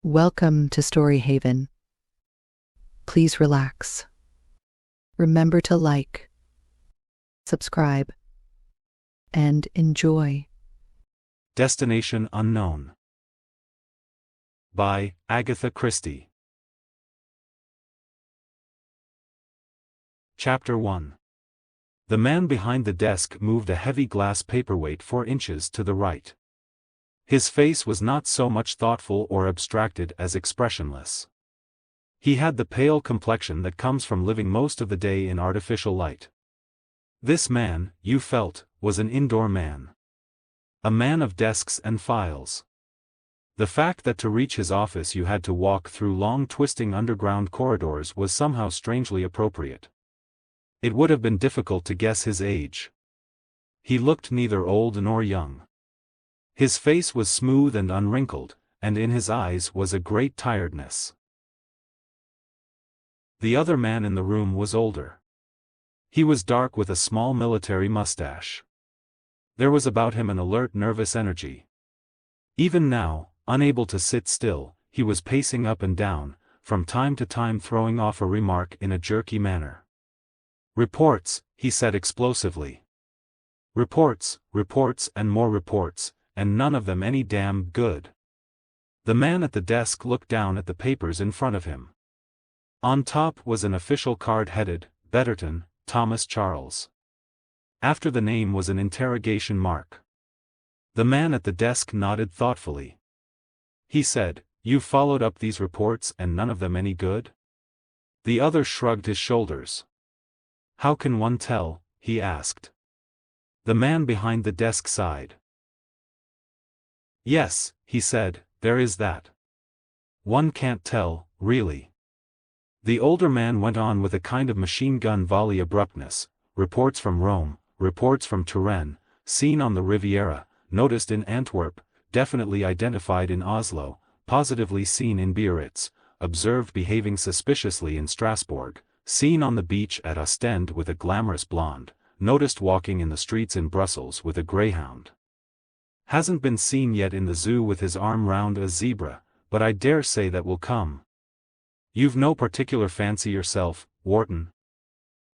Welcome to Story Haven. Please relax. Remember to like, subscribe, and enjoy. Destination Unknown by Agatha Christie. Chapter 1. The man behind the desk moved a heavy glass paperweight 4 inches to the right. His face was not so much thoughtful or abstracted as expressionless. He had the pale complexion that comes from living most of the day in artificial light. This man, you felt, was an indoor man. A man of desks and files. The fact that to reach his office you had to walk through long twisting underground corridors was somehow strangely appropriate. It would have been difficult to guess his age. He looked neither old nor young. His face was smooth and unwrinkled, and in his eyes was a great tiredness. The other man in the room was older. He was dark with a small military mustache. There was about him an alert, nervous energy. Even now, unable to sit still, he was pacing up and down, from time to time throwing off a remark in a jerky manner. "Reports," he said explosively. "Reports, reports and more reports, and none of them any damn good." The man at the desk looked down at the papers in front of him. On top was an official card headed, Betterton, Thomas Charles. After the name was an interrogation mark. The man at the desk nodded thoughtfully. He said, "You've followed up these reports and none of them any good?" The other shrugged his shoulders. "How can one tell?" he asked. The man behind the desk sighed. "Yes," he said, "there is that. One can't tell, really." The older man went on with a kind of machine gun volley abruptness. "Reports from Rome, reports from Turin, seen on the Riviera, noticed in Antwerp, definitely identified in Oslo, positively seen in Biarritz, observed behaving suspiciously in Strasbourg, seen on the beach at Ostend with a glamorous blonde, noticed walking in the streets in Brussels with a greyhound. Hasn't been seen yet in the zoo with his arm round a zebra, but I dare say that will come. You've no particular fancy yourself, Wharton?"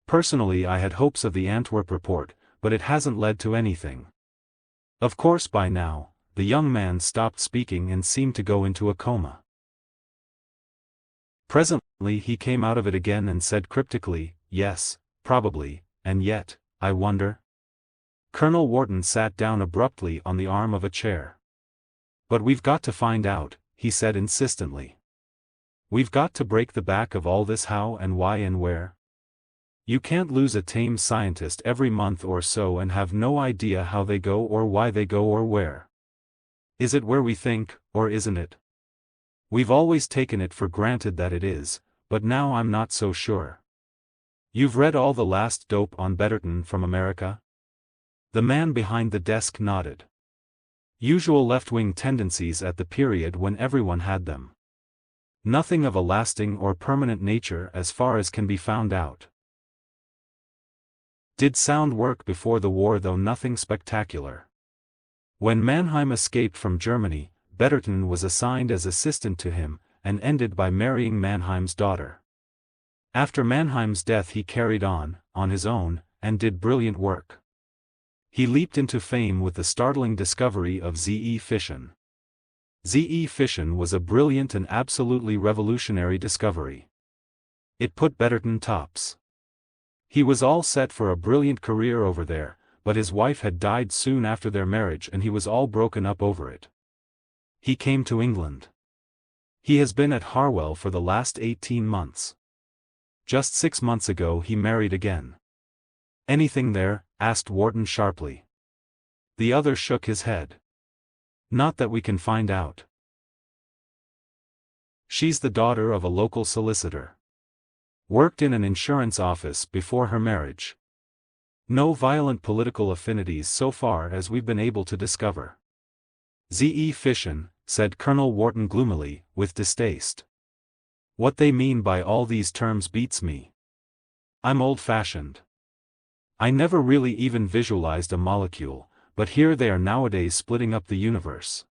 "Personally I had hopes of the Antwerp report, but it hasn't led to anything." Of course by now, the young man stopped speaking and seemed to go into a coma. Presently he came out of it again and said cryptically, "Yes, probably, and yet, I wonder." Colonel Wharton sat down abruptly on the arm of a chair. "But we've got to find out," he said insistently. "We've got to break the back of all this how and why and where. You can't lose a tame scientist every month or so and have no idea how they go or why they go or where. Is it where we think, or isn't it? We've always taken it for granted that it is, but now I'm not so sure. You've read all the last dope on Betterton from America?" The man behind the desk nodded. "Usual left-wing tendencies at the period when everyone had them. Nothing of a lasting or permanent nature as far as can be found out. Did sound work before the war though nothing spectacular. When Mannheim escaped from Germany, Betterton was assigned as assistant to him, and ended by marrying Mannheim's daughter. After Mannheim's death he carried on his own, and did brilliant work. He leaped into fame with the startling discovery of Z-E fission. Z-E fission was a brilliant and absolutely revolutionary discovery. It put Betterton tops. He was all set for a brilliant career over there, but his wife had died soon after their marriage and he was all broken up over it. He came to England. He has been at Harwell for the last 18 months. Just 6 months ago he married again." "Anything there?" asked Wharton sharply. The other shook his head. "Not that we can find out. She's the daughter of a local solicitor. Worked in an insurance office before her marriage. No violent political affinities so far as we've been able to discover." "Z-E fission," said Colonel Wharton gloomily, with distaste. "What they mean by all these terms beats me. I'm old-fashioned. I never really even visualized a molecule, but here they are nowadays splitting up the universe.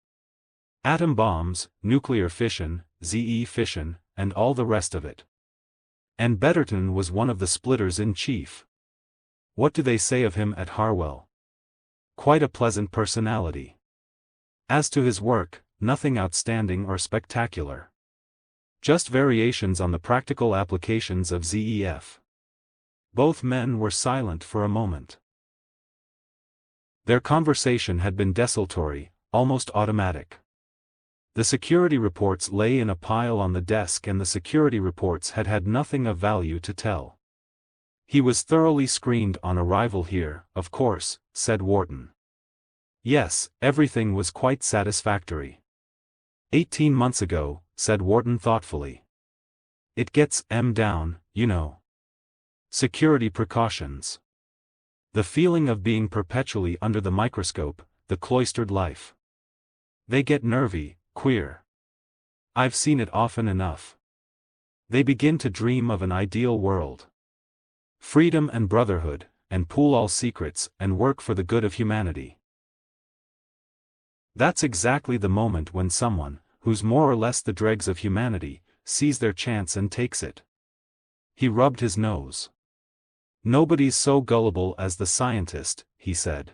Atom bombs, nuclear fission, Z.E. fission, and all the rest of it. And Betterton was one of the splitters-in-chief. What do they say of him at Harwell? Quite a pleasant personality. As to his work, nothing outstanding or spectacular. Just variations on the practical applications of ZEF. Both men were silent for a moment. Their conversation had been desultory, almost automatic. The security reports lay in a pile on the desk and the security reports had had nothing of value to tell. He was thoroughly screened on arrival here, of course, said Wharton. Yes, everything was quite satisfactory. 18 months ago, said Wharton thoughtfully. It gets down, you know. Security precautions. The feeling of being perpetually under the microscope, the cloistered life. They get nervy, queer. I've seen it often enough. They begin to dream of an ideal world. Freedom and brotherhood, and pool all secrets, and work for the good of humanity. That's exactly the moment when someone, who's more or less the dregs of humanity, sees their chance and takes it. He rubbed his nose. Nobody's so gullible as the scientist, he said.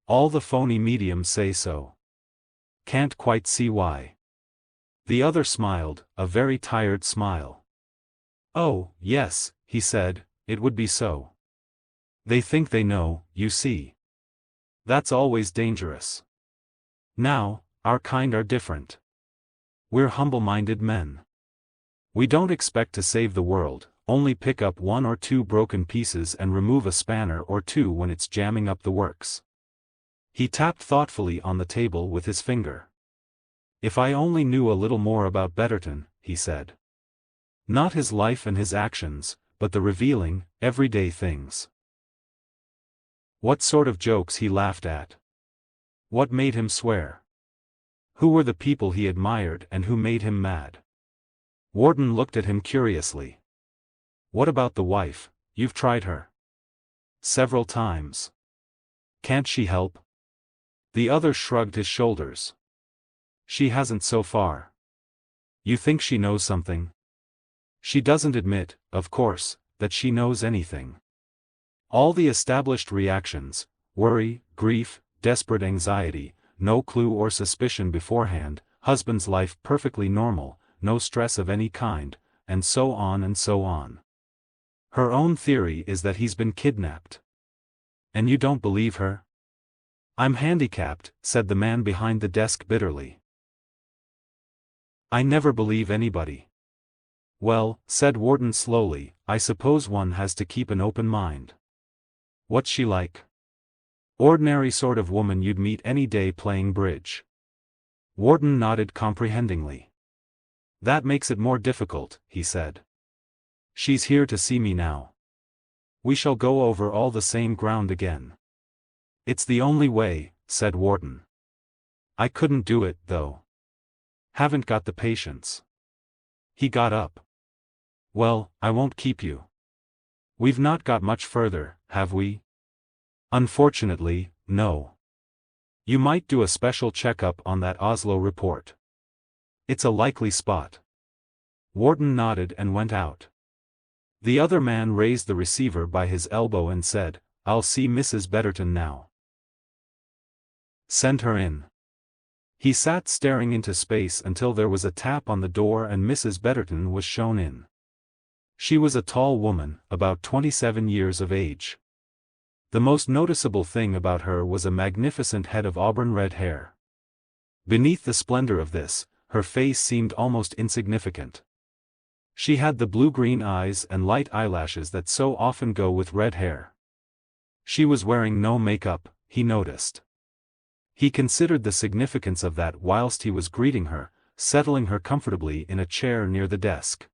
All the phony mediums say so. Can't quite see why. The other smiled, a very tired smile. Oh, yes, he said, it would be so. They think they know, you see. That's always dangerous. Now, our kind are different. We're humble-minded men. We don't expect to save the world, only pick up one or two broken pieces and remove a spanner or two when it's jamming up the works. He tapped thoughtfully on the table with his finger. If I only knew a little more about Betterton, he said. Not his life and his actions, but the revealing, everyday things. What sort of jokes he laughed at. What made him swear? Who were the people he admired and who made him mad? Wharton looked at him curiously. What about the wife? You've tried her? Several times. Can't she help? The other shrugged his shoulders. She hasn't so far. You think she knows something? She doesn't admit, of course, that she knows anything. All the established reactions, worry, grief, desperate anxiety, no clue or suspicion beforehand, husband's life perfectly normal, no stress of any kind, and so on and so on. Her own theory is that he's been kidnapped. And you don't believe her? I'm handicapped, said the man behind the desk bitterly. I never believe anybody. Well, said Wharton slowly, I suppose one has to keep an open mind. What's she like? Ordinary sort of woman you'd meet any day playing bridge. Wharton nodded comprehendingly. That makes it more difficult, he said. She's here to see me now. We shall go over all the same ground again. It's the only way, said Wharton. I couldn't do it, though. Haven't got the patience. He got up. Well, I won't keep you. We've not got much further, have we? Unfortunately, no. You might do a special checkup on that Oslo report. It's a likely spot. Wharton nodded and went out. The other man raised the receiver by his elbow and said, I'll see Mrs. Betterton now. Send her in. He sat staring into space until there was a tap on the door and Mrs. Betterton was shown in. She was a tall woman, about 27 years of age. The most noticeable thing about her was a magnificent head of auburn red hair. Beneath the splendor of this, her face seemed almost insignificant. She had the blue-green eyes and light eyelashes that so often go with red hair. She was wearing no makeup, he noticed. He considered the significance of that whilst he was greeting her, settling her comfortably in a chair near the desk.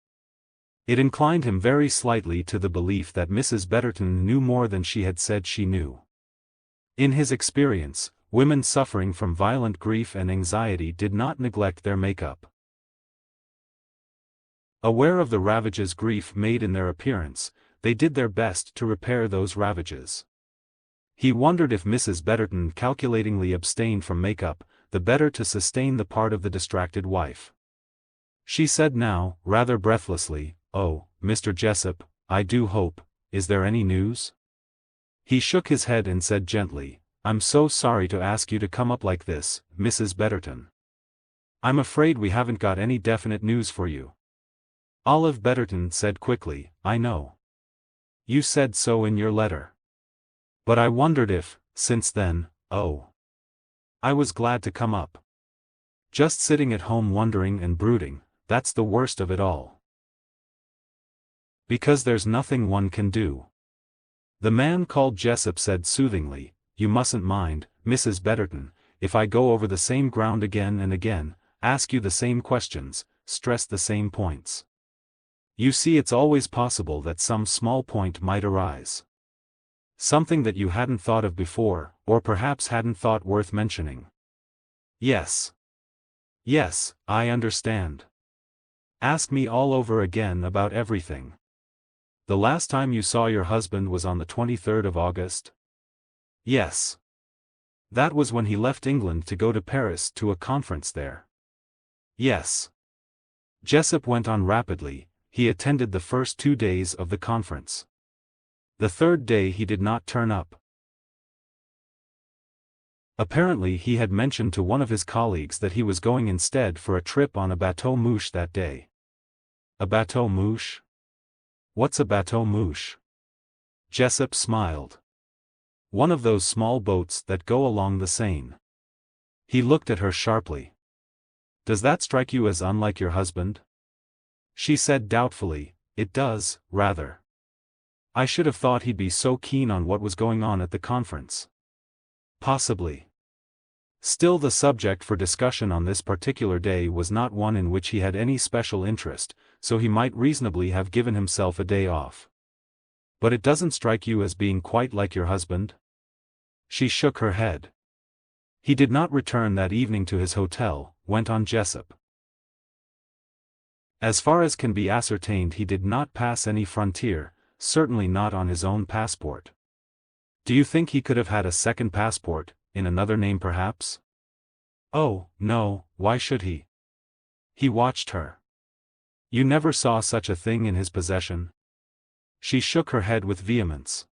It inclined him very slightly to the belief that Mrs. Betterton knew more than she had said she knew. In his experience, women suffering from violent grief and anxiety did not neglect their makeup. Aware of the ravages grief made in their appearance, they did their best to repair those ravages. He wondered if Mrs. Betterton calculatingly abstained from makeup, the better to sustain the part of the distracted wife. She said now, rather breathlessly, "Oh, Mr. Jessup, I do hope, is there any news?" He shook his head and said gently, "I'm so sorry to ask you to come up like this, Mrs. Betterton. I'm afraid we haven't got any definite news for you." Olive Betterton said quickly, "I know. You said so in your letter. But I wondered if, since then, oh. I was glad to come up. Just sitting at home wondering and brooding, that's the worst of it all. Because there's nothing one can do." The man called Jessup said soothingly, "You mustn't mind, Mrs. Betterton, if I go over the same ground again and again, ask you the same questions, stress the same points. You see, it's always possible that some small point might arise. Something that you hadn't thought of before, or perhaps hadn't thought worth mentioning." "Yes. Yes, I understand. Ask me all over again about everything. The last time you saw your husband was on the 23rd of August? Yes. That was when he left England to go to Paris to a conference there. Yes." Jessup went on rapidly. He attended the first 2 days of the conference. The third day he did not turn up. Apparently he had mentioned to one of his colleagues that he was going instead for a trip on a bateau mouche that day. A bateau mouche? What's a bateau mouche? Jessup smiled. One of those small boats that go along the Seine. He looked at her sharply. "Does that strike you as unlike your husband?" She said doubtfully, "It does, rather. I should have thought he'd be so keen on what was going on at the conference." Possibly. Still, the subject for discussion on this particular day was not one in which he had any special interest, so he might reasonably have given himself a day off. "But it doesn't strike you as being quite like your husband?" She shook her head. "He did not return that evening to his hotel," went on Jessup. "As far as can be ascertained, he did not pass any frontier, certainly not on his own passport. Do you think he could have had a second passport, in another name perhaps?" "Oh, no, why should he?" He watched her. "You never saw such a thing in his possession?" She shook her head with vehemence.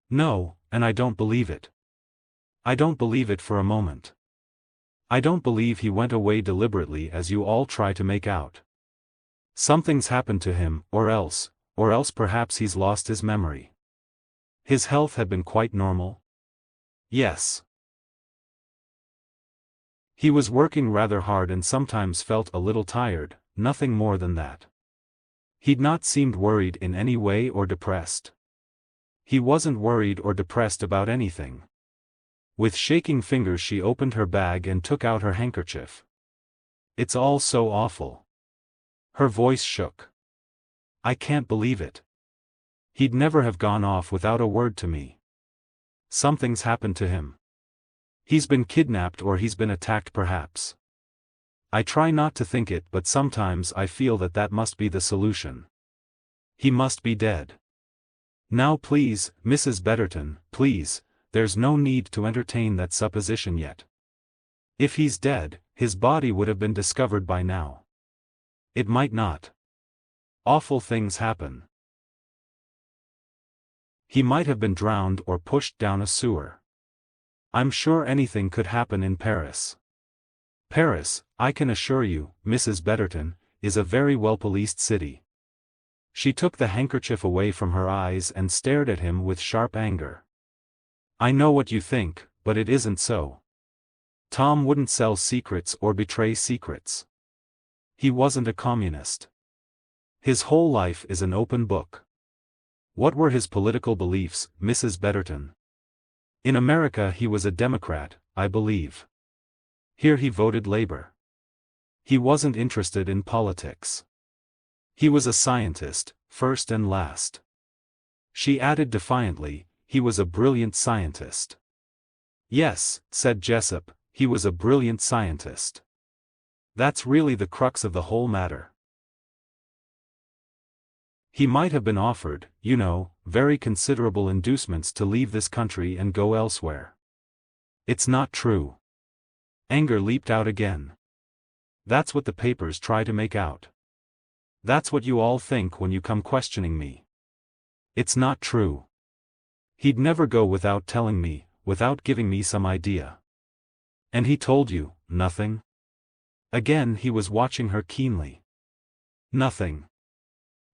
"No, and I don't believe it. I don't believe it for a moment. I don't believe he went away deliberately as you all try to make out. Something's happened to him, or else perhaps he's lost his memory." "His health had been quite normal?" "Yes. He was working rather hard and sometimes felt a little tired, nothing more than that. He'd not seemed worried in any way or depressed. He wasn't worried or depressed about anything." With shaking fingers she opened her bag and took out her handkerchief. "It's all so awful." Her voice shook. "I can't believe it. He'd never have gone off without a word to me. Something's happened to him. He's been kidnapped or he's been attacked perhaps. I try not to think it, but sometimes I feel that that must be the solution. He must be dead. Now please, Mrs. Betterton, please, there's no need to entertain that supposition yet. If he's dead, his body would have been discovered by now. It might not. Awful things happen. He might have been drowned or pushed down a sewer. I'm sure anything could happen in Paris. Paris, I can assure you, Mrs. Betterton, is a very well-policed city." She took the handkerchief away from her eyes and stared at him with sharp anger. "I know what you think, but it isn't so. Tom wouldn't sell secrets or betray secrets. He wasn't a communist. His whole life is an open book. What were his political beliefs, Mrs. Betterton? In America he was a Democrat, I believe. Here he voted Labor. He wasn't interested in politics. He was a scientist, first and last." She added defiantly, "He was a brilliant scientist." "Yes," said Jessup, "he was a brilliant scientist. That's really the crux of the whole matter. He might have been offered, you know, very considerable inducements to leave this country and go elsewhere." "It's not true." Anger leaped out again. That's what the papers try to make out. That's what you all think when you come questioning me. It's not true. He'd never go without telling me, without giving me some idea. And he told you, nothing? Again he was watching her keenly. Nothing.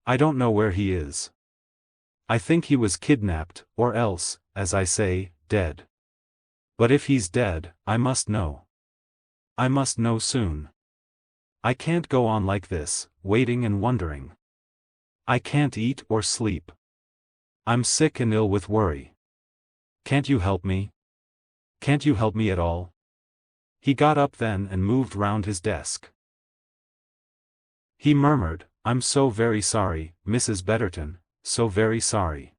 I don't know where he is. I think he was kidnapped, or else, as I say, dead. But if he's dead, I must know. I must know soon. I can't go on like this, waiting and wondering. I can't eat or sleep. I'm sick and ill with worry. Can't you help me? Can't you help me at all? He got up then and moved round his desk. He murmured, I'm so very sorry, Mrs. Betterton, so very sorry.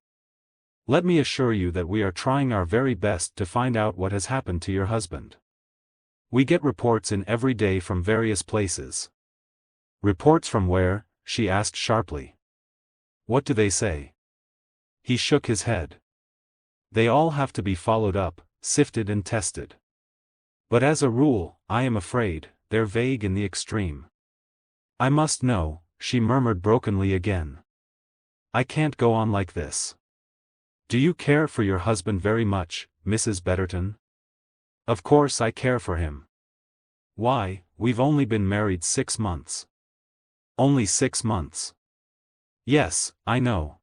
Let me assure you that we are trying our very best to find out what has happened to your husband. We get reports in every day from various places. Reports from where? She asked sharply. What do they say? He shook his head. They all have to be followed up, sifted and tested. But as a rule, I am afraid, they're vague in the extreme. I must know, she murmured brokenly again. I can't go on like this. Do you care for your husband very much, Mrs. Betterton? Of course I care for him. Why, we've only been married 6 months. Only 6 months. Yes, I know.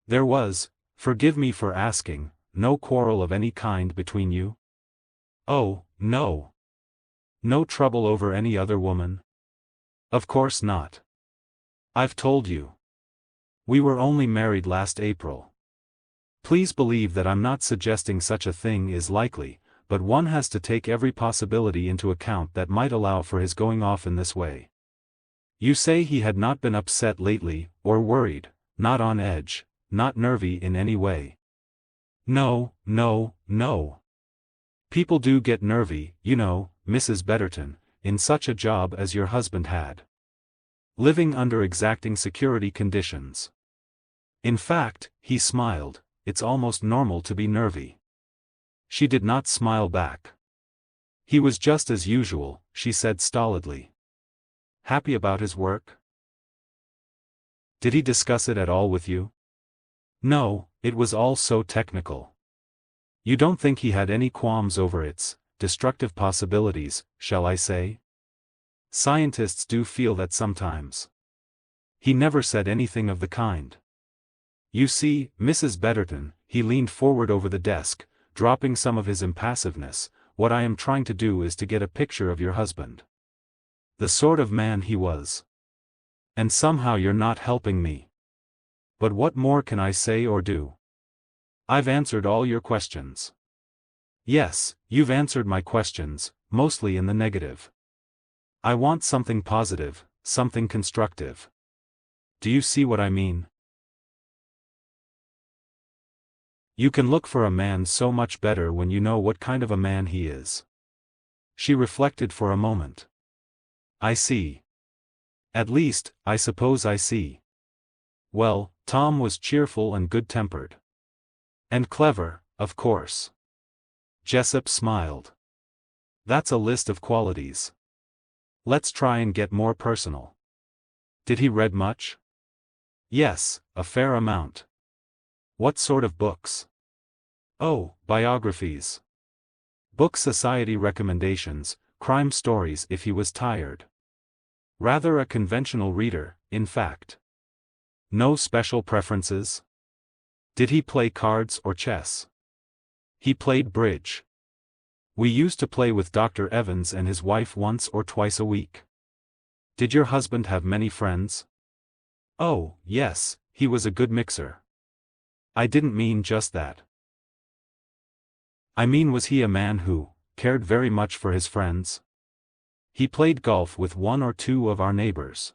There was, forgive me for asking, no quarrel of any kind between you? Oh, no. No trouble over any other woman? Of course not. I've told you. We were only married last April. Please believe that I'm not suggesting such a thing is likely, but one has to take every possibility into account that might allow for his going off in this way. You say he had not been upset lately, or worried, not on edge, not nervy in any way. No, no, no. People do get nervy, you know, Mrs. Betterton, in such a job as your husband had. Living under exacting security conditions. In fact, he smiled, it's almost normal to be nervy. She did not smile back. He was just as usual, she said stolidly. Happy about his work? Did he discuss it at all with you? No, it was all so technical. You don't think he had any qualms over its destructive possibilities, shall I say? Scientists do feel that sometimes. He never said anything of the kind. You see, Mrs. Betterton, he leaned forward over the desk, dropping some of his impassiveness, what I am trying to do is to get a picture of your husband. The sort of man he was. And somehow you're not helping me. But what more can I say or do? I've answered all your questions. Yes, you've answered my questions, mostly in the negative. I want something positive, something constructive. Do you see what I mean? You can look for a man so much better when you know what kind of a man he is. She reflected for a moment. I see. At least, I suppose I see. Well, Tom was cheerful and good-tempered. And clever, of course. Jessup smiled. That's a list of qualities. Let's try and get more personal. Did he read much? Yes, a fair amount. What sort of books? Oh, biographies. Book society recommendations, crime stories if he was tired. Rather a conventional reader, in fact. No special preferences? Did he play cards or chess? He played bridge. We used to play with Dr. Evans and his wife once or twice a week. Did your husband have many friends? Oh, yes, he was a good mixer. I didn't mean just that. I mean, was he a man who cared very much for his friends? He played golf with 1 or 2 of our neighbors.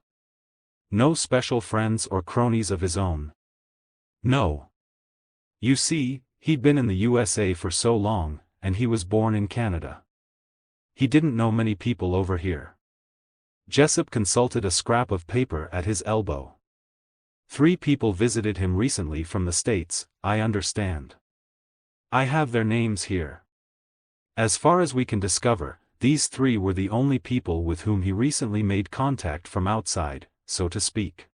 No special friends or cronies of his own. No. You see, he'd been in the USA for so long, and he was born in Canada. He didn't know many people over here. Jessup consulted a scrap of paper at his elbow. 3 people visited him recently from the States, I understand. I have their names here. As far as we can discover, these three were the only people with whom he recently made contact from outside, so to speak.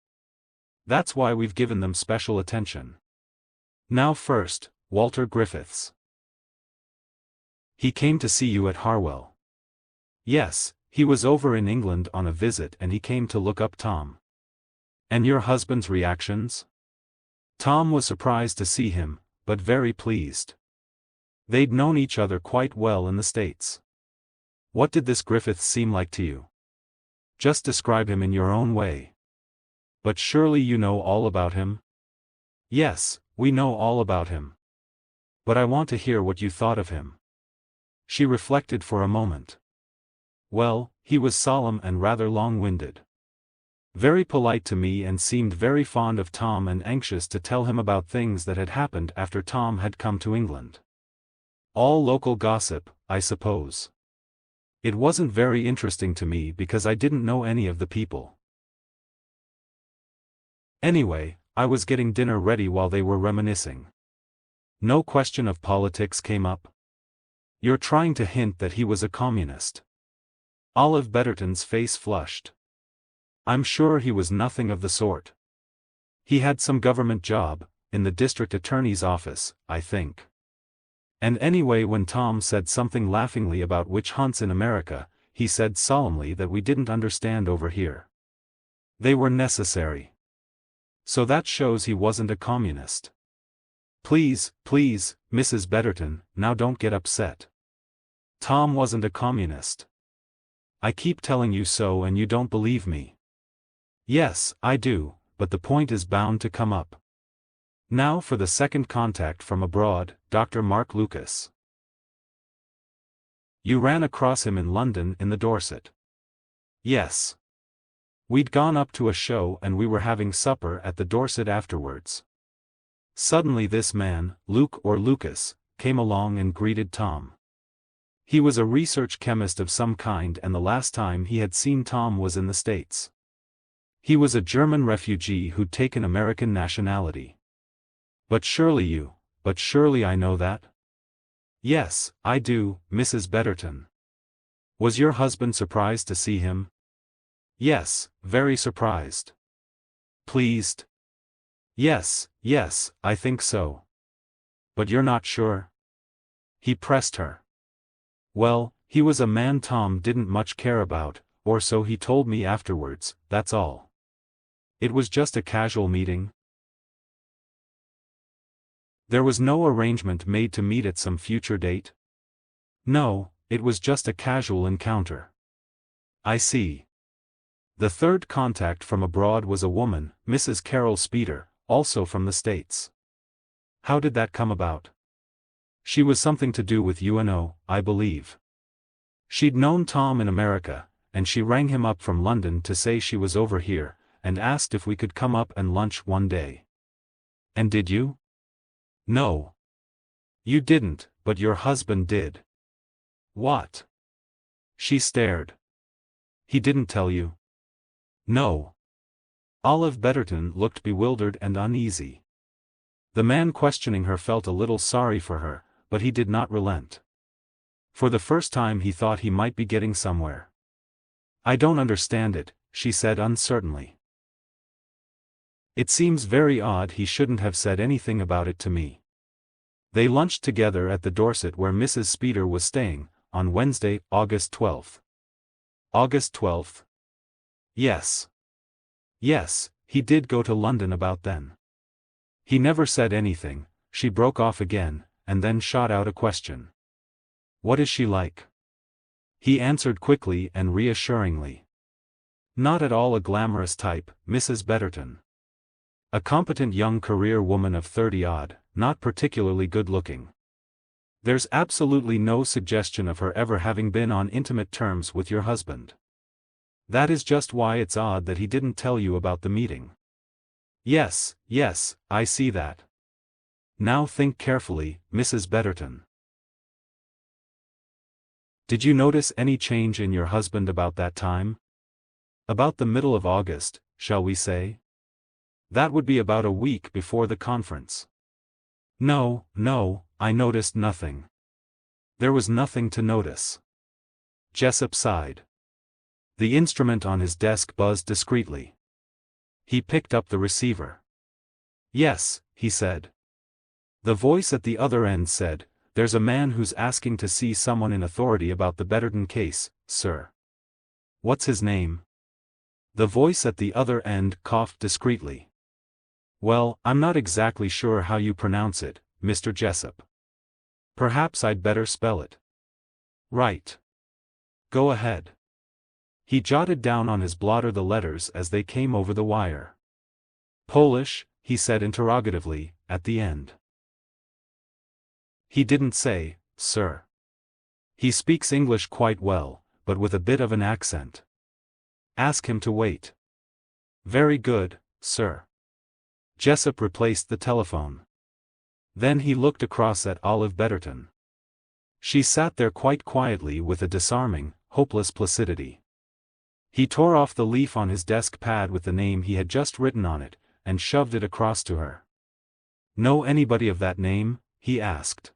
That's why we've given them special attention. Now first, Walter Griffiths. He came to see you at Harwell. Yes, he was over in England on a visit and he came to look up Tom. And your husband's reactions? Tom was surprised to see him, but very pleased. They'd known each other quite well in the States. What did this Griffiths seem like to you? Just describe him in your own way. But surely you know all about him? Yes, we know all about him. But I want to hear what you thought of him. She reflected for a moment. Well, he was solemn and rather long-winded. Very polite to me and seemed very fond of Tom and anxious to tell him about things that had happened after Tom had come to England. All local gossip, I suppose. It wasn't very interesting to me because I didn't know any of the people. Anyway, I was getting dinner ready while they were reminiscing. No question of politics came up. You're trying to hint that he was a communist. Olive Betterton's face flushed. I'm sure he was nothing of the sort. He had some government job, in the district attorney's office, I think. And anyway, when Tom said something laughingly about witch hunts in America, he said solemnly that we didn't understand over here. They were necessary. So that shows he wasn't a communist. Please, please, Mrs. Betterton, now don't get upset. Tom wasn't a communist. I keep telling you so and you don't believe me. Yes, I do, but the point is bound to come up. Now for the second contact from abroad, Dr. Mark Lucas. You ran across him in London in the Dorset. Yes. We'd gone up to a show and we were having supper at the Dorset afterwards. Suddenly this man, Luke or Lucas, came along and greeted Tom. He was a research chemist of some kind and the last time he had seen Tom was in the States. He was a German refugee who'd taken American nationality. But surely I know that? Yes, I do, Mrs. Betterton. Was your husband surprised to see him? Yes, very surprised. Pleased? Yes, I think so. But you're not sure? He pressed her. Well, he was a man Tom didn't much care about, or so he told me afterwards, that's all. It was just a casual meeting. There was no arrangement made to meet at some future date? No, it was just a casual encounter. I see. The third contact from abroad was a woman, Mrs. Carol Speeder, also from the States. How did that come about? She was something to do with UNO, I believe. She'd known Tom in America, and she rang him up from London to say she was over here, and asked if we could come up and lunch one day. And did you? No. You didn't, but your husband did. What? She stared. He didn't tell you? No. Olive Betterton looked bewildered and uneasy. The man questioning her felt a little sorry for her, but he did not relent. For the first time he thought he might be getting somewhere. I don't understand it, she said uncertainly. It seems very odd he shouldn't have said anything about it to me. They lunched together at the Dorset where Mrs. Speeder was staying, on Wednesday, August 12th. August 12th? Yes. Yes, he did go to London about then. He never said anything, she broke off again, and then shot out a question. What is she like? He answered quickly and reassuringly. Not at all a glamorous type, Mrs. Betterton. A competent young career woman of 30-odd, not particularly good-looking. There's absolutely no suggestion of her ever having been on intimate terms with your husband. That is just why it's odd that he didn't tell you about the meeting. Yes, I see that. Now think carefully, Mrs. Betterton. Did you notice any change in your husband about that time? About the middle of August, shall we say? That would be about a week before the conference. No, I noticed nothing. There was nothing to notice. Jessup sighed. The instrument on his desk buzzed discreetly. He picked up the receiver. "Yes," he said. The voice at the other end said, "There's a man who's asking to see someone in authority about the Betterton case, sir." "What's his name?" The voice at the other end coughed discreetly. "Well, I'm not exactly sure how you pronounce it, Mr. Jessup. Perhaps I'd better spell it." "Right. Go ahead." He jotted down on his blotter the letters as they came over the wire. "Polish?" he said interrogatively, at the end. "He didn't say, sir. He speaks English quite well, but with a bit of an accent. Ask him to wait." "Very good, sir." Jessup replaced the telephone. Then he looked across at Olive Betterton. She sat there quite quietly with a disarming, hopeless placidity. He tore off the leaf on his desk pad with the name he had just written on it, and shoved it across to her. "Know anybody of that name?" he asked.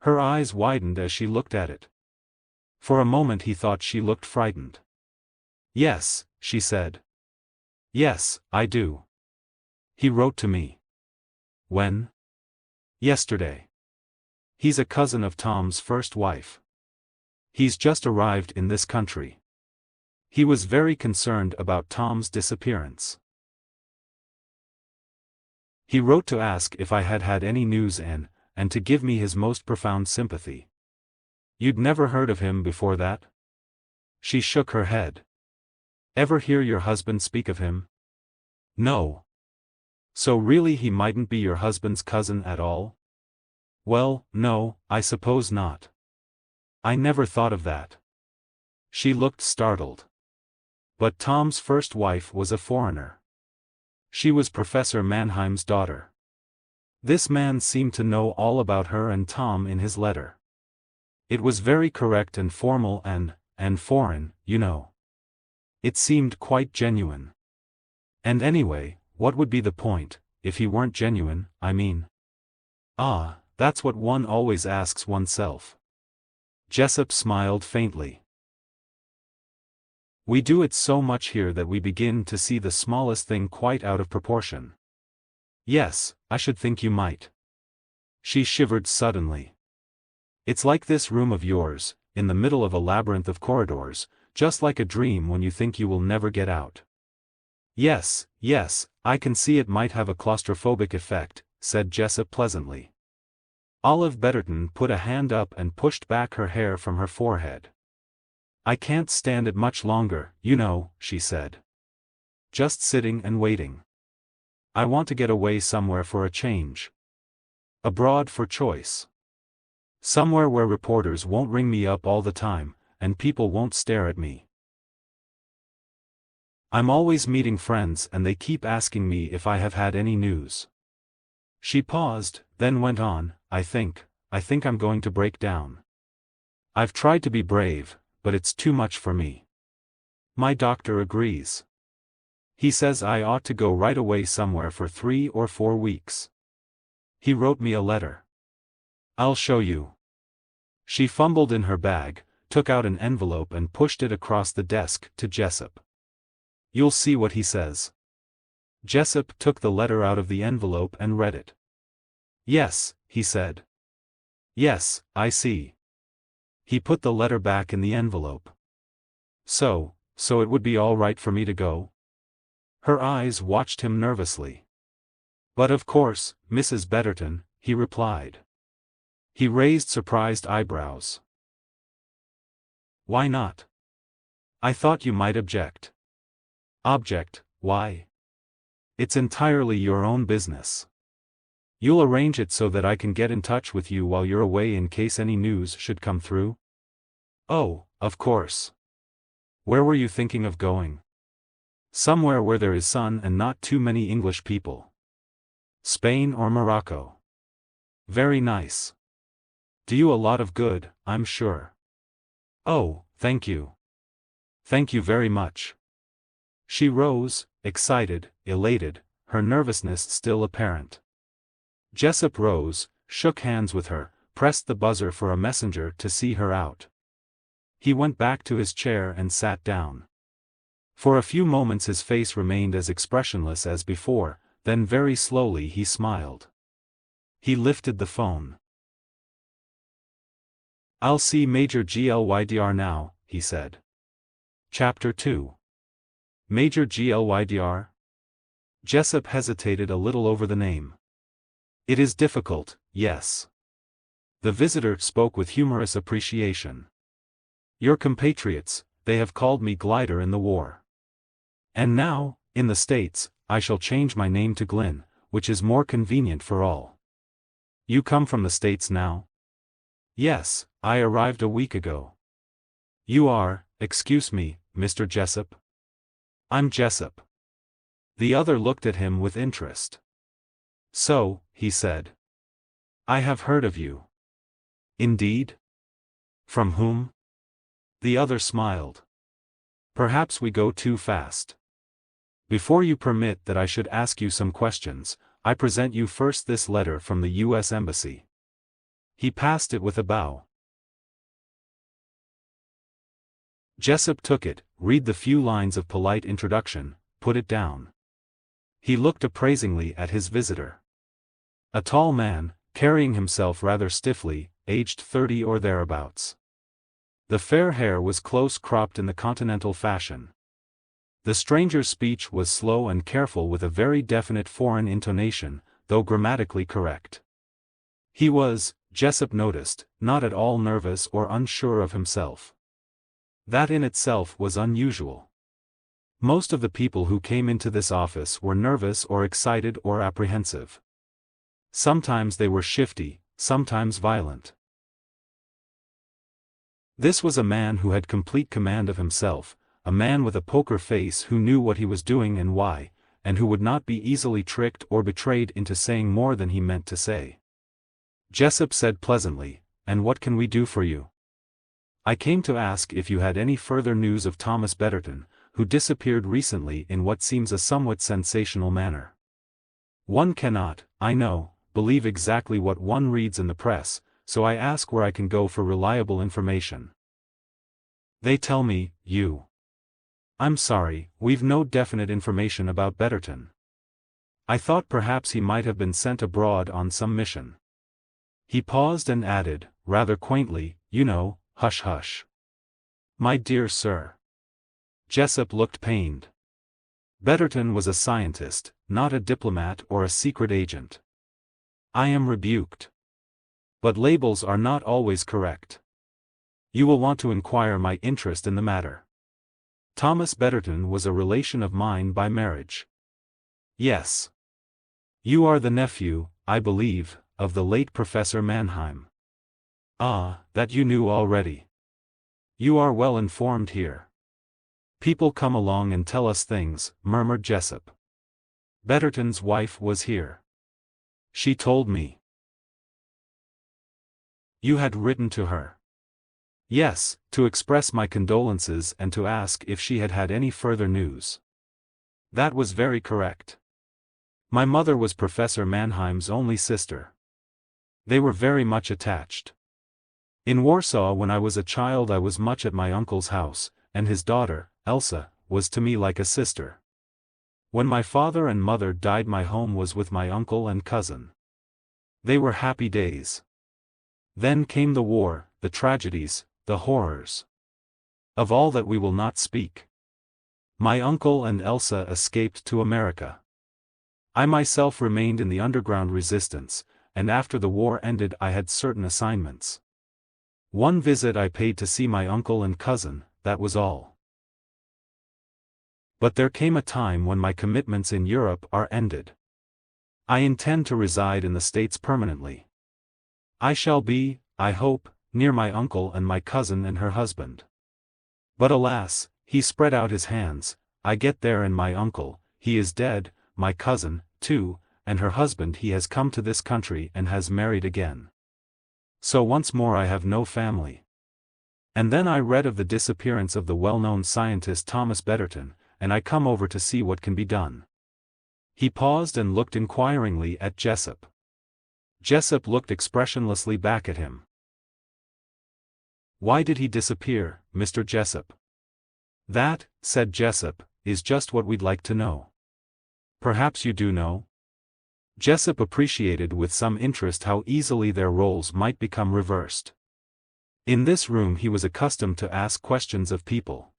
Her eyes widened as she looked at it. For a moment he thought she looked frightened. "Yes," she said. "Yes, I do. He wrote to me." "When?" "Yesterday. He's a cousin of Tom's first wife. He's just arrived in this country. He was very concerned about Tom's disappearance. He wrote to ask if I had had any news and to give me his most profound sympathy." "You'd never heard of him before that?" She shook her head. "Ever hear your husband speak of him?" "No." "So really he mightn't be your husband's cousin at all?" "Well, no, I suppose not. I never thought of that." She looked startled. But Tom's first wife was a foreigner. She was Professor Mannheim's daughter. This man seemed to know all about her and Tom in his letter. It was very correct and formal and foreign, you know. It seemed quite genuine. And anyway, what would be the point, if he weren't genuine, I mean? Ah, that's what one always asks oneself. Jessup smiled faintly. We do it so much here that we begin to see the smallest thing quite out of proportion. Yes, I should think you might. She shivered suddenly. It's like this room of yours, in the middle of a labyrinth of corridors, just like a dream when you think you will never get out. Yes, I can see it might have a claustrophobic effect, said Jessup pleasantly. Olive Betterton put a hand up and pushed back her hair from her forehead. I can't stand it much longer, you know, she said. Just sitting and waiting. I want to get away somewhere for a change. Abroad for choice. Somewhere where reporters won't ring me up all the time, and people won't stare at me. I'm always meeting friends and they keep asking me if I have had any news. She paused, then went on, I think I'm going to break down. I've tried to be brave, but it's too much for me. My doctor agrees. He says I ought to go right away somewhere for 3 or 4 weeks. He wrote me a letter. I'll show you. She fumbled in her bag, took out an envelope and pushed it across the desk to Jessup. You'll see what he says. Jessup took the letter out of the envelope and read it. Yes, he said. Yes, I see. He put the letter back in the envelope. So it would be all right for me to go? Her eyes watched him nervously. But of course, Mrs. Betterton, he replied. He raised surprised eyebrows. Why not? I thought you might object. Object, why? It's entirely your own business. You'll arrange it so that I can get in touch with you while you're away in case any news should come through? Oh, of course. Where were you thinking of going? Somewhere where there is sun and not too many English people. Spain or Morocco. Very nice. Do you a lot of good, I'm sure. Oh, thank you. Thank you very much. She rose, excited, elated, her nervousness still apparent. Jessup rose, shook hands with her, pressed the buzzer for a messenger to see her out. He went back to his chair and sat down. For a few moments his face remained as expressionless as before, then very slowly he smiled. He lifted the phone. "I'll see Major Glydr now," he said. Chapter 2. Major Glydr? Jessup hesitated a little over the name. "It is difficult, yes." The visitor spoke with humorous appreciation. "Your compatriots, they have called me Glider in the war. And now, in the States, I shall change my name to Glynn, which is more convenient for all." "You come from the States now?" "Yes, I arrived a week ago." "You are, excuse me, Mr. Jessup?" "I'm Jessup." The other looked at him with interest. "So," he said. "I have heard of you." "Indeed? From whom?" The other smiled. "Perhaps we go too fast. Before you permit that I should ask you some questions, I present you first this letter from the U.S. Embassy." He passed it with a bow. Jessup took it, read the few lines of polite introduction, put it down. He looked appraisingly at his visitor. A tall man, carrying himself rather stiffly, aged 30 or thereabouts. The fair hair was close cropped in the continental fashion. The stranger's speech was slow and careful with a very definite foreign intonation, though grammatically correct. He was, Jessup noticed, not at all nervous or unsure of himself. That in itself was unusual. Most of the people who came into this office were nervous or excited or apprehensive. Sometimes they were shifty, sometimes violent. This was a man who had complete command of himself, a man with a poker face who knew what he was doing and why, and who would not be easily tricked or betrayed into saying more than he meant to say. Jessup said pleasantly, "And what can we do for you?" "I came to ask if you had any further news of Thomas Betterton, who disappeared recently in what seems a somewhat sensational manner. One cannot, I know, believe exactly what one reads in the press, so I ask where I can go for reliable information." "They tell me, you..." "I'm sorry, we've no definite information about Betterton. I thought perhaps he might have been sent abroad on some mission." He paused and added, rather quaintly, "You know, hush hush." "My dear sir." Jessup looked pained. Betterton was a scientist, not a diplomat or a secret agent. "I am rebuked. But labels are not always correct. You will want to inquire my interest in the matter. Thomas Betterton was a relation of mine by marriage." "Yes. You are the nephew, I believe, of the late Professor Mannheim." "Ah, that you knew already. You are well informed here." "People come along and tell us things," murmured Jessup. "Betterton's wife was here. She told me." "You had written to her?" "Yes, to express my condolences and to ask if she had had any further news." "That was very correct. My mother was Professor Mannheim's only sister. They were very much attached. In Warsaw when I was a child I was much at my uncle's house, and his daughter, Elsa, was to me like a sister. When my father and mother died my home was with my uncle and cousin. They were happy days. Then came the war, the tragedies, the horrors. Of all that we will not speak. My uncle and Elsa escaped to America. I myself remained in the underground resistance, and after the war ended I had certain assignments. One visit I paid to see my uncle and cousin, that was all. But there came a time when my commitments in Europe are ended. I intend to reside in the States permanently. I shall be, I hope, near my uncle and my cousin and her husband. But alas," he spread out his hands, "I get there and my uncle, he is dead, my cousin, too, and her husband he has come to this country and has married again. So once more I have no family. And then I read of the disappearance of the well-known scientist Thomas Betterton, and I come over to see what can be done." He paused and looked inquiringly at Jessup. Jessup looked expressionlessly back at him. Why did he disappear, Mr. Jessup? That, said Jessup, is just what we'd like to know. Perhaps you do know? Jessup appreciated with some interest how easily their roles might become reversed. In this room he was accustomed to ask questions of people.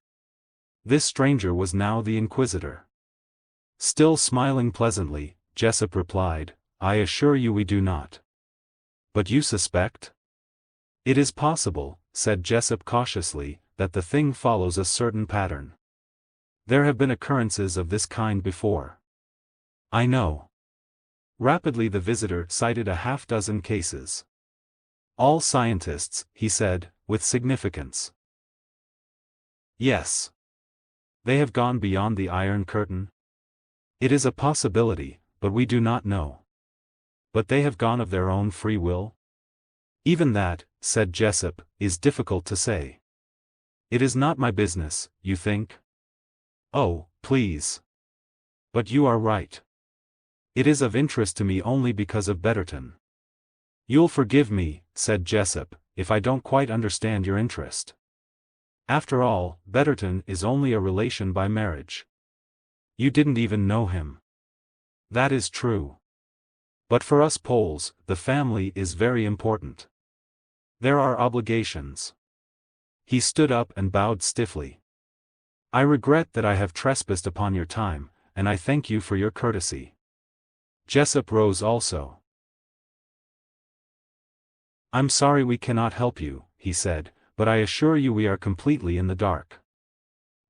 This stranger was now the inquisitor. Still smiling pleasantly, Jessup replied, I assure you we do not. But you suspect? It is possible, said Jessup cautiously, that the thing follows a certain pattern. There have been occurrences of this kind before. I know. Rapidly the visitor cited a half-dozen cases. All scientists, he said, with significance. Yes. They have gone beyond the Iron Curtain? It is a possibility, but we do not know. But they have gone of their own free will? Even that, said Jessup, is difficult to say. It is not my business, you think? Oh, please. But you are right. It is of interest to me only because of Betterton. You'll forgive me, said Jessup, if I don't quite understand your interest. After all, Betterton is only a relation by marriage. You didn't even know him. That is true. But for us Poles, the family is very important. There are obligations. He stood up and bowed stiffly. I regret that I have trespassed upon your time, and I thank you for your courtesy. Jessup rose also. I'm sorry we cannot help you, he said, but I assure you we are completely in the dark.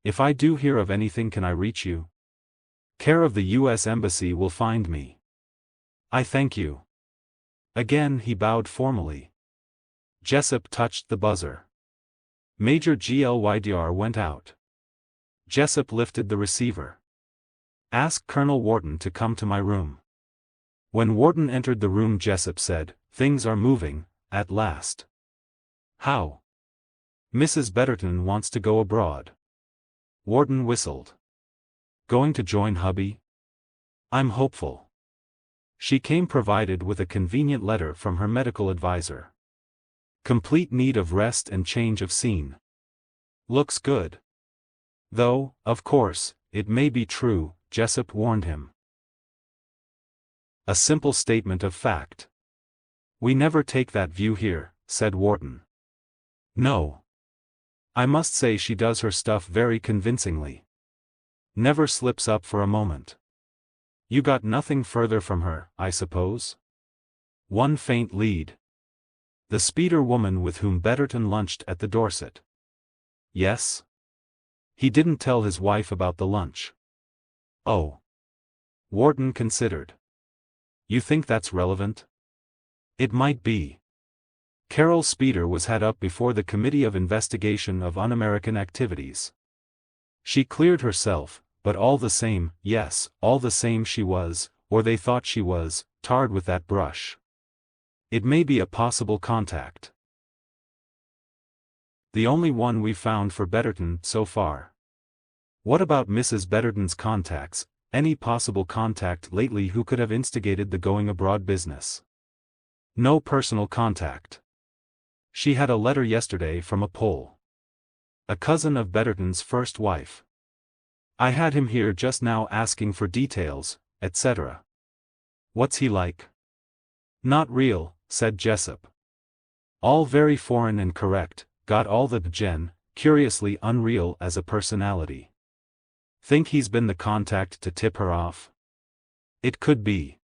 If I do hear of anything, can I reach you? Care of the U.S. Embassy will find me. I thank you. Again he bowed formally. Jessup touched the buzzer. Major Glydr went out. Jessup lifted the receiver. Ask Colonel Wharton to come to my room. When Wharton entered the room, Jessup said, Things are moving, at last. How? Mrs. Betterton wants to go abroad. Wharton whistled. Going to join hubby? I'm hopeful. She came provided with a convenient letter from her medical advisor. Complete need of rest and change of scene. Looks good. Though, of course, it may be true, Jessup warned him. A simple statement of fact. We never take that view here, said Wharton. No. I must say she does her stuff very convincingly. Never slips up for a moment. You got nothing further from her, I suppose? One faint lead. The speeder woman with whom Betterton lunched at the Dorset. Yes? He didn't tell his wife about the lunch. Oh. Wharton considered. You think that's relevant? It might be. Carol Speeder was had up before the Committee of Investigation of Un-American Activities. She cleared herself, but all the same, yes, all the same she was, or they thought she was, tarred with that brush. It may be a possible contact. The only one we've found for Betterton so far. What about Mrs. Betterton's contacts, any possible contact lately who could have instigated the going abroad business? No personal contact. She had a letter yesterday from a Pole. A cousin of Betterton's first wife. I had him here just now asking for details, etc. What's he like? Not real, said Jessup. All very foreign and correct, got all the gen, curiously unreal as a personality. Think he's been the contact to tip her off? It could be.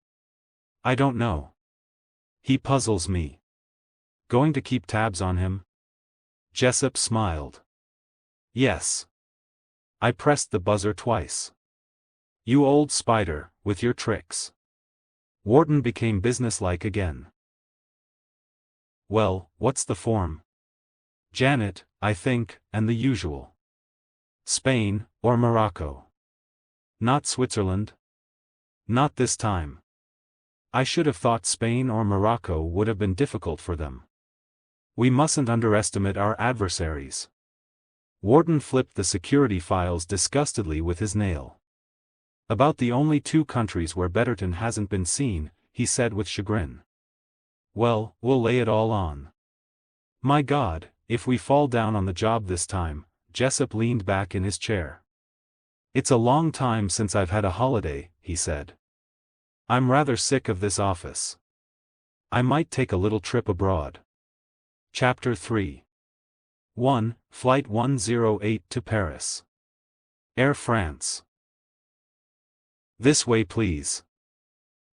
I don't know. He puzzles me. Going to keep tabs on him? Jessup smiled. Yes. I pressed the buzzer twice. You old spider, with your tricks. Wharton became businesslike again. Well, what's the form? Janet, I think, and the usual. Spain, or Morocco? Not Switzerland? Not this time. I should have thought Spain or Morocco would have been difficult for them. We mustn't underestimate our adversaries. Wharton flipped the security files disgustedly with his nail. About the only two countries where Betterton hasn't been seen, he said with chagrin. Well, we'll lay it all on. My God, if we fall down on the job this time." Jessup leaned back in his chair. "It's a long time since I've had a holiday," he said. "I'm rather sick of this office. I might take a little trip abroad." Chapter 3. 1. Flight 108 to Paris. Air France. "This way please."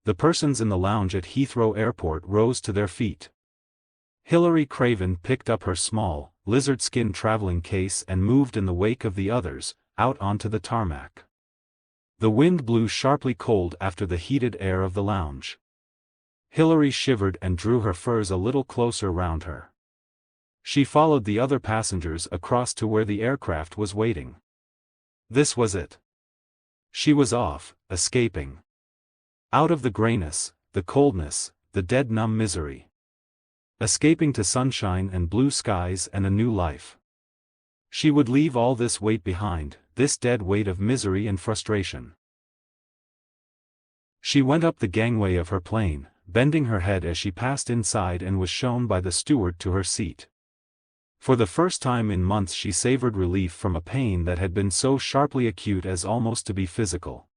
The persons in the lounge at Heathrow Airport rose to their feet. Hilary Craven picked up her small, lizard-skin traveling case and moved in the wake of the others, out onto the tarmac. The wind blew sharply cold after the heated air of the lounge. Hilary shivered and drew her furs a little closer round her. She followed the other passengers across to where the aircraft was waiting. This was it. She was off, escaping. Out of the grayness, the coldness, the dead-numb misery. Escaping to sunshine and blue skies and a new life. She would leave all this weight behind, this dead weight of misery and frustration. She went up the gangway of her plane, bending her head as she passed inside and was shown by the steward to her seat. For the first time in months she savored relief from a pain that had been so sharply acute as almost to be physical.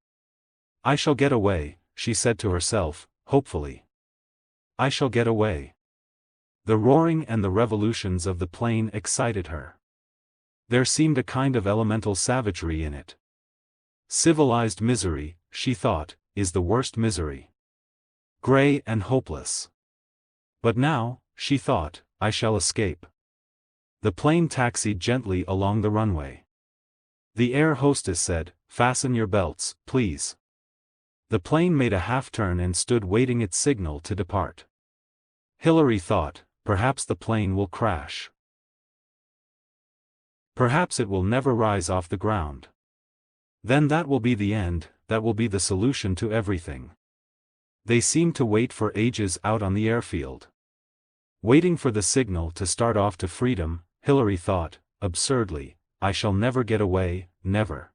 "I shall get away," she said to herself, hopefully. "I shall get away." The roaring and the revolutions of the plane excited her. There seemed a kind of elemental savagery in it. Civilized misery, she thought, is the worst misery. Gray and hopeless. But now, she thought, I shall escape. The plane taxied gently along the runway. The air hostess said, "Fasten your belts, please." The plane made a half-turn and stood waiting its signal to depart. Hilary thought, perhaps the plane will crash. Perhaps it will never rise off the ground. Then that will be the end, that will be the solution to everything. They seemed to wait for ages out on the airfield. Waiting for the signal to start off to freedom, Hilary thought, absurdly, I shall never get away, never.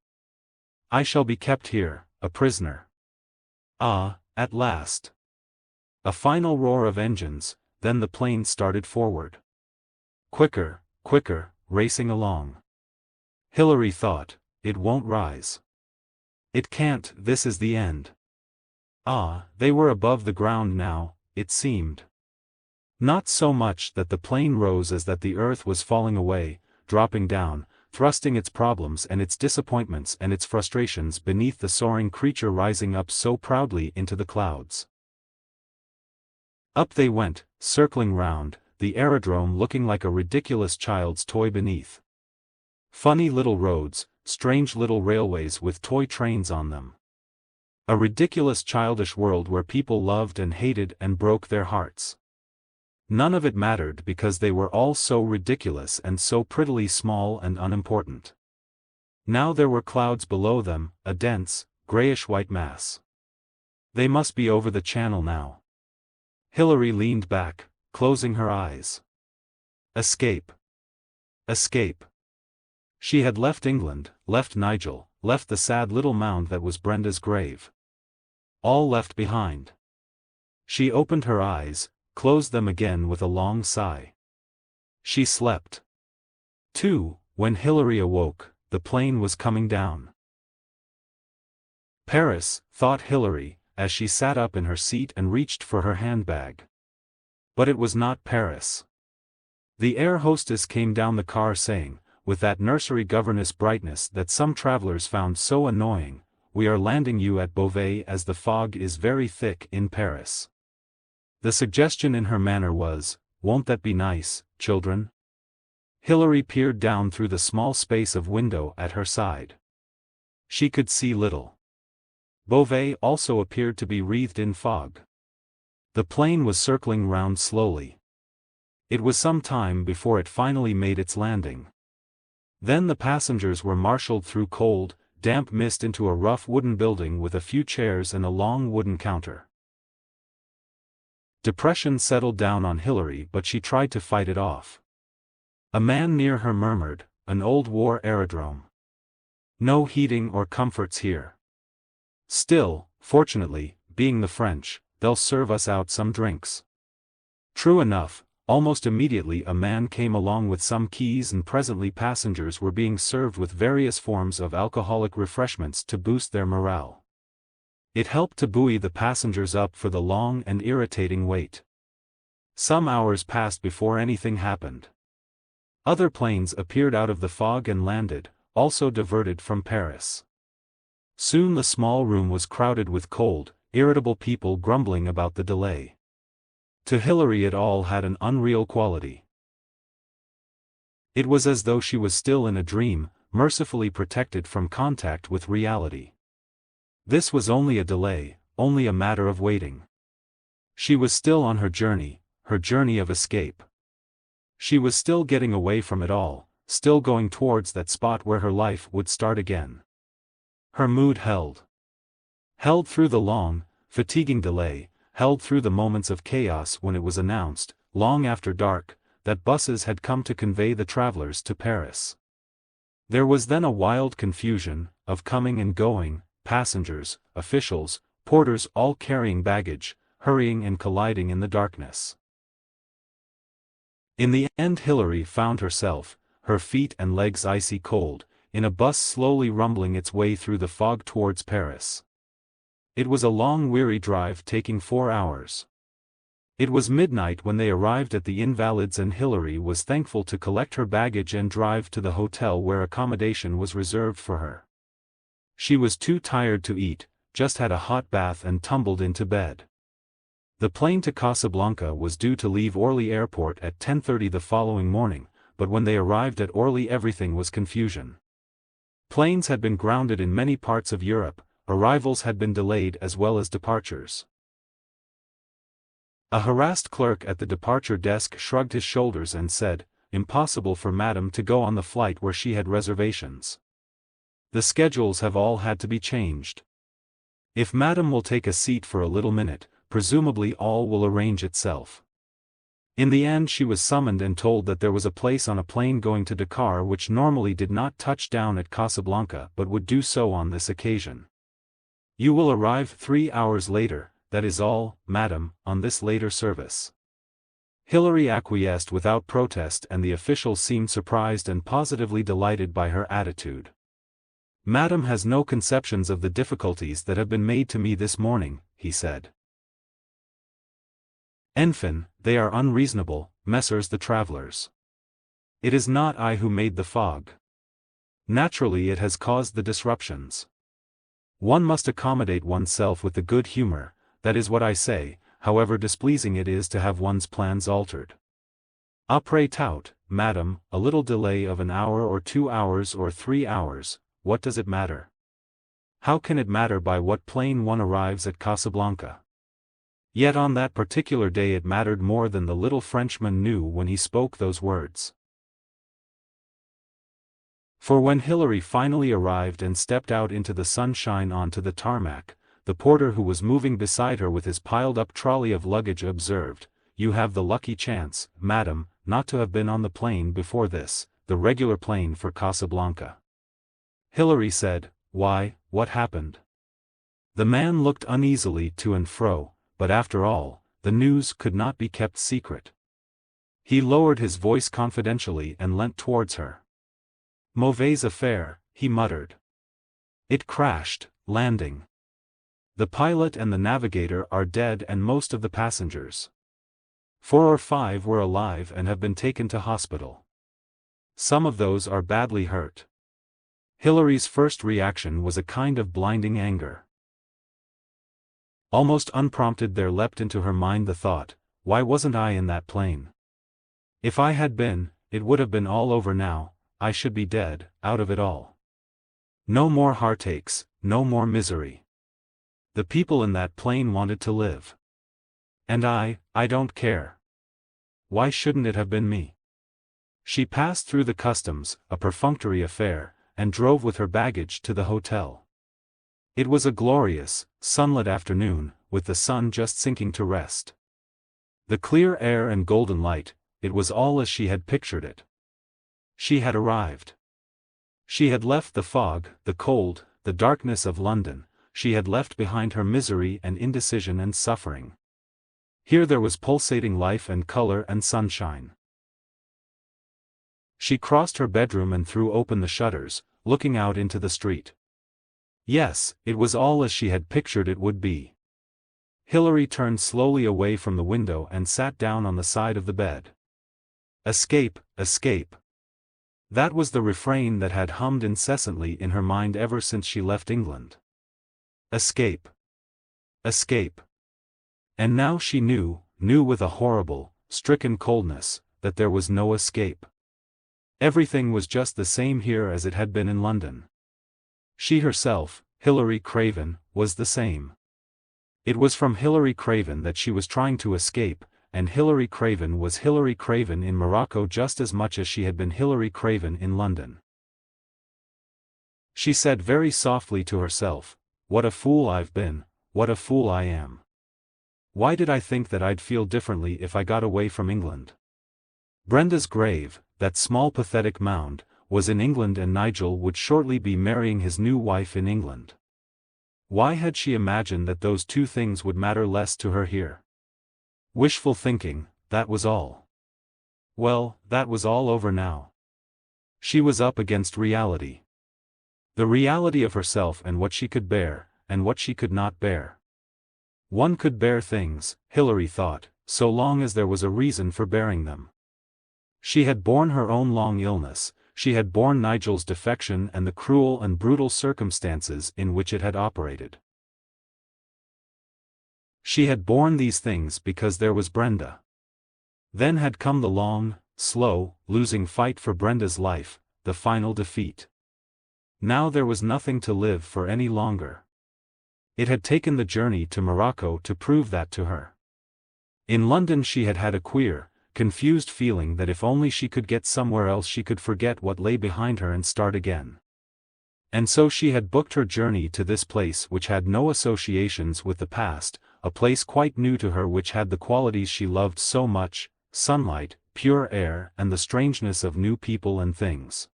I shall be kept here, a prisoner. Ah, at last. A final roar of engines, then the plane started forward. Quicker, quicker, racing along. Hilary thought, it won't rise. It can't, this is the end. Ah, they were above the ground now, it seemed. Not so much that the plane rose as that the earth was falling away, dropping down, thrusting its problems and its disappointments and its frustrations beneath the soaring creature rising up so proudly into the clouds. Up they went, circling round, the aerodrome looking like a ridiculous child's toy beneath. Funny little roads, strange little railways with toy trains on them. A ridiculous childish world where people loved and hated and broke their hearts. None of it mattered because they were all so ridiculous and so prettily small and unimportant. Now there were clouds below them, a dense, grayish-white mass. They must be over the channel now. Hilary leaned back, closing her eyes. Escape. Escape. She had left England, left Nigel, left the sad little mound that was Brenda's grave. All left behind. She opened her eyes, closed them again with a long sigh. She slept. 2. When Hilary awoke, the plane was coming down. Paris, thought Hilary, as she sat up in her seat and reached for her handbag. But it was not Paris. The air hostess came down the car saying, with that nursery governess brightness that some travelers found so annoying, "We are landing you at Beauvais as the fog is very thick in Paris." The suggestion in her manner was, "Won't that be nice, children?" Hilary peered down through the small space of window at her side. She could see little. Beauvais also appeared to be wreathed in fog. The plane was circling round slowly. It was some time before it finally made its landing. Then the passengers were marshaled through cold, damp mist into a rough wooden building with a few chairs and a long wooden counter. Depression settled down on Hilary, but she tried to fight it off. A man near her murmured, "An old war aerodrome. No heating or comforts here. Still, fortunately, being the French, they'll serve us out some drinks." True enough, almost immediately a man came along with some keys, and presently passengers were being served with various forms of alcoholic refreshments to boost their morale. It helped to buoy the passengers up for the long and irritating wait. Some hours passed before anything happened. Other planes appeared out of the fog and landed, also diverted from Paris. Soon the small room was crowded with cold, irritable people grumbling about the delay. To Hilary it all had an unreal quality. It was as though she was still in a dream, mercifully protected from contact with reality. This was only a delay, only a matter of waiting. She was still on her journey of escape. She was still getting away from it all, still going towards that spot where her life would start again. Her mood held. Held through the long, fatiguing delay, held through the moments of chaos when it was announced, long after dark, that buses had come to convey the travelers to Paris. There was then a wild confusion, of coming and going, passengers, officials, porters all carrying baggage, hurrying and colliding in the darkness. In the end Hilary found herself, her feet and legs icy cold, in a bus slowly rumbling its way through the fog towards Paris. It was a long weary drive taking 4 hours. It was midnight when they arrived at the Invalides, and Hilary was thankful to collect her baggage and drive to the hotel where accommodation was reserved for her. She was too tired to eat, just had a hot bath and tumbled into bed. The plane to Casablanca was due to leave Orly Airport at 10:30 the following morning, but when they arrived at Orly everything was confusion. Planes had been grounded in many parts of Europe, arrivals had been delayed as well as departures. A harassed clerk at the departure desk shrugged his shoulders and said, "Impossible for Madame to go on the flight where she had reservations. The schedules have all had to be changed. If Madame will take a seat for a little minute, presumably all will arrange itself." In the end she was summoned and told that there was a place on a plane going to Dakar which normally did not touch down at Casablanca but would do so on this occasion. "You will arrive 3 hours later, that is all, Madame, on this later service." Hilary acquiesced without protest, and the official seemed surprised and positively delighted by her attitude. "Madame has no conceptions of the difficulties that have been made to me this morning," he said. "Enfin, they are unreasonable, messieurs the travelers. It is not I who made the fog. Naturally it has caused the disruptions. One must accommodate oneself with the good humor, that is what I say, however displeasing it is to have one's plans altered. Après tout, Madame, a little delay of an hour or 2 hours or 3 hours, what does it matter? How can it matter by what plane one arrives at Casablanca?" Yet on that particular day it mattered more than the little Frenchman knew when he spoke those words. For when Hilary finally arrived and stepped out into the sunshine onto the tarmac, the porter who was moving beside her with his piled-up trolley of luggage observed, "You have the lucky chance, Madame, not to have been on the plane before this, the regular plane for Casablanca." Hilary said, "Why, what happened?" The man looked uneasily to and fro, but after all, the news could not be kept secret. He lowered his voice confidentially and leant towards her. "Mauvaise affaire," he muttered. "It crashed, landing. The pilot and the navigator are dead and most of the passengers. 4 or 5 were alive and have been taken to hospital. Some of those are badly hurt." Hilary's first reaction was a kind of blinding anger. Almost unprompted there leapt into her mind the thought, why wasn't I in that plane? If I had been, it would have been all over now, I should be dead, out of it all. No more heartaches, no more misery. The people in that plane wanted to live. And I don't care. Why shouldn't it have been me? She passed through the customs, a perfunctory affair, and drove with her baggage to the hotel. It was a glorious, sunlit afternoon, with the sun just sinking to rest. The clear air and golden light, it was all as she had pictured it. She had arrived. She had left the fog, the cold, the darkness of London, she had left behind her misery and indecision and suffering. Here there was pulsating life and color and sunshine. She crossed her bedroom and threw open the shutters, looking out into the street. Yes, it was all as she had pictured it would be. Hilary turned slowly away from the window and sat down on the side of the bed. Escape, escape. That was the refrain that had hummed incessantly in her mind ever since she left England. Escape. Escape. And now she knew with a horrible, stricken coldness, that there was no escape. Everything was just the same here as it had been in London. She herself, Hilary Craven, was the same. It was from Hilary Craven that she was trying to escape, and Hilary Craven was Hilary Craven in Morocco just as much as she had been Hilary Craven in London. She said very softly to herself, "What a fool I've been, what a fool I am. Why did I think that I'd feel differently if I got away from England?" Brenda's grave, that small pathetic mound, was in England and Nigel would shortly be marrying his new wife in England. Why had she imagined that those two things would matter less to her here? Wishful thinking, that was all. Well, that was all over now. She was up against reality. The reality of herself and what she could bear, and what she could not bear. One could bear things, Hilary thought, so long as there was a reason for bearing them. She had borne her own long illness, she had borne Nigel's defection and the cruel and brutal circumstances in which it had operated. She had borne these things because there was Brenda. Then had come the long, slow, losing fight for Brenda's life, the final defeat. Now there was nothing to live for any longer. It had taken the journey to Morocco to prove that to her. In London she had had a queer, confused feeling that if only she could get somewhere else she could forget what lay behind her and start again. And so she had booked her journey to this place which had no associations with the past, a place quite new to her which had the qualities she loved so much, sunlight, pure air and the strangeness of new people and things.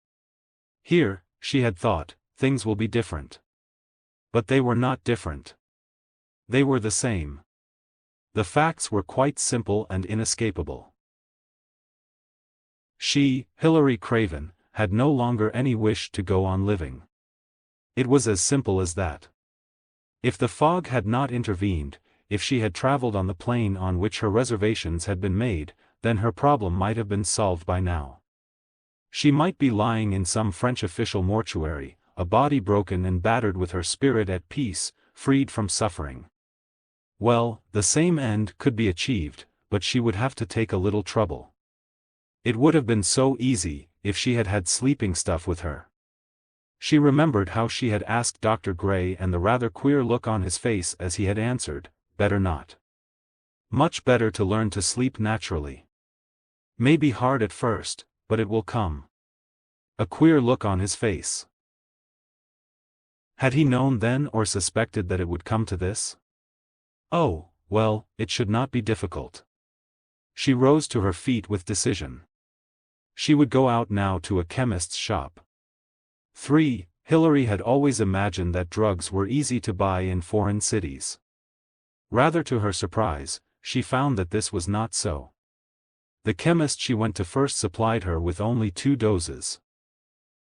Here, she had thought, things will be different. But they were not different. They were the same. The facts were quite simple and inescapable. She, Hilary Craven, had no longer any wish to go on living. It was as simple as that. If the fog had not intervened, if she had traveled on the plane on which her reservations had been made, then her problem might have been solved by now. She might be lying in some French official mortuary, a body broken and battered with her spirit at peace, freed from suffering. Well, the same end could be achieved, but she would have to take a little trouble. It would have been so easy, if she had had sleeping stuff with her. She remembered how she had asked Dr. Gray and the rather queer look on his face as he had answered, "Better not. Much better to learn to sleep naturally. May be hard at first, but it will come." A queer look on his face. Had he known then or suspected that it would come to this? Oh, well, it should not be difficult. She rose to her feet with decision. She would go out now to a chemist's shop. 3. Hilary had always imagined that drugs were easy to buy in foreign cities. Rather to her surprise, she found that this was not so. The chemist she went to first supplied her with only 2 doses.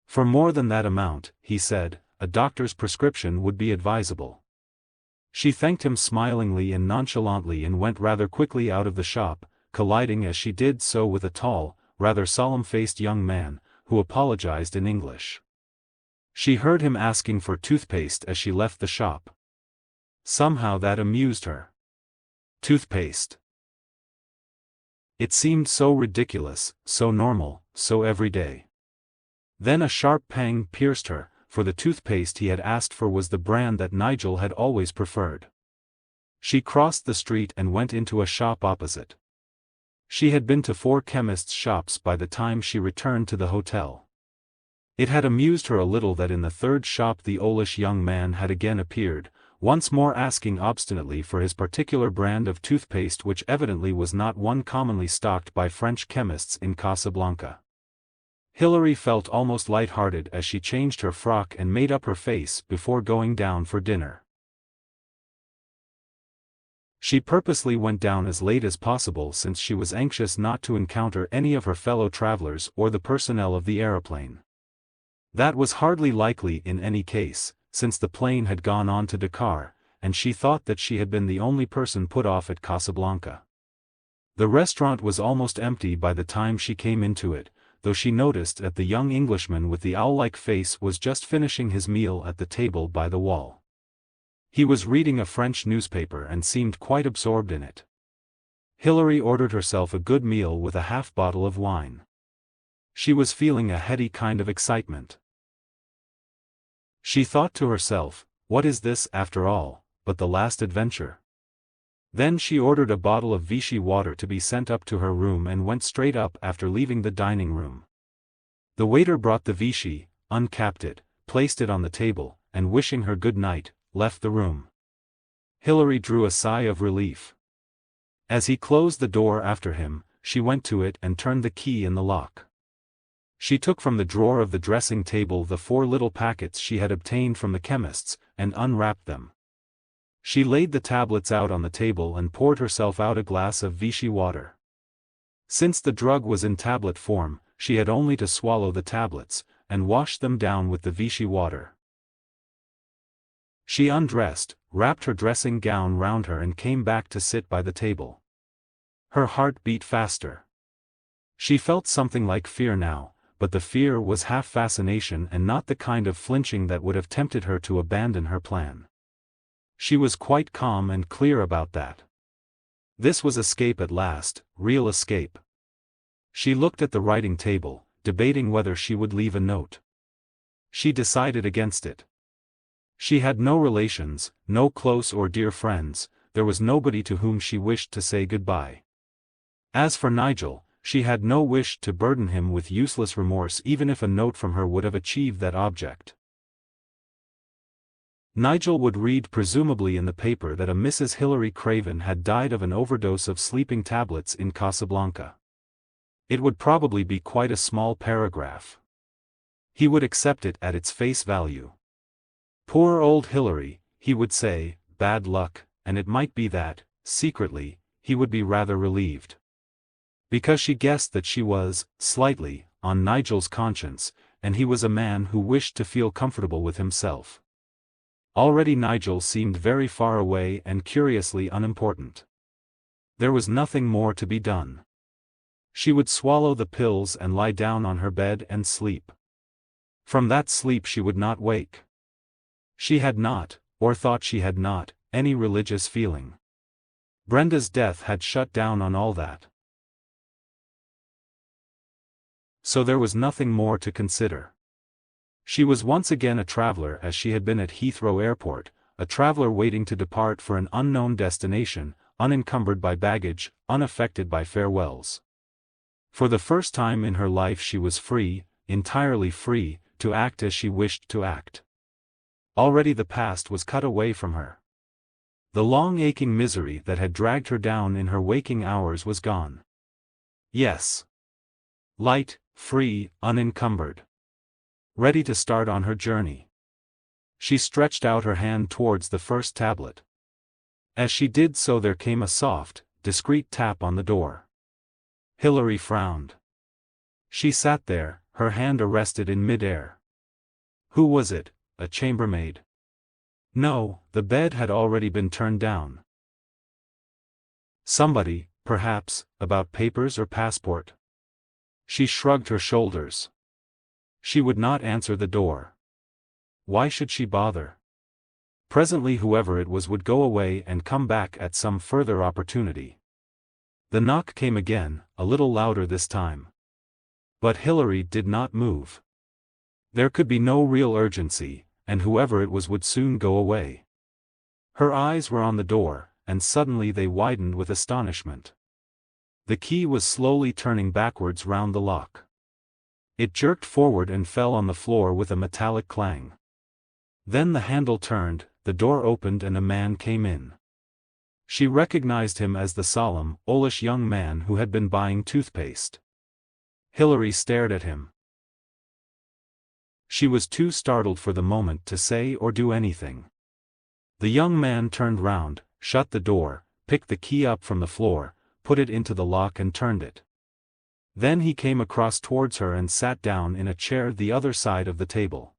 For more than that amount, he said, a doctor's prescription would be advisable. She thanked him smilingly and nonchalantly and went rather quickly out of the shop, colliding as she did so with a tall, rather solemn-faced young man, who apologized in English. She heard him asking for toothpaste as she left the shop. Somehow that amused her. Toothpaste. It seemed so ridiculous, so normal, so everyday. Then a sharp pang pierced her, for the toothpaste he had asked for was the brand that Nigel had always preferred. She crossed the street and went into a shop opposite. She had been to 4 chemists' shops by the time she returned to the hotel. It had amused her a little that in the 3rd shop the oldish young man had again appeared, once more asking obstinately for his particular brand of toothpaste which evidently was not one commonly stocked by French chemists in Casablanca. Hilary felt almost light-hearted as she changed her frock and made up her face before going down for dinner. She purposely went down as late as possible since she was anxious not to encounter any of her fellow travelers or the personnel of the aeroplane. That was hardly likely in any case, since the plane had gone on to Dakar, and she thought that she had been the only person put off at Casablanca. The restaurant was almost empty by the time she came into it, though she noticed that the young Englishman with the owl-like face was just finishing his meal at the table by the wall. He was reading a French newspaper and seemed quite absorbed in it. Hilary ordered herself a good meal with a half bottle of wine. She was feeling a heady kind of excitement. She thought to herself, what is this, after all, but the last adventure? Then she ordered a bottle of Vichy water to be sent up to her room and went straight up after leaving the dining room. The waiter brought the Vichy, uncapped it, placed it on the table, and wishing her good night, left the room. Hilary drew a sigh of relief. As he closed the door after him, she went to it and turned the key in the lock. She took from the drawer of the dressing table the 4 little packets she had obtained from the chemist's, and unwrapped them. She laid the tablets out on the table and poured herself out a glass of Vichy water. Since the drug was in tablet form, she had only to swallow the tablets, and wash them down with the Vichy water. She undressed, wrapped her dressing gown round her and came back to sit by the table. Her heart beat faster. She felt something like fear now, but the fear was half fascination and not the kind of flinching that would have tempted her to abandon her plan. She was quite calm and clear about that. This was escape at last, real escape. She looked at the writing table, debating whether she would leave a note. She decided against it. She had no relations, no close or dear friends, there was nobody to whom she wished to say goodbye. As for Nigel, she had no wish to burden him with useless remorse even if a note from her would have achieved that object. Nigel would read presumably in the paper that a Mrs. Hilary Craven had died of an overdose of sleeping tablets in Casablanca. It would probably be quite a small paragraph. He would accept it at its face value. Poor old Hilary, he would say, bad luck, and it might be that, secretly, he would be rather relieved. Because she guessed that she was, slightly, on Nigel's conscience, and he was a man who wished to feel comfortable with himself. Already Nigel seemed very far away and curiously unimportant. There was nothing more to be done. She would swallow the pills and lie down on her bed and sleep. From that sleep she would not wake. She had not, or thought she had not, any religious feeling. Brenda's death had shut down on all that. So there was nothing more to consider. She was once again a traveler as she had been at Heathrow Airport, a traveler waiting to depart for an unknown destination, unencumbered by baggage, unaffected by farewells. For the first time in her life she was free, entirely free, to act as she wished to act. Already the past was cut away from her. The long aching misery that had dragged her down in her waking hours was gone. Yes. Light, free, unencumbered. Ready to start on her journey. She stretched out her hand towards the first tablet. As she did so there came a soft, discreet tap on the door. Hilary frowned. She sat there, her hand arrested in mid-air. Who was it? A chambermaid? No, the bed had already been turned down. Somebody, perhaps, about papers or passport. She shrugged her shoulders. She would not answer the door. Why should she bother? Presently whoever it was would go away and come back at some further opportunity. The knock came again, a little louder this time. But Hilary did not move. There could be no real urgency, and whoever it was would soon go away. Her eyes were on the door, and suddenly they widened with astonishment. The key was slowly turning backwards round the lock. It jerked forward and fell on the floor with a metallic clang. Then the handle turned, the door opened and a man came in. She recognized him as the solemn, owlish young man who had been buying toothpaste. Hilary stared at him. She was too startled for the moment to say or do anything. The young man turned round, shut the door, picked the key up from the floor, put it into the lock and turned it. Then he came across towards her and sat down in a chair the other side of the table.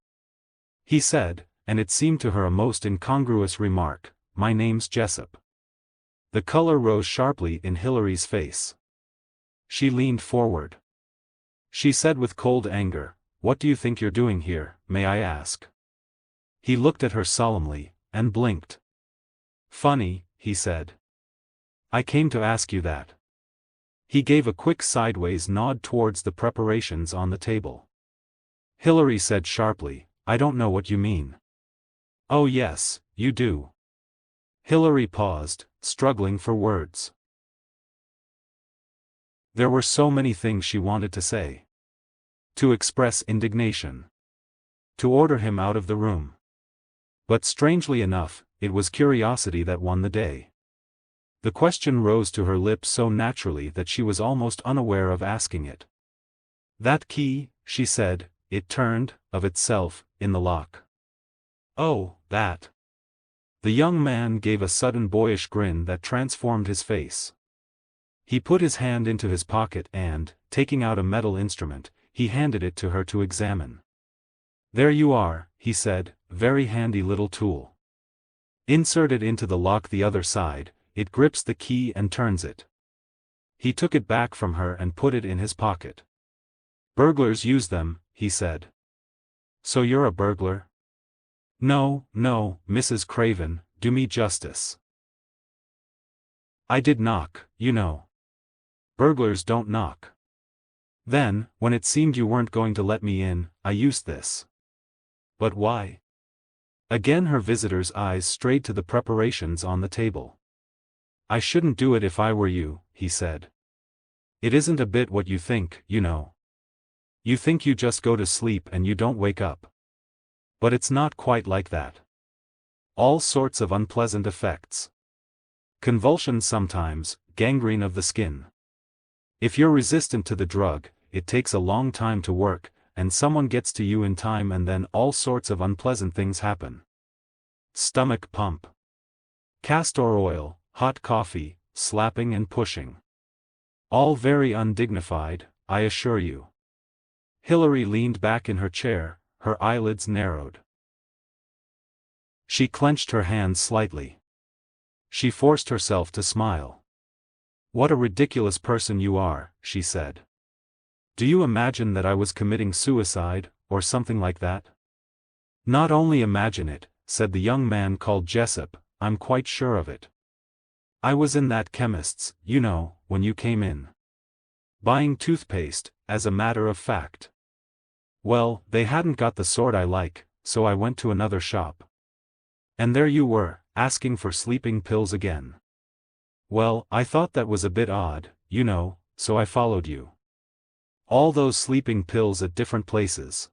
He said, and it seemed to her a most incongruous remark, "My name's Jessup." The color rose sharply in Hilary's face. She leaned forward. She said with cold anger, "What do you think you're doing here, may I ask?" He looked at her solemnly, and blinked. "Funny," he said. "I came to ask you that." He gave a quick sideways nod towards the preparations on the table. Hilary said sharply, "I don't know what you mean." "Oh yes, you do." Hilary paused, struggling for words. There were so many things she wanted to say. To express indignation. To order him out of the room. But strangely enough, it was curiosity that won the day. The question rose to her lips so naturally that she was almost unaware of asking it. "That key," she said, "it turned, of itself, in the lock." "Oh, that." The young man gave a sudden boyish grin that transformed his face. He put his hand into his pocket and, taking out a metal instrument, he handed it to her to examine. "There you are," he said, "very handy little tool. Insert it into the lock the other side, it grips the key and turns it." He took it back from her and put it in his pocket. "Burglars use them," he said. "So you're a burglar?" "No, no, Mrs. Craven, do me justice. I did knock, you know. Burglars don't knock. Then, when it seemed you weren't going to let me in, I used this." "But why?" Again her visitor's eyes strayed to the preparations on the table. "I shouldn't do it if I were you," he said. "It isn't a bit what you think, you know. You think you just go to sleep and you don't wake up. But it's not quite like that. All sorts of unpleasant effects. Convulsions sometimes, gangrene of the skin. If you're resistant to the drug, it takes a long time to work, and someone gets to you in time and then all sorts of unpleasant things happen. Stomach pump. Castor oil, hot coffee, slapping and pushing. All very undignified, I assure you." Hilary leaned back in her chair, her eyelids narrowed. She clenched her hands slightly. She forced herself to smile. "What a ridiculous person you are," she said. "Do you imagine that I was committing suicide, or something like that?" "Not only imagine it," said the young man called Jessup, "I'm quite sure of it. I was in that chemist's, you know, when you came in. Buying toothpaste, as a matter of fact. Well, they hadn't got the sort I like, so I went to another shop. And there you were, asking for sleeping pills again. Well, I thought that was a bit odd, you know, so I followed you. All those sleeping pills at different places.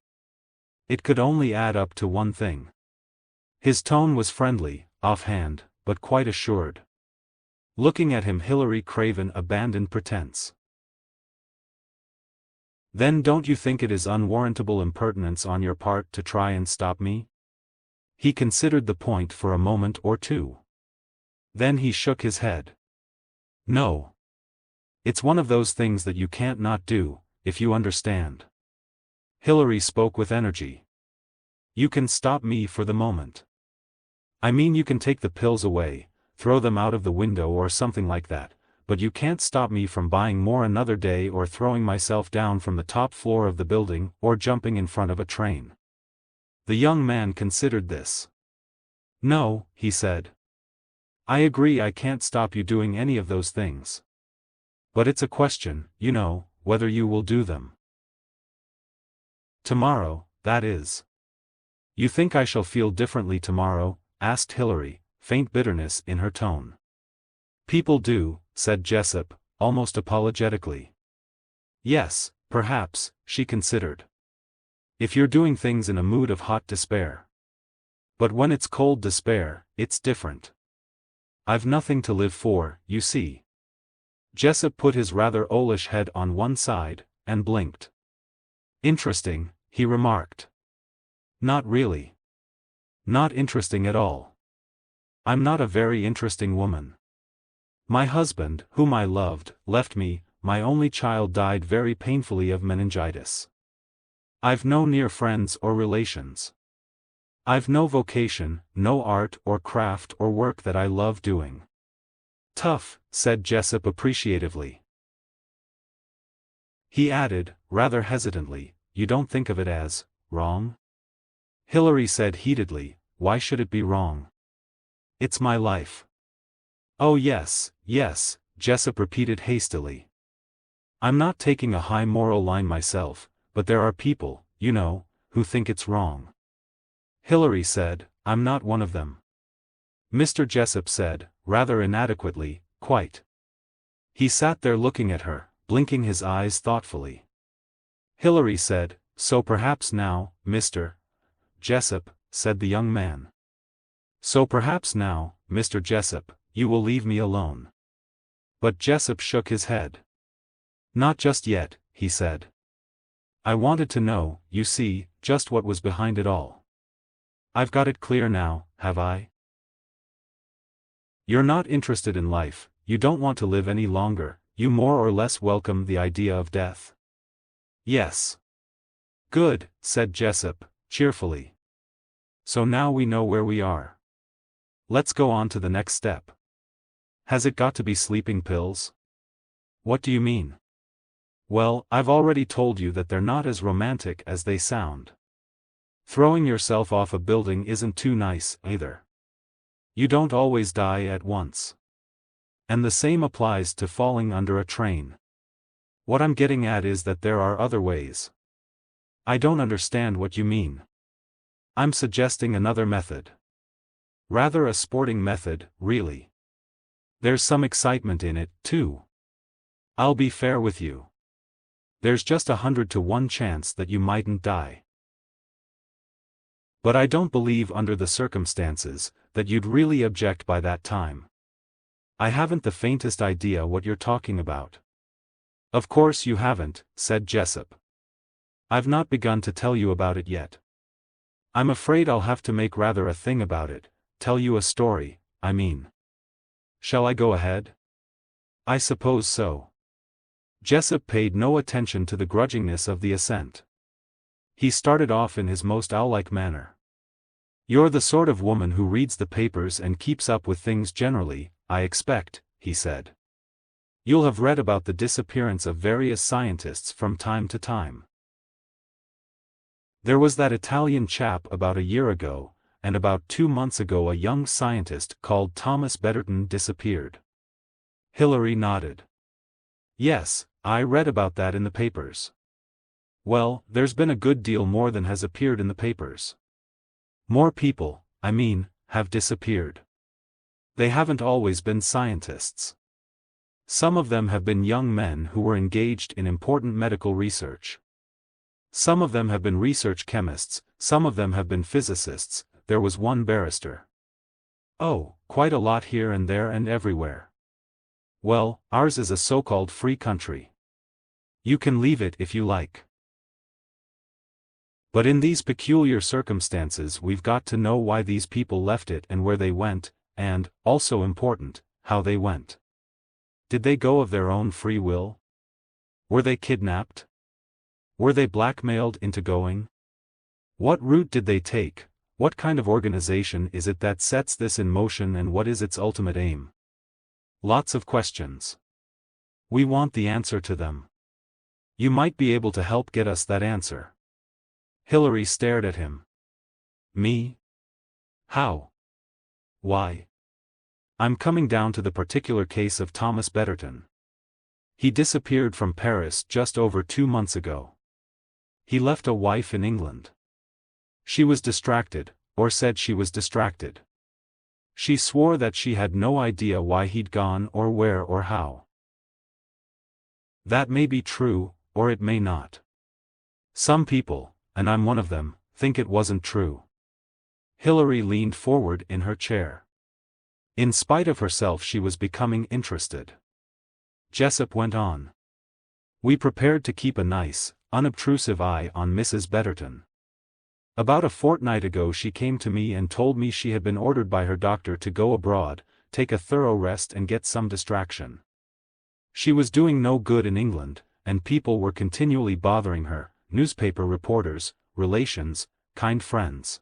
It could only add up to one thing." His tone was friendly, offhand, but quite assured. Looking at him, Hilary Craven abandoned pretense. "Then don't you think it is unwarrantable impertinence on your part to try and stop me?" He considered the point for a moment or two. Then he shook his head. "No. It's one of those things that you can't not do, if you understand." Hilary spoke with energy. "You can stop me for the moment. I mean, you can take the pills away, throw them out of the window or something like that, but you can't stop me from buying more another day or throwing myself down from the top floor of the building or jumping in front of a train." The young man considered this. "No," he said. "I agree, I can't stop you doing any of those things. But it's a question, you know, whether you will do them. Tomorrow, that is." "You think I shall feel differently tomorrow?" asked Hilary, faint bitterness in her tone. "People do," said Jessup, almost apologetically. "Yes, perhaps," she considered. "If you're doing things in a mood of hot despair. But when it's cold despair, it's different. I've nothing to live for, you see." Jessup put his rather owlish head on one side, and blinked. "Interesting," he remarked. "Not really. Not interesting at all. I'm not a very interesting woman." My husband, whom I loved, left me, my only child died very painfully of meningitis. I've no near friends or relations. I've no vocation, no art or craft or work that I love doing. Tough, said Jessup appreciatively. He added, rather hesitantly, you don't think of it as wrong? Hilary said heatedly, why should it be wrong? It's my life. Oh yes, yes, Jessup repeated hastily. I'm not taking a high moral line myself, but there are people, you know, who think it's wrong. Hilary said, I'm not one of them. Mr. Jessup said, rather inadequately, quite. He sat there looking at her, blinking his eyes thoughtfully. Hilary said, so perhaps now, Mr. Jessup, said the young man. So perhaps now, Mr. Jessup, you will leave me alone. But Jessup shook his head. Not just yet, he said. I wanted to know, you see, just what was behind it all. I've got it clear now, have I? You're not interested in life, you don't want to live any longer, you more or less welcome the idea of death. Yes. Good, said Jessup, cheerfully. So now we know where we are. Let's go on to the next step. Has it got to be sleeping pills? What do you mean? Well, I've already told you that they're not as romantic as they sound. Throwing yourself off a building isn't too nice, either. You don't always die at once. And the same applies to falling under a train. What I'm getting at is that there are other ways. I don't understand what you mean. I'm suggesting another method. Rather a sporting method, really. There's some excitement in it, too. I'll be fair with you. There's just 100 to 1 chance that you mightn't die. But I don't believe under the circumstances, that you'd really object by that time. I haven't the faintest idea what you're talking about. Of course you haven't, said Jessup. I've not begun to tell you about it yet. I'm afraid I'll have to make rather a thing about it, tell you a story, I mean. Shall I go ahead? I suppose so. Jessup paid no attention to the grudgingness of the assent. He started off in his most owl-like manner. You're the sort of woman who reads the papers and keeps up with things generally, I expect, he said. You'll have read about the disappearance of various scientists from time to time. There was that Italian chap about a year ago, and about 2 months ago a young scientist called Thomas Betterton disappeared. Hilary nodded. Yes, I read about that in the papers. Well, there's been a good deal more than has appeared in the papers. More people, I mean, have disappeared. They haven't always been scientists. Some of them have been young men who were engaged in important medical research. Some of them have been research chemists, some of them have been physicists, there was one barrister. Oh, quite a lot here and there and everywhere. Well, ours is a so-called free country. You can leave it if you like. But in these peculiar circumstances we've got to know why these people left it and where they went, and, also important, how they went. Did they go of their own free will? Were they kidnapped? Were they blackmailed into going? What route did they take? What kind of organization is it that sets this in motion and what is its ultimate aim? Lots of questions. We want the answer to them. You might be able to help get us that answer. Hilary stared at him. Me? How? Why? I'm coming down to the particular case of Thomas Betterton. He disappeared from Paris just over 2 months ago. He left a wife in England. She was distracted, or said she was distracted. She swore that she had no idea why he'd gone or where or how. That may be true, or it may not. Some people, and I'm one of them, think it wasn't true. Hilary leaned forward in her chair. In spite of herself she was becoming interested. Jessup went on. We prepared to keep a nice, unobtrusive eye on Mrs. Betterton. About a fortnight ago she came to me and told me she had been ordered by her doctor to go abroad, take a thorough rest and get some distraction. She was doing no good in England, and people were continually bothering her, newspaper reporters, relations, kind friends.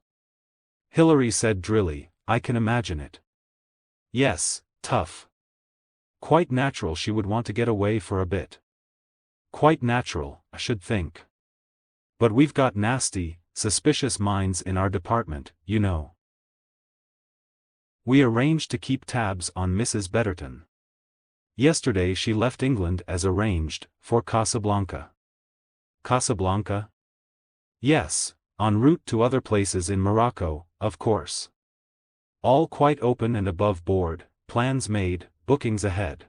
Hilary said drily, "I can imagine it. Yes, tough. Quite natural she would want to get away for a bit. Quite natural, I should think. But we've got nasty, suspicious minds in our department, you know. We arranged to keep tabs on Mrs. Betterton. Yesterday she left England as arranged, for Casablanca." "Casablanca?" "Yes, en route to other places in Morocco, of course. All quite open and above board, plans made, bookings ahead.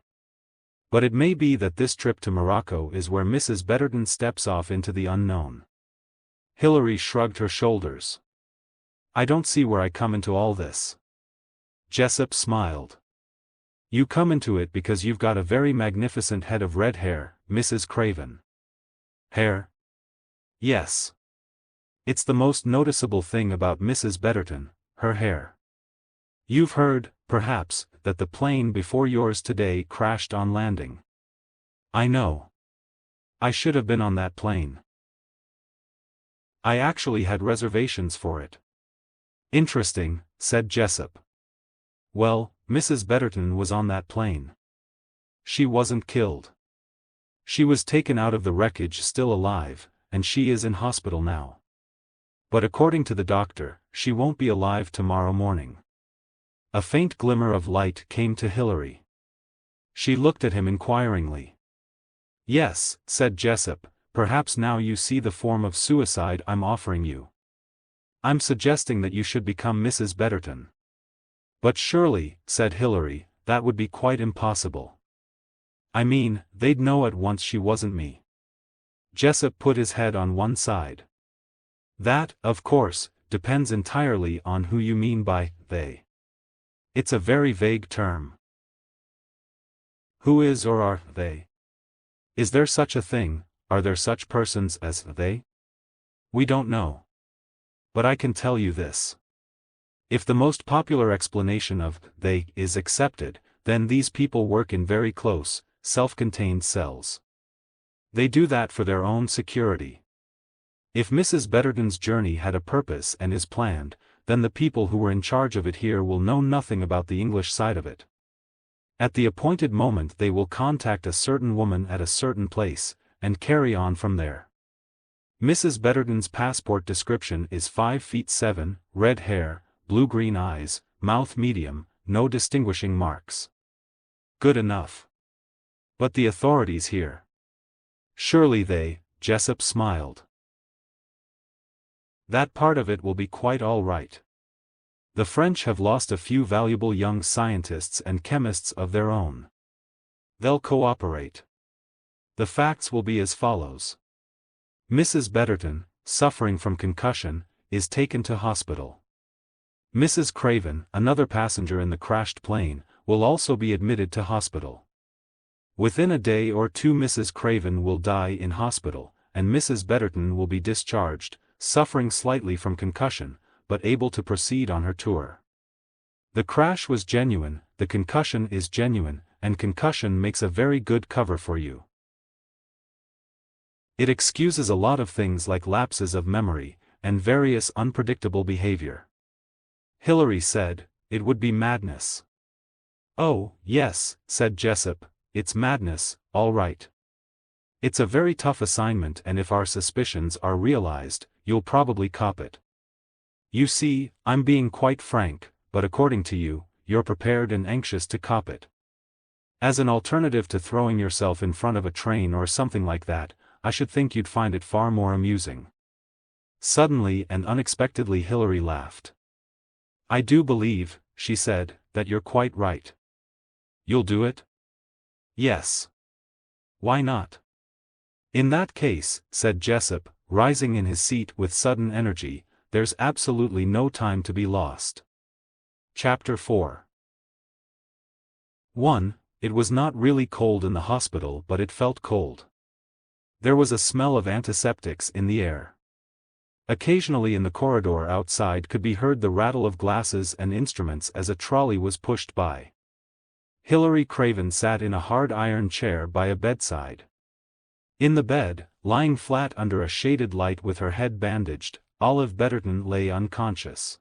But it may be that this trip to Morocco is where Mrs. Betterton steps off into the unknown." Hilary shrugged her shoulders. "I don't see where I come into all this." Jessup smiled. "You come into it because you've got a very magnificent head of red hair, Mrs. Craven." "Hair?" "Yes. It's the most noticeable thing about Mrs. Betterton, her hair. You've heard, perhaps, that the plane before yours today crashed on landing." "I know. I should have been on that plane. I actually had reservations for it." "Interesting," said Jessup. "Well, Mrs. Betterton was on that plane. She wasn't killed. She was taken out of the wreckage still alive, and she is in hospital now. But according to the doctor, she won't be alive tomorrow morning." A faint glimmer of light came to Hilary. She looked at him inquiringly. "Yes," said Jessup, "perhaps now you see the form of suicide I'm offering you. I'm suggesting that you should become Mrs. Betterton." "But surely," said Hilary, "that would be quite impossible. I mean, they'd know at once she wasn't me." Jessup put his head on one side. "That, of course, depends entirely on who you mean by they. It's a very vague term. Who is or are they? Is there such a thing, are there such persons as they? We don't know. But I can tell you this. If the most popular explanation of they is accepted, then these people work in very close, self-contained cells. They do that for their own security. If Mrs. Betterton's journey had a purpose and is planned, then the people who were in charge of it here will know nothing about the English side of it. At the appointed moment they will contact a certain woman at a certain place, and carry on from there. Mrs. Betterton's passport description is 5 feet 7, red hair, blue-green eyes, mouth medium, no distinguishing marks. Good enough. But the authorities here. Surely they, Jessup smiled. That part of it will be quite all right. The French have lost a few valuable young scientists and chemists of their own. They'll cooperate. The facts will be as follows. Mrs. Betterton, suffering from concussion, is taken to hospital. Mrs. Craven, another passenger in the crashed plane, will also be admitted to hospital. Within a day or two Mrs. Craven will die in hospital, and Mrs. Betterton will be discharged, suffering slightly from concussion, but able to proceed on her tour. The crash was genuine, the concussion is genuine, and concussion makes a very good cover for you. It excuses a lot of things like lapses of memory, and various unpredictable behavior. Hilary said, "It would be madness." "Oh, yes," said Jessup, "it's madness, all right. It's a very tough assignment, and if our suspicions are realized, you'll probably cop it. You see, I'm being quite frank, but according to you, you're prepared and anxious to cop it. As an alternative to throwing yourself in front of a train or something like that, I should think you'd find it far more amusing." Suddenly and unexpectedly Hilary laughed. "I do believe," she said, "that you're quite right." "You'll do it?" "Yes. Why not?" "In that case," said Jessup, rising in his seat with sudden energy, "there's absolutely no time to be lost." Chapter 4. 1. It was not really cold in the hospital, but it felt cold. There was a smell of antiseptics in the air. Occasionally in the corridor outside could be heard the rattle of glasses and instruments as a trolley was pushed by. Hilary Craven sat in a hard iron chair by a bedside. In the bed, lying flat under a shaded light with her head bandaged, Olive Betterton lay unconscious.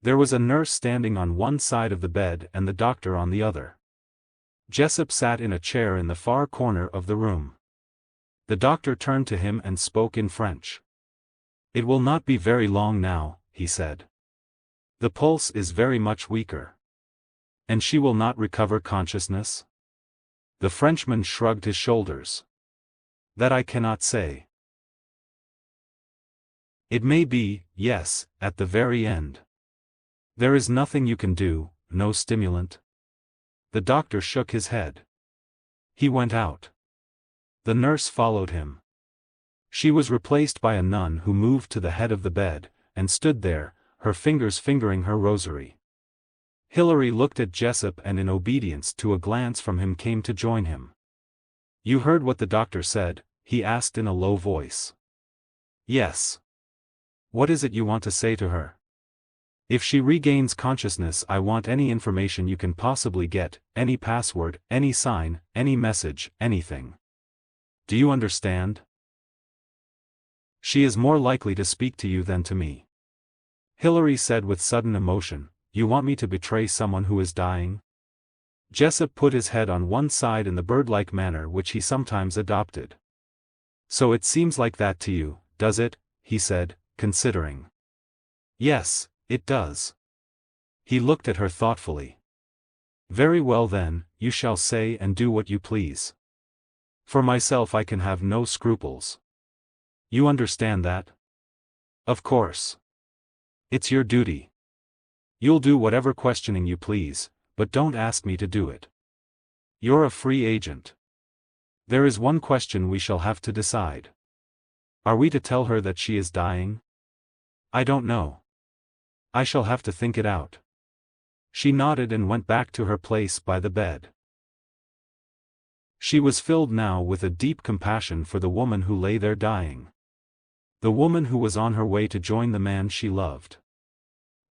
There was a nurse standing on one side of the bed and the doctor on the other. Jessup sat in a chair in the far corner of the room. The doctor turned to him and spoke in French. "It will not be very long now," he said. "The pulse is very much weaker. And she will not recover consciousness?" The Frenchman shrugged his shoulders. "That I cannot say. It may be, yes, at the very end. There is nothing you can do, no stimulant." The doctor shook his head. He went out. The nurse followed him. She was replaced by a nun who moved to the head of the bed, and stood there, her fingers fingering her rosary. Hilary looked at Jessup and in obedience to a glance from him came to join him. "You heard what the doctor said?" he asked in a low voice. "Yes. What is it you want to say to her?" "If she regains consciousness, I want any information you can possibly get, any password, any sign, any message, anything. Do you understand? She is more likely to speak to you than to me." Hilary said with sudden emotion, "You want me to betray someone who is dying?" Jessup put his head on one side in the bird-like manner which he sometimes adopted. "So it seems like that to you, does it?" he said, considering. "Yes, it does." He looked at her thoughtfully. "Very well then, you shall say and do what you please. For myself I can have no scruples. You understand that? Of course. It's your duty. You'll do whatever questioning you please, but don't ask me to do it. You're a free agent. There is one question we shall have to decide. Are we to tell her that she is dying? I don't know. I shall have to think it out." She nodded and went back to her place by the bed. She was filled now with a deep compassion for the woman who lay there dying. The woman who was on her way to join the man she loved.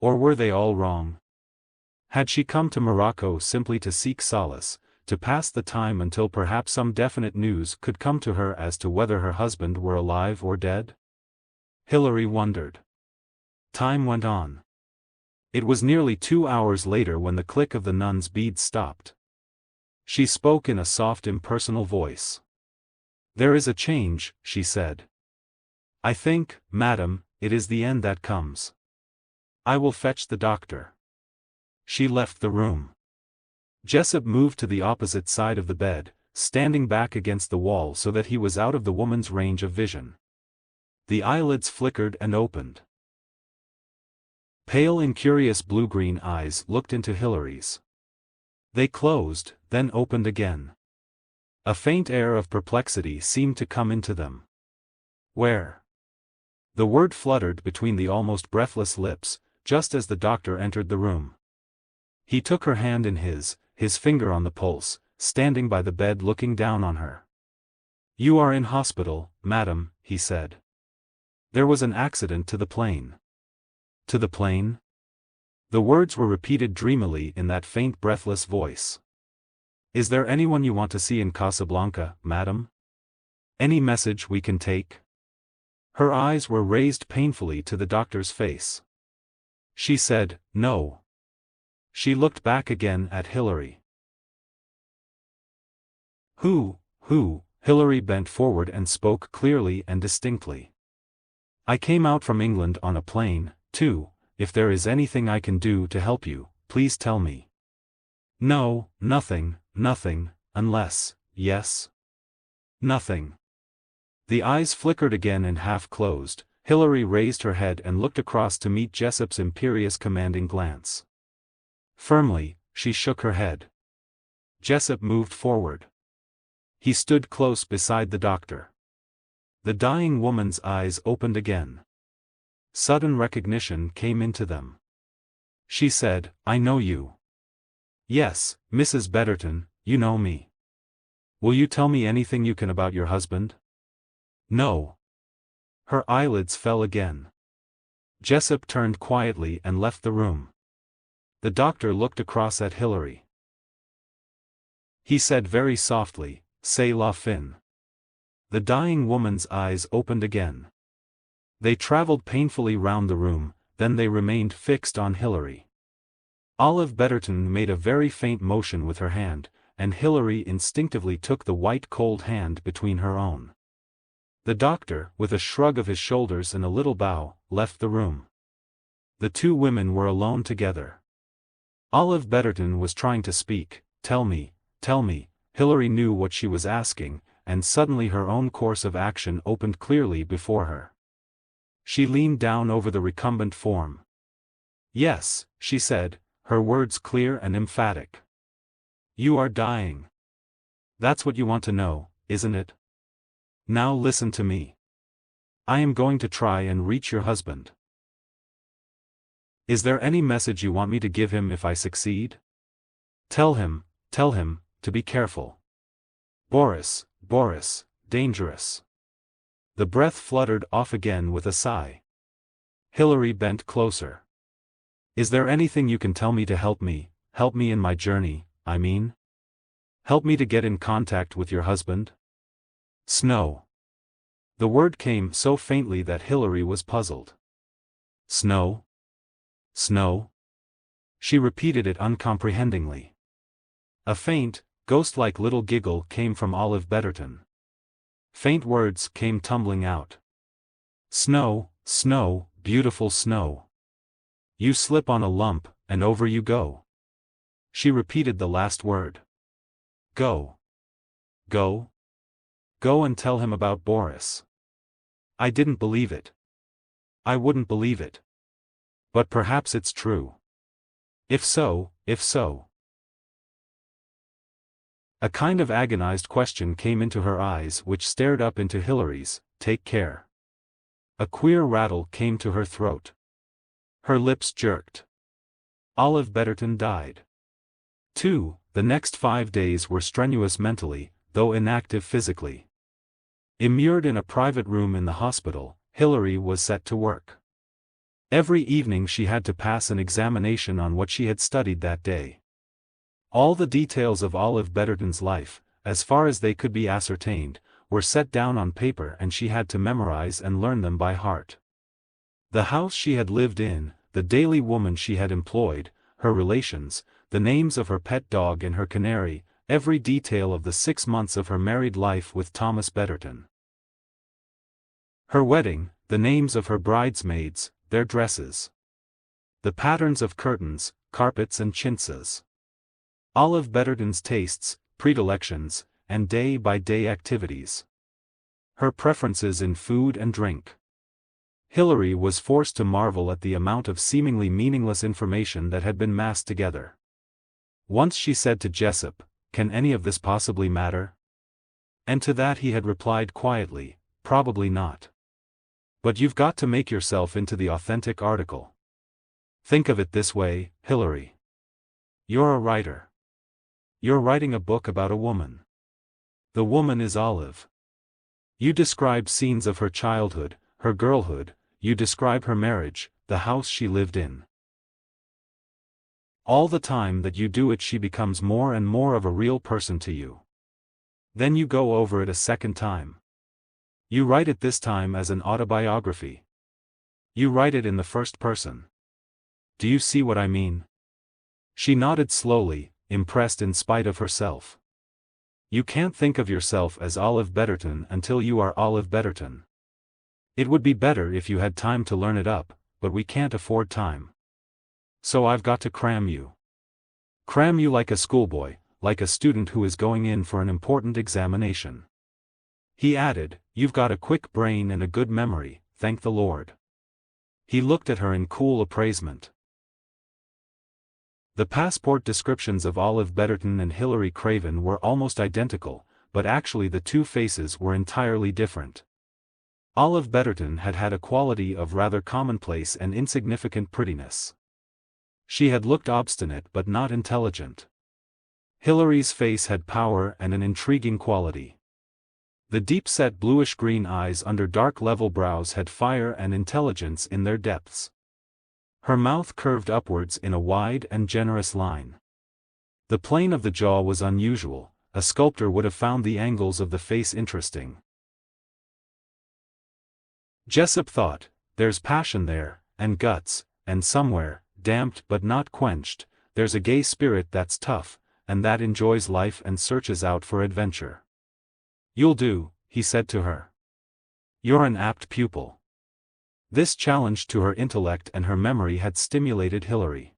Or were they all wrong? Had she come to Morocco simply to seek solace, to pass the time until perhaps some definite news could come to her as to whether her husband were alive or dead? Hilary wondered. Time went on. It was nearly 2 hours later when the click of the nun's beads stopped. She spoke in a soft impersonal voice. "There is a change," she said. "I think, madam, it is the end that comes. I will fetch the doctor." She left the room. Jessup moved to the opposite side of the bed, standing back against the wall so that he was out of the woman's range of vision. The eyelids flickered and opened. Pale incurious blue-green eyes looked into Hilary's. They closed, then opened again. A faint air of perplexity seemed to come into them. "Where?" The word fluttered between the almost breathless lips, just as the doctor entered the room. He took her hand in his finger on the pulse, standing by the bed looking down on her. "You are in hospital, madam," he said. "There was an accident to the plane." "To the plane?" The words were repeated dreamily in that faint breathless voice. "Is there anyone you want to see in Casablanca, madam? Any message we can take?" Her eyes were raised painfully to the doctor's face. She said, "No." She looked back again at Hilary. Who? Hilary bent forward and spoke clearly and distinctly. "I came out from England on a plane, too. If there is anything I can do to help you, please tell me." "No, nothing, unless, yes?" "Nothing." The eyes flickered again and half closed. Hilary raised her head and looked across to meet Jessup's imperious commanding glance. Firmly, she shook her head. Jessup moved forward. He stood close beside the doctor. The dying woman's eyes opened again. Sudden recognition came into them. She said, "I know you." "Yes, Mrs. Betterton, you know me. Will you tell me anything you can about your husband?" "No." Her eyelids fell again. Jessup turned quietly and left the room. The doctor looked across at Hilary. He said very softly, "C'est la fin." The dying woman's eyes opened again. They traveled painfully round the room, then they remained fixed on Hilary. Olive Betterton made a very faint motion with her hand, and Hilary instinctively took the white cold hand between her own. The doctor, with a shrug of his shoulders and a little bow, left the room. The two women were alone together. Olive Betterton was trying to speak. Tell me, Hilary knew what she was asking, and suddenly her own course of action opened clearly before her. She leaned down over the recumbent form. "Yes," she said, her words clear and emphatic. "You are dying. That's what you want to know, isn't it? Now listen to me. I am going to try and reach your husband. Is there any message you want me to give him if I succeed? Tell him, to be careful. Boris, dangerous." The breath fluttered off again with a sigh. Hilary bent closer. "Is there anything you can tell me to help me in my journey, I mean? Help me to get in contact with your husband?" "Snow." The word came so faintly that Hilary was puzzled. "Snow? Snow?" She repeated it uncomprehendingly. A faint, ghost-like little giggle came from Olive Betterton. Faint words came tumbling out. "Snow, snow, beautiful snow. You slip on a lump, and over you go." She repeated the last word. "Go. Go? Go and tell him about Boris." I didn't believe it. I wouldn't believe it. But perhaps it's true. If so. A kind of agonized question came into her eyes which stared up into Hilary's. "Take care." A queer rattle came to her throat. Her lips jerked. Olive Betterton died. 2. The next 5 days were strenuous mentally, though inactive physically. Immured in a private room in the hospital, Hilary was set to work. Every evening she had to pass an examination on what she had studied that day. All the details of Olive Betterton's life, as far as they could be ascertained, were set down on paper and she had to memorize and learn them by heart. The house she had lived in, the daily woman she had employed, her relations, the names of her pet dog and her canary, every detail of the 6 months of her married life with Thomas Betterton. Her wedding, the names of her bridesmaids, their dresses. The patterns of curtains, carpets and chintzes. Olive Betterton's tastes, predilections, and day-by-day activities. Her preferences in food and drink. Hilary was forced to marvel at the amount of seemingly meaningless information that had been massed together. Once she said to Jessup, "Can any of this possibly matter?" And to that he had replied quietly, "Probably not. But you've got to make yourself into the authentic article. Think of it this way, Hilary. You're a writer. You're writing a book about a woman. The woman is Olive. You describe scenes of her childhood, her girlhood, you describe her marriage, the house she lived in. All the time that you do it she becomes more and more of a real person to you. Then you go over it a second time. You write it this time as an autobiography. You write it in the first person. Do you see what I mean?" She nodded slowly, impressed in spite of herself. You can't think of yourself as Olive Betterton until you are Olive Betterton. It would be better if you had time to learn it up, but we can't afford time. So I've got to cram you. Cram you like a schoolboy, like a student who is going in for an important examination. He added, "You've got a quick brain and a good memory, thank the Lord." He looked at her in cool appraisement. The passport descriptions of Olive Betterton and Hilary Craven were almost identical, but actually the two faces were entirely different. Olive Betterton had had a quality of rather commonplace and insignificant prettiness. She had looked obstinate but not intelligent. Hilary's face had power and an intriguing quality. The deep-set bluish-green eyes under dark level brows had fire and intelligence in their depths. Her mouth curved upwards in a wide and generous line. The plane of the jaw was unusual, a sculptor would have found the angles of the face interesting. Jessup thought, there's passion there, and guts, and somewhere, damped but not quenched, there's a gay spirit that's tough, and that enjoys life and searches out for adventure. You'll do, he said to her. You're an apt pupil. This challenge to her intellect and her memory had stimulated Hilary.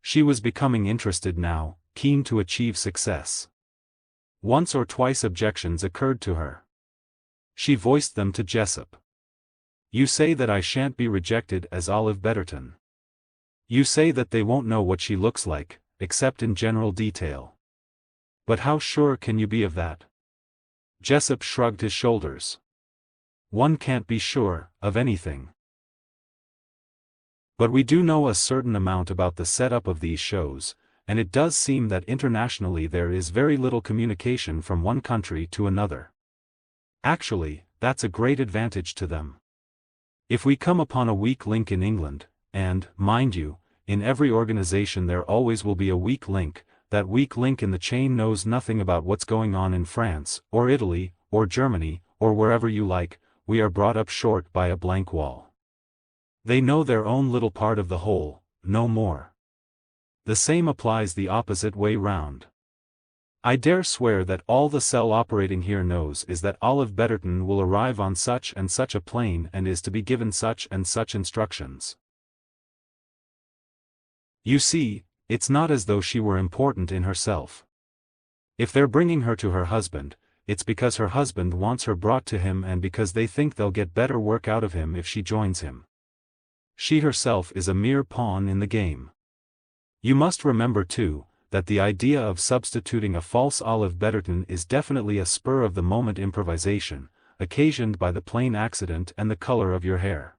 She was becoming interested now, keen to achieve success. Once or twice objections occurred to her. She voiced them to Jessup. You say that I shan't be rejected as Olive Betterton. You say that they won't know what she looks like, except in general detail. But how sure can you be of that? Jessup shrugged his shoulders. One can't be sure of anything. But we do know a certain amount about the setup of these shows, and it does seem that internationally there is very little communication from one country to another. Actually, that's a great advantage to them. If we come upon a weak link in England, and, mind you, in every organization there always will be a weak link, that weak link in the chain knows nothing about what's going on in France, or Italy, or Germany, or wherever you like, we are brought up short by a blank wall. They know their own little part of the whole, no more. The same applies the opposite way round. I dare swear that all the cell operating here knows is that Olive Betterton will arrive on such and such a plane and is to be given such and such instructions. You see, it's not as though she were important in herself. If they're bringing her to her husband, it's because her husband wants her brought to him and because they think they'll get better work out of him if she joins him. She herself is a mere pawn in the game. You must remember too, that the idea of substituting a false Olive Betterton is definitely a spur-of-the-moment improvisation, occasioned by the plain accident and the color of your hair.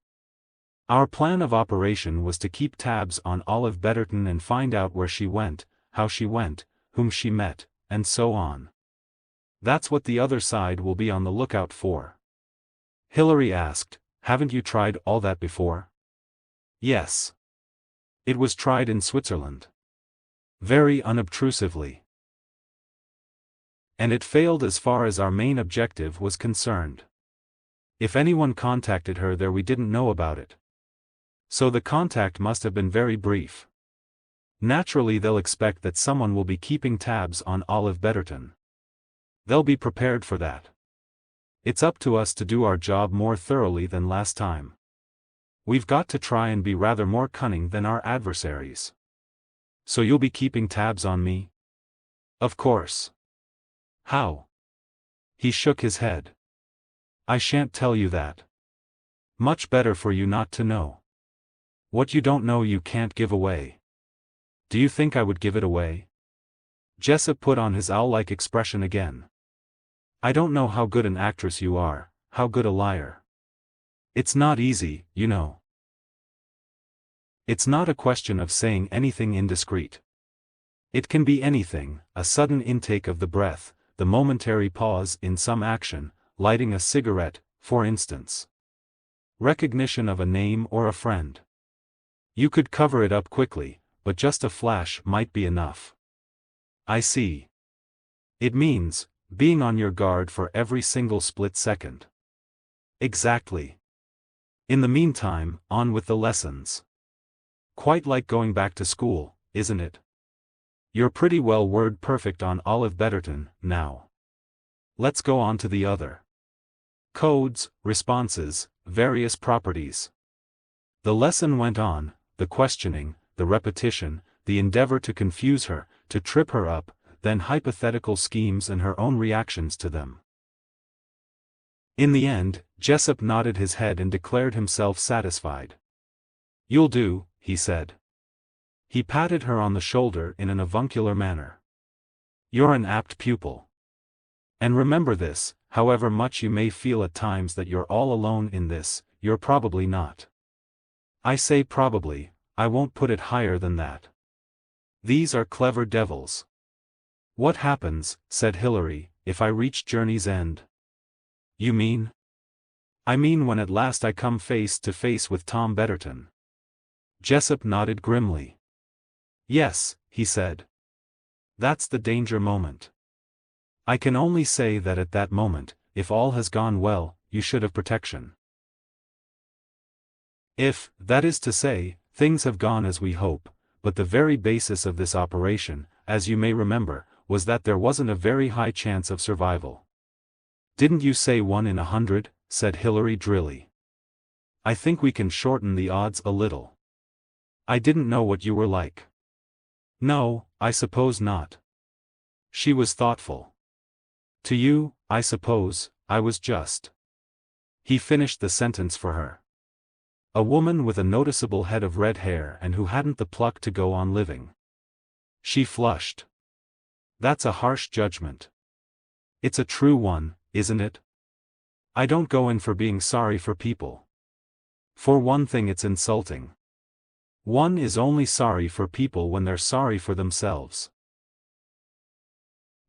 Our plan of operation was to keep tabs on Olive Betterton and find out where she went, how she went, whom she met, and so on. That's what the other side will be on the lookout for. Hilary asked, haven't you tried all that before? Yes. It was tried in Switzerland. Very unobtrusively. And it failed as far as our main objective was concerned. If anyone contacted her there we didn't know about it. So the contact must have been very brief. Naturally they'll expect that someone will be keeping tabs on Olive Betterton. They'll be prepared for that. It's up to us to do our job more thoroughly than last time. We've got to try and be rather more cunning than our adversaries. So you'll be keeping tabs on me? Of course. How? He shook his head. I shan't tell you that. Much better for you not to know. What you don't know you can't give away. Do you think I would give it away? Jessup put on his owl-like expression again. I don't know how good an actress you are, how good a liar. It's not easy, you know. It's not a question of saying anything indiscreet. It can be anything, a sudden intake of the breath, the momentary pause in some action, lighting a cigarette, for instance. Recognition of a name or a friend. You could cover it up quickly, but just a flash might be enough. I see. It means, being on your guard for every single split second. Exactly. In the meantime, on with the lessons. Quite like going back to school, isn't it? You're pretty well word perfect on Olive Betterton, now. Let's go on to the other. Codes, responses, various properties. The lesson went on, the questioning, the repetition, the endeavor to confuse her, to trip her up, then hypothetical schemes and her own reactions to them. In the end, Jessup nodded his head and declared himself satisfied. You'll do, he said. He patted her on the shoulder in an avuncular manner. You're an apt pupil. And remember this, however much you may feel at times that you're all alone in this, you're probably not. I say probably, I won't put it higher than that. These are clever devils. What happens, said Hilary, if I reach journey's end? You mean? I mean when at last I come face to face with Tom Betterton. Jessup nodded grimly. Yes, he said. That's the danger moment. I can only say that at that moment, if all has gone well, you should have protection. If, that is to say, things have gone as we hope, but the very basis of this operation, as you may remember, was that there wasn't a very high chance of survival. Didn't you say 1 in 100? Said Hilary drily. I think we can shorten the odds a little. I didn't know what you were like. No, I suppose not. She was thoughtful. To you, I suppose, I was just. He finished the sentence for her. A woman with a noticeable head of red hair and who hadn't the pluck to go on living. She flushed. That's a harsh judgment. It's a true one, isn't it? I don't go in for being sorry for people. For one thing, it's insulting. One is only sorry for people when they're sorry for themselves.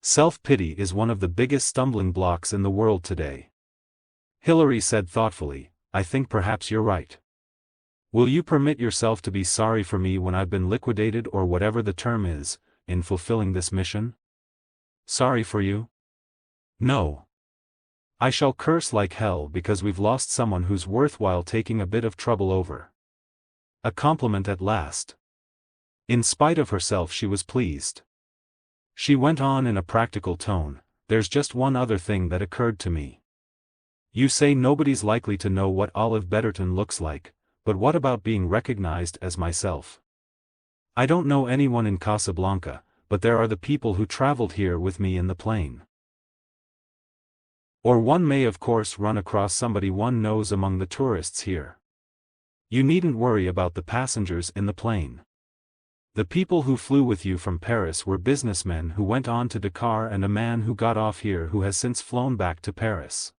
Self-pity is one of the biggest stumbling blocks in the world today. Hilary said thoughtfully, I think perhaps you're right. Will you permit yourself to be sorry for me when I've been liquidated, or whatever the term is, in fulfilling this mission? Sorry for you? No. I shall curse like hell because we've lost someone who's worthwhile taking a bit of trouble over. A compliment at last. In spite of herself, she was pleased. She went on in a practical tone, there's just one other thing that occurred to me. You say nobody's likely to know what Olive Betterton looks like, but what about being recognized as myself? I don't know anyone in Casablanca, but there are the people who traveled here with me in the plane. Or one may of course run across somebody one knows among the tourists here. You needn't worry about the passengers in the plane. The people who flew with you from Paris were businessmen who went on to Dakar and a man who got off here who has since flown back to Paris.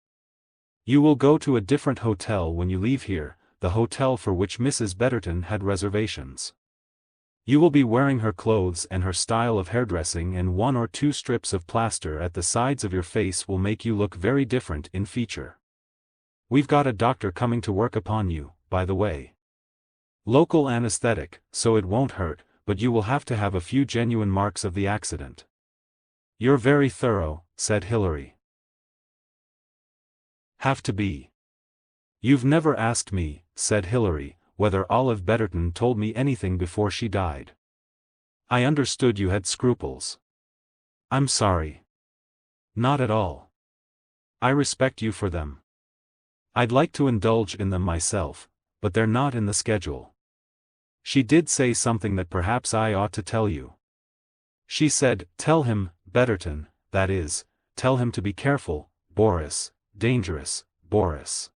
You will go to a different hotel when you leave here, the hotel for which Mrs. Betterton had reservations. You will be wearing her clothes and her style of hairdressing, and 1 or 2 strips of plaster at the sides of your face will make you look very different in feature. We've got a doctor coming to work upon you, by the way. Local anesthetic, so it won't hurt, but you will have to have a few genuine marks of the accident. You're very thorough, said Hilary. Have to be. You've never asked me, said Hilary, whether Olive Betterton told me anything before she died. I understood you had scruples. I'm sorry. Not at all. I respect you for them. I'd like to indulge in them myself, but they're not in the schedule. She did say something that perhaps I ought to tell you. She said, tell him, Betterton, that is, tell him to be careful, Boris, dangerous, Boris.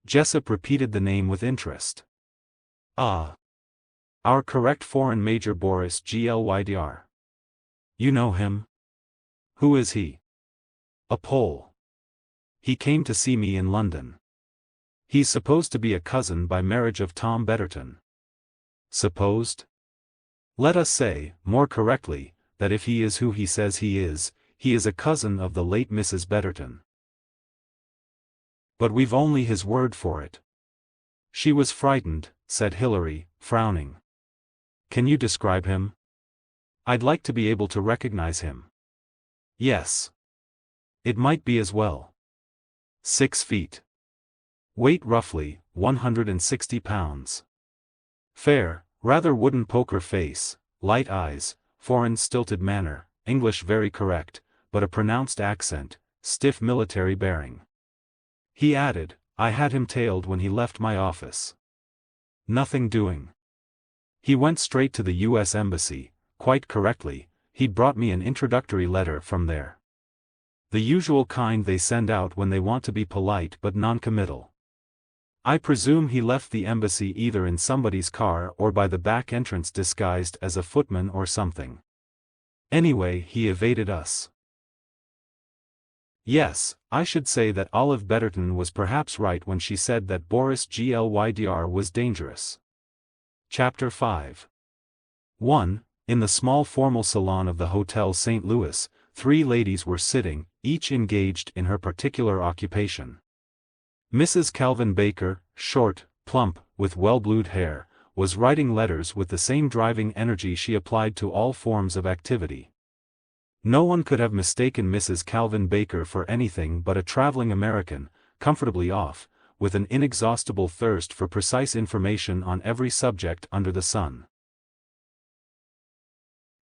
Jessup repeated the name with interest. Ah. Our correct foreign Major Boris Glydr. You know him? Who is he? A Pole. He came to see me in London. He's supposed to be a cousin by marriage of Tom Betterton. Supposed? Let us say, more correctly, that if he is who he says he is a cousin of the late Mrs. Betterton. But we've only his word for it. She was frightened, said Hilary, frowning. Can you describe him? I'd like to be able to recognize him. Yes. It might be as well. 6 feet. Weight roughly, 160 pounds. Fair, rather wooden poker face, light eyes, foreign stilted manner, English very correct, but a pronounced accent, stiff military bearing. He added, I had him tailed when he left my office. Nothing doing. He went straight to the U.S. Embassy, quite correctly, he'd brought me an introductory letter from there. The usual kind they send out when they want to be polite but non-committal. I presume he left the embassy either in somebody's car or by the back entrance disguised as a footman or something. Anyway, he evaded us. Yes, I should say that Olive Betterton was perhaps right when she said that Boris Glydr was dangerous. Chapter 5. 1. In the small formal salon of the Hotel St. Louis, 3 ladies were sitting, each engaged in her particular occupation. Mrs. Calvin Baker, short, plump, with well-blued hair, was writing letters with the same driving energy she applied to all forms of activity. No one could have mistaken Mrs. Calvin Baker for anything but a traveling American, comfortably off, with an inexhaustible thirst for precise information on every subject under the sun.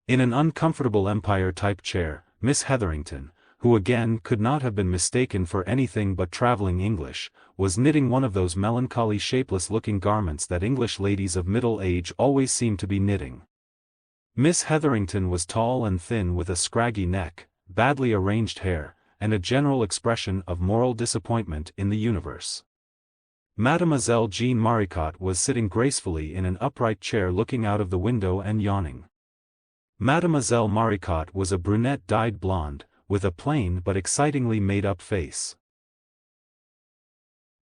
In an uncomfortable Empire-type chair, Miss Hetherington, who again could not have been mistaken for anything but traveling English, was knitting one of those melancholy shapeless-looking garments that English ladies of middle age always seem to be knitting. Miss Hetherington was tall and thin with a scraggy neck, badly arranged hair, and a general expression of moral disappointment in the universe. Mademoiselle Jean Maricotte was sitting gracefully in an upright chair looking out of the window and yawning. Mademoiselle Maricotte was a brunette dyed blonde, with a plain but excitingly made-up face.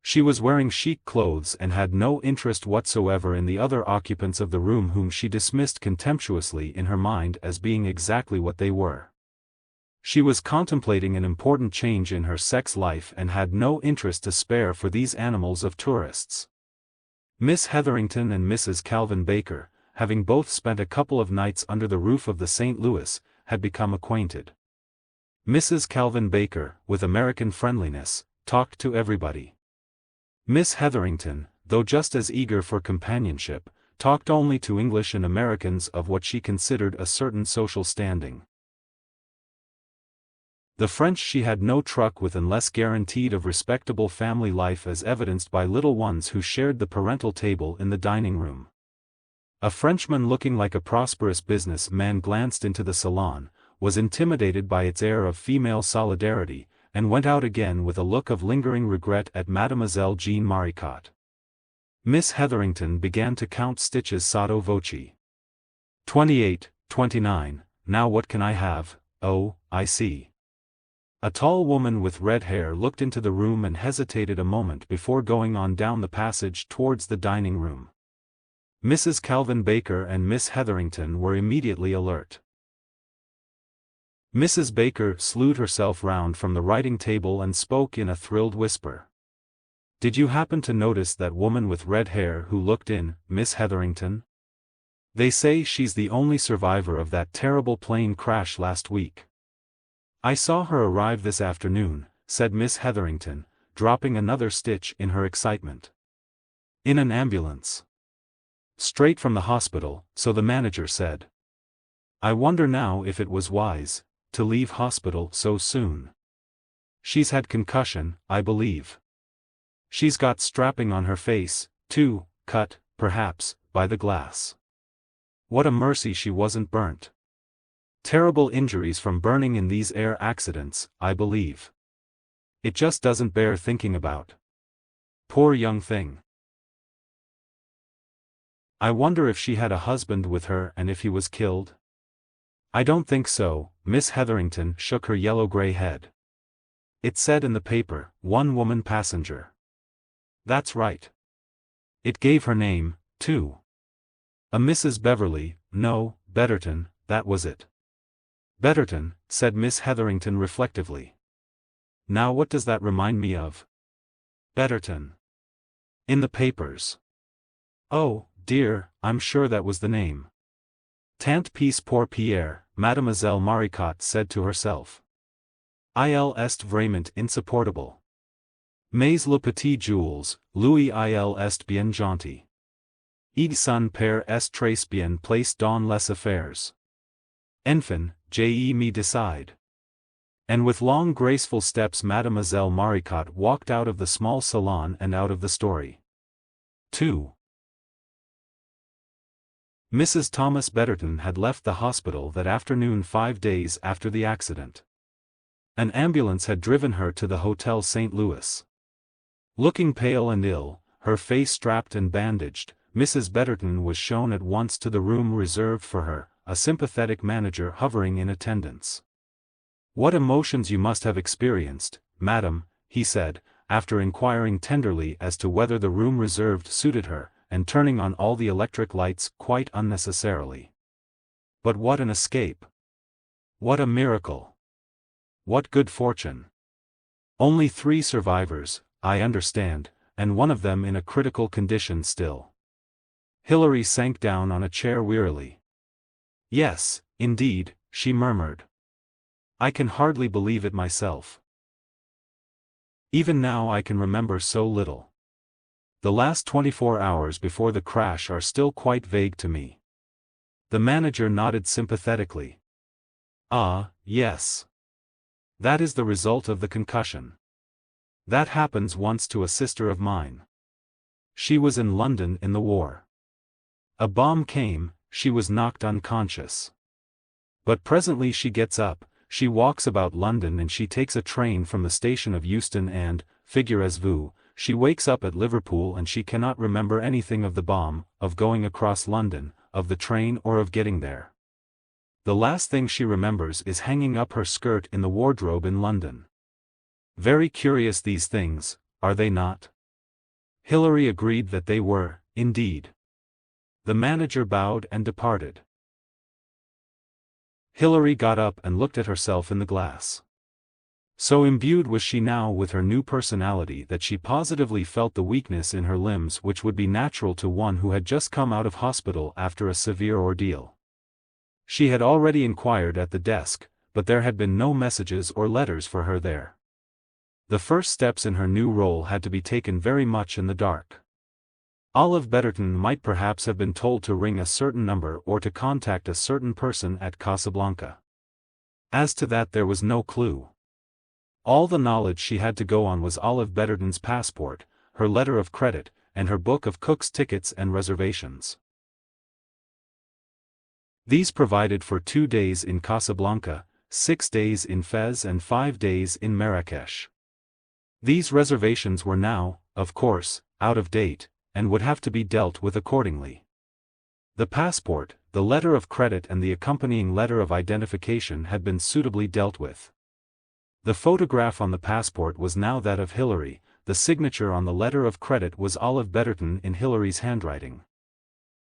She was wearing chic clothes and had no interest whatsoever in the other occupants of the room, whom she dismissed contemptuously in her mind as being exactly what they were. She was contemplating an important change in her sex life and had no interest to spare for these animals of tourists. Miss Hetherington and Mrs. Calvin Baker, having both spent a couple of nights under the roof of the St. Louis, had become acquainted. Mrs. Calvin Baker, with American friendliness, talked to everybody. Miss Hetherington, though just as eager for companionship, talked only to English and Americans of what she considered a certain social standing. The French she had no truck with unless guaranteed of respectable family life, as evidenced by little ones who shared the parental table in the dining room. A Frenchman looking like a prosperous business man glanced into the salon, was intimidated by its air of female solidarity, and went out again with a look of lingering regret at Mademoiselle Jean Maricotte. Miss Hetherington began to count stitches sotto voce. 28, 29, now what can I have? Oh, I see. A tall woman with red hair looked into the room and hesitated a moment before going on down the passage towards the dining room. Mrs. Calvin Baker and Miss Hetherington were immediately alert. Mrs. Baker slewed herself round from the writing table and spoke in a thrilled whisper. "Did you happen to notice that woman with red hair who looked in, Miss Hetherington? They say she's the only survivor of that terrible plane crash last week." "I saw her arrive this afternoon," said Miss Hetherington, dropping another stitch in her excitement. "In an ambulance. Straight from the hospital, so the manager said. I wonder now if it was wise to leave hospital so soon. She's had concussion, I believe. She's got strapping on her face, too, cut, perhaps, by the glass. What a mercy she wasn't burnt. Terrible injuries from burning in these air accidents, I believe. It just doesn't bear thinking about. Poor young thing. I wonder if she had a husband with her and if he was killed?" "I don't think so." Miss Hetherington shook her yellow-gray head. "It said in the paper, 1 woman passenger." "That's right. It gave her name, too. A Mrs. Beverly, no, Betterton, that was it." "Betterton," said Miss Hetherington reflectively. "Now what does that remind me of?" "Betterton. In the papers." "Oh, dear, I'm sure that was the name." "Tant pis pour Pierre," Mademoiselle Maricotte said to herself. "Il est vraiment insupportable. Mais le petit Jules, lui il est bien gentil. Et son père est très bien placé dans les affaires. Enfin, je me décide." And with long graceful steps Mademoiselle Maricotte walked out of the small salon and out of the story. 2. Mrs. Thomas Betterton had left the hospital that afternoon 5 days after the accident. An ambulance had driven her to the Hotel St. Louis. Looking pale and ill, her face strapped and bandaged, Mrs. Betterton was shown at once to the room reserved for her, a sympathetic manager hovering in attendance. "What emotions you must have experienced, madam," he said, after inquiring tenderly as to whether the room reserved suited her, and turning on all the electric lights quite unnecessarily. "But what an escape! What a miracle! What good fortune! Only 3 survivors, I understand, and one of them in a critical condition still." Hilary sank down on a chair wearily. "Yes, indeed," she murmured. I can hardly believe it myself. Even now I can remember so little. The last 24 hours before the crash are still quite vague to me." The manager nodded sympathetically. "Ah, yes. That is the result of the concussion. That happens once to a sister of mine. She was in London in the war. A bomb came, she was knocked unconscious. But presently she gets up, she walks about London and she takes a train from the station of Euston and, figurez-vous, she wakes up at Liverpool and she cannot remember anything of the bomb, of going across London, of the train or of getting there. The last thing she remembers is hanging up her skirt in the wardrobe in London. Very curious these things, are they not?" Hilary agreed that they were, indeed. The manager bowed and departed. Hilary got up and looked at herself in the glass. So imbued was she now with her new personality that she positively felt the weakness in her limbs which would be natural to one who had just come out of hospital after a severe ordeal. She had already inquired at the desk, but there had been no messages or letters for her there. The first steps in her new role had to be taken very much in the dark. Olive Betterton might perhaps have been told to ring a certain number or to contact a certain person at Casablanca. As to that there was no clue. All the knowledge she had to go on was Olive Betterton's passport, her letter of credit, and her book of Cook's tickets and reservations. These provided for 2 days in Casablanca, 6 days in Fez and 5 days in Marrakech. These reservations were now, of course, out of date, and would have to be dealt with accordingly. The passport, the letter of credit and the accompanying letter of identification had been suitably dealt with. The photograph on the passport was now that of Hilary, the signature on the letter of credit was Olive Betterton in Hilary's handwriting.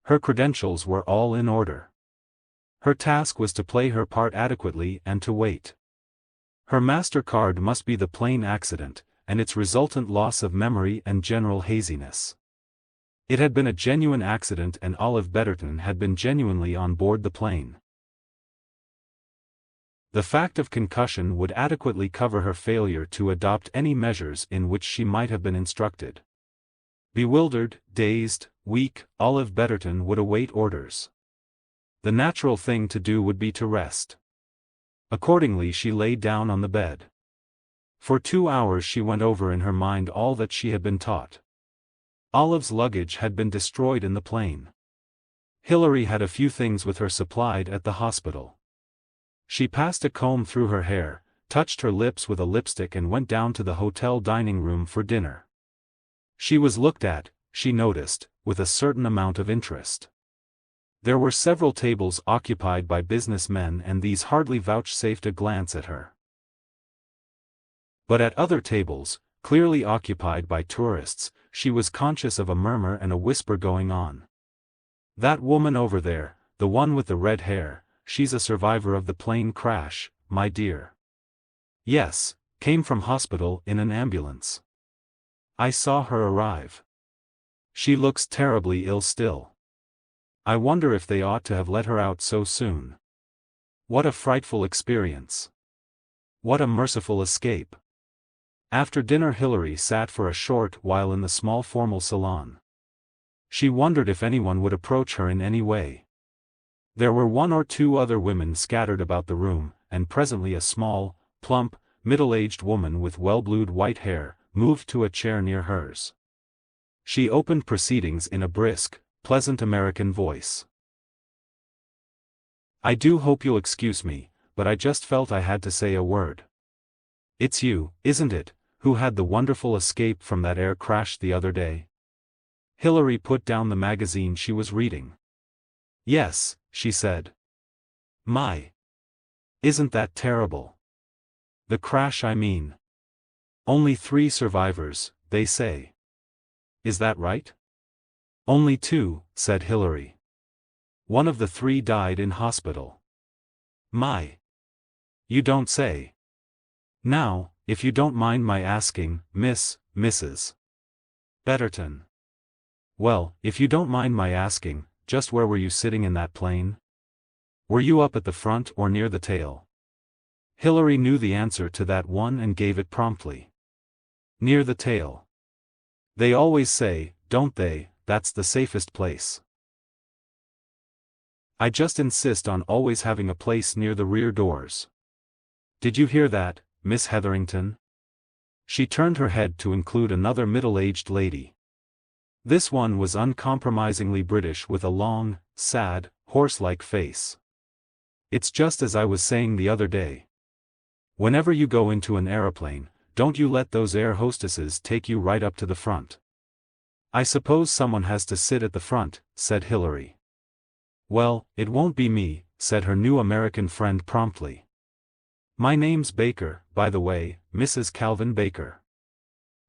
Her credentials were all in order. Her task was to play her part adequately and to wait. Her master card must be the plain accident, and its resultant loss of memory and general haziness. It had been a genuine accident and Olive Betterton had been genuinely on board the plane. The fact of concussion would adequately cover her failure to adopt any measures in which she might have been instructed. Bewildered, dazed, weak, Olive Betterton would await orders. The natural thing to do would be to rest. Accordingly she lay down on the bed. For 2 hours she went over in her mind all that she had been taught. Olive's luggage had been destroyed in the plane. Hilary had a few things with her supplied at the hospital. She passed a comb through her hair, touched her lips with a lipstick and went down to the hotel dining room for dinner. She was looked at, she noticed, with a certain amount of interest. There were several tables occupied by businessmen and these hardly vouchsafed a glance at her. But at other tables, clearly occupied by tourists, she was conscious of a murmur and a whisper going on. "That woman over there, the one with the red hair, she's a survivor of the plane crash, my dear. Yes, came from hospital in an ambulance. I saw her arrive. She looks terribly ill still. I wonder if they ought to have let her out so soon. What a frightful experience. What a merciful escape." After dinner Hilary sat for a short while in the small formal salon. She wondered if anyone would approach her in any way. There were 1 or 2 other women scattered about the room, and presently a small, plump, middle-aged woman with well-blued white hair, moved to a chair near hers. She opened proceedings in a brisk, pleasant American voice. "I do hope you'll excuse me, but I just felt I had to say a word. It's you, isn't it, who had the wonderful escape from that air crash the other day?" Hilary put down the magazine she was reading. "Yes," she said. "My! Isn't that terrible? The crash I mean. Only 3 survivors, they say. Is that right?" "Only 2, said Hilary. "One of the 3 died in hospital." "My! You don't say. Now, if you don't mind my asking, Mrs. Betterton. Well, if you don't mind my asking, just where were you sitting in that plane? Were you up at the front or near the tail?" Hilary knew the answer to that one and gave it promptly. Near the tail. They always say, don't they, that's the safest place. I just insist on always having a place near the rear doors. Did you hear that, Miss Hetherington? She turned her head to include another middle-aged lady. This one was uncompromisingly British with a long, sad, horse-like face. It's just as I was saying the other day. Whenever you go into an aeroplane, don't you let those air hostesses take you right up to the front. I suppose someone has to sit at the front, said Hilary. Well, it won't be me, said her new American friend promptly. My name's Baker, by the way, Mrs. Calvin Baker.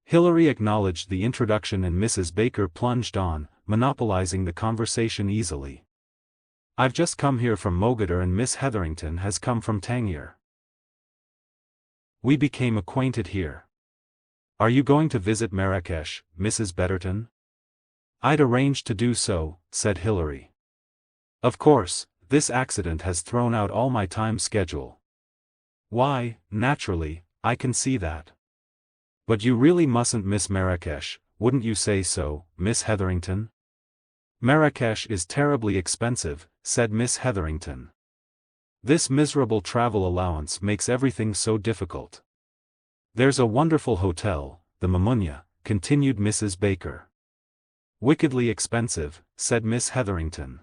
Hilary acknowledged the introduction and Mrs. Baker plunged on, monopolizing the conversation easily. I've just come here from Mogador and Miss Hetherington has come from Tangier. We became acquainted here. Are you going to visit Marrakesh, Mrs. Betterton? I'd arranged to do so, said Hilary. Of course, this accident has thrown out all my time schedule. Why, naturally, I can see that. But you really mustn't miss Marrakesh, wouldn't you say so, Miss Hetherington? Marrakesh is terribly expensive, said Miss Hetherington. This miserable travel allowance makes everything so difficult. There's a wonderful hotel, the Mamunya, continued Mrs. Baker. Wickedly expensive, said Miss Hetherington.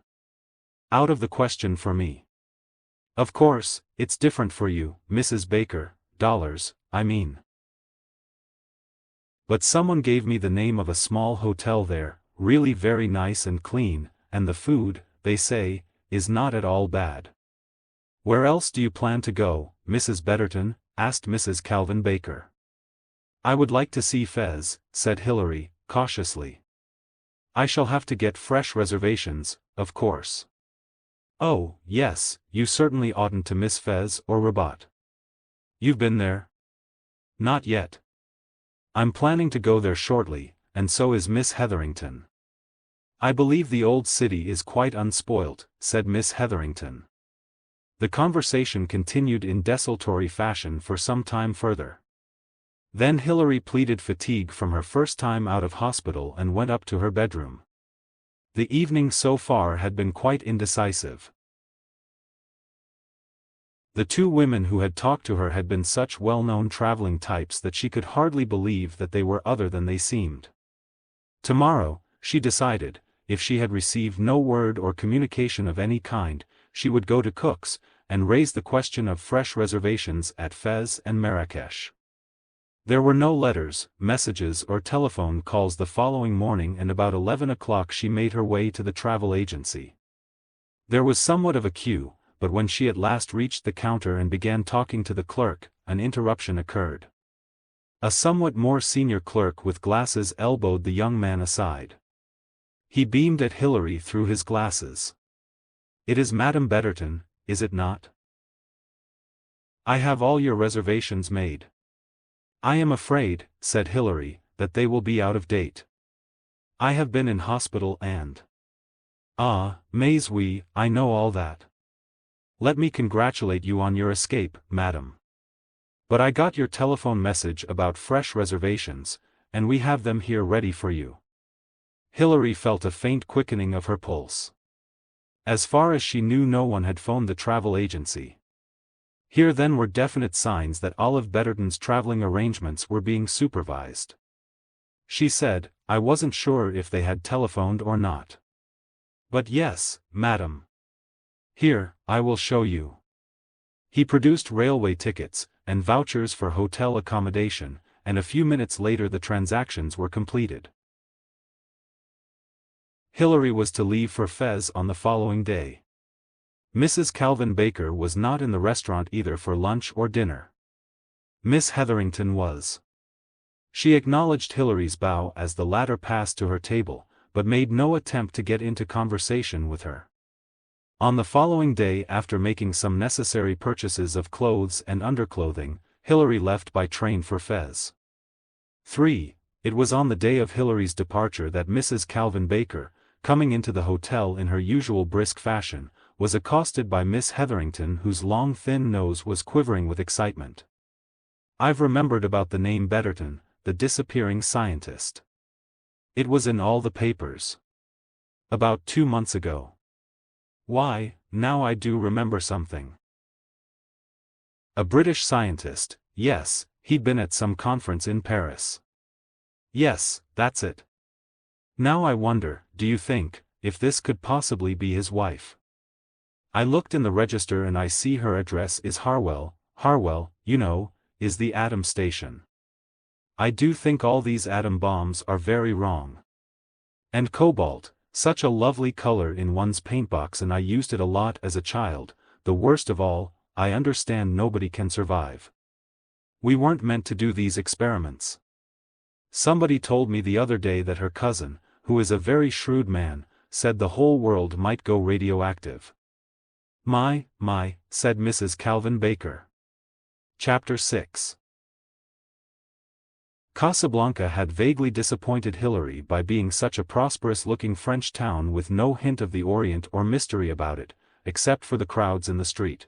Out of the question for me. Of course, it's different for you, Mrs. Baker, dollars, I mean. But someone gave me the name of a small hotel there, really very nice and clean, and the food, they say, is not at all bad. Where else do you plan to go, Mrs. Betterton? Asked Mrs. Calvin Baker. I would like to see Fez, said Hilary, cautiously. I shall have to get fresh reservations, of course. Oh, yes, you certainly oughtn't to miss Fez or Rabat. You've been there? Not yet. I'm planning to go there shortly, and so is Miss Hetherington. I believe the old city is quite unspoilt, said Miss Hetherington. The conversation continued in desultory fashion for some time further. Then Hilary pleaded fatigue from her first time out of hospital and went up to her bedroom. The evening so far had been quite indecisive. The two women who had talked to her had been such well-known traveling types that she could hardly believe that they were other than they seemed. Tomorrow, she decided, if she had received no word or communication of any kind, she would go to Cook's, and raise the question of fresh reservations at Fez and Marrakesh. There were no letters, messages or telephone calls the following morning and about 11 o'clock she made her way to the travel agency. There was somewhat of a queue, but when she at last reached the counter and began talking to the clerk, an interruption occurred. A somewhat more senior clerk with glasses elbowed the young man aside. He beamed at Hilary through his glasses. It is Madame Betterton, is it not? I have all your reservations made. I am afraid, said Hilary, that they will be out of date. I have been in hospital and... Ah, mais oui, I know all that. Let me congratulate you on your escape, madam. But I got your telephone message about fresh reservations, and we have them here ready for you. Hilary felt a faint quickening of her pulse. As far as she knew, no one had phoned the travel agency. Here then were definite signs that Olive Betterton's traveling arrangements were being supervised. She said, I wasn't sure if they had telephoned or not. But yes, madam. Here, I will show you. He produced railway tickets, and vouchers for hotel accommodation, and a few minutes later the transactions were completed. Hilary was to leave for Fez on the following day. Mrs. Calvin Baker was not in the restaurant either for lunch or dinner. Miss Hetherington was. She acknowledged Hilary's bow as the latter passed to her table, but made no attempt to get into conversation with her. On the following day, after making some necessary purchases of clothes and underclothing, Hilary left by train for Fez. 3. It was on the day of Hilary's departure that Mrs. Calvin Baker, coming into the hotel in her usual brisk fashion, was accosted by Miss Hetherington, whose long thin nose was quivering with excitement. "I've remembered about the name Betterton, the disappearing scientist. It was in all the papers. About 2 months ago. Why, now I do remember something. A British scientist, yes, he'd been at some conference in Paris. Yes, that's it. Now I wonder, do you think, if this could possibly be his wife? I looked in the register and I see her address is Harwell. Harwell, you know, is the atom station. I do think all these atom bombs are very wrong. And cobalt, such a lovely color in one's paintbox, and I used it a lot as a child. The worst of all, I understand nobody can survive. We weren't meant to do these experiments. Somebody told me the other day that her cousin, who is a very shrewd man, said the whole world might go radioactive. My, said Mrs. Calvin Baker. Chapter 6. Casablanca had vaguely disappointed Hilary by being such a prosperous-looking French town with no hint of the Orient or mystery about it, except for the crowds in the street.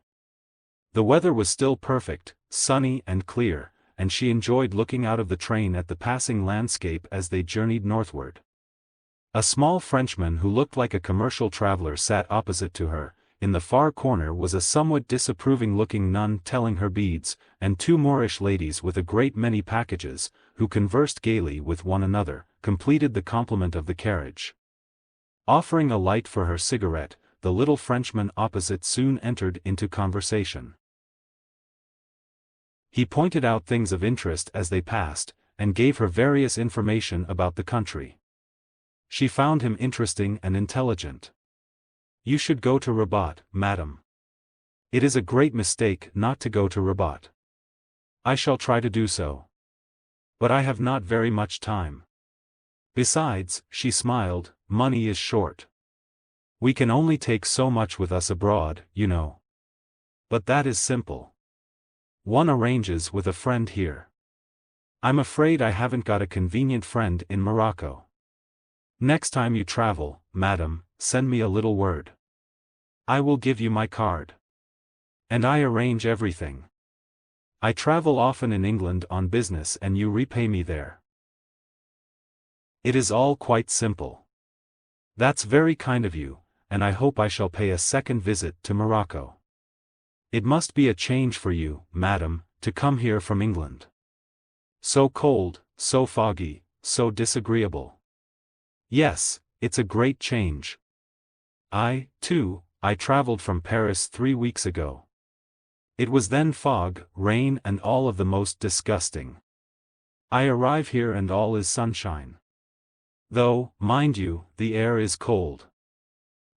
The weather was still perfect, sunny and clear, and she enjoyed looking out of the train at the passing landscape as they journeyed northward. A small Frenchman who looked like a commercial traveler sat opposite to her. In the far corner was a somewhat disapproving-looking nun telling her beads, and 2 Moorish ladies with a great many packages, who conversed gaily with one another, completed the complement of the carriage. Offering a light for her cigarette, the little Frenchman opposite soon entered into conversation. He pointed out things of interest as they passed, and gave her various information about the country. She found him interesting and intelligent. "You should go to Rabat, madam. It is a great mistake not to go to Rabat. I shall try to do so. But I have not very much time. Besides," she smiled, "money is short. We can only take so much with us abroad, you know. But that is simple. One arranges with a friend here. I'm afraid I haven't got a convenient friend in Morocco. Next time you travel, madam, send me a little word. I will give you my card. And I arrange everything. I travel often in England on business and you repay me there. It is all quite simple. That's very kind of you, and I hope I shall pay a second visit to Morocco. It must be a change for you, madam, to come here from England. So cold, so foggy, so disagreeable. Yes, it's a great change. I traveled from Paris 3 weeks ago. It was then fog, rain and all of the most disgusting. I arrive here and all is sunshine. Though, mind you, the air is cold.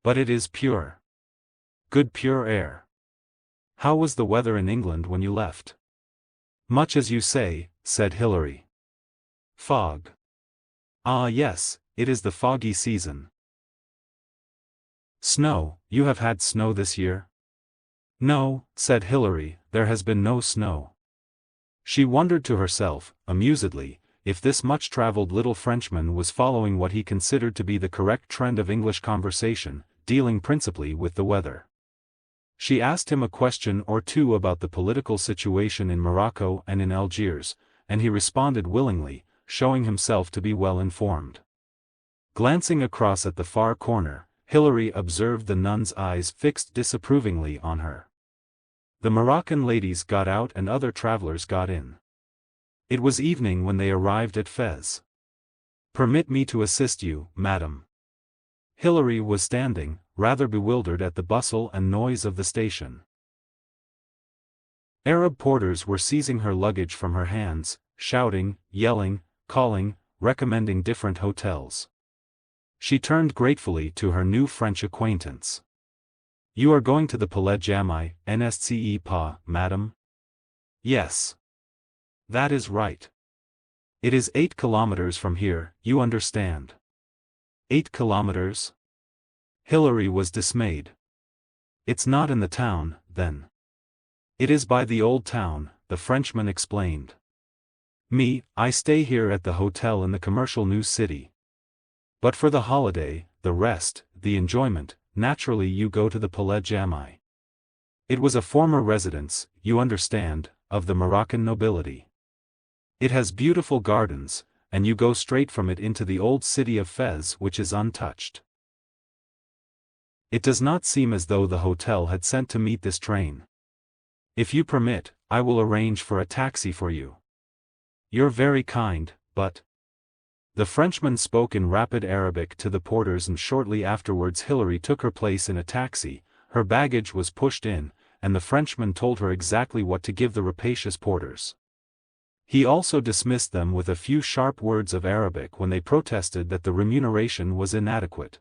But it is pure. Good pure air. How was the weather in England when you left?" "Much as you say," said Hilary. "Fog. Ah yes, it is the foggy season." "Snow, you have had snow this year?" "No," said Hilary, "there has been no snow." She wondered to herself, amusedly, if this much-traveled little Frenchman was following what he considered to be the correct trend of English conversation, dealing principally with the weather. She asked him a question or two about the political situation in Morocco and in Algiers, and he responded willingly, showing himself to be well informed. Glancing across at the far corner, Hilary observed the nun's eyes fixed disapprovingly on her. The Moroccan ladies got out and other travelers got in. It was evening when they arrived at Fez. "Permit me to assist you, madam." Hilary was standing, rather bewildered at the bustle and noise of the station. Arab porters were seizing her luggage from her hands, shouting, yelling, calling, recommending different hotels. She turned gratefully to her new French acquaintance. "You are going to the Palais Jamai, Nsce pas, madam?" "Yes. That is right. It is 8 kilometers from here, you understand." 8 kilometers? Hilary was dismayed. "It's not in the town, then." "It is by the old town," the Frenchman explained. I stay here at the hotel in the commercial new city. But for the holiday, the rest, the enjoyment, naturally you go to the Palais Jamai. It was a former residence, you understand, of the Moroccan nobility. It has beautiful gardens, and you go straight from it into the old city of Fez, which is untouched. It does not seem as though the hotel had sent to meet this train. If you permit, I will arrange for a taxi for you. You're very kind, but... The Frenchman spoke in rapid Arabic to the porters, and shortly afterwards Hilary took her place in a taxi. Her baggage was pushed in, and the Frenchman told her exactly what to give the rapacious porters. He also dismissed them with a few sharp words of Arabic when they protested that the remuneration was inadequate.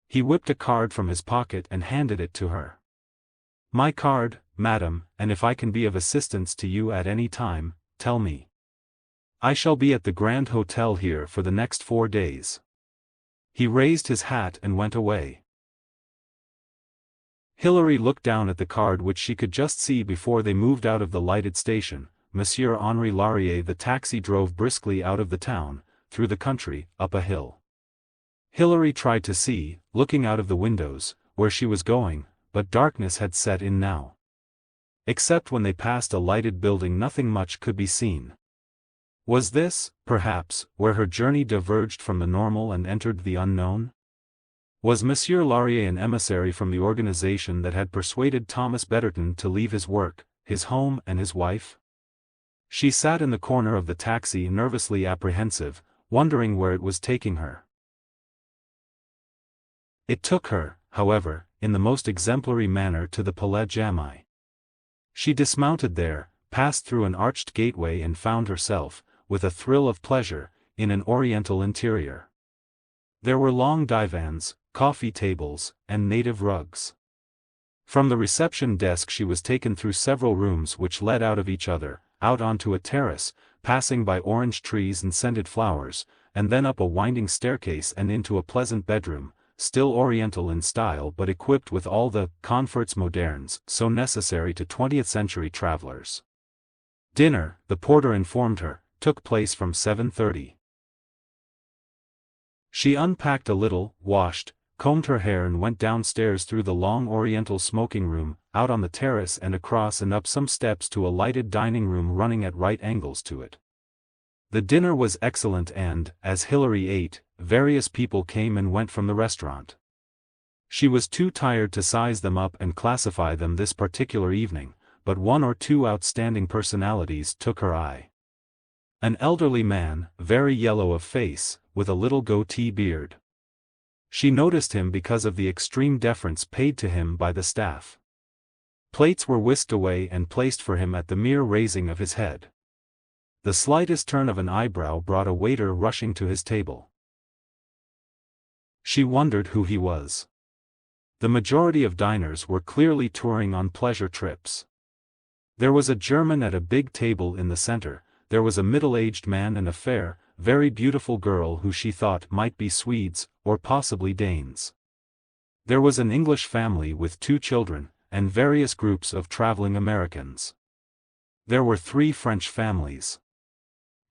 He whipped a card from his pocket and handed it to her. "My card, madam, and if I can be of assistance to you at any time, tell me. I shall be at the Grand Hotel here for the next 4 days." He raised his hat and went away. Hilary looked down at the card, which she could just see before they moved out of the lighted station. Monsieur Henri Laurier. The taxi drove briskly out of the town, through the country, up a hill. Hilary tried to see, looking out of the windows, where she was going, but darkness had set in now. Except when they passed a lighted building, nothing much could be seen. Was this, perhaps, where her journey diverged from the normal and entered the unknown? Was Monsieur Laurier an emissary from the organization that had persuaded Thomas Betterton to leave his work, his home and his wife? She sat in the corner of the taxi, nervously apprehensive, wondering where it was taking her. It took her, however, in the most exemplary manner to the Palais Jamai. She dismounted there, passed through an arched gateway and found herself, with a thrill of pleasure, in an oriental interior. There were long divans, coffee tables, and native rugs. From the reception desk she was taken through several rooms which led out of each other, out onto a terrace, passing by orange trees and scented flowers, and then up a winding staircase and into a pleasant bedroom, still oriental in style but equipped with all the comforts modernes so necessary to 20th-century travelers. Dinner, the porter informed her, took place from 7:30. She unpacked a little, washed, combed her hair and went downstairs through the long oriental smoking room, out on the terrace and across and up some steps to a lighted dining room running at right angles to it. The dinner was excellent and, as Hilary ate, various people came and went from the restaurant. She was too tired to size them up and classify them this particular evening, but one or two outstanding personalities took her eye. An elderly man, very yellow of face, with a little goatee beard. She noticed him because of the extreme deference paid to him by the staff. Plates were whisked away and placed for him at the mere raising of his head. The slightest turn of an eyebrow brought a waiter rushing to his table. She wondered who he was. The majority of diners were clearly touring on pleasure trips. There was a German at a big table in the center. There was a middle-aged man and a fair, very beautiful girl who she thought might be Swedes, or possibly Danes. There was an English family with 2 children, and various groups of traveling Americans. There were 3 French families.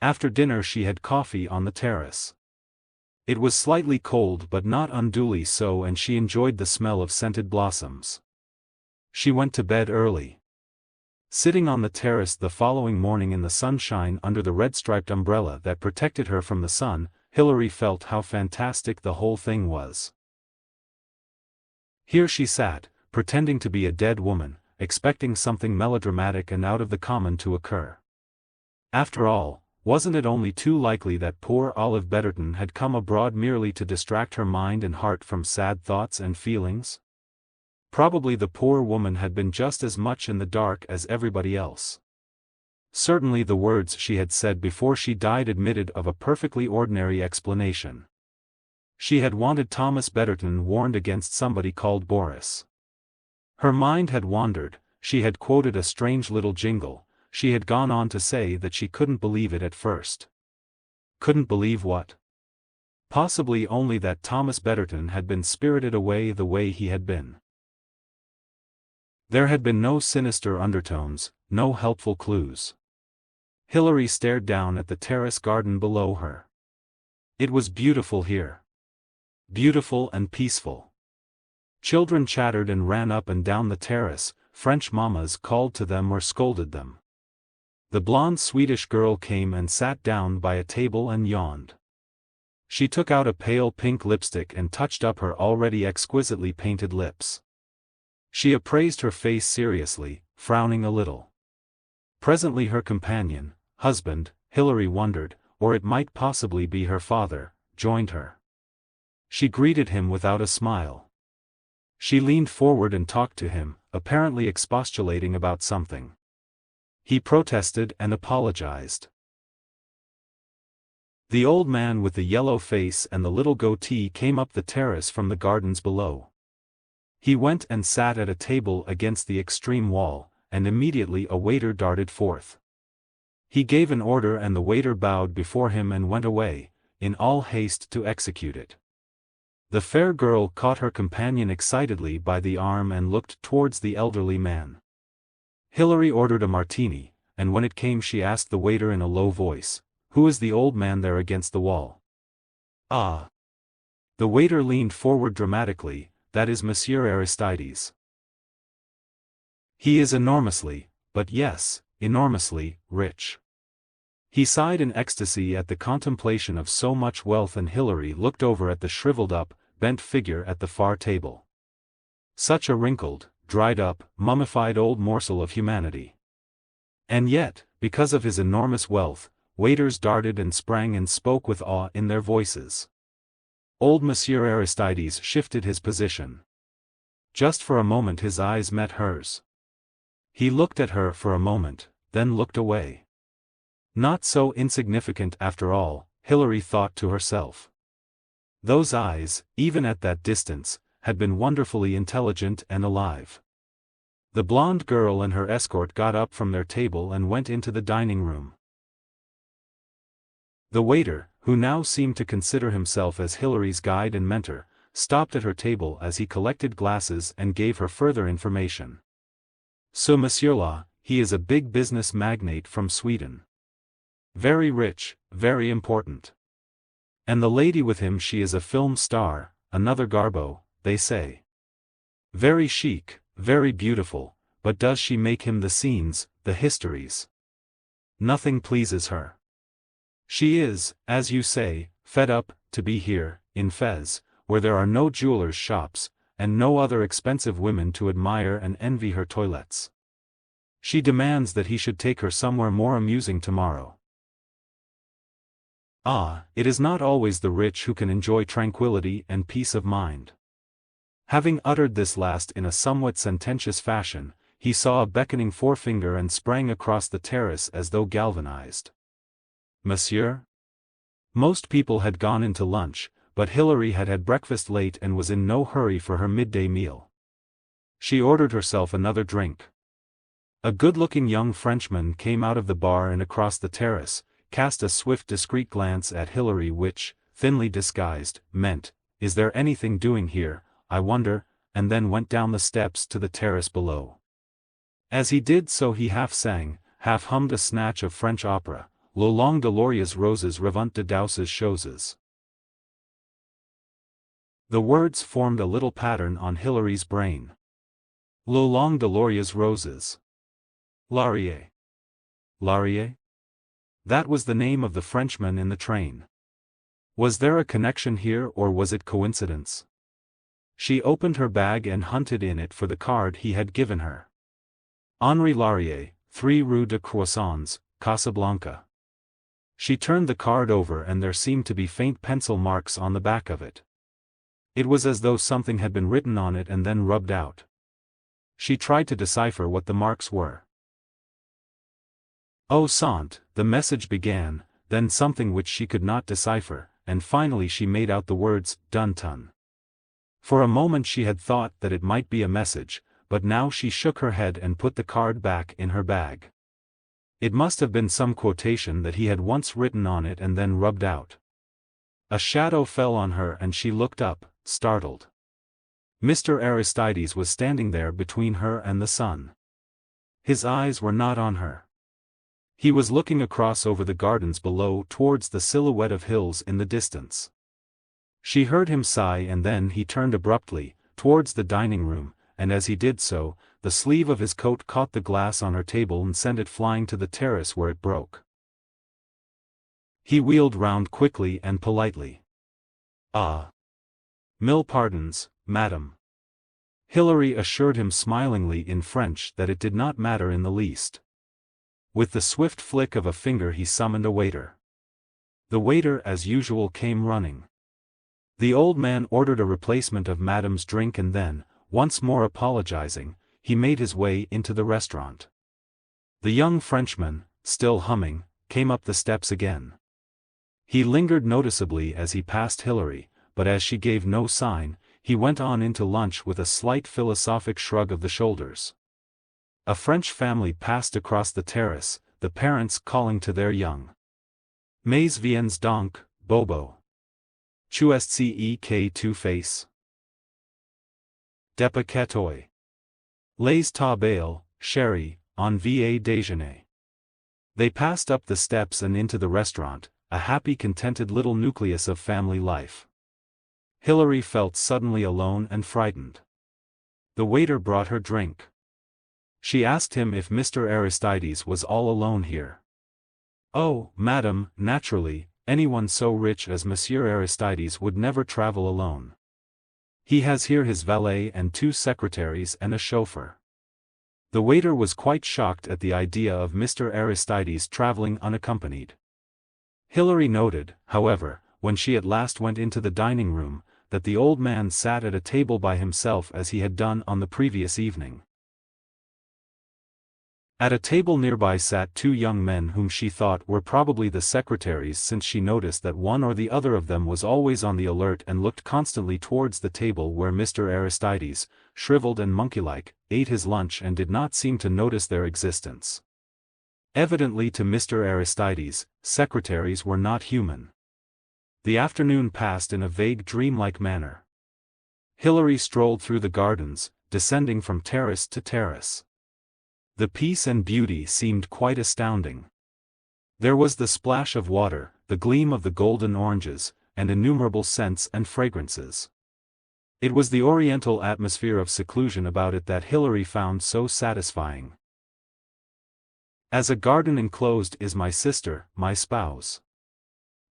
After dinner she had coffee on the terrace. It was slightly cold but not unduly so, and she enjoyed the smell of scented blossoms. She went to bed early. Sitting on the terrace the following morning in the sunshine under the red-striped umbrella that protected her from the sun, Hilary felt how fantastic the whole thing was. Here she sat, pretending to be a dead woman, expecting something melodramatic and out of the common to occur. After all, wasn't it only too likely that poor Olive Betterton had come abroad merely to distract her mind and heart from sad thoughts and feelings? Probably the poor woman had been just as much in the dark as everybody else. Certainly the words she had said before she died admitted of a perfectly ordinary explanation. She had wanted Thomas Betterton warned against somebody called Boris. Her mind had wandered, she had quoted a strange little jingle, she had gone on to say that she couldn't believe it at first. Couldn't believe what? Possibly only that Thomas Betterton had been spirited away the way he had been. There had been no sinister undertones, no helpful clues. Hilary stared down at the terrace garden below her. It was beautiful here. Beautiful and peaceful. Children chattered and ran up and down the terrace, French mammas called to them or scolded them. The blonde Swedish girl came and sat down by a table and yawned. She took out a pale pink lipstick and touched up her already exquisitely painted lips. She appraised her face seriously, frowning a little. Presently her companion, husband, Hilary wondered, or it might possibly be her father, joined her. She greeted him without a smile. She leaned forward and talked to him, apparently expostulating about something. He protested and apologized. The old man with the yellow face and the little goatee came up the terrace from the gardens below. He went and sat at a table against the extreme wall, and immediately a waiter darted forth. He gave an order and the waiter bowed before him and went away, in all haste to execute it. The fair girl caught her companion excitedly by the arm and looked towards the elderly man. Hilary ordered a martini, and when it came she asked the waiter in a low voice, "Who is the old man there against the wall?" "Ah." The waiter leaned forward dramatically, "That is Monsieur Aristides. He is enormously, but yes, enormously, rich." He sighed in ecstasy at the contemplation of so much wealth, and Hilary looked over at the shriveled-up, bent figure at the far table. Such a wrinkled, dried-up, mummified old morsel of humanity. And yet, because of his enormous wealth, waiters darted and sprang and spoke with awe in their voices. Old Monsieur Aristides shifted his position. Just for a moment his eyes met hers. He looked at her for a moment, then looked away. Not so insignificant after all, Hilary thought to herself. Those eyes, even at that distance, had been wonderfully intelligent and alive. The blonde girl and her escort got up from their table and went into the dining room. The waiter, who now seemed to consider himself as Hilary's guide and mentor, stopped at her table as he collected glasses and gave her further information. "Ce monsieur-là, he is a big business magnate from Sweden. Very rich, very important. And the lady with him, she is a film star, another Garbo, they say. Very chic, very beautiful, but does she make him the scenes, the histories? Nothing pleases her. She is, as you say, fed up, to be here, in Fez, where there are no jewelers' shops, and no other expensive women to admire and envy her toilettes. She demands that he should take her somewhere more amusing tomorrow. Ah, it is not always the rich who can enjoy tranquility and peace of mind." Having uttered this last in a somewhat sententious fashion, he saw a beckoning forefinger and sprang across the terrace as though galvanized. "Monsieur?" Most people had gone into lunch, but Hilary had had breakfast late and was in no hurry for her midday meal. She ordered herself another drink. A good-looking young Frenchman came out of the bar and across the terrace, cast a swift discreet glance at Hilary which, thinly disguised, meant, "Is there anything doing here, I wonder," and then went down the steps to the terrace below. As he did so he half sang, half hummed a snatch of French opera, "Le long de lauriers roses revint de douces choses." The words formed a little pattern on Hilary's brain. Le long de lauriers roses. Laurier. Laurier? That was the name of the Frenchman in the train. Was there a connection here, or was it coincidence? She opened her bag and hunted in it for the card he had given her. Henri Laurier, 3 Rue de Croissants, Casablanca. She turned the card over and there seemed to be faint pencil marks on the back of it. It was as though something had been written on it and then rubbed out. She tried to decipher what the marks were. "Oh sant," the message began, then something which she could not decipher, and finally she made out the words, "Dun-tun." For a moment she had thought that it might be a message, but now she shook her head and put the card back in her bag. It must have been some quotation that he had once written on it and then rubbed out. A shadow fell on her and she looked up, startled. Mr. Aristides was standing there between her and the sun. His eyes were not on her. He was looking across over the gardens below towards the silhouette of hills in the distance. She heard him sigh and then he turned abruptly, towards the dining room, and as he did so, the sleeve of his coat caught the glass on her table and sent it flying to the terrace where it broke. He wheeled round quickly and politely. "Ah. Mille pardons, madam." Hilary assured him smilingly in French that it did not matter in the least. With the swift flick of a finger he summoned a waiter. The waiter as usual came running. The old man ordered a replacement of madam's drink and then, once more apologizing, he made his way into the restaurant. The young Frenchman, still humming, came up the steps again. He lingered noticeably as he passed Hilary, but as she gave no sign, he went on into lunch with a slight philosophic shrug of the shoulders. A French family passed across the terrace, the parents calling to their young. "Mais viens donc, Bobo. Tu es que tu fais? Depacatoy. Les ta belle, chérie, on va déjeuner." They passed up the steps and into the restaurant, a happy contented little nucleus of family life. Hilary felt suddenly alone and frightened. The waiter brought her drink. She asked him if Mr. Aristides was all alone here. "Oh, madam, naturally, anyone so rich as Monsieur Aristides would never travel alone. He has here his valet and 2 secretaries and a chauffeur." The waiter was quite shocked at the idea of Mr. Aristides traveling unaccompanied. Hilary noted, however, when she at last went into the dining room, that the old man sat at a table by himself as he had done on the previous evening. At a table nearby sat 2 young men whom she thought were probably the secretaries, since she noticed that one or the other of them was always on the alert and looked constantly towards the table where Mr. Aristides, shriveled and monkey-like, ate his lunch and did not seem to notice their existence. Evidently to Mr. Aristides, secretaries were not human. The afternoon passed in a vague dreamlike manner. Hilary strolled through the gardens, descending from terrace to terrace. The peace and beauty seemed quite astounding. There was the splash of water, the gleam of the golden oranges, and innumerable scents and fragrances. It was the oriental atmosphere of seclusion about it that Hilary found so satisfying. "As a garden enclosed is my sister, my spouse."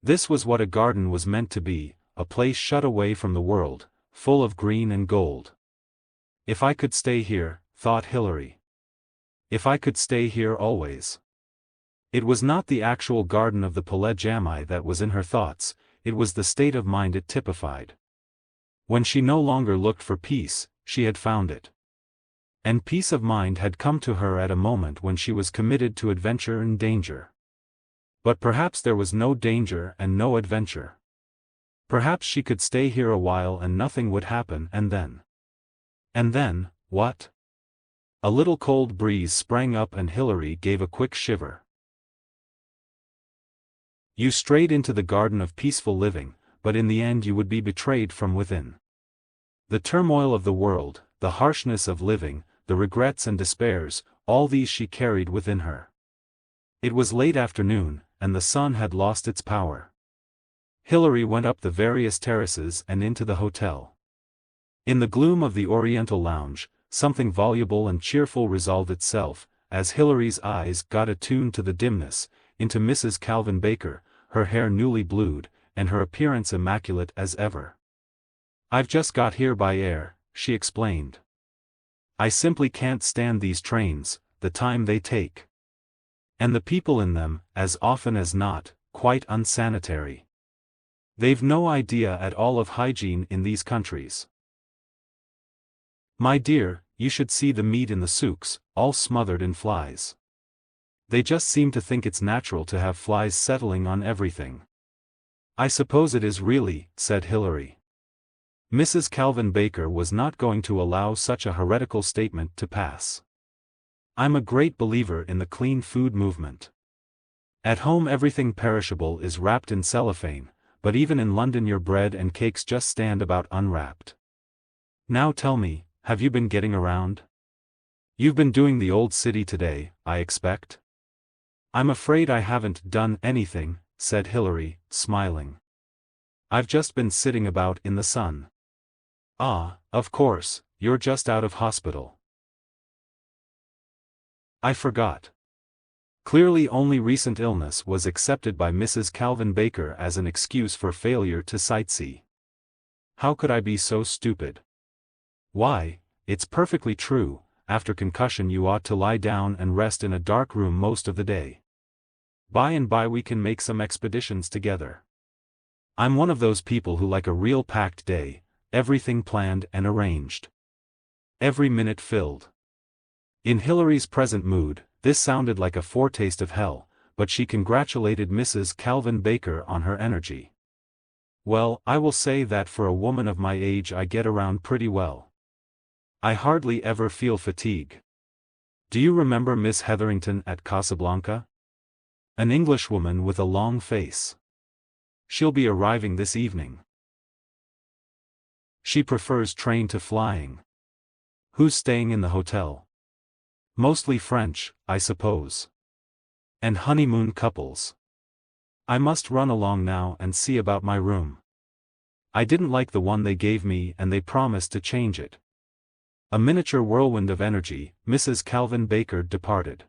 This was what a garden was meant to be, a place shut away from the world, full of green and gold. "If I could stay here," thought Hilary. "If I could stay here always." It was not the actual garden of the Palais Jamai that was in her thoughts, it was the state of mind it typified. When she no longer looked for peace, she had found it. And peace of mind had come to her at a moment when she was committed to adventure and danger. But perhaps there was no danger and no adventure. Perhaps she could stay here a while and nothing would happen, and then. And then, what? A little cold breeze sprang up and Hilary gave a quick shiver. You strayed into the garden of peaceful living, but in the end you would be betrayed from within. The turmoil of the world, the harshness of living, the regrets and despairs, all these she carried within her. It was late afternoon, and the sun had lost its power. Hilary went up the various terraces and into the hotel. In the gloom of the Oriental lounge, something voluble and cheerful resolved itself, as Hilary's eyes got attuned to the dimness, into Mrs. Calvin Baker, her hair newly blued, and her appearance immaculate as ever. "I've just got here by air," she explained. "I simply can't stand these trains, the time they take. And the people in them, as often as not, quite unsanitary. They've no idea at all of hygiene in these countries. My dear, you should see the meat in the souks, all smothered in flies. They just seem to think it's natural to have flies settling on everything." "I suppose it is really," said Hilary. Mrs. Calvin Baker was not going to allow such a heretical statement to pass. "I'm a great believer in the clean food movement. At home everything perishable is wrapped in cellophane, but even in London your bread and cakes just stand about unwrapped. Now tell me, have you been getting around? You've been doing the old city today, I expect?" "I'm afraid I haven't done anything," said Hilary, smiling. "I've just been sitting about in the sun." Ah, of course, you're just out of hospital. I forgot. Clearly only recent illness was accepted by Mrs. Calvin Baker as an excuse for failure to sightsee. How could I be so stupid? Why, it's perfectly true, after concussion you ought to lie down and rest in a dark room most of the day. By and by we can make some expeditions together. I'm one of those people who like a real packed day, everything planned and arranged. Every minute filled. In Hilary's present mood, this sounded like a foretaste of hell, but she congratulated Mrs. Calvin Baker on her energy. Well, I will say that for a woman of my age I get around pretty well. I hardly ever feel fatigue. Do you remember Miss Hetherington at Casablanca? An Englishwoman with a long face. She'll be arriving this evening. She prefers train to flying. Who's staying in the hotel? Mostly French, I suppose. And honeymoon couples. I must run along now and see about my room. I didn't like the one they gave me and they promised to change it. A miniature whirlwind of energy, Mrs. Calvin Baker departed.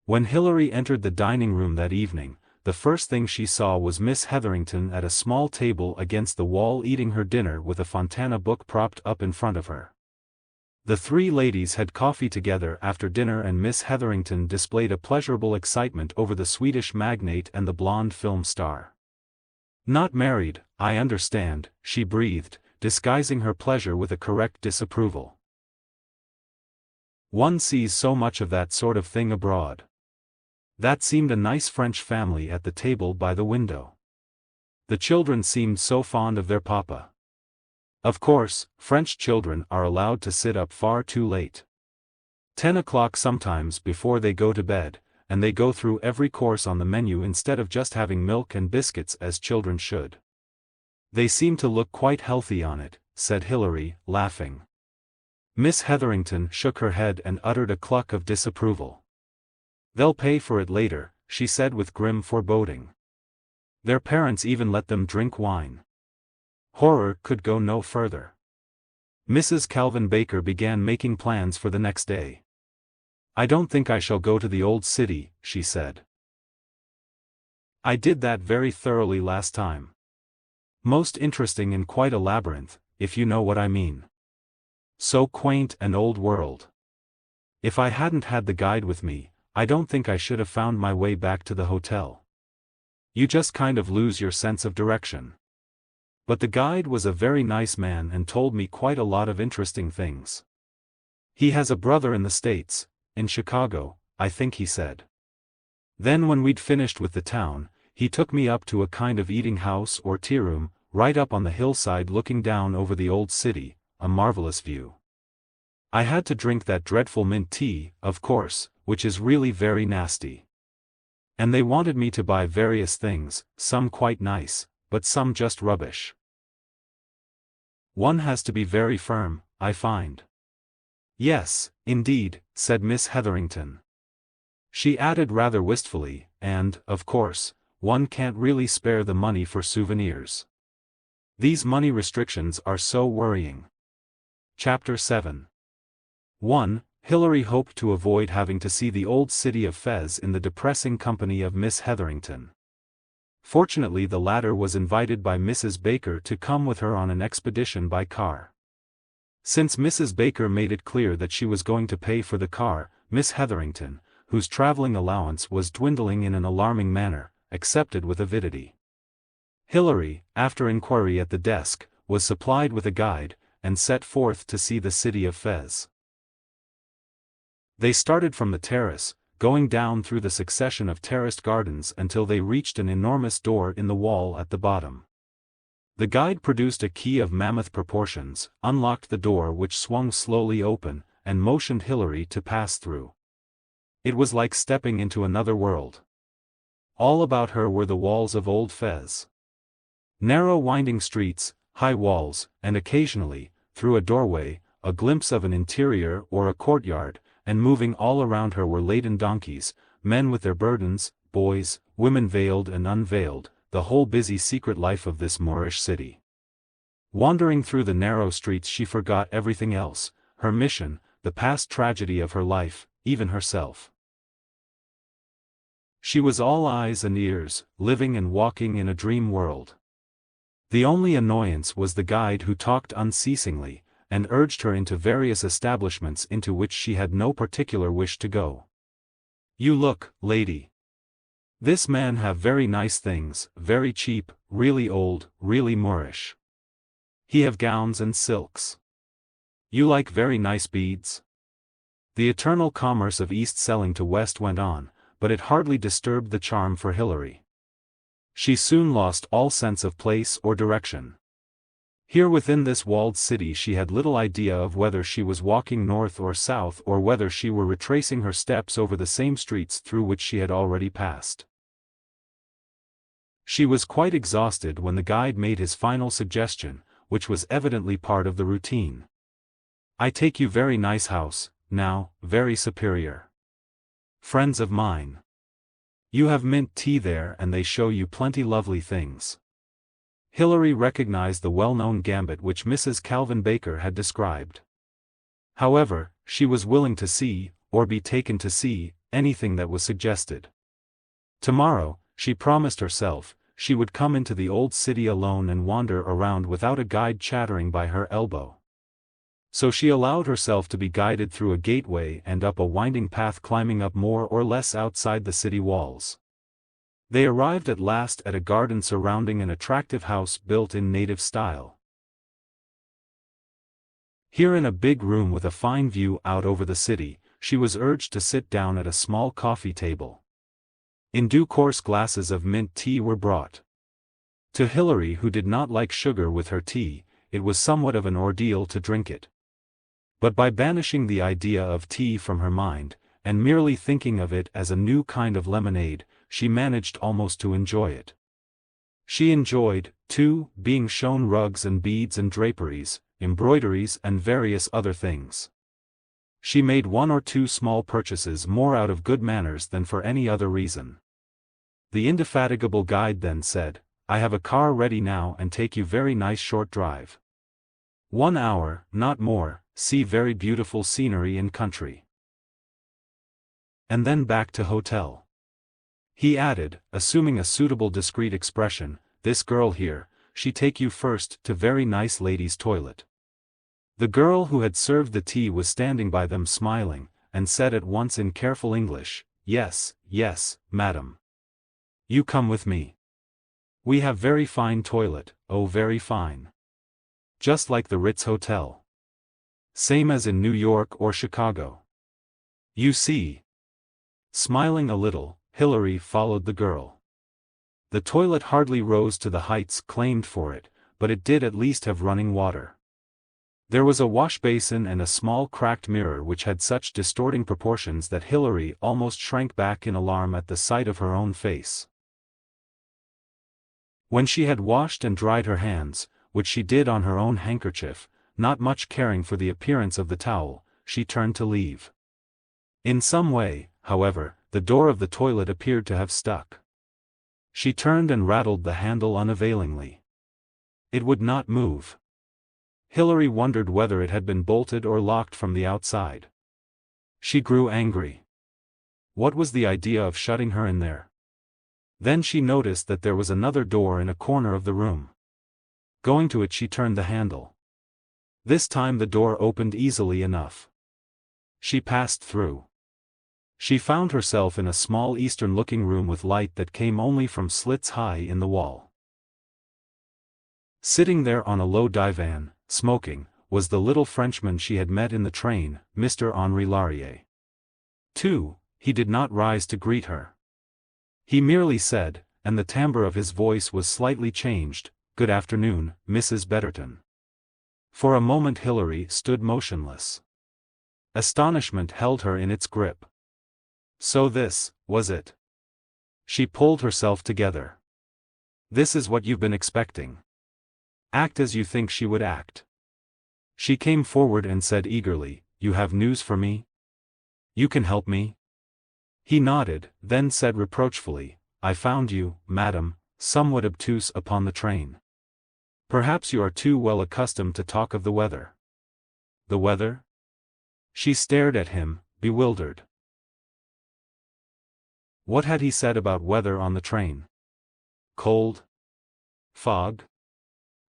When Hilary entered the dining room that evening, the first thing she saw was Miss Hetherington at a small table against the wall eating her dinner with a Fontana book propped up in front of her. The three ladies had coffee together after dinner and Miss Hetherington displayed a pleasurable excitement over the Swedish magnate and the blonde film star. Not married, I understand, she breathed, disguising her pleasure with a correct disapproval. One sees so much of that sort of thing abroad. That seemed a nice French family at the table by the window. The children seemed so fond of their papa. Of course, French children are allowed to sit up far too late. 10 o'clock sometimes before they go to bed, and they go through every course on the menu instead of just having milk and biscuits as children should. They seem to look quite healthy on it, said Hilary, laughing. Miss Hetherington shook her head and uttered a cluck of disapproval. They'll pay for it later, she said with grim foreboding. Their parents even let them drink wine. Horror could go no further. Mrs. Calvin Baker began making plans for the next day. I don't think I shall go to the old city, she said. I did that very thoroughly last time. Most interesting and quite a labyrinth, if you know what I mean. So quaint and old world. If I hadn't had the guide with me, I don't think I should have found my way back to the hotel. You just kind of lose your sense of direction. But the guide was a very nice man and told me quite a lot of interesting things. He has a brother in the States, in Chicago, I think he said. Then when we'd finished with the town, he took me up to a kind of eating house or tea room, right up on the hillside looking down over the old city, a marvelous view. I had to drink that dreadful mint tea, of course, which is really very nasty. And they wanted me to buy various things, some quite nice, but some just rubbish. One has to be very firm, I find. Yes, indeed, said Miss Hetherington. She added rather wistfully, and, of course, one can't really spare the money for souvenirs. These money restrictions are so worrying. Chapter 7. 1. Hilary hoped to avoid having to see the old city of Fez in the depressing company of Miss Hetherington. Fortunately the latter was invited by Mrs. Baker to come with her on an expedition by car. Since Mrs. Baker made it clear that she was going to pay for the car, Miss Hetherington, whose traveling allowance was dwindling in an alarming manner, accepted with avidity. Hilary, after inquiry at the desk, was supplied with a guide, and set forth to see the city of Fez. They started from the terrace, going down through the succession of terraced gardens until they reached an enormous door in the wall at the bottom. The guide produced a key of mammoth proportions, unlocked the door which swung slowly open, and motioned Hilary to pass through. It was like stepping into another world. All about her were the walls of old Fez. Narrow winding streets, high walls, and occasionally, through a doorway, a glimpse of an interior or a courtyard, and moving all around her were laden donkeys, men with their burdens, boys, women veiled and unveiled, the whole busy secret life of this Moorish city. Wandering through the narrow streets, she forgot everything else, her mission, the past tragedy of her life, even herself. She was all eyes and ears, living and walking in a dream world. The only annoyance was the guide who talked unceasingly, and urged her into various establishments into which she had no particular wish to go. "You look, lady. This man have very nice things, very cheap, really old, really Moorish. He have gowns and silks. You like very nice beads?" The eternal commerce of East selling to West went on, but it hardly disturbed the charm for Hilary. She soon lost all sense of place or direction. Here within this walled city she had little idea of whether she was walking north or south, or whether she were retracing her steps over the same streets through which she had already passed. She was quite exhausted when the guide made his final suggestion, which was evidently part of the routine. "I take you very nice house, now, very superior. Friends of mine. You have mint tea there and they show you plenty lovely things." Hilary recognized the well-known gambit which Mrs. Calvin Baker had described. However, she was willing to see, or be taken to see, anything that was suggested. Tomorrow, she promised herself, she would come into the old city alone and wander around without a guide chattering by her elbow. So she allowed herself to be guided through a gateway and up a winding path climbing up more or less outside the city walls. They arrived at last at a garden surrounding an attractive house built in native style. Here in a big room with a fine view out over the city, she was urged to sit down at a small coffee table. In due course glasses of mint tea were brought. To Hilary, who did not like sugar with her tea, it was somewhat of an ordeal to drink it. But by banishing the idea of tea from her mind, and merely thinking of it as a new kind of lemonade, she managed almost to enjoy it. She enjoyed, too, being shown rugs and beads and draperies, embroideries and various other things. She made one or two small purchases more out of good manners than for any other reason. The indefatigable guide then said, "I have a car ready now and take you very nice short drive. 1 hour, not more, see very beautiful scenery and country. And then back to hotel." He added, assuming a suitable discreet expression, "This girl here, she take you first to very nice lady's toilet." The girl who had served the tea was standing by them smiling, and said at once in careful English, "Yes, yes, madam. You come with me. We have very fine toilet, oh very fine. Just like the Ritz Hotel. Same as in New York or Chicago. You see." Smiling a little, Hilary followed the girl. The toilet hardly rose to the heights claimed for it, but it did at least have running water. There was a wash basin and a small cracked mirror which had such distorting proportions that Hilary almost shrank back in alarm at the sight of her own face. When she had washed and dried her hands, which she did on her own handkerchief, not much caring for the appearance of the towel, she turned to leave. In some way, however, the door of the toilet appeared to have stuck. She turned and rattled the handle unavailingly. It would not move. Hilary wondered whether it had been bolted or locked from the outside. She grew angry. What was the idea of shutting her in there? Then she noticed that there was another door in a corner of the room. Going to it, she turned the handle. This time the door opened easily enough. She passed through. She found herself in a small eastern-looking room with light that came only from slits high in the wall. Sitting there on a low divan, smoking, was the little Frenchman she had met in the train, Mr. Henri Laurier. Too, he did not rise to greet her. He merely said, and the timbre of his voice was slightly changed, "Good afternoon, Mrs. Betterton." For a moment Hilary stood motionless. Astonishment held her in its grip. So this was it. She pulled herself together. "This is what you've been expecting. Act as you think she would act." She came forward and said eagerly, "You have news for me? You can help me?" He nodded, then said reproachfully, "I found you, madam, somewhat obtuse upon the train. Perhaps you are too well accustomed to talk of the weather. The weather? She stared at him, bewildered. What had he said about weather on the train? Cold? Fog?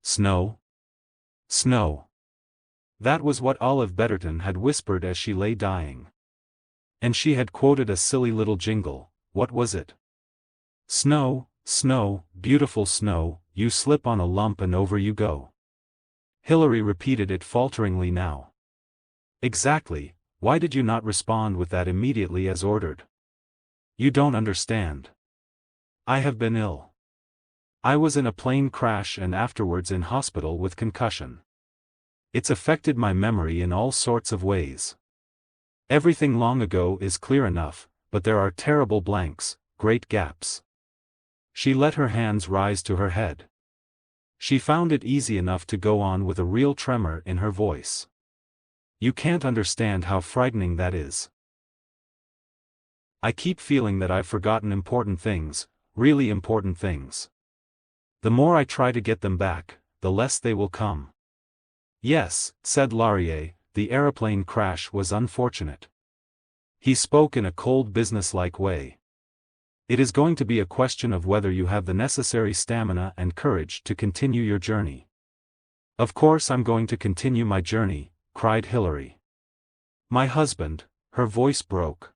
Snow? Snow. That was what Olive Betterton had whispered as she lay dying. And she had quoted a silly little jingle. What was it? Snow, snow, beautiful snow, you slip on a lump and over you go. Hilary repeated it falteringly now. Exactly, why did you not respond with that immediately as ordered? You don't understand. I have been ill. I was in a plane crash and afterwards in hospital with concussion. It's affected my memory in all sorts of ways. Everything long ago is clear enough, but there are terrible blanks, great gaps. She let her hands rise to her head. She found it easy enough to go on with a real tremor in her voice. You can't understand how frightening that is. I keep feeling that I've forgotten important things, really important things. The more I try to get them back, the less they will come. Yes, said Laurier, the aeroplane crash was unfortunate. He spoke in a cold businesslike way. It is going to be a question of whether you have the necessary stamina and courage to continue your journey. Of course I'm going to continue my journey, cried Hilary. My husband, her voice broke.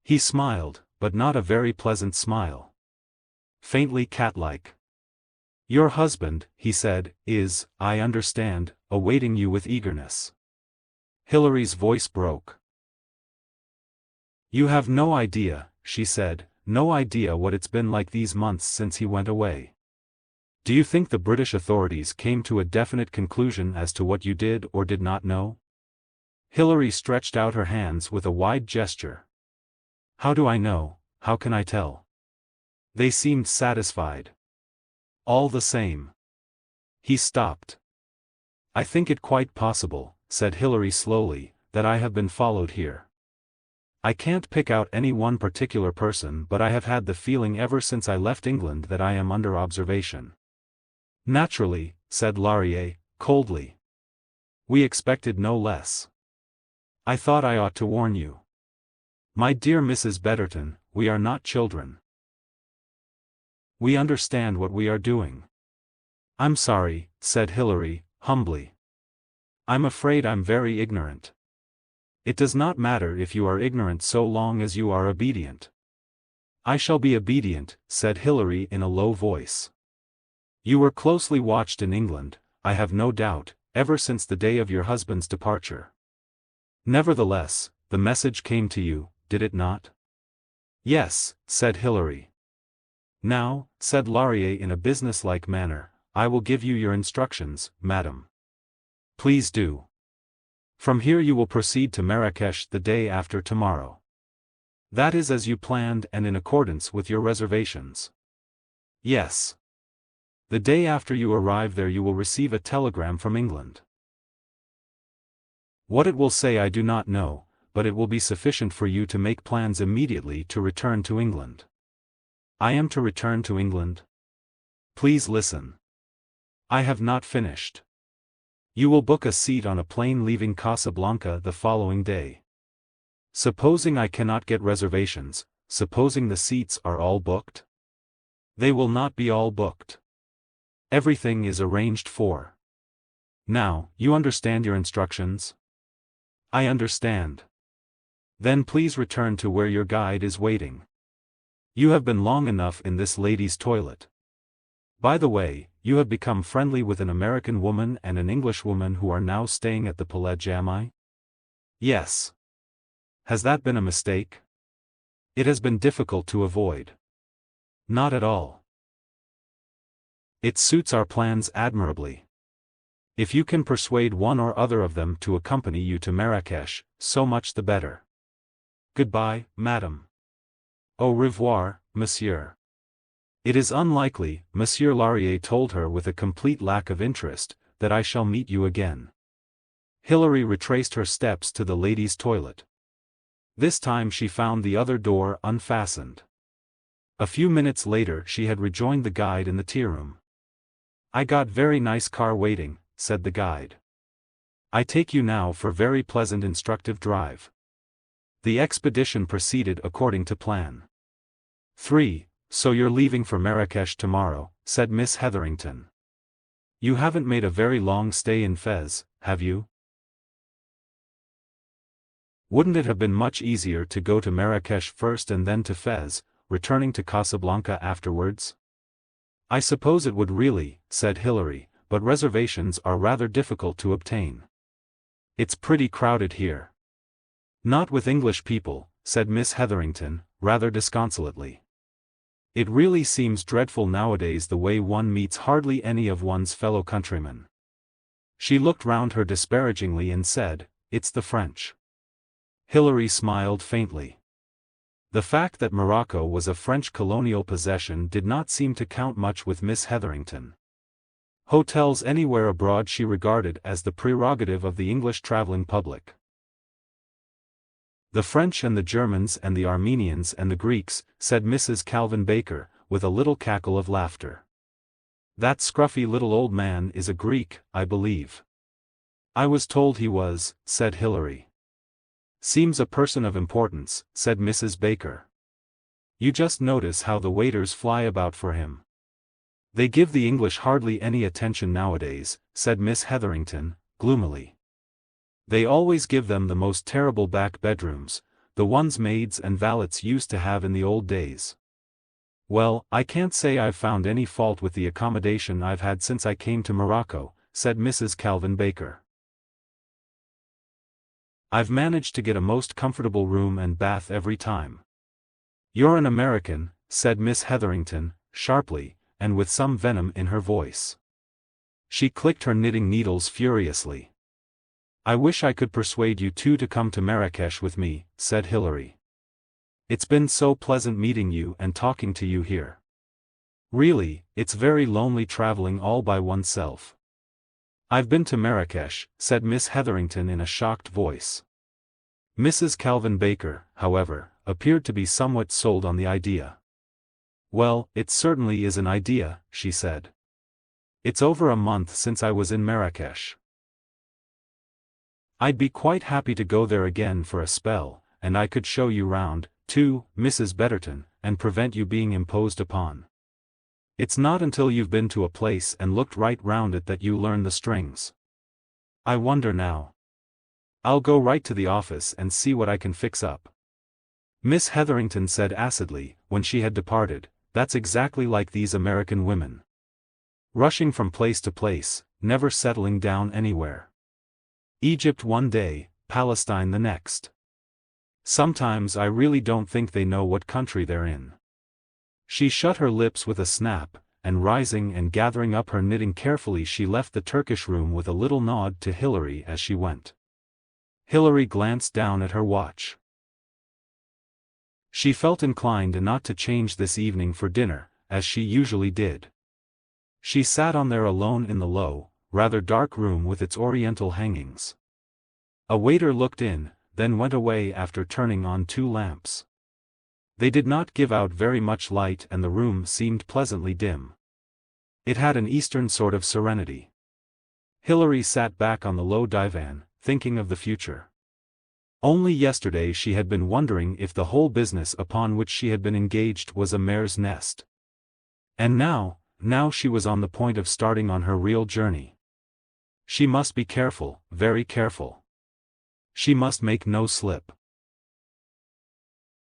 He smiled, but not a very pleasant smile. Faintly cat-like. Your husband, he said, is, I understand, awaiting you with eagerness. Hilary's voice broke. You have no idea, she said, no idea what it's been like these months since he went away. Do you think the British authorities came to a definite conclusion as to what you did or did not know? Hilary stretched out her hands with a wide gesture. How do I know, how can I tell? They seemed satisfied. All the same. He stopped. I think it quite possible, said Hilary slowly, that I have been followed here. I can't pick out any one particular person, but I have had the feeling ever since I left England that I am under observation. Naturally, said Laurier, coldly. We expected no less. I thought I ought to warn you. My dear Mrs. Betterton, we are not children. We understand what we are doing. I'm sorry, said Hilary, humbly. I'm afraid I'm very ignorant. It does not matter if you are ignorant so long as you are obedient. I shall be obedient, said Hilary in a low voice. You were closely watched in England, I have no doubt, ever since the day of your husband's departure. Nevertheless, the message came to you, did it not? Yes, said Hilary. Now, said Laurier in a businesslike manner, I will give you your instructions, madam. Please do. From here you will proceed to Marrakesh the day after tomorrow. That is as you planned and in accordance with your reservations. Yes. The day after you arrive there you will receive a telegram from England. What it will say I do not know, but it will be sufficient for you to make plans immediately to return to England. I am to return to England? Please listen. I have not finished. You will book a seat on a plane leaving Casablanca the following day. Supposing I cannot get reservations, supposing the seats are all booked? They will not be all booked. Everything is arranged for. Now, you understand your instructions? I understand. Then please return to where your guide is waiting. You have been long enough in this ladies' toilet. By the way, you have become friendly with an American woman and an Englishwoman who are now staying at the Palais Jamai? Yes. Has that been a mistake? It has been difficult to avoid. Not at all. It suits our plans admirably. If you can persuade one or other of them to accompany you to Marrakesh, so much the better. Goodbye, madam. Au revoir, monsieur. It is unlikely, Monsieur Laurier told her with a complete lack of interest, that I shall meet you again. Hilary retraced her steps to the ladies' toilet. This time she found the other door unfastened. A few minutes later she had rejoined the guide in the tea room. "I got very nice car waiting," said the guide. "I take you now for very pleasant instructive drive." The expedition proceeded according to plan. 3. "So you're leaving for Marrakesh tomorrow," said Miss Hetherington. "You haven't made a very long stay in Fez, have you?" "Wouldn't it have been much easier to go to Marrakesh first and then to Fez, returning to Casablanca afterwards?" "I suppose it would really," said Hilary, "but reservations are rather difficult to obtain. It's pretty crowded here." "Not with English people," said Miss Hetherington, rather disconsolately. "It really seems dreadful nowadays the way one meets hardly any of one's fellow countrymen." She looked round her disparagingly and said, "It's the French." Hilary smiled faintly. The fact that Morocco was a French colonial possession did not seem to count much with Miss Hetherington. Hotels anywhere abroad she regarded as the prerogative of the English traveling public. "The French and the Germans and the Armenians and the Greeks," said Mrs. Calvin Baker, with a little cackle of laughter. "That scruffy little old man is a Greek, I believe." "I was told he was," said Hilary. "Seems a person of importance," said Mrs. Baker. "You just notice how the waiters fly about for him." "They give the English hardly any attention nowadays," said Miss Hetherington, gloomily. "They always give them the most terrible back bedrooms, the ones maids and valets used to have in the old days." "Well, I can't say I've found any fault with the accommodation I've had since I came to Morocco," said Mrs. Calvin Baker. "I've managed to get a most comfortable room and bath every time." "You're an American," said Miss Hetherington, sharply, and with some venom in her voice. She clicked her knitting needles furiously. "I wish I could persuade you two to come to Marrakesh with me," said Hilary. "It's been so pleasant meeting you and talking to you here. Really, it's very lonely traveling all by oneself." "I've been to Marrakesh," said Miss Hetherington in a shocked voice. Mrs. Calvin Baker, however, appeared to be somewhat sold on the idea. "Well, it certainly is an idea," she said. "It's over a month since I was in Marrakesh. I'd be quite happy to go there again for a spell, and I could show you round, too, Mrs. Betterton, and prevent you being imposed upon. It's not until you've been to a place and looked right round it that you learn the strings. I wonder now. I'll go right to the office and see what I can fix up." Miss Hetherington said acidly, when she had departed, "That's exactly like these American women. Rushing from place to place, never settling down anywhere. Egypt one day, Palestine the next. Sometimes I really don't think they know what country they're in." She shut her lips with a snap, and rising and gathering up her knitting carefully she left the Turkish room with a little nod to Hilary as she went. Hilary glanced down at her watch. She felt inclined not to change this evening for dinner, as she usually did. She sat on there alone in the low, rather dark room with its oriental hangings. A waiter looked in, then went away after turning on 2 lamps. They did not give out very much light and the room seemed pleasantly dim. It had an Eastern sort of serenity. Hilary sat back on the low divan, thinking of the future. Only yesterday she had been wondering if the whole business upon which she had been engaged was a mare's nest. And now she was on the point of starting on her real journey. She must be careful, very careful. She must make no slip.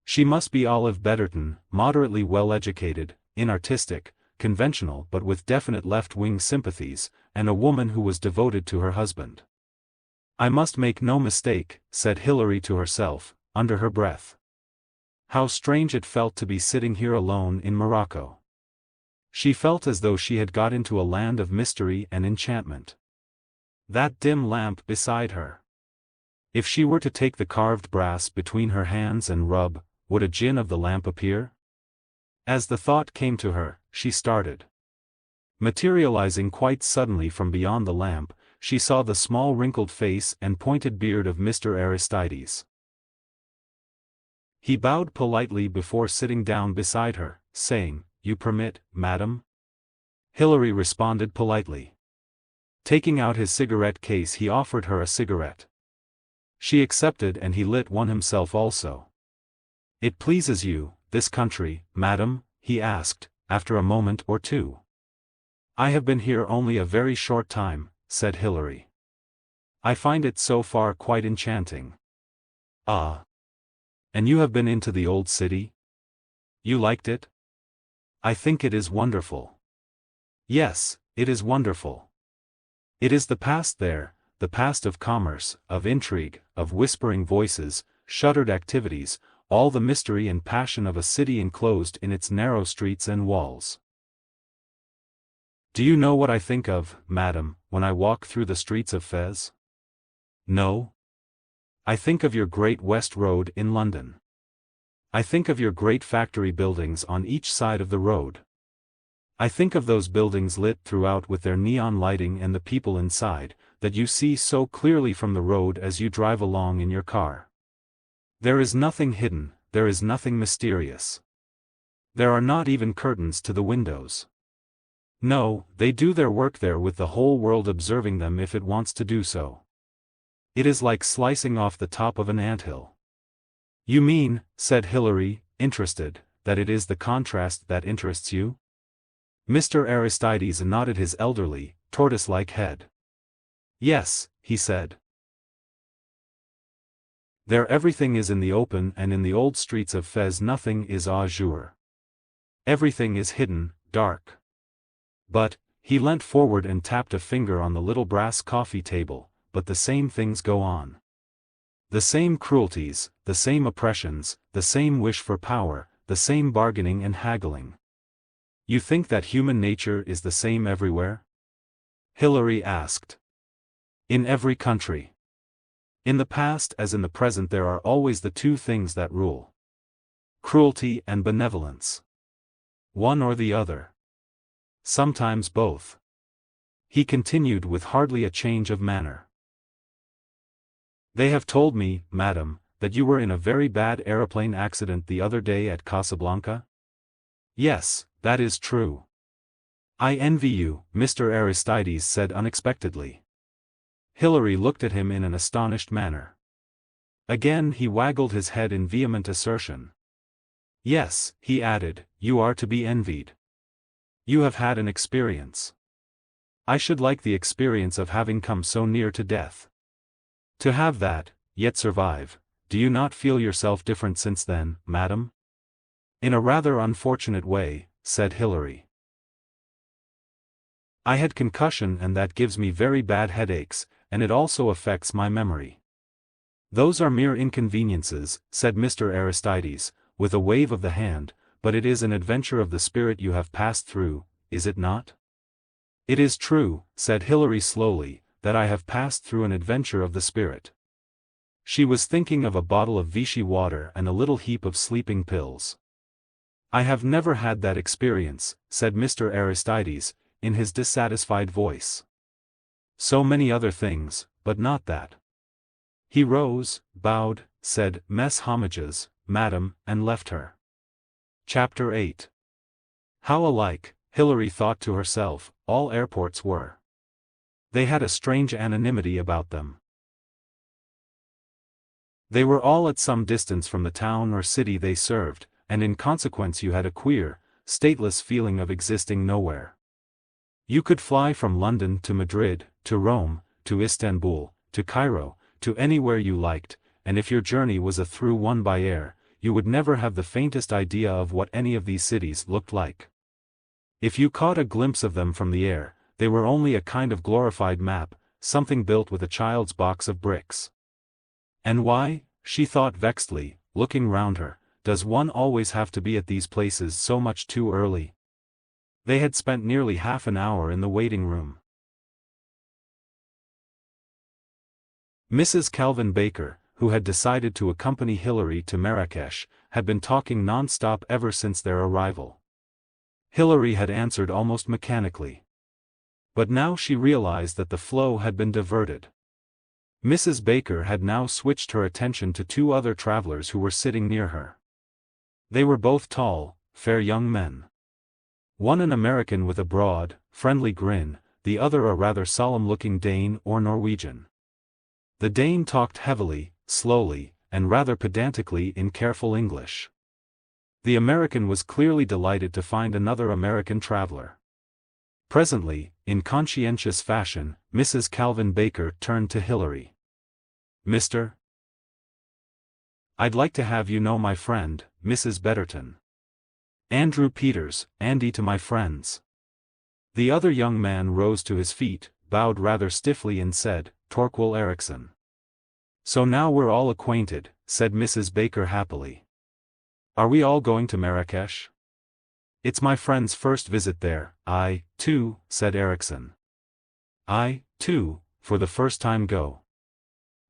She must be Olive Betterton, moderately well-educated, inartistic, conventional but with definite left-wing sympathies, and a woman who was devoted to her husband. "I must make no mistake," said Hilary to herself, under her breath. How strange it felt to be sitting here alone in Morocco. She felt as though she had got into a land of mystery and enchantment. That dim lamp beside her. If she were to take the carved brass between her hands and rub, would a djinn of the lamp appear? As the thought came to her, she started. Materializing quite suddenly from beyond the lamp, she saw the small wrinkled face and pointed beard of Mr. Aristides. He bowed politely before sitting down beside her, saying, "You permit, madam?" Hilary responded politely. Taking out his cigarette case, he offered her a cigarette. She accepted, and he lit one himself also. "It pleases you, this country, madam?" he asked, after a moment or two. "I have been here only a very short time," said Hilary. "I find it so far quite enchanting." "Ah. And you have been into the old city? You liked it?" "I think it is wonderful." "Yes, it is wonderful. It is the past there, the past of commerce, of intrigue, of whispering voices, shuttered activities, all the mystery and passion of a city enclosed in its narrow streets and walls. Do you know what I think of, madam, when I walk through the streets of Fez? No? I think of your great West Road in London. I think of your great factory buildings on each side of the road. I think of those buildings lit throughout with their neon lighting and the people inside, that you see so clearly from the road as you drive along in your car. There is nothing hidden, there is nothing mysterious. There are not even curtains to the windows. No, they do their work there with the whole world observing them if it wants to do so. It is like slicing off the top of an anthill." "You mean," said Hilary, interested, "that it is the contrast that interests you?" Mr. Aristides nodded his elderly, tortoise-like head. "Yes," he said. "There everything is in the open, and in the old streets of Fez nothing is au jour. Everything is hidden, dark. But," he leant forward and tapped a finger on the little brass coffee table, "but the same things go on. The same cruelties, the same oppressions, the same wish for power, the same bargaining and haggling." "You think that human nature is the same everywhere?" Hilary asked. "In every country. In the past as in the present there are always the two things that rule. Cruelty and benevolence. One or the other. Sometimes both." He continued with hardly a change of manner. "They have told me, madam, that you were in a very bad aeroplane accident the other day at Casablanca?" "Yes, that is true." "I envy you," Mr. Aristides said unexpectedly. Hilary looked at him in an astonished manner. Again he waggled his head in vehement assertion. "Yes," he added, "you are to be envied. You have had an experience. I should like the experience of having come so near to death. To have that, yet survive. Do you not feel yourself different since then, madam?" "In a rather unfortunate way," said Hilary. "I had concussion and that gives me very bad headaches, and it also affects my memory." "Those are mere inconveniences," said Mr. Aristides, with a wave of the hand, "but it is an adventure of the spirit you have passed through, is it not?" "It is true," said Hilary slowly, "that I have passed through an adventure of the spirit." She was thinking of a bottle of Vichy water and a little heap of sleeping pills. "I have never had that experience," said Mr. Aristides, in his dissatisfied voice. "So many other things, but not that." He rose, bowed, said "Mes homages, madam," and left her. Chapter 8. How alike, Hilary thought to herself, all airports were. They had a strange anonymity about them. They were all at some distance from the town or city they served, and in consequence you had a queer, stateless feeling of existing nowhere. You could fly from London to Madrid, to Rome, to Istanbul, to Cairo, to anywhere you liked, and if your journey was a through one by air, you would never have the faintest idea of what any of these cities looked like. If you caught a glimpse of them from the air, they were only a kind of glorified map, something built with a child's box of bricks. And why, she thought vexedly, looking round her, does one always have to be at these places so much too early? They had spent nearly half an hour in the waiting room. Mrs. Calvin Baker, who had decided to accompany Hilary to Marrakesh, had been talking non-stop ever since their arrival. Hilary had answered almost mechanically. But now she realized that the flow had been diverted. Mrs. Baker had now switched her attention to two other travelers who were sitting near her. They were both tall, fair young men. One an American with a broad, friendly grin, the other a rather solemn-looking Dane or Norwegian. The Dane talked heavily, slowly, and rather pedantically in careful English. The American was clearly delighted to find another American traveler. Presently, in conscientious fashion, Mrs. Calvin Baker turned to Hilary. "Mr. I'd like to have you know my friend, Mrs. Betterton. Andrew Peters, Andy to my friends." The other young man rose to his feet, bowed rather stiffly and said, "Torquil Erickson." "So now we're all acquainted," said Mrs. Baker happily. "Are we all going to Marrakesh?" "It's my friend's first visit there." "I, too," said Erickson. "I, too, for the first time go."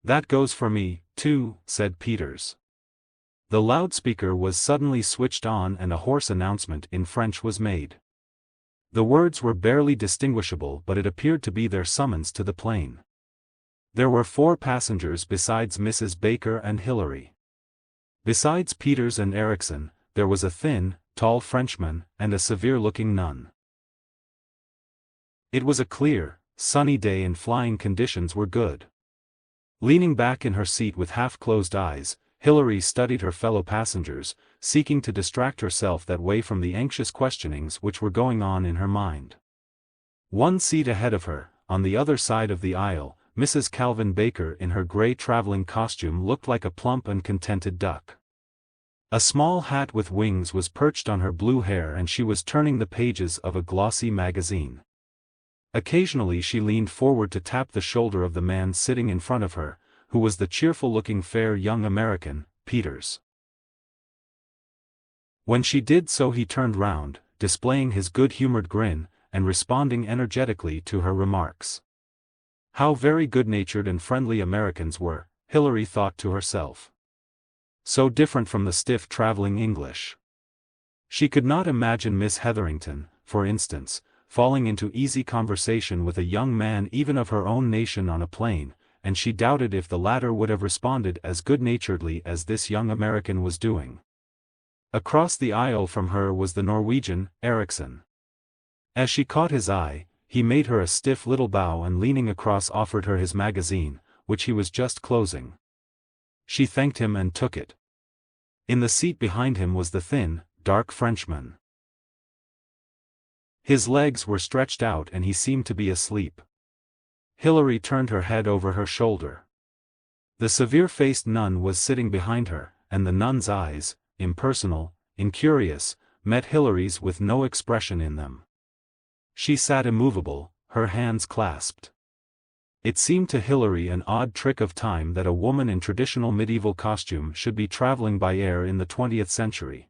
"That goes for me, too," said Peters. The loudspeaker was suddenly switched on and a hoarse announcement in French was made. The words were barely distinguishable, but it appeared to be their summons to the plane. There were 4 passengers besides Mrs. Baker and Hilary. Besides Peters and Erickson, there was a thin, tall Frenchman, and a severe-looking nun. It was a clear, sunny day and flying conditions were good. Leaning back in her seat with half-closed eyes, Hilary studied her fellow passengers, seeking to distract herself that way from the anxious questionings which were going on in her mind. One seat ahead of her, on the other side of the aisle, Mrs. Calvin Baker in her grey traveling costume looked like a plump and contented duck. A small hat with wings was perched on her blue hair and she was turning the pages of a glossy magazine. Occasionally she leaned forward to tap the shoulder of the man sitting in front of her, who was the cheerful-looking fair young American, Peters. When she did so he turned round, displaying his good-humored grin, and responding energetically to her remarks. How very good-natured and friendly Americans were, Hilary thought to herself. So different from the stiff traveling English. She could not imagine Miss Hetherington, for instance, falling into easy conversation with a young man even of her own nation on a plane, and she doubted if the latter would have responded as good-naturedly as this young American was doing. Across the aisle from her was the Norwegian, Erickson. As she caught his eye, he made her a stiff little bow and leaning across offered her his magazine, which he was just closing. She thanked him and took it. In the seat behind him was the thin, dark Frenchman. His legs were stretched out and he seemed to be asleep. Hilary turned her head over her shoulder. The severe-faced nun was sitting behind her, and the nun's eyes, impersonal, incurious, met Hilary's with no expression in them. She sat immovable, her hands clasped. It seemed to Hilary an odd trick of time that a woman in traditional medieval costume should be traveling by air in the 20th century.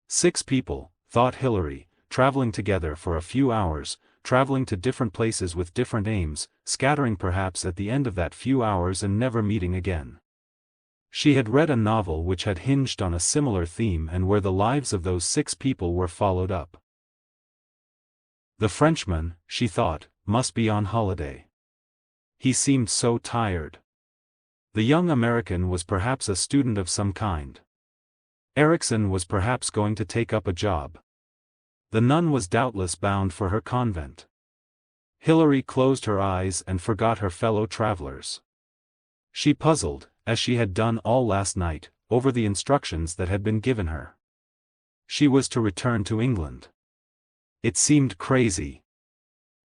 6 people, thought Hilary, traveling together for a few hours, traveling to different places with different aims, scattering perhaps at the end of that few hours and never meeting again. She had read a novel which had hinged on a similar theme and where the lives of those 6 people were followed up. The Frenchman, she thought, must be on holiday. He seemed so tired. The young American was perhaps a student of some kind. Erickson was perhaps going to take up a job. The nun was doubtless bound for her convent. Hilary closed her eyes and forgot her fellow travelers. She puzzled, as she had done all last night, over the instructions that had been given her. She was to return to England. It seemed crazy.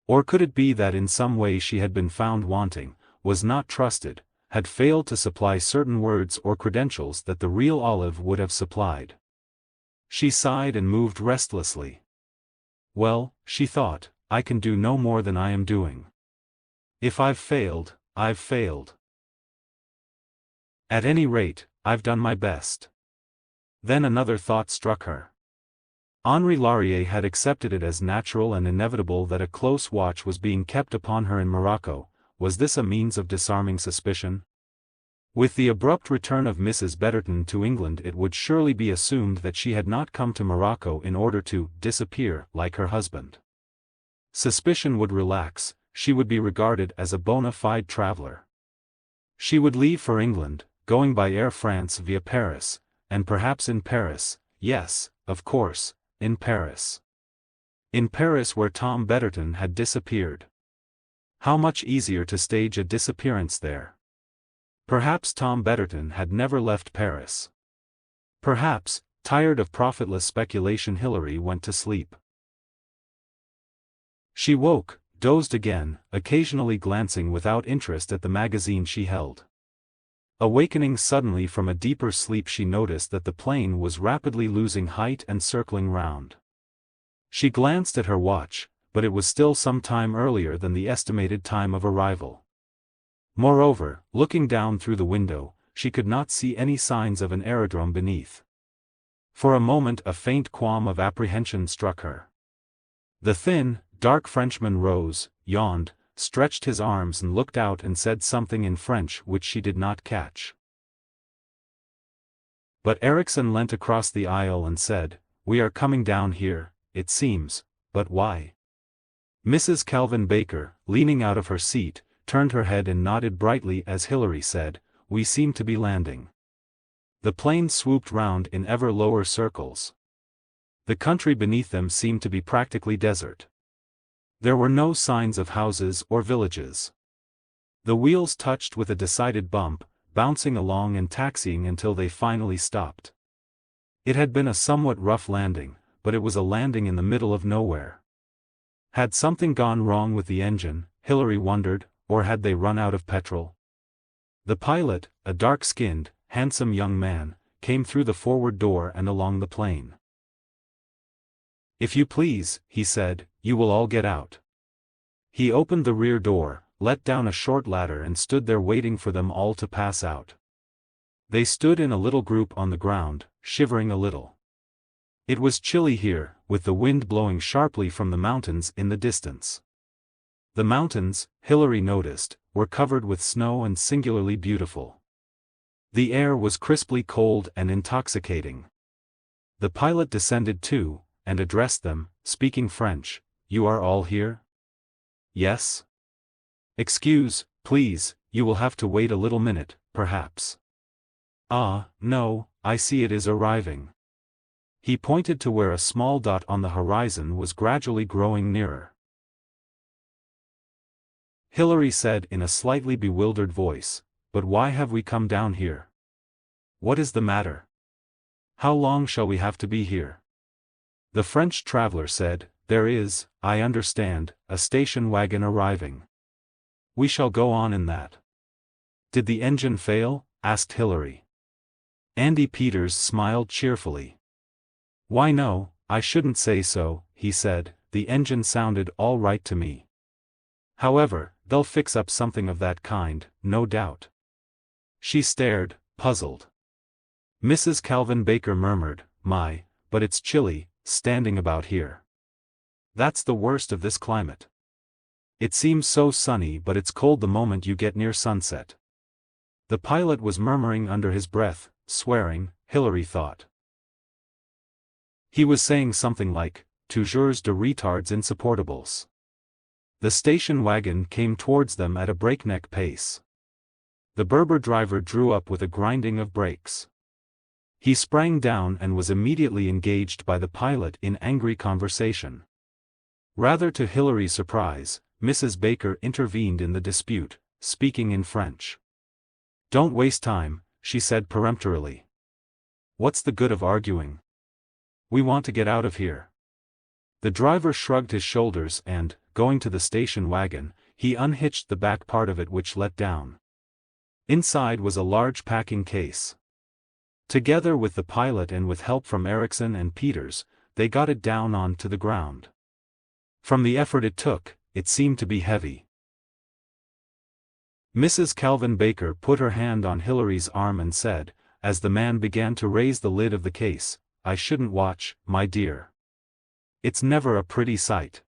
Or could it be that in some way she had been found wanting, was not trusted, had failed to supply certain words or credentials that the real Olive would have supplied? She sighed and moved restlessly. Well, she thought, I can do no more than I am doing. If I've failed, I've failed. At any rate, I've done my best. Then another thought struck her. Henri Laurier had accepted it as natural and inevitable that a close watch was being kept upon her in Morocco. Was this a means of disarming suspicion? With the abrupt return of Mrs. Betterton to England it would surely be assumed that she had not come to Morocco in order to disappear like her husband. Suspicion would relax, she would be regarded as a bona fide traveler. She would leave for England, going by Air France via Paris, and perhaps in Paris, yes, of course, in Paris. In Paris where Tom Betterton had disappeared. How much easier to stage a disappearance there. Perhaps Tom Betterton had never left Paris. Perhaps, tired of profitless speculation, Hilary went to sleep. She woke, dozed again, occasionally glancing without interest at the magazine she held. Awakening suddenly from a deeper sleep, she noticed that the plane was rapidly losing height and circling round. She glanced at her watch, but it was still some time earlier than the estimated time of arrival. Moreover, looking down through the window, she could not see any signs of an aerodrome beneath. For a moment a faint qualm of apprehension struck her. The thin, dark Frenchman rose, yawned, stretched his arms and looked out and said something in French which she did not catch. But Ericsson leant across the aisle and said, "We are coming down here, it seems, but why?" Mrs. Calvin Baker, leaning out of her seat, turned her head and nodded brightly as Hilary said, "We seem to be landing." The plane swooped round in ever lower circles. The country beneath them seemed to be practically desert. There were no signs of houses or villages. The wheels touched with a decided bump, bouncing along and taxiing until they finally stopped. It had been a somewhat rough landing, but it was a landing in the middle of nowhere. Had something gone wrong with the engine, Hilary wondered, or had they run out of petrol? The pilot, a dark-skinned, handsome young man, came through the forward door and along the plane. "If you please," he said, "you will all get out." He opened the rear door, let down a short ladder and stood there waiting for them all to pass out. They stood in a little group on the ground, shivering a little. It was chilly here, with the wind blowing sharply from the mountains in the distance. The mountains, Hilary noticed, were covered with snow and singularly beautiful. The air was crisply cold and intoxicating. The pilot descended too, and addressed them, speaking French. "You are all here?" "Yes." "Excuse, please, you will have to wait a little minute, perhaps." "Ah, no, I see it is arriving." He pointed to where a small dot on the horizon was gradually growing nearer. Hilary said in a slightly bewildered voice, "But why have we come down here? What is the matter? How long shall we have to be here?" The French traveler said, "There is, I understand, a station wagon arriving. We shall go on in that." "Did the engine fail?" asked Hilary. Andy Peters smiled cheerfully. "Why no, I shouldn't say so," he said, "the engine sounded all right to me. However, they'll fix up something of that kind, no doubt." She stared, puzzled. Mrs. Calvin Baker murmured, "My, but it's chilly, standing about here. That's the worst of this climate. It seems so sunny but it's cold the moment you get near sunset." The pilot was murmuring under his breath, swearing, Hilary thought. He was saying something like, "Toujours de retards insupportables." The station wagon came towards them at a breakneck pace. The Berber driver drew up with a grinding of brakes. He sprang down and was immediately engaged by the pilot in angry conversation. Rather to Hilary's surprise, Mrs. Baker intervened in the dispute, speaking in French. "Don't waste time," she said peremptorily. "What's the good of arguing? We want to get out of here." The driver shrugged his shoulders and, going to the station wagon, he unhitched the back part of it which let down. Inside was a large packing case. Together with the pilot and with help from Ericsson and Peters, they got it down on to the ground. From the effort it took, it seemed to be heavy. Mrs. Calvin Baker put her hand on Hilary's arm and said, as the man began to raise the lid of the case, "I shouldn't watch, my dear. It's never a pretty sight."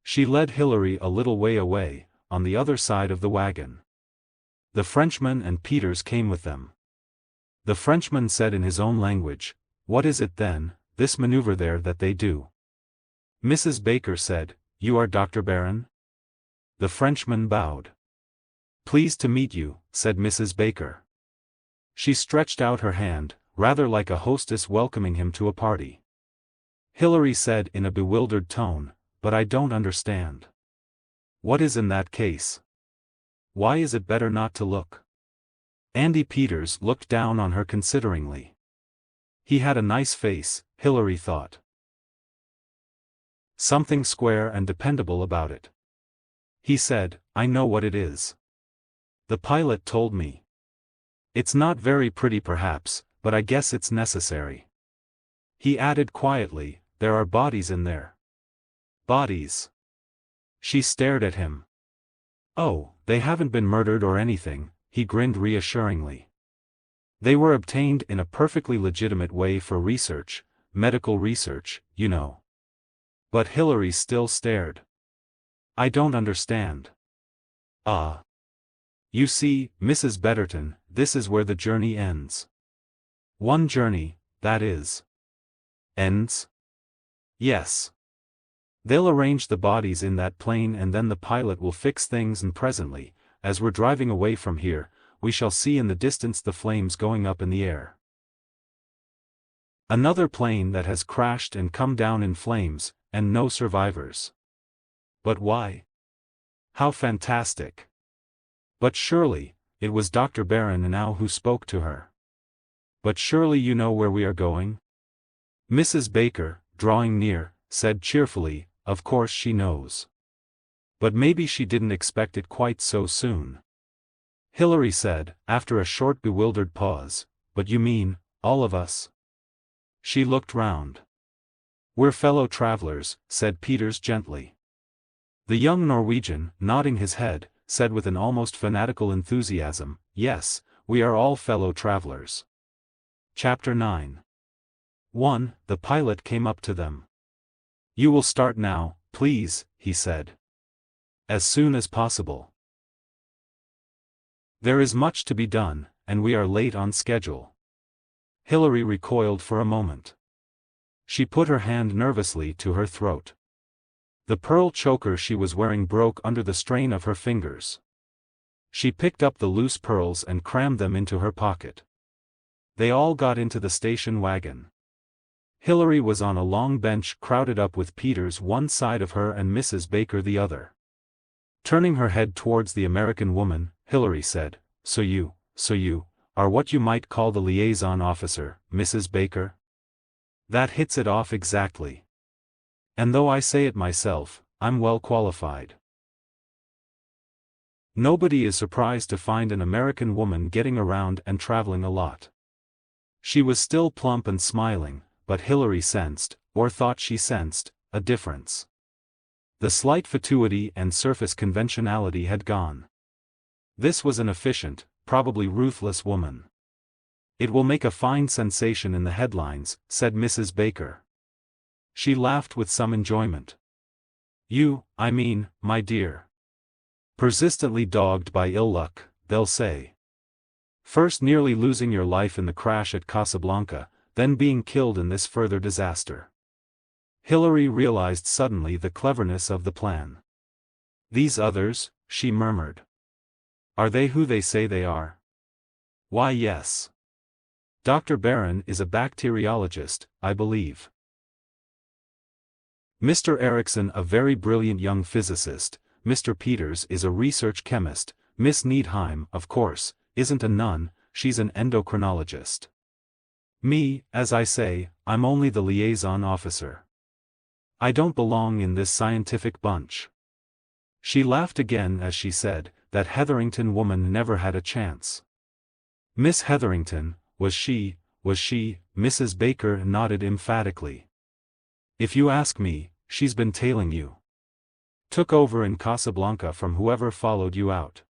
She led Hilary a little way away, on the other side of the wagon. The Frenchman and Peters came with them. The Frenchman said in his own language, "What is it then, this maneuver there that they do?" Mrs. Baker said, "You are Dr. Barron?" The Frenchman bowed. "Pleased to meet you," said Mrs. Baker. She stretched out her hand, rather like a hostess welcoming him to a party. Hillary said in a bewildered tone, "But I don't understand. What is in that case? Why is it better not to look?" Andy Peters looked down on her consideringly. He had a nice face, Hillary thought. Something square and dependable about it. He said, "I know what it is. The pilot told me. It's not very pretty perhaps, but I guess it's necessary." He added quietly, "There are bodies in there." Bodies? She stared at him. "Oh, they haven't been murdered or anything," he grinned reassuringly. "They were obtained in a perfectly legitimate way for research, medical research, you know." But Hillary still stared. "I don't understand." "Ah. You see, Mrs. Betterton, this is where the journey ends." "One journey, that is. Ends?" "Yes. They'll arrange the bodies in that plane and then the pilot will fix things, and presently, as we're driving away from here, we shall see in the distance the flames going up in the air. Another plane that has crashed and come down in flames, and no survivors. But why? How fantastic. But surely, it was Dr. Barron now who spoke to her. "But surely you know where we are going?" Mrs. Baker, drawing near, said cheerfully, "Of course she knows. But maybe she didn't expect it quite so soon." Hillary said, after a short bewildered pause, "But you mean, all of us?" She looked round. "We're fellow travelers," said Peters gently. The young Norwegian, nodding his head, said with an almost fanatical enthusiasm, "Yes, we are all fellow travelers." Chapter 9. 1. The pilot came up to them. "You will start now, please," he said. "As soon as possible. There is much to be done, and we are late on schedule." Hillary recoiled for a moment. She put her hand nervously to her throat. The pearl choker she was wearing broke under the strain of her fingers. She picked up the loose pearls and crammed them into her pocket. They all got into the station wagon. Hillary was on a long bench crowded up with Peters one side of her and Mrs. Baker the other. Turning her head towards the American woman, Hillary said, So you are what you might call the liaison officer, Mrs. Baker?" "That hits it off exactly. And though I say it myself, I'm well qualified." Nobody is surprised to find an American woman getting around and traveling a lot. She was still plump and smiling, but Hillary sensed, or thought she sensed, a difference. The slight fatuity and surface conventionality had gone. This was an efficient, probably ruthless woman. "It will make a fine sensation in the headlines," said Mrs. Baker. She laughed with some enjoyment. I mean, my dear. Persistently dogged by ill luck, they'll say. First nearly losing your life in the crash at Casablanca, then being killed in this further disaster." Hillary realized suddenly the cleverness of the plan. "These others," she murmured. "Are they who they say they are?" "Why, yes. Dr. Barron is a bacteriologist, I believe. Mr. Erickson a very brilliant young physicist, Mr. Peters is a research chemist, Miss Needheim, of course, isn't a nun, she's an endocrinologist. Me, as I say, I'm only the liaison officer. I don't belong in this scientific bunch." She laughed again as she said, "That Hetherington woman never had a chance." "Miss Hetherington, was she, Mrs. Baker nodded emphatically. "If you ask me, she's been tailing you. Took over in Casablanca from whoever followed you out.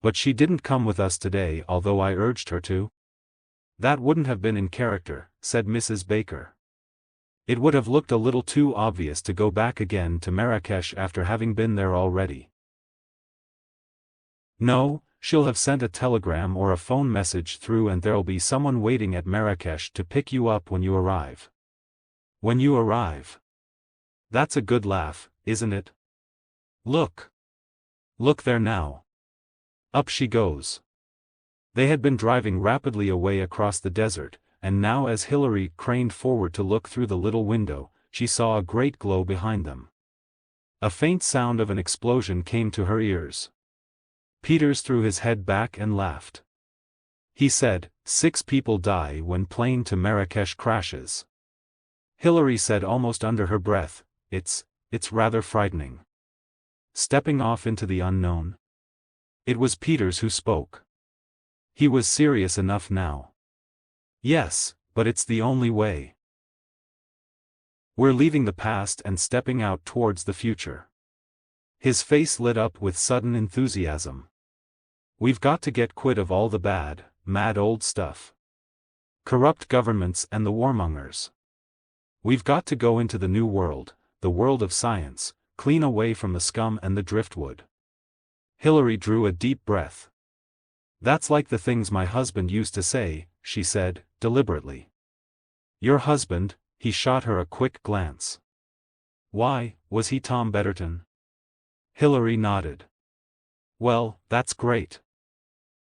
But she didn't come with us today although I urged her to." "That wouldn't have been in character," said Mrs. Baker. "It would have looked a little too obvious to go back again to Marrakesh after having been there already." "No, she'll have sent a telegram or a phone message through and there'll be someone waiting at Marrakesh to pick you up when you arrive." "When you arrive. That's a good laugh, isn't it? Look. Look there now. Up she goes." They had been driving rapidly away across the desert, and now as Hillary craned forward to look through the little window, she saw a great glow behind them. A faint sound of an explosion came to her ears. Peters threw his head back and laughed. He said, 6 people die when plane to Marrakesh crashes. Hilary said almost under her breath, it's rather frightening. Stepping off into the unknown. It was Peters who spoke. He was serious enough now. Yes, but it's the only way. We're leaving the past and stepping out towards the future. His face lit up with sudden enthusiasm. We've got to get quit of all the bad, mad old stuff. Corrupt governments and the warmongers. We've got to go into the new world, the world of science, clean away from the scum and the driftwood. Hilary drew a deep breath. That's like the things my husband used to say, she said, deliberately. Your husband? He shot her a quick glance. Why, was he Tom Betterton? Hilary nodded. Well, that's great.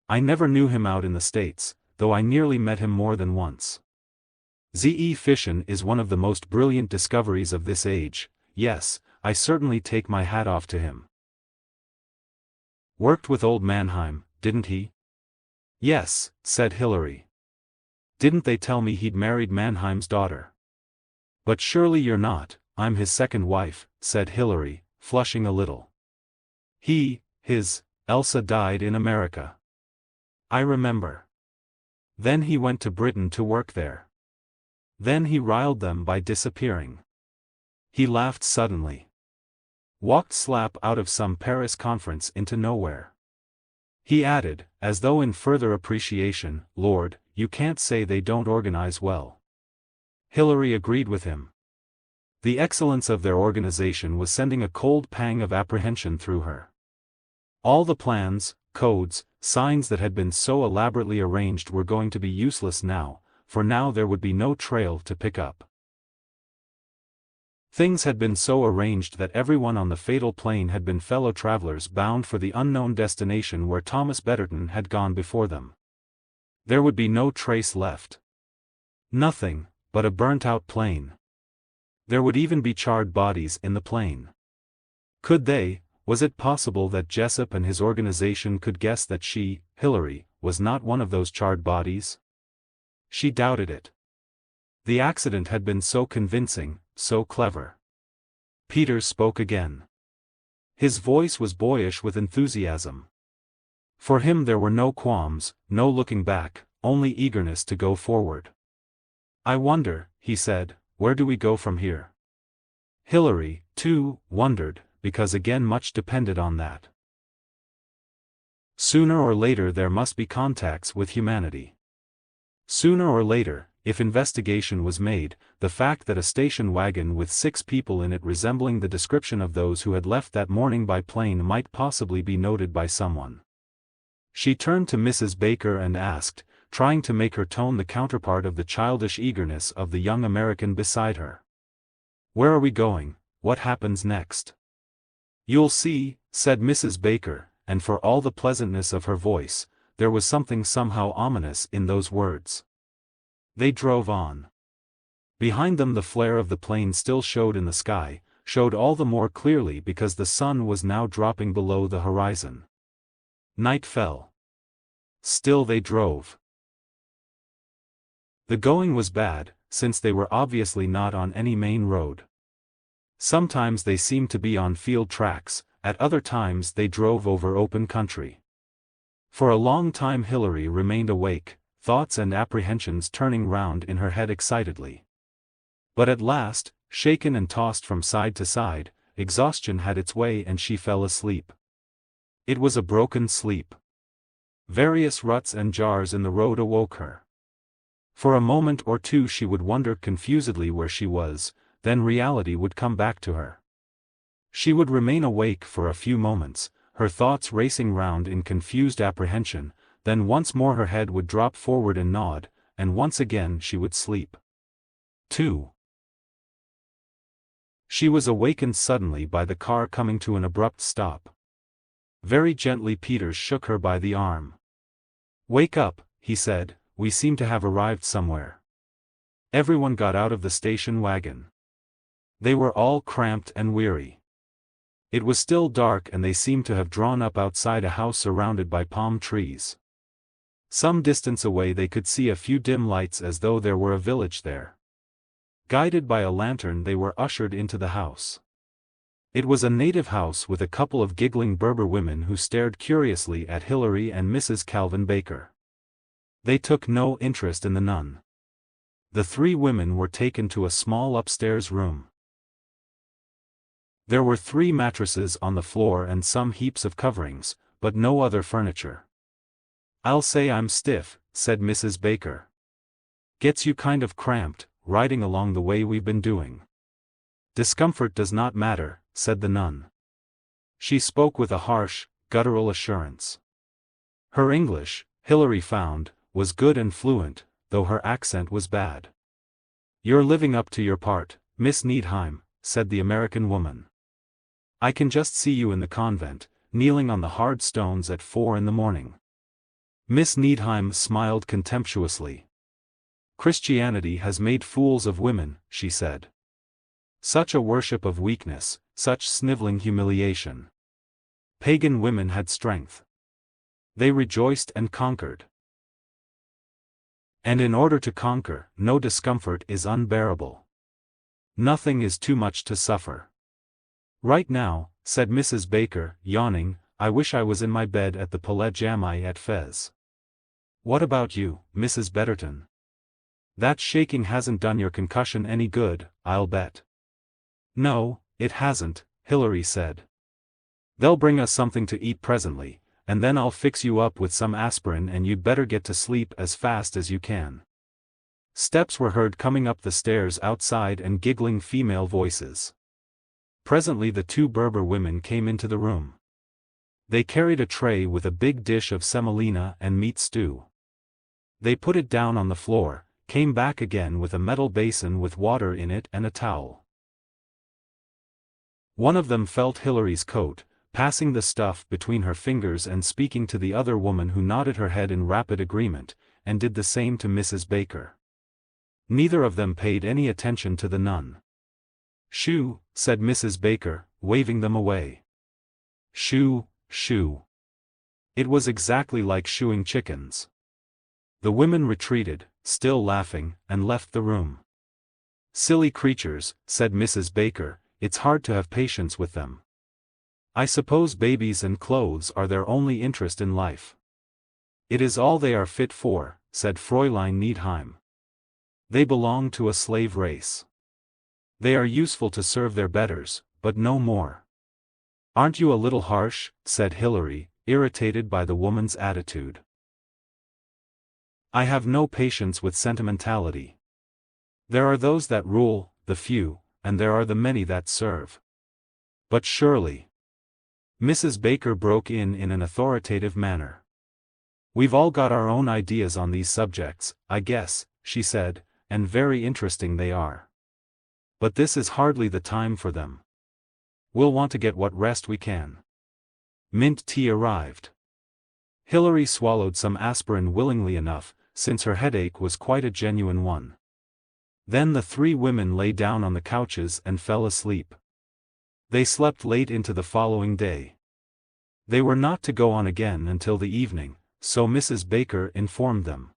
I never knew him out in the States, though I nearly met him more than once. Z.E. fission is one of the most brilliant discoveries of this age. Yes, I certainly take my hat off to him. Worked with old Mannheim, didn't he? Yes, said Hilary. Didn't they tell me he'd married Mannheim's daughter? But surely you're not, I'm his second wife, said Hilary, flushing a little. Elsa died in America. I remember. Then he went to Britain to work there. Then he riled them by disappearing. He laughed suddenly. Walked slap out of some Paris conference into nowhere. He added, as though in further appreciation, Lord, you can't say they don't organize well. Hilary agreed with him. The excellence of their organization was sending a cold pang of apprehension through her. All the plans, codes, signs that had been so elaborately arranged were going to be useless now, for now there would be no trail to pick up. Things had been so arranged that everyone on the fatal plane had been fellow travelers bound for the unknown destination where Thomas Betterton had gone before them. There would be no trace left. Nothing, but a burnt-out plane. There would even be charred bodies in the plane. Was it possible that Jessup and his organization could guess that she, Hilary, was not one of those charred bodies? She doubted it. The accident had been so convincing, so clever. Peters spoke again. His voice was boyish with enthusiasm. For him there were no qualms, no looking back, only eagerness to go forward. I wonder, he said, where do we go from here? Hilary, too, wondered, because again much depended on that. Sooner or later there must be contacts with humanity. Sooner or later, if investigation was made, the fact that a station wagon with 6 people in it resembling the description of those who had left that morning by plane might possibly be noted by someone. She turned to Mrs. Baker and asked, trying to make her tone the counterpart of the childish eagerness of the young American beside her. Where are we going? What happens next? You'll see, said Mrs. Baker, and for all the pleasantness of her voice, there was something somehow ominous in those words. They drove on. Behind them the flare of the plane still showed in the sky, showed all the more clearly because the sun was now dropping below the horizon. Night fell. Still they drove. The going was bad, since they were obviously not on any main road. Sometimes they seemed to be on field tracks, at other times they drove over open country. For a long time Hilary remained awake, thoughts and apprehensions turning round in her head excitedly. But at last, shaken and tossed from side to side, exhaustion had its way and she fell asleep. It was a broken sleep. Various ruts and jars in the road awoke her. For a moment or two she would wonder confusedly where she was, then reality would come back to her. She would remain awake for a few moments, her thoughts racing round in confused apprehension, then once more her head would drop forward and nod, and once again she would sleep. 2. She was awakened suddenly by the car coming to an abrupt stop. Very gently Peters shook her by the arm. Wake up, he said, we seem to have arrived somewhere. Everyone got out of the station wagon. They were all cramped and weary. It was still dark and they seemed to have drawn up outside a house surrounded by palm trees. Some distance away they could see a few dim lights as though there were a village there. Guided by a lantern they were ushered into the house. It was a native house with a couple of giggling Berber women who stared curiously at Hilary and Mrs. Calvin Baker. They took no interest in the nun. The three women were taken to a small upstairs room. There were 3 mattresses on the floor and some heaps of coverings, but no other furniture. "I'll say I'm stiff," said Mrs. Baker. "Gets you kind of cramped, riding along the way we've been doing." "Discomfort does not matter," said the nun. She spoke with a harsh, guttural assurance. Her English, Hilary found, was good and fluent, though her accent was bad. "You're living up to your part, Miss Needham," said the American woman. "I can just see you in the convent, kneeling on the hard stones at 4 in the morning." Miss Needham smiled contemptuously. "Christianity has made fools of women," she said. "Such a worship of weakness, such sniveling humiliation. Pagan women had strength. They rejoiced and conquered. And in order to conquer, no discomfort is unbearable. Nothing is too much to suffer." "Right now," said Mrs. Baker, yawning, "I wish I was in my bed at the Palais Jamai at Fez." "What about you, Mrs. Betterton? That shaking hasn't done your concussion any good, I'll bet." "No, it hasn't," Hilary said. "They'll bring us something to eat presently, and then I'll fix you up with some aspirin and you'd better get to sleep as fast as you can." Steps were heard coming up the stairs outside and giggling female voices. Presently the 2 Berber women came into the room. They carried a tray with a big dish of semolina and meat stew. They put it down on the floor, came back again with a metal basin with water in it and a towel. One of them felt Hilary's coat, passing the stuff between her fingers and speaking to the other woman who nodded her head in rapid agreement, and did the same to Mrs. Baker. Neither of them paid any attention to the nun. "Shoo," said Mrs. Baker, waving them away. "Shoo, shoo." It was exactly like shooing chickens. The women retreated, still laughing, and left the room. "Silly creatures," said Mrs. Baker, "it's hard to have patience with them. I suppose babies and clothes are their only interest in life." "It is all they are fit for," said Fräulein Needham. "They belong to a slave race. They are useful to serve their betters, but no more." "Aren't you a little harsh?" said Hilary, irritated by the woman's attitude. "I have no patience with sentimentality. There are those that rule, the few, and there are the many that serve." "But surely—" Mrs. Baker broke in an authoritative manner. "We've all got our own ideas on these subjects, I guess," she said, "and very interesting they are. But this is hardly the time for them. We'll want to get what rest we can." Mint tea arrived. Hilary swallowed some aspirin willingly enough, since her headache was quite a genuine one. Then the 3 women lay down on the couches and fell asleep. They slept late into the following day. They were not to go on again until the evening, so Mrs. Baker informed them.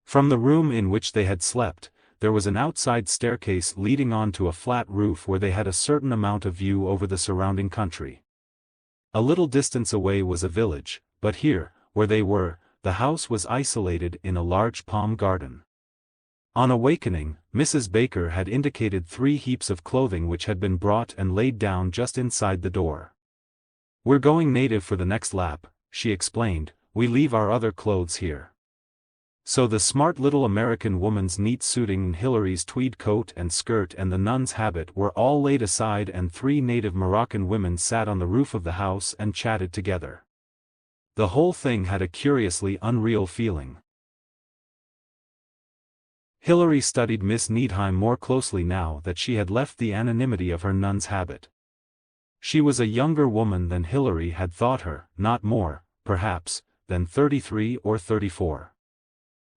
From the room in which they had slept, there was an outside staircase leading on to a flat roof where they had a certain amount of view over the surrounding country. A little distance away was a village, but here, where they were, the house was isolated in a large palm garden. On awakening, Mrs. Baker had indicated 3 heaps of clothing which had been brought and laid down just inside the door. "We're going native for the next lap," she explained, "we leave our other clothes here." So the smart little American woman's neat suiting and Hilary's tweed coat and skirt and the nun's habit were all laid aside and 3 native Moroccan women sat on the roof of the house and chatted together. The whole thing had a curiously unreal feeling. Hilary studied Miss Needham more closely now that she had left the anonymity of her nun's habit. She was a younger woman than Hilary had thought her, not more, perhaps, than 33 or 34.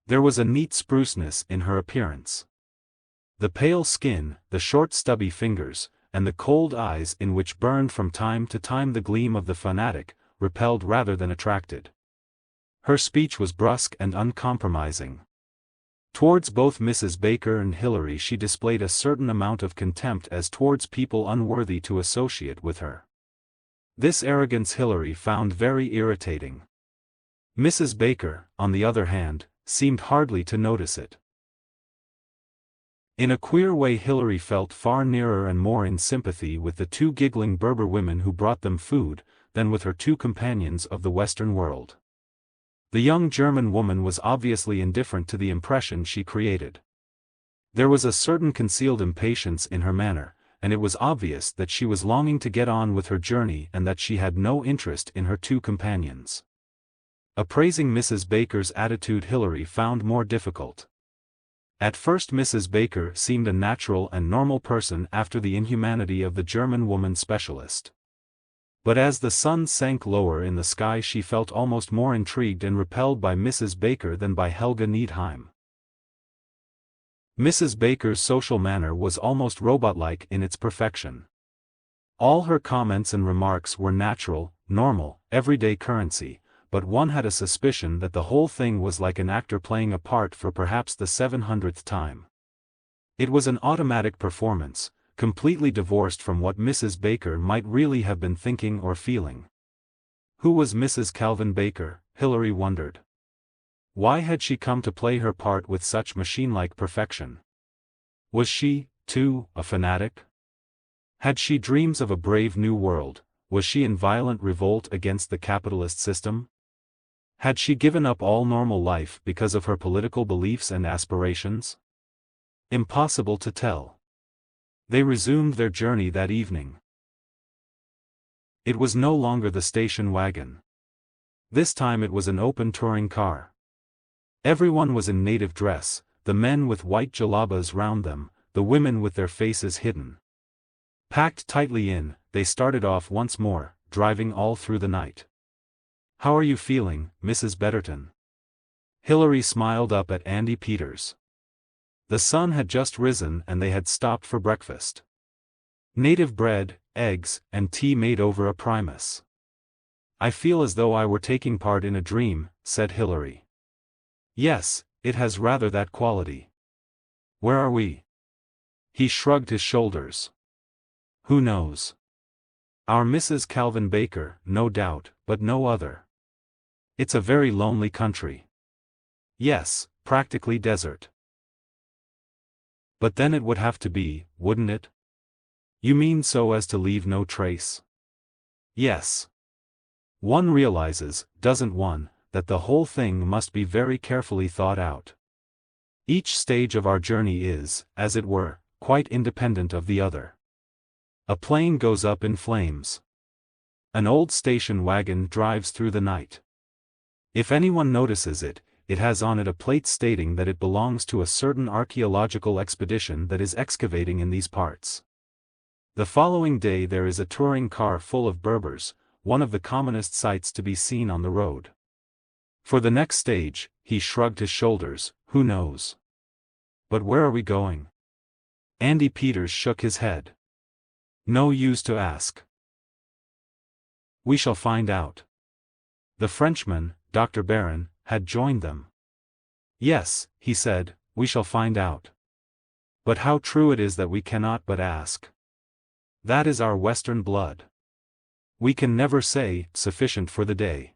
There was a neat spruceness in her appearance. The pale skin, the short stubby fingers, and the cold eyes in which burned from time to time the gleam of the fanatic, repelled rather than attracted. Her speech was brusque and uncompromising. Towards both Mrs. Baker and Hilary she displayed a certain amount of contempt as towards people unworthy to associate with her. This arrogance Hilary found very irritating. Mrs. Baker, on the other hand, seemed hardly to notice it. In a queer way Hilary felt far nearer and more in sympathy with the two giggling Berber women who brought them food, than with her two companions of the Western world. The young German woman was obviously indifferent to the impression she created. There was a certain concealed impatience in her manner, and it was obvious that she was longing to get on with her journey and that she had no interest in her two companions. Appraising Mrs. Baker's attitude Hilary found more difficult. At first Mrs. Baker seemed a natural and normal person after the inhumanity of the German woman specialist. But as the sun sank lower in the sky she felt almost more intrigued and repelled by Mrs. Baker than by Helga Needheim. Mrs. Baker's social manner was almost robot-like in its perfection. All her comments and remarks were natural, normal, everyday currency, but one had a suspicion that the whole thing was like an actor playing a part for perhaps the 700th time. It was an automatic performance, completely divorced from what Mrs. Baker might really have been thinking or feeling. Who was Mrs. Calvin Baker, Hilary wondered. Why had she come to play her part with such machine-like perfection? Was she, too, a fanatic? Had she dreams of a brave new world? Was she in violent revolt against the capitalist system? Had she given up all normal life because of her political beliefs and aspirations? Impossible to tell. They resumed their journey that evening. It was no longer the station wagon. This time it was an open touring car. Everyone was in native dress, the men with white jalabas round them, the women with their faces hidden. Packed tightly in, they started off once more, driving all through the night. "How are you feeling, Mrs. Betterton?" Hilary smiled up at Andy Peters. The sun had just risen and they had stopped for breakfast. Native bread, eggs, and tea made over a primus. "I feel as though I were taking part in a dream," said Hilary. "Yes, it has rather that quality." "Where are we?" He shrugged his shoulders. "Who knows? Our Mrs. Calvin Baker, no doubt, but no other. It's a very lonely country." "Yes, practically desert." "But then it would have to be, wouldn't it?" "You mean so as to leave no trace?" "Yes. One realizes, doesn't one, that the whole thing must be very carefully thought out. Each stage of our journey is, as it were, quite independent of the other. A plane goes up in flames. An old station wagon drives through the night. If anyone notices it, it has on it a plate stating that it belongs to a certain archaeological expedition that is excavating in these parts. The following day there is a touring car full of Berbers, one of the commonest sights to be seen on the road. For the next stage, he shrugged his shoulders, who knows? "But where are we going?" Andy Peters shook his head. "No use to ask. We shall find out." The Frenchman, Dr. Barron, had joined them. "Yes," he said, "we shall find out. But how true it is that we cannot but ask. That is our Western blood. We can never say, sufficient for the day.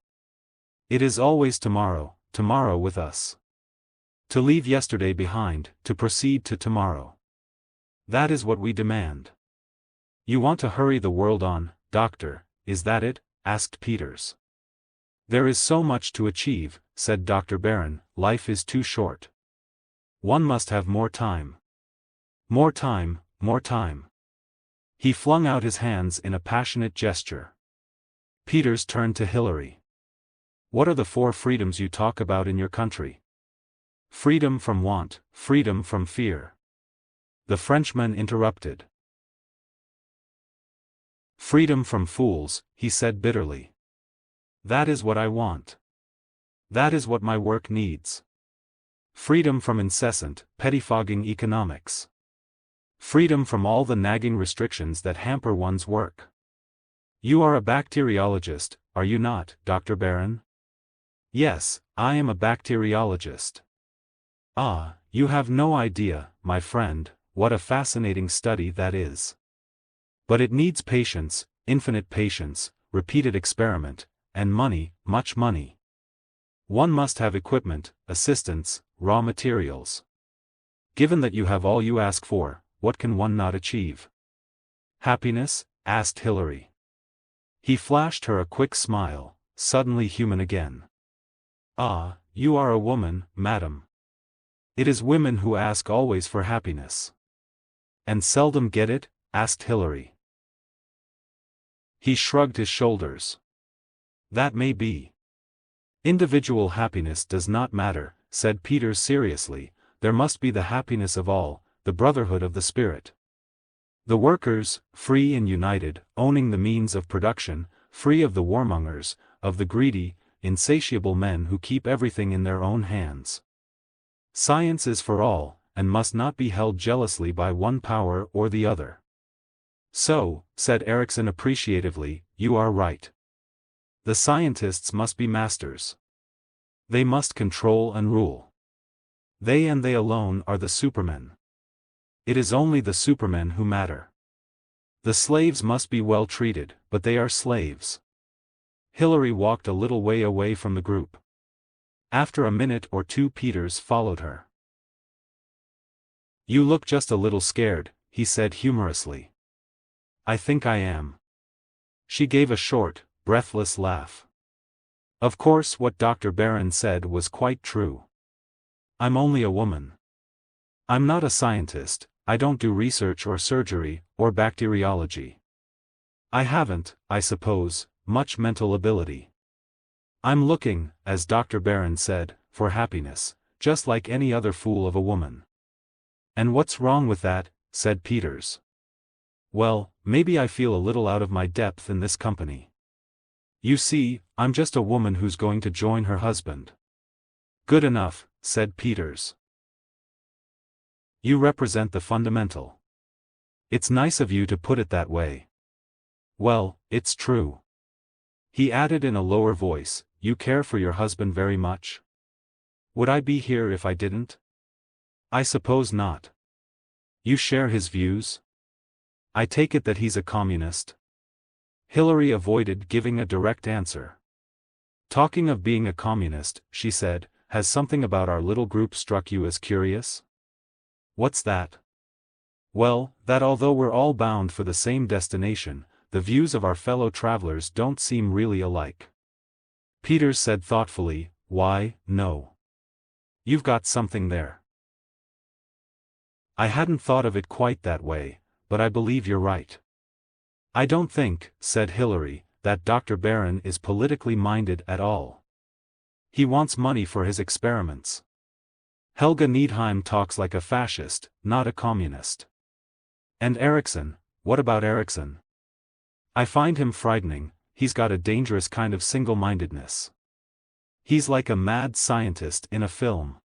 It is always tomorrow, tomorrow with us. To leave yesterday behind, to proceed to tomorrow. That is what we demand." "You want to hurry the world on, Doctor, is that it?" asked Peters. "There is so much to achieve," said Dr. Barron, "life is too short. One must have more time. More time, more time." He flung out his hands in a passionate gesture. Peters turned to Hilary. "What are the 4 freedoms you talk about in your country?" "Freedom from want, freedom from fear." The Frenchman interrupted. "Freedom from fools," he said bitterly. "That is what I want. That is what my work needs. Freedom from incessant, pettifogging economics. Freedom from all the nagging restrictions that hamper one's work. You are a bacteriologist, are you not, Dr. Barron? Yes, I am a bacteriologist. Ah, you have no idea, my friend, what a fascinating study that is. But it needs patience, infinite patience, repeated experiment, and money, much money. One must have equipment, assistants, raw materials. Given that you have all you ask for, what can one not achieve? Happiness? Asked Hilary. He flashed her a quick smile, suddenly human again. Ah, you are a woman, madam. It is women who ask always for happiness. And seldom get it? Asked Hilary. He shrugged his shoulders. That may be. Individual happiness does not matter, said Peters seriously, there must be the happiness of all, the brotherhood of the spirit. The workers, free and united, owning the means of production, free of the warmongers, of the greedy, insatiable men who keep everything in their own hands. Science is for all, and must not be held jealously by one power or the other. So, said Erickson appreciatively, you are right. The scientists must be masters. They must control and rule. They and they alone are the supermen. It is only the supermen who matter. The slaves must be well treated, but they are slaves. Hilary walked a little way away from the group. After a minute or two Peters followed her. You look just a little scared, he said humorously. I think I am. She gave a short, breathless laugh. Of course what Dr. Barron said was quite true. I'm only a woman. I'm not a scientist, I don't do research or surgery, or bacteriology. I haven't, I suppose, much mental ability. I'm looking, as Dr. Barron said, for happiness, just like any other fool of a woman. And what's wrong with that? Said Peters. Well, maybe I feel a little out of my depth in this company. You see, I'm just a woman who's going to join her husband. Good enough, said Peters. You represent the fundamental. It's nice of you to put it that way. Well, it's true. He added in a lower voice, you care for your husband very much? Would I be here if I didn't? I suppose not. You share his views? I take it that he's a communist. Hilary avoided giving a direct answer. Talking of being a communist, she said, has something about our little group struck you as curious? What's that? Well, that although we're all bound for the same destination, the views of our fellow travelers don't seem really alike. Peters said thoughtfully, why, no. You've got something there. I hadn't thought of it quite that way, but I believe you're right. I don't think, said Hilary, that Dr. Barron is politically minded at all. He wants money for his experiments. Helga Needheim talks like a fascist, not a communist. And Erickson, what about Erickson? I find him frightening, he's got a dangerous kind of single-mindedness. He's like a mad scientist in a film.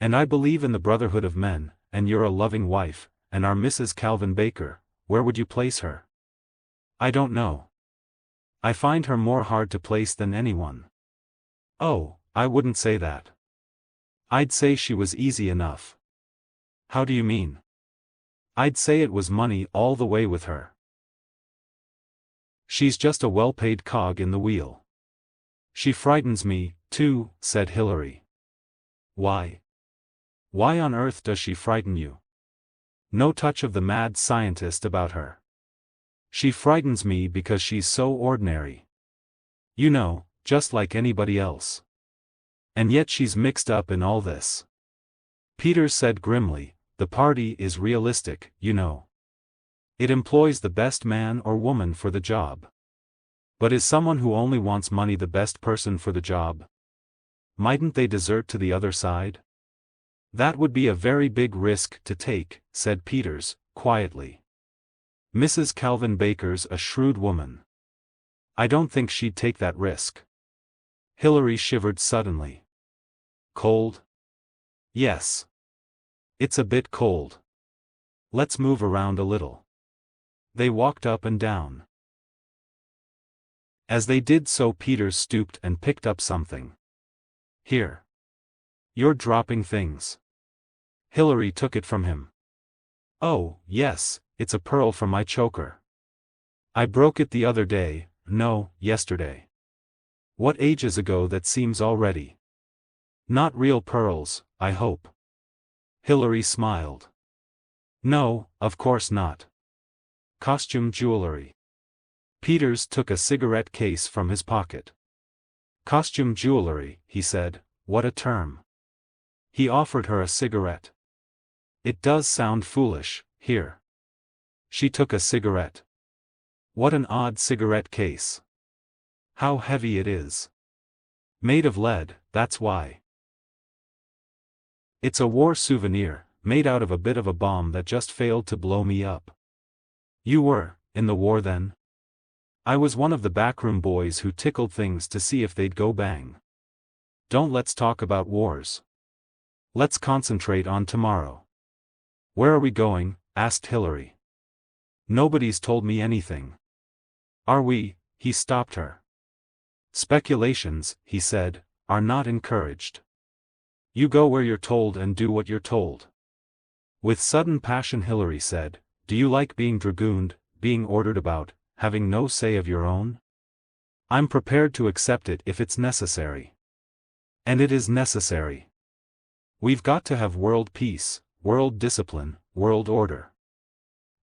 And I believe in the brotherhood of men, and you're a loving wife, and our Mrs. Calvin Baker, where would you place her? I don't know. I find her more hard to place than anyone. Oh, I wouldn't say that. I'd say she was easy enough. How do you mean? I'd say it was money all the way with her. She's just a well-paid cog in the wheel. She frightens me, too, said Hilary. Why? Why on earth does she frighten you? No touch of the mad scientist about her. She frightens me because she's so ordinary. You know, just like anybody else. And yet she's mixed up in all this. Peters said grimly, the party is realistic, you know. It employs the best man or woman for the job. But is someone who only wants money the best person for the job? Mightn't they desert to the other side? That would be a very big risk to take, said Peters, quietly. Mrs. Calvin Baker's a shrewd woman. I don't think she'd take that risk. Hilary shivered suddenly. Cold? Yes. It's a bit cold. Let's move around a little. They walked up and down. As they did so, Peters stooped and picked up something. Here. You're dropping things. Hillary took it from him. Oh, yes, it's a pearl from my choker. I broke it the other day, no, yesterday. What ages ago that seems already. Not real pearls, I hope. Hillary smiled. No, of course not. Costume jewelry. Peters took a cigarette case from his pocket. Costume jewelry, he said, what a term. He offered her a cigarette. It does sound foolish, here. She took a cigarette. What an odd cigarette case. How heavy it is. Made of lead, that's why. It's a war souvenir, made out of a bit of a bomb that just failed to blow me up. You were, in the war then? I was one of the backroom boys who tickled things to see if they'd go bang. Let's talk about wars. Let's concentrate on tomorrow. Where are we going? Asked Hillary. Nobody's told me anything. Are we? He stopped her. Speculations, he said, are not encouraged. You go where you're told and do what you're told. With sudden passion Hillary said, do you like being dragooned, being ordered about, having no say of your own? I'm prepared to accept it if it's necessary. And it is necessary. We've got to have world peace, world discipline, world order.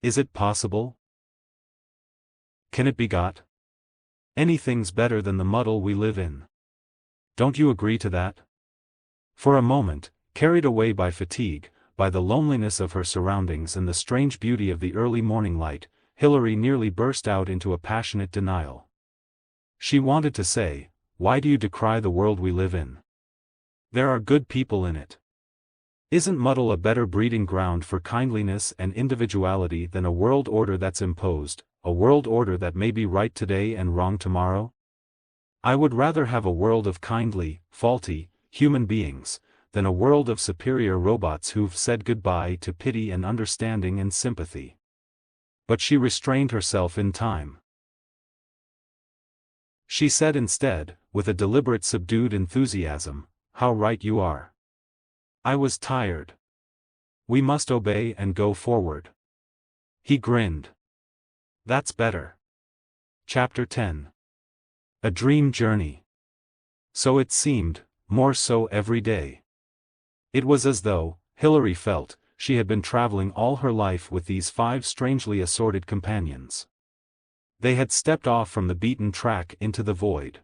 Is it possible? Can it be got? Anything's better than the muddle we live in. Don't you agree to that? For a moment, carried away by fatigue, by the loneliness of her surroundings and the strange beauty of the early morning light, Hillary nearly burst out into a passionate denial. She wanted to say, why do you decry the world we live in? There are good people in it. Isn't muddle a better breeding ground for kindliness and individuality than a world order that's imposed, a world order that may be right today and wrong tomorrow? I would rather have a world of kindly, faulty, human beings, than a world of superior robots who've said goodbye to pity and understanding and sympathy. But she restrained herself in time. She said instead, with a deliberate subdued enthusiasm, how right you are. I was tired. We must obey and go forward. He grinned. That's better. Chapter 10. A Dream Journey. So it seemed, more so every day. It was as though, Hillary felt, she had been traveling all her life with these 5 strangely assorted companions. They had stepped off from the beaten track into the void.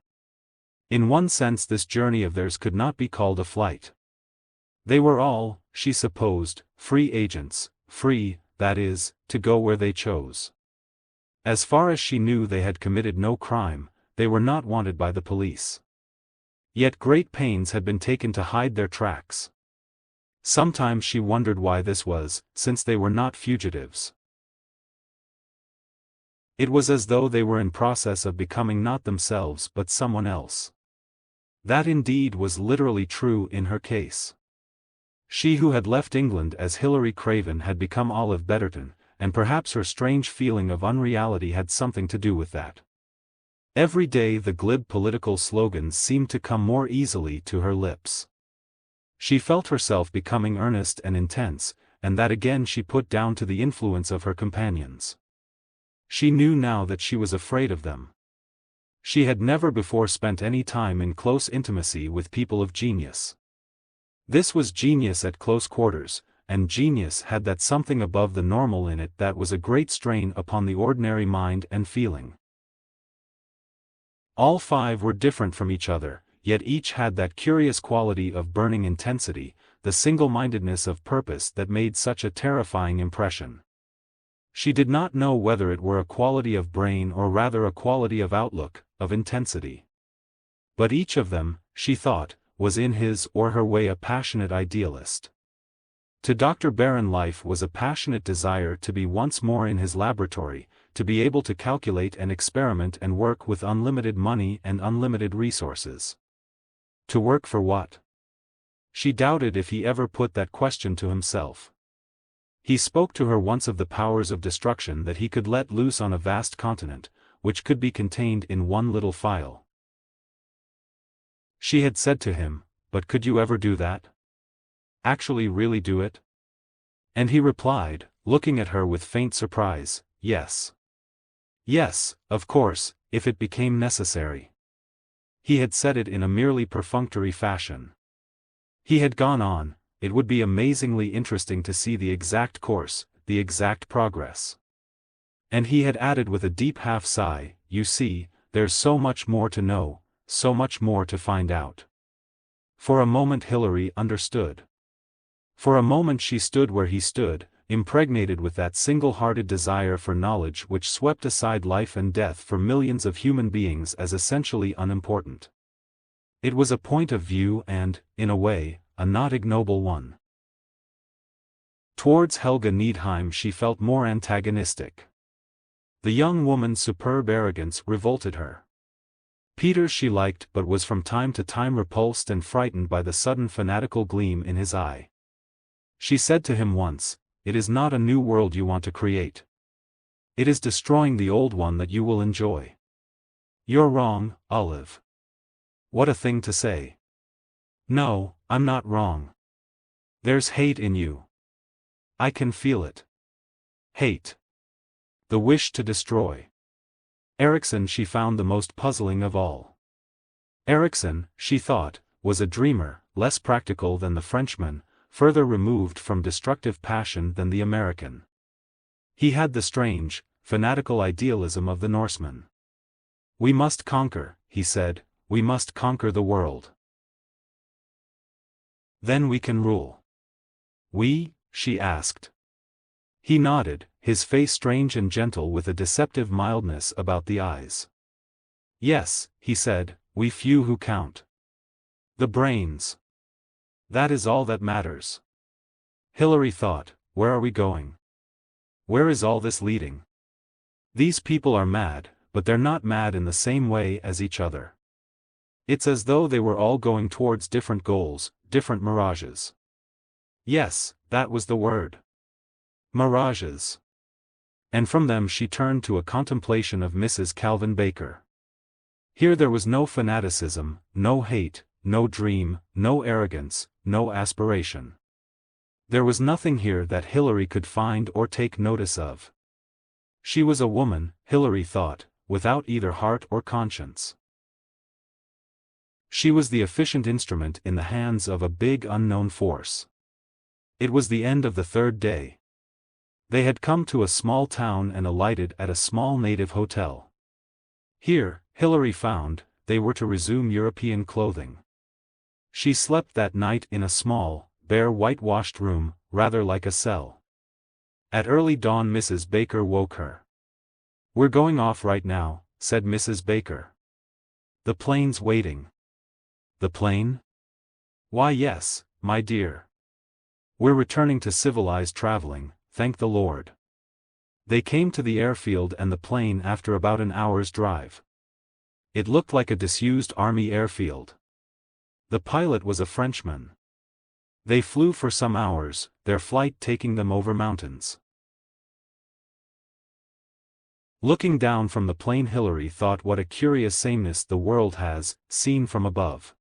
In one sense this journey of theirs could not be called a flight. They were all, she supposed, free agents, free, that is, to go where they chose. As far as she knew they had committed no crime, they were not wanted by the police. Yet great pains had been taken to hide their tracks. Sometimes she wondered why this was, since they were not fugitives. It was as though they were in process of becoming not themselves but someone else. That indeed was literally true in her case. She who had left England as Hilary Craven had become Olive Betterton, and perhaps her strange feeling of unreality had something to do with that. Every day the glib political slogans seemed to come more easily to her lips. She felt herself becoming earnest and intense, and that again she put down to the influence of her companions. She knew now that she was afraid of them. She had never before spent any time in close intimacy with people of genius. This was genius at close quarters, and genius had that something above the normal in it that was a great strain upon the ordinary mind and feeling. All 5 were different from each other, yet each had that curious quality of burning intensity, the single-mindedness of purpose that made such a terrifying impression. She did not know whether it were a quality of brain or rather a quality of outlook, of intensity. But each of them, she thought, was in his or her way a passionate idealist. To Dr. Barron life was a passionate desire to be once more in his laboratory, to be able to calculate and experiment and work with unlimited money and unlimited resources. To work for what? She doubted if he ever put that question to himself. He spoke to her once of the powers of destruction that he could let loose on a vast continent, which could be contained in one little file. She had said to him, "But could you ever do that? Actually really do it?" And he replied, looking at her with faint surprise, "Yes. Yes, of course, if it became necessary." He had said it in a merely perfunctory fashion. He had gone on, "It would be amazingly interesting to see the exact course, the exact progress." And he had added with a deep half-sigh, "You see, there's so much more to know, so much more to find out." For a moment Hilary understood. For a moment she stood where he stood, impregnated with that single-hearted desire for knowledge which swept aside life and death for millions of human beings as essentially unimportant. It was a point of view and, in a way, a not ignoble one. Towards Helga Needheim she felt more antagonistic. The young woman's superb arrogance revolted her. Peter she liked but was from time to time repulsed and frightened by the sudden fanatical gleam in his eye. She said to him once, "It is not a new world you want to create. It is destroying the old one that you will enjoy." "You're wrong, Olive." "What a thing to say." "No, I'm not wrong. There's hate in you. I can feel it. Hate. The wish to destroy." Erikson she found the most puzzling of all. Erikson, she thought, was a dreamer, less practical than the Frenchman, further removed from destructive passion than the American. He had the strange, fanatical idealism of the Norseman. "We must conquer," he said, "we must conquer the world. Then we can rule." "We?" she asked. He nodded, his face strange and gentle with a deceptive mildness about the eyes. "Yes," he said, "we few who count. The brains. That is all that matters." Hilary thought, "Where are we going? Where is all this leading? These people are mad, but they're not mad in the same way as each other. It's as though they were all going towards different goals, different mirages." Yes, that was the word. Mirages. And from them she turned to a contemplation of Mrs. Calvin Baker. Here there was no fanaticism, no hate, no dream, no arrogance, no aspiration. There was nothing here that Hilary could find or take notice of. She was a woman, Hilary thought, without either heart or conscience. She was the efficient instrument in the hands of a big unknown force. It was the end of the third day. They had come to a small town and alighted at a small native hotel. Here, Hilary found, they were to resume European clothing. She slept that night in a small, bare whitewashed room, rather like a cell. At early dawn Mrs. Baker woke her. "We're going off right now," said Mrs. Baker. "The plane's waiting." "The plane?" "Why yes, my dear. We're returning to civilized traveling, thank the Lord." They came to the airfield and the plane after about an hour's drive. It looked like a disused army airfield. The pilot was a Frenchman. They flew for some hours, their flight taking them over mountains. Looking down from the plane Hilary thought what a curious sameness the world has, seen from above.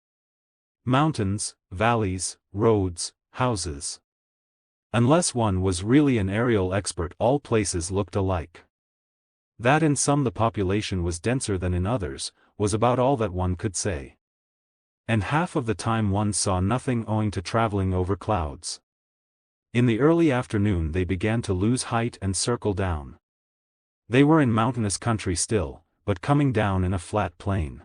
Mountains, valleys, roads, houses. Unless one was really an aerial expert all places looked alike. That in some the population was denser than in others, was about all that one could say. And half of the time one saw nothing owing to traveling over clouds. In the early afternoon they began to lose height and circle down. They were in mountainous country still, but coming down in a flat plain.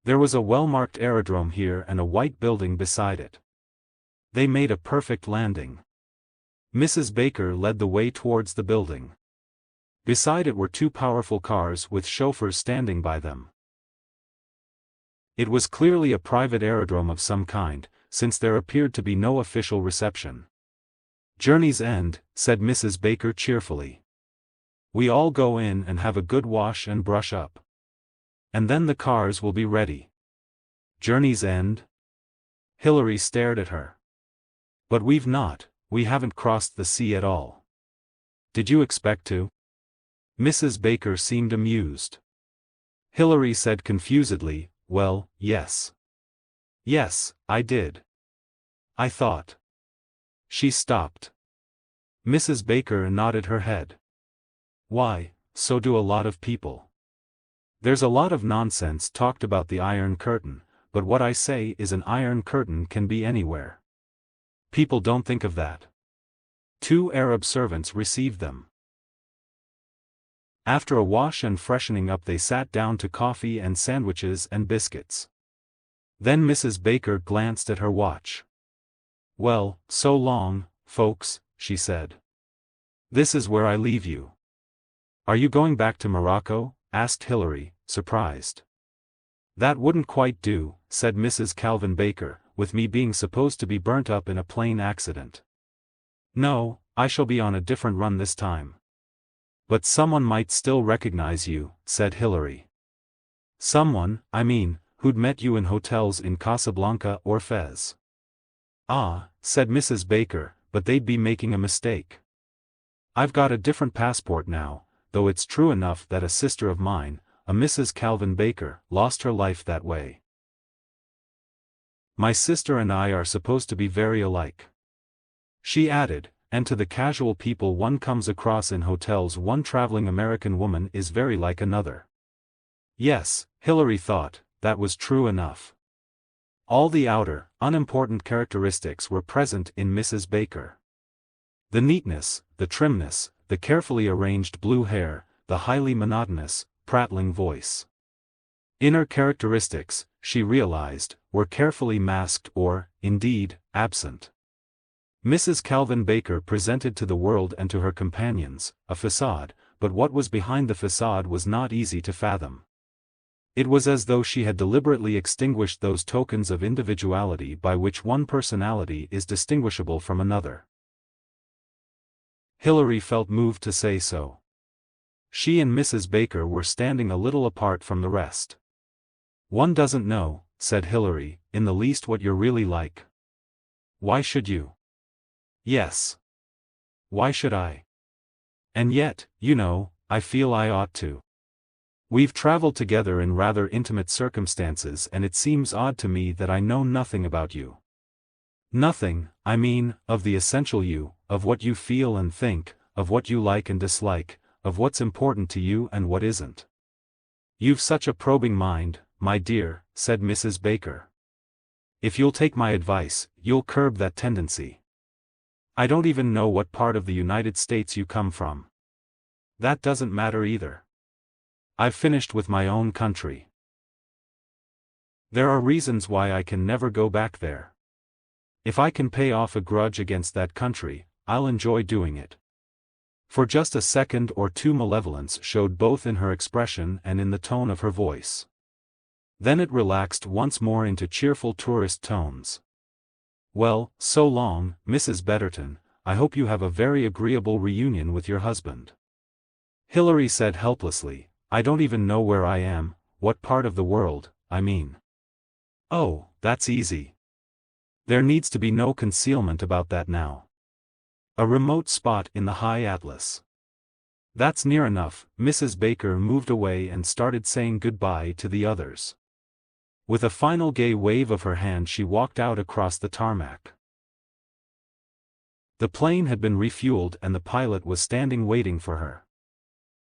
There was a well-marked aerodrome here and a white building beside it. They made a perfect landing. Mrs. Baker led the way towards the building. Beside it were two powerful cars with chauffeurs standing by them. It was clearly a private aerodrome of some kind, since there appeared to be no official reception. "Journey's end," said Mrs. Baker cheerfully. "We all go in and have a good wash and brush up. And then the cars will be ready." "Journey's end?" Hilary stared at her. "But we've not we haven't crossed the sea at all. Did you expect to? Mrs. Baker seemed amused. Hilary said confusedly, well, yes. Yes, I did. I thought. She stopped. Mrs. Baker nodded her head. Why, so do a lot of people. There's a lot of nonsense talked about the Iron Curtain, but what I say is an Iron Curtain can be anywhere. People don't think of that. 2 Arab servants received them. After a wash and freshening up they sat down to coffee and sandwiches and biscuits. Then Mrs. Baker glanced at her watch. Well, so long, folks, she said. This is where I leave you. Are you going back to Morocco? Asked Hilary, surprised. That wouldn't quite do, said Mrs. Calvin Baker, with me being supposed to be burnt up in a plane accident. No, I shall be on a different run this time. But someone might still recognize you, said Hilary. Someone, I mean, who'd met you in hotels in Casablanca or Fez. Ah, said Mrs. Baker, but they'd be making a mistake. I've got a different passport now, though it's true enough that a sister of mine, a Mrs. Calvin Baker, lost her life that way. My sister and I are supposed to be very alike. She added, and to the casual people one comes across in hotels one traveling American woman is very like another. Yes, Hilary thought, that was true enough. All the outer, unimportant characteristics were present in Mrs. Baker. The neatness, the trimness, the carefully arranged blue hair, the highly monotonous, prattling voice. Inner characteristics, she realized, were carefully masked or, indeed, absent. Mrs. Calvin Baker presented to the world and to her companions a facade, but what was behind the facade was not easy to fathom. It was as though she had deliberately extinguished those tokens of individuality by which one personality is distinguishable from another. Hilary felt moved to say so. She and Mrs. Baker were standing a little apart from the rest. One doesn't know, said Hilary, in the least what you're really like. Why should you? Yes. Why should I? And yet, you know, I feel I ought to. We've traveled together in rather intimate circumstances and it seems odd to me that I know nothing about you. Nothing, I mean, of the essential you, of what you feel and think, of what you like and dislike, of what's important to you and what isn't. You've such a probing mind, my dear, said Mrs. Baker. If you'll take my advice, you'll curb that tendency. I don't even know what part of the United States you come from. That doesn't matter either. I've finished with my own country. There are reasons why I can never go back there. If I can pay off a grudge against that country, I'll enjoy doing it. For just a second or two malevolence showed both in her expression and in the tone of her voice. Then it relaxed once more into cheerful tourist tones. Well, so long, Mrs. Betterton, I hope you have a very agreeable reunion with your husband. Hilary said helplessly, I don't even know where I am, what part of the world, I mean. Oh, that's easy. There needs to be no concealment about that now. A remote spot in the high Atlas. That's near enough. Mrs. Baker moved away and started saying goodbye to the others. With a final gay wave of her hand she walked out across the tarmac. The plane had been refueled and the pilot was standing waiting for her.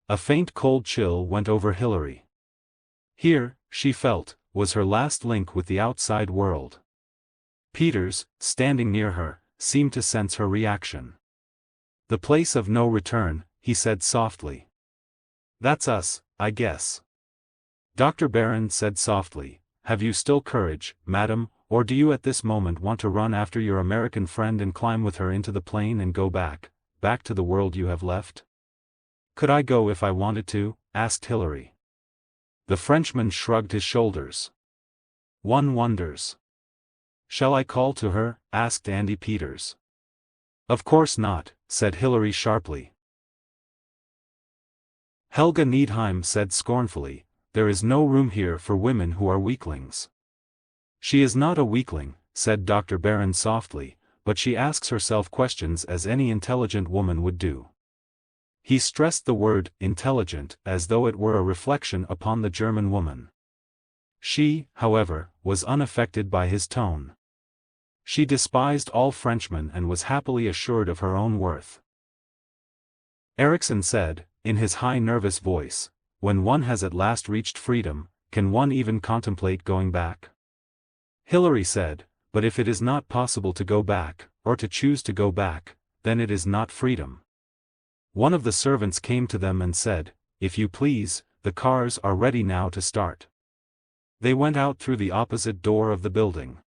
A faint cold chill went over Hilary. Here, she felt, was her last link with the outside world. Peters, standing near her, seemed to sense her reaction. The place of no return, he said softly. That's us, I guess. Dr. Barron said softly, have you still courage, madam, or do you at this moment want to run after your American friend and climb with her into the plane and go back to the world you have left? Could I go if I wanted to? Asked Hilary. The Frenchman shrugged his shoulders. One wonders. Shall I call to her? Asked Andy Peters. Of course not, said Hilary sharply. Helga Needheim said scornfully, there is no room here for women who are weaklings. She is not a weakling, said Dr. Barron softly, but she asks herself questions as any intelligent woman would do. He stressed the word intelligent as though it were a reflection upon the German woman. She, however, was unaffected by his tone. She despised all Frenchmen and was happily assured of her own worth. Erikson said, in his high nervous voice, "When one has at last reached freedom, can one even contemplate going back?" Hilary said, "But if it is not possible to go back, or to choose to go back, then it is not freedom." One of the servants came to them and said, "If you please, the cars are ready now to start." They went out through the opposite door of the building.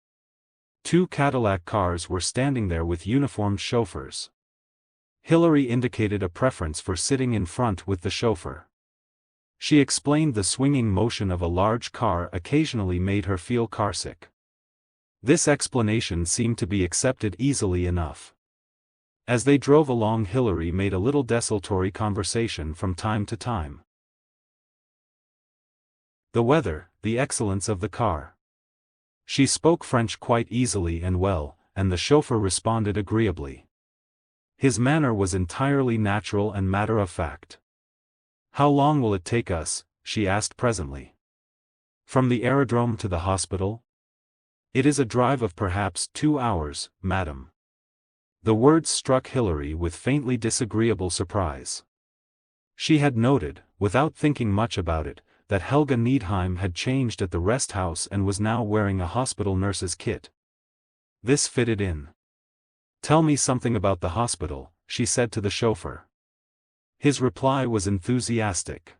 2 Cadillac cars were standing there with uniformed chauffeurs. Hilary indicated a preference for sitting in front with the chauffeur. She explained the swinging motion of a large car occasionally made her feel carsick. This explanation seemed to be accepted easily enough. As they drove along, Hilary made a little desultory conversation from time to time. The weather, the excellence of the car. She spoke French quite easily and well, and the chauffeur responded agreeably. His manner was entirely natural and matter-of-fact. "How long will it take us?" she asked presently. "From the aerodrome to the hospital?" "It is a drive of perhaps 2 hours, madam." The words struck Hilary with faintly disagreeable surprise. She had noted, without thinking much about it, that Helga Needheim had changed at the rest house and was now wearing a hospital nurse's kit. This fitted in. "Tell me something about the hospital," she said to the chauffeur. His reply was enthusiastic.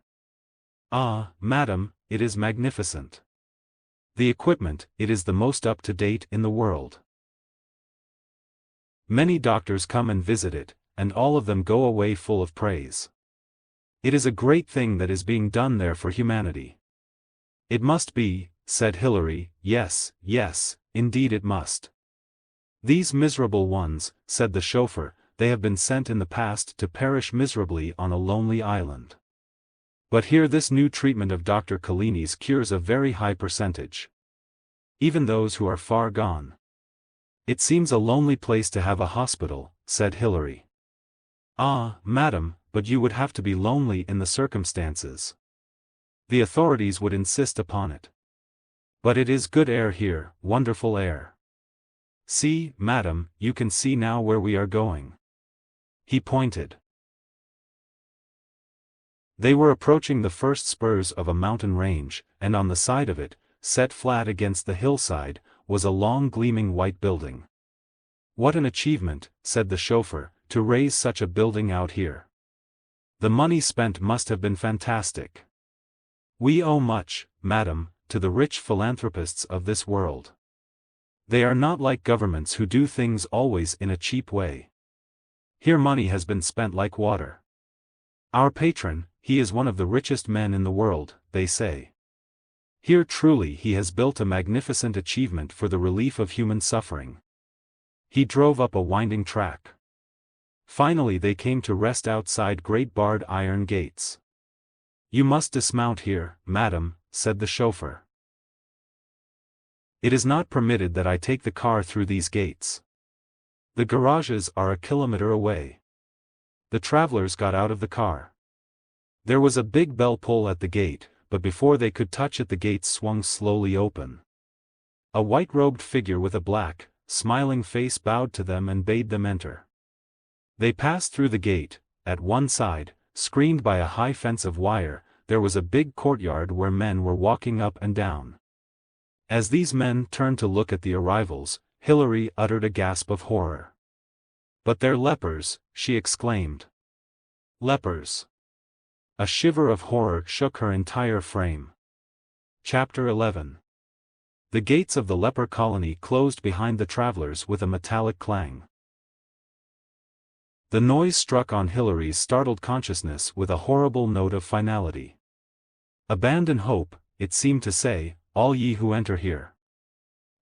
"Ah, madam, it is magnificent. The equipment, it is the most up-to-date in the world. Many doctors come and visit it, and all of them go away full of praise. It is a great thing that is being done there for humanity." "It must be," said Hilary. Yes, indeed it must." "These miserable ones," said the chauffeur, "they have been sent in the past to perish miserably on a lonely island. But here this new treatment of Dr. Collini's cures a very high percentage. Even those who are far gone." "It seems a lonely place to have a hospital," said Hilary. "Ah, madam, but you would have to be lonely in the circumstances. The authorities would insist upon it. But it is good air here, wonderful air. See, madam, you can see now where we are going." He pointed. They were approaching the first spurs of a mountain range, and on the side of it, set flat against the hillside, was a long gleaming white building. "What an achievement," said the chauffeur, "to raise such a building out here. The money spent must have been fantastic. We owe much, madam, to the rich philanthropists of this world. They are not like governments who do things always in a cheap way. Here money has been spent like water. Our patron, he is one of the richest men in the world, they say. Here truly he has built a magnificent achievement for the relief of human suffering." He drove up a winding track. Finally they came to rest outside great barred iron gates. "You must dismount here, madam," said the chauffeur. "It is not permitted that I take the car through these gates. The garages are a kilometer away." The travelers got out of the car. There was a big bell pull at the gate, but before they could touch it the gates swung slowly open. A white-robed figure with a black, smiling face bowed to them and bade them enter. They passed through the gate. At one side, screened by a high fence of wire, there was a big courtyard where men were walking up and down. As these men turned to look at the arrivals, Hilary uttered a gasp of horror. "But they're lepers," she exclaimed. "Lepers." A shiver of horror shook her entire frame. Chapter 11. The gates of the leper colony closed behind the travelers with a metallic clang. The noise struck on Hilary's startled consciousness with a horrible note of finality. "Abandon hope," it seemed to say, "all ye who enter here."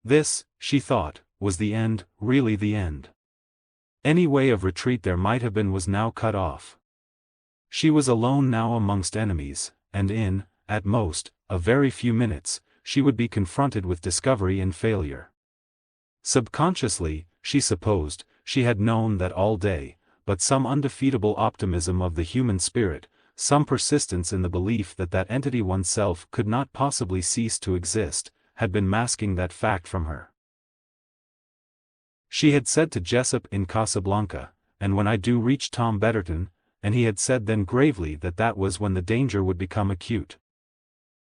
This, she thought, was the end, really the end. Any way of retreat there might have been was now cut off. She was alone now amongst enemies, and in, at most, a very few minutes, she would be confronted with discovery and failure. Subconsciously, she supposed, she had known that all day, but some undefeatable optimism of the human spirit, some persistence in the belief that that entity oneself could not possibly cease to exist, had been masking that fact from her. She had said to Jessup in Casablanca, "And when I do reach Tom Betterton," and he had said then gravely that that was when the danger would become acute.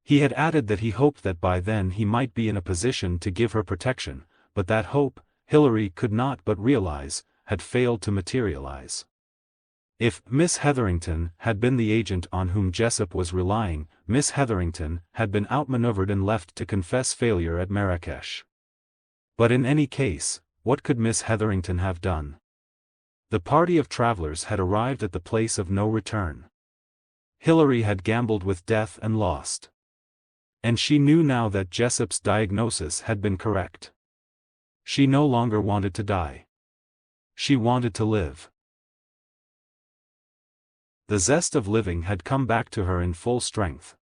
He had added that he hoped that by then he might be in a position to give her protection, but that hope, Hilary could not but realize, had failed to materialize. If Miss Hetherington had been the agent on whom Jessup was relying, Miss Hetherington had been outmaneuvered and left to confess failure at Marrakech. But in any case, what could Miss Hetherington have done? The party of travelers had arrived at the place of no return. Hilary had gambled with death and lost. And she knew now that Jessup's diagnosis had been correct. She no longer wanted to die. She wanted to live. The zest of living had come back to her in full strength.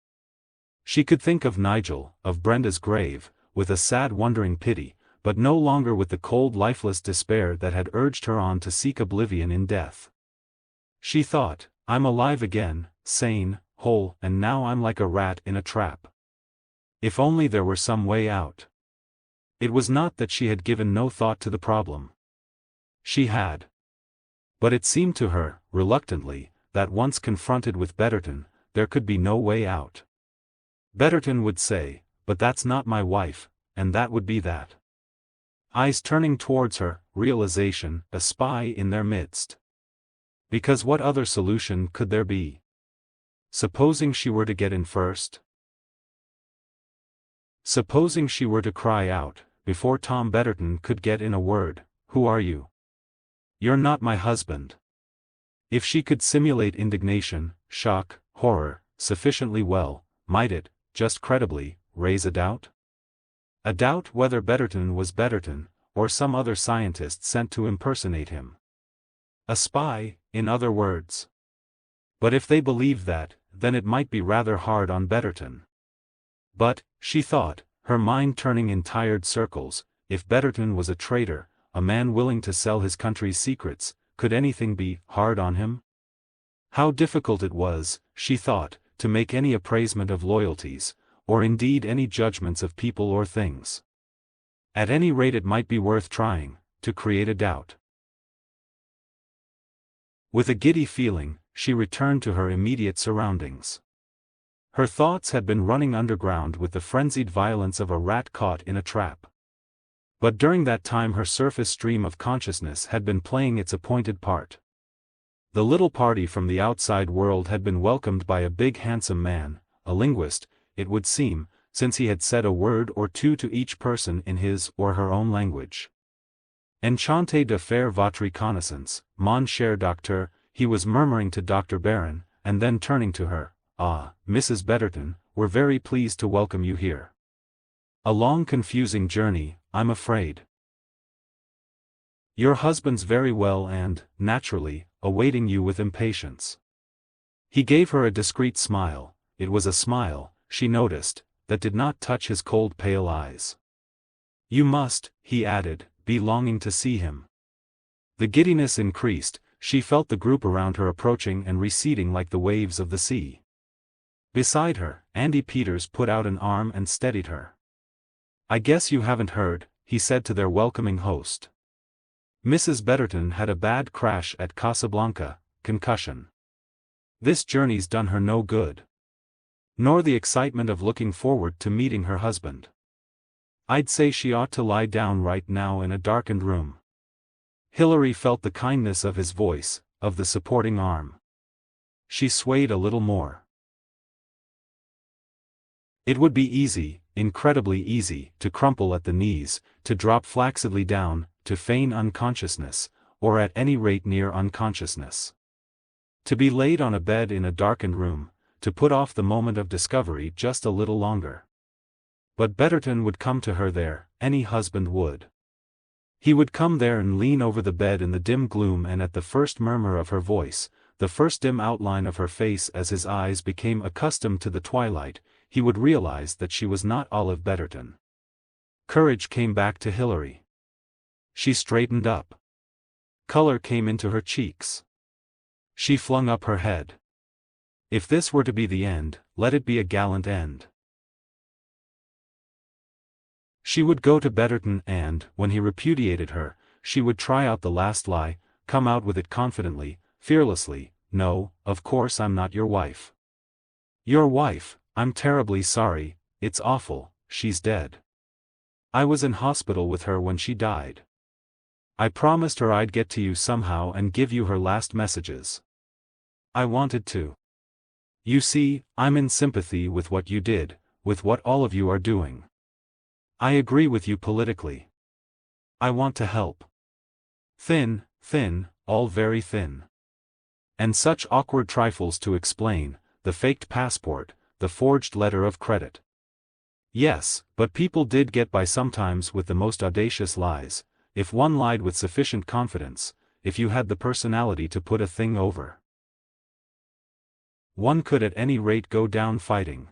She could think of Nigel, of Brenda's grave, with a sad wondering pity, but no longer with the cold lifeless despair that had urged her on to seek oblivion in death. She thought, "I'm alive again, sane, whole, and now I'm like a rat in a trap. If only there were some way out." It was not that she had given no thought to the problem. She had. But it seemed to her, reluctantly, that once confronted with Betterton, there could be no way out. Betterton would say, "But that's not my wife," and that would be that. Eyes turning towards her, realization, a spy in their midst. Because what other solution could there be? Supposing she were to get in first? Supposing she were to cry out, before Tom Betterton could get in a word, "Who are you? You're not my husband." If she could simulate indignation, shock, horror, sufficiently well, might it, just credibly, raise a doubt? A doubt whether Betterton was Betterton, or some other scientist sent to impersonate him. A spy, in other words. But if they believed that, then it might be rather hard on Betterton. But, she thought, her mind turning in tired circles, if Betterton was a traitor, a man willing to sell his country's secrets, could anything be hard on him? How difficult it was, she thought, to make any appraisement of loyalties, or indeed any judgments of people or things. At any rate it might be worth trying, to create a doubt. With a giddy feeling, she returned to her immediate surroundings. Her thoughts had been running underground with the frenzied violence of a rat caught in a trap. But during that time her surface stream of consciousness had been playing its appointed part. The little party from the outside world had been welcomed by a big handsome man, a linguist, it would seem, since he had said a word or two to each person in his or her own language. "Enchanté de faire votre connaissance, mon cher docteur," he was murmuring to Dr. Barron, and then turning to her, "Ah, Mrs. Betterton, we're very pleased to welcome you here. A long confusing journey, I'm afraid. Your husband's very well and, naturally, awaiting you with impatience." He gave her a discreet smile. It was a smile, she noticed, that did not touch his cold pale eyes. "You must," he added, "be longing to see him." The giddiness increased, she felt the group around her approaching and receding like the waves of the sea. Beside her, Andy Peters put out an arm and steadied her. "I guess you haven't heard," he said to their welcoming host. "Mrs. Betterton had a bad crash at Casablanca, concussion. This journey's done her no good. Nor the excitement of looking forward to meeting her husband. I'd say she ought to lie down right now in a darkened room." Hilary felt the kindness of his voice, of the supporting arm. She swayed a little more. It would be easy, incredibly easy, to crumple at the knees, to drop flaccidly down, to feign unconsciousness, or at any rate near unconsciousness. To be laid on a bed in a darkened room, to put off the moment of discovery just a little longer. But Betterton would come to her there, any husband would. He would come there and lean over the bed in the dim gloom, and at the first murmur of her voice, the first dim outline of her face as his eyes became accustomed to the twilight, he would realize that she was not Olive Betterton. Courage came back to Hilary. She straightened up. Color came into her cheeks. She flung up her head. If this were to be the end, let it be a gallant end. She would go to Betterton and, when he repudiated her, she would try out the last lie, come out with it confidently, fearlessly. No, of course I'm not your wife. Your wife, I'm terribly sorry, it's awful, she's dead. I was in hospital with her when she died. I promised her I'd get to you somehow and give you her last messages. I wanted to. You see, I'm in sympathy with what you did, with what all of you are doing. I agree with you politically. I want to help. Thin, all very thin. And such awkward trifles to explain, the faked passport, the forged letter of credit. Yes, but people did get by sometimes with the most audacious lies, if one lied with sufficient confidence, if you had the personality to put a thing over. One could at any rate go down fighting.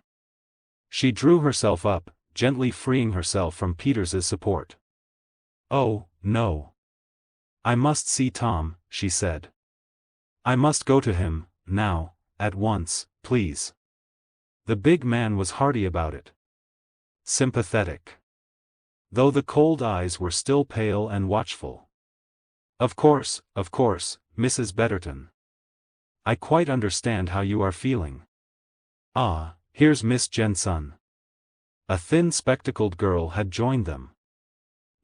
She drew herself up, gently freeing herself from Peters's support. Oh, no. I must see Tom, she said. I must go to him, now, at once, please. The big man was hearty about it. Sympathetic. Though the cold eyes were still pale and watchful. Of course, Mrs. Betterton. I quite understand how you are feeling. Ah, here's Miss Jensen. A thin spectacled girl had joined them.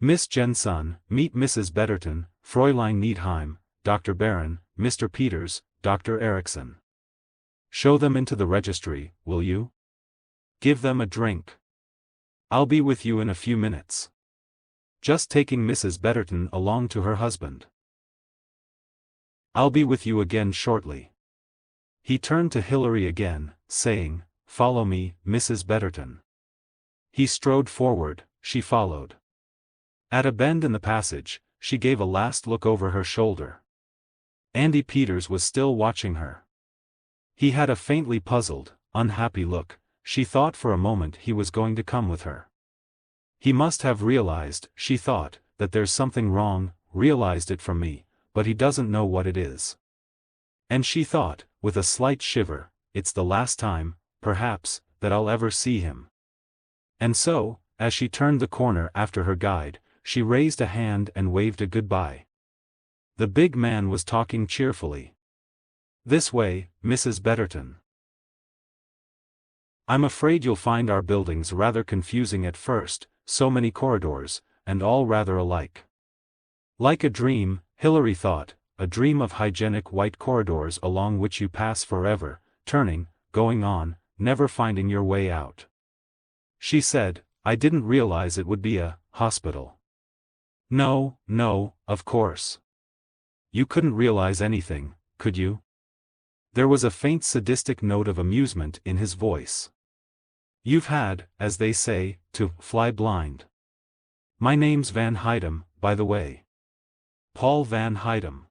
Miss Jensen, meet Mrs. Betterton, Fräulein Needheim, Dr. Barron, Mr. Peters, Dr. Erickson. Show them into the registry, will you? Give them a drink. I'll be with you in a few minutes. Just taking Mrs. Betterton along to her husband. I'll be with you again shortly. He turned to Hilary again, saying, Follow me, Mrs. Betterton. He strode forward, she followed. At a bend in the passage, she gave a last look over her shoulder. Andy Peters was still watching her. He had a faintly puzzled, unhappy look. She thought for a moment he was going to come with her. He must have realized, she thought, that there's something wrong, realized it from me, but he doesn't know what it is. And she thought, with a slight shiver, it's the last time, perhaps, that I'll ever see him. And so, as she turned the corner after her guide, she raised a hand and waved a goodbye. The big man was talking cheerfully. This way, Mrs. Betterton. I'm afraid you'll find our buildings rather confusing at first, so many corridors, and all rather alike. Like a dream, Hilary thought, a dream of hygienic white corridors along which you pass forever, turning, going on, never finding your way out. She said, I didn't realize it would be a hospital. No, of course. You couldn't realize anything, could you? There was a faint sadistic note of amusement in his voice. You've had, as they say, to fly blind. My name's Van Hydem, by the way. Paul Van Hydem.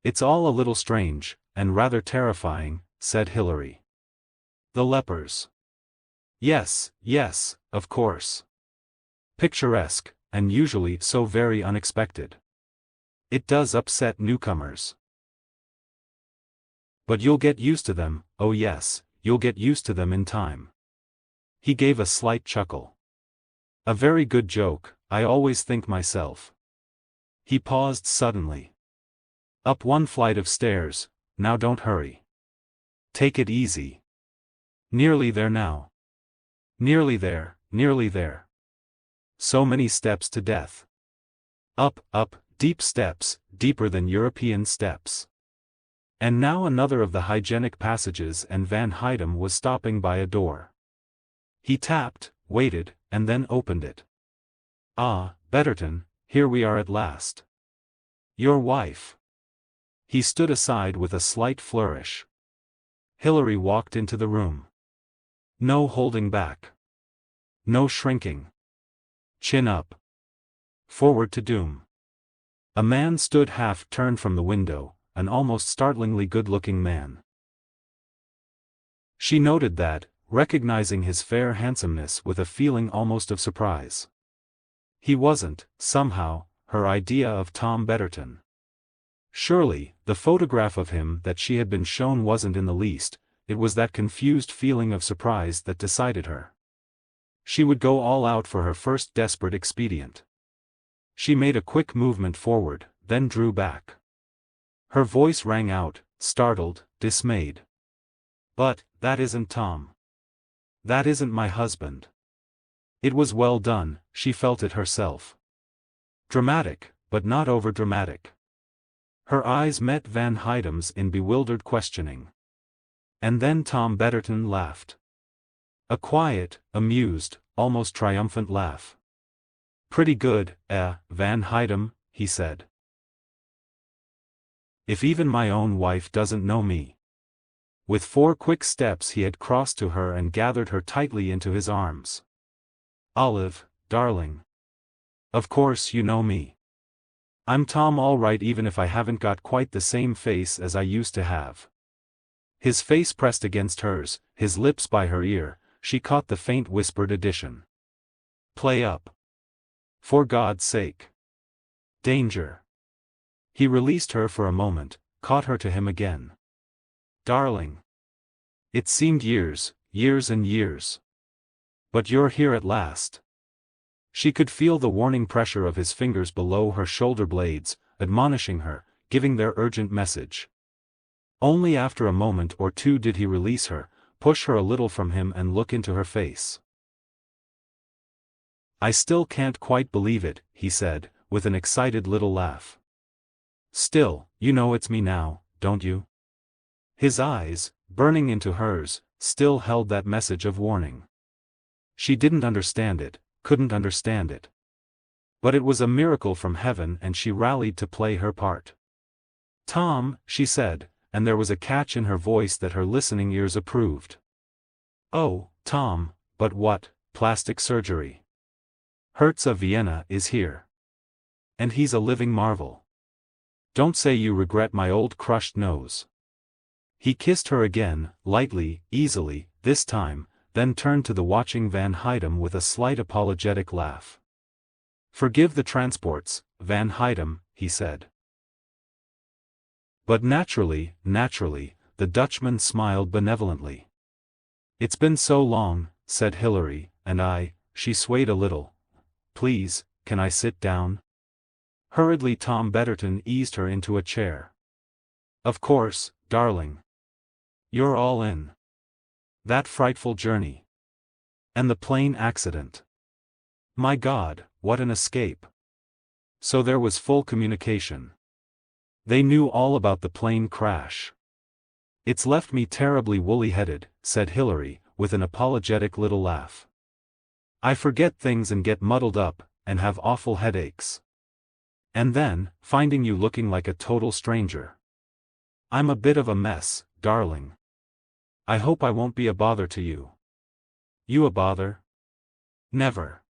It's all a little strange, and rather terrifying, said Hilary. The lepers. Yes, of course. Picturesque, and usually so very unexpected. It does upset newcomers. But you'll get used to them, oh yes, you'll get used to them in time. He gave a slight chuckle. A very good joke, I always think myself. He paused suddenly. Up one flight of stairs, now don't hurry. Take it easy. Nearly there now. Nearly there. So many steps to death. Up, deep steps, deeper than European steps. And now another of the hygienic passages, and Van Hydem was stopping by a door. He tapped, waited, and then opened it. Ah, Betterton, here we are at last. Your wife. He stood aside with a slight flourish. Hilary walked into the room. No holding back. No shrinking. Chin up. Forward to doom. A man stood half-turned from the window, an almost startlingly good-looking man. She noted that, recognizing his fair handsomeness with a feeling almost of surprise. He wasn't, somehow, her idea of Tom Betterton. Surely, the photograph of him that she had been shown wasn't in the least, it was that confused feeling of surprise that decided her. She would go all out for her first desperate expedient. She made a quick movement forward, then drew back. Her voice rang out, startled, dismayed. "But, that isn't Tom. That isn't my husband." It was well done, she felt it herself. Dramatic, but not over-dramatic. Her eyes met Van Hydem's in bewildered questioning. And then Tom Betterton laughed. A quiet, amused, almost triumphant laugh. "Pretty good, Van Hydem," he said. "If even my own wife doesn't know me." With 4 quick steps he had crossed to her and gathered her tightly into his arms. "Olive, darling. Of course you know me. I'm Tom all right even if I haven't got quite the same face as I used to have." His face pressed against hers, his lips by her ear, she caught the faint whispered addition. "Play up. For God's sake. Danger." He released her for a moment, caught her to him again. "Darling. It seemed years, years and years. But you're here at last." She could feel the warning pressure of his fingers below her shoulder blades, admonishing her, giving their urgent message. Only after a moment or two did he release her, push her a little from him and look into her face. "I still can't quite believe it," he said, with an excited little laugh. "Still, you know it's me now, don't you?" His eyes, burning into hers, still held that message of warning. She didn't understand it, couldn't understand it. But it was a miracle from heaven and she rallied to play her part. "Tom," she said, and there was a catch in her voice that her listening ears approved. "Oh, Tom, but what, plastic surgery. Hertz of Vienna is here. And he's a living marvel. Don't say you regret my old crushed nose." He kissed her again, lightly, easily, this time, then turned to the watching Van Hydem with a slight apologetic laugh. "Forgive the transports, Van Hydem," he said. But naturally, the Dutchman smiled benevolently. "It's been so long," said Hilary, "and she swayed a little. Please, can I sit down?" Hurriedly Tom Betterton eased her into a chair. "Of course, darling. You're all in. That frightful journey. And the plane accident. My God, what an escape." So there was full communication. They knew all about the plane crash. "It's left me terribly woolly-headed," said Hilary, with an apologetic little laugh. "I forget things and get muddled up, and have awful headaches. And then, finding you looking like a total stranger. I'm a bit of a mess, darling. I hope I won't be a bother to you." "You a bother? Never.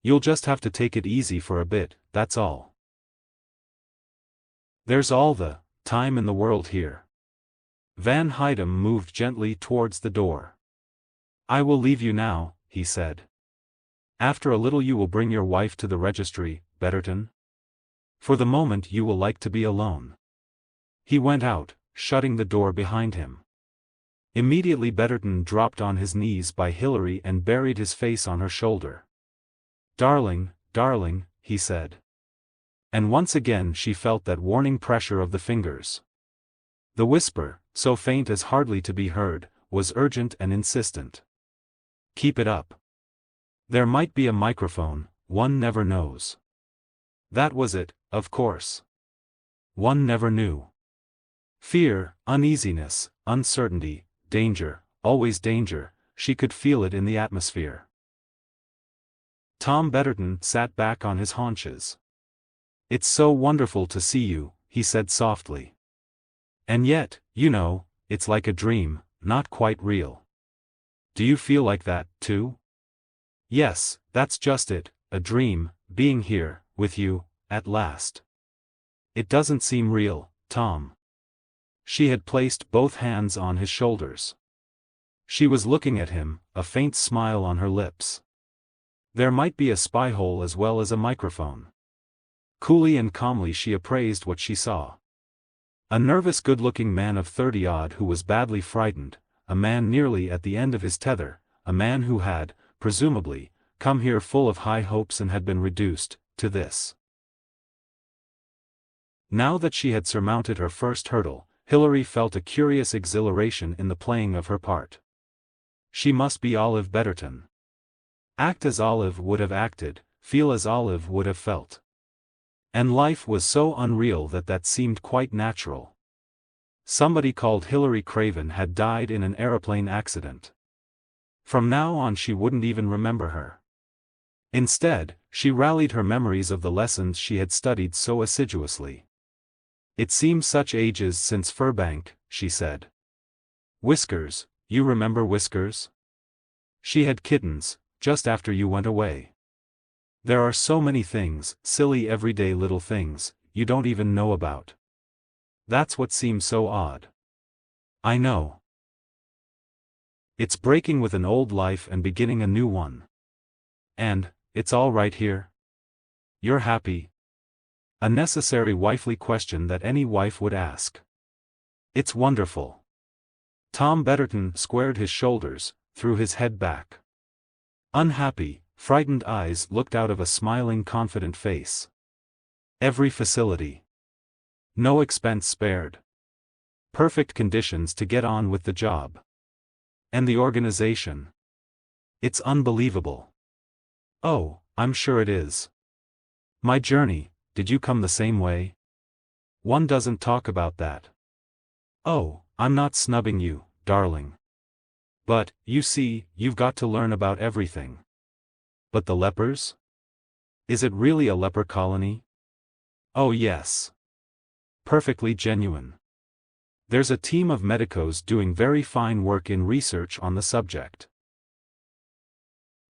You'll just have to take it easy for a bit, that's all. There's all the time in the world here." Van Hydem moved gently towards the door. "I will leave you now," he said. "After a little you will bring your wife to the registry, Betterton? For the moment you will like to be alone." He went out, shutting the door behind him. Immediately Betterton dropped on his knees by Hilary and buried his face on her shoulder. "Darling, darling," he said. And once again she felt that warning pressure of the fingers. The whisper, so faint as hardly to be heard, was urgent and insistent. "Keep it up. There might be a microphone, one never knows." That was it, of course. One never knew. Fear, uneasiness, uncertainty, danger, always danger, she could feel it in the atmosphere. Tom Betterton sat back on his haunches. "It's so wonderful to see you," he said softly. "And yet, you know, it's like a dream, not quite real. Do you feel like that, too?" "Yes, that's just it, a dream, being here, with you, at last. It doesn't seem real, Tom." She had placed both hands on his shoulders. She was looking at him, a faint smile on her lips. There might be a spy hole as well as a microphone. Coolly and calmly she appraised what she saw. A nervous good-looking man of 30-odd who was badly frightened, a man nearly at the end of his tether, a man who had, presumably, come here full of high hopes and had been reduced to this. Now that she had surmounted her first hurdle, Hilary felt a curious exhilaration in the playing of her part. She must be Olive Betterton. Act as Olive would have acted, feel as Olive would have felt. And life was so unreal that seemed quite natural. Somebody called Hilary Craven had died in an aeroplane accident. From now on she wouldn't even remember her. Instead, she rallied her memories of the lessons she had studied so assiduously. It seems such ages since Furbank, she said. Whiskers, you remember Whiskers? She had kittens, just after you went away. There are so many things, silly everyday little things, you don't even know about. That's what seems so odd. I know. It's breaking with an old life and beginning a new one. And, it's all right here? You're happy? A necessary wifely question that any wife would ask. It's wonderful. Tom Betterton squared his shoulders, threw his head back. Unhappy, frightened eyes looked out of a smiling confident face. Every facility. No expense spared. Perfect conditions to get on with the job. And the organization. It's unbelievable. Oh, I'm sure it is. My journey, did you come the same way? One doesn't talk about that. Oh, I'm not snubbing you, darling. But, you see, you've got to learn about everything. But the lepers? Is it really a leper colony? Oh yes. Perfectly genuine. There's a team of medicos doing very fine work in research on the subject.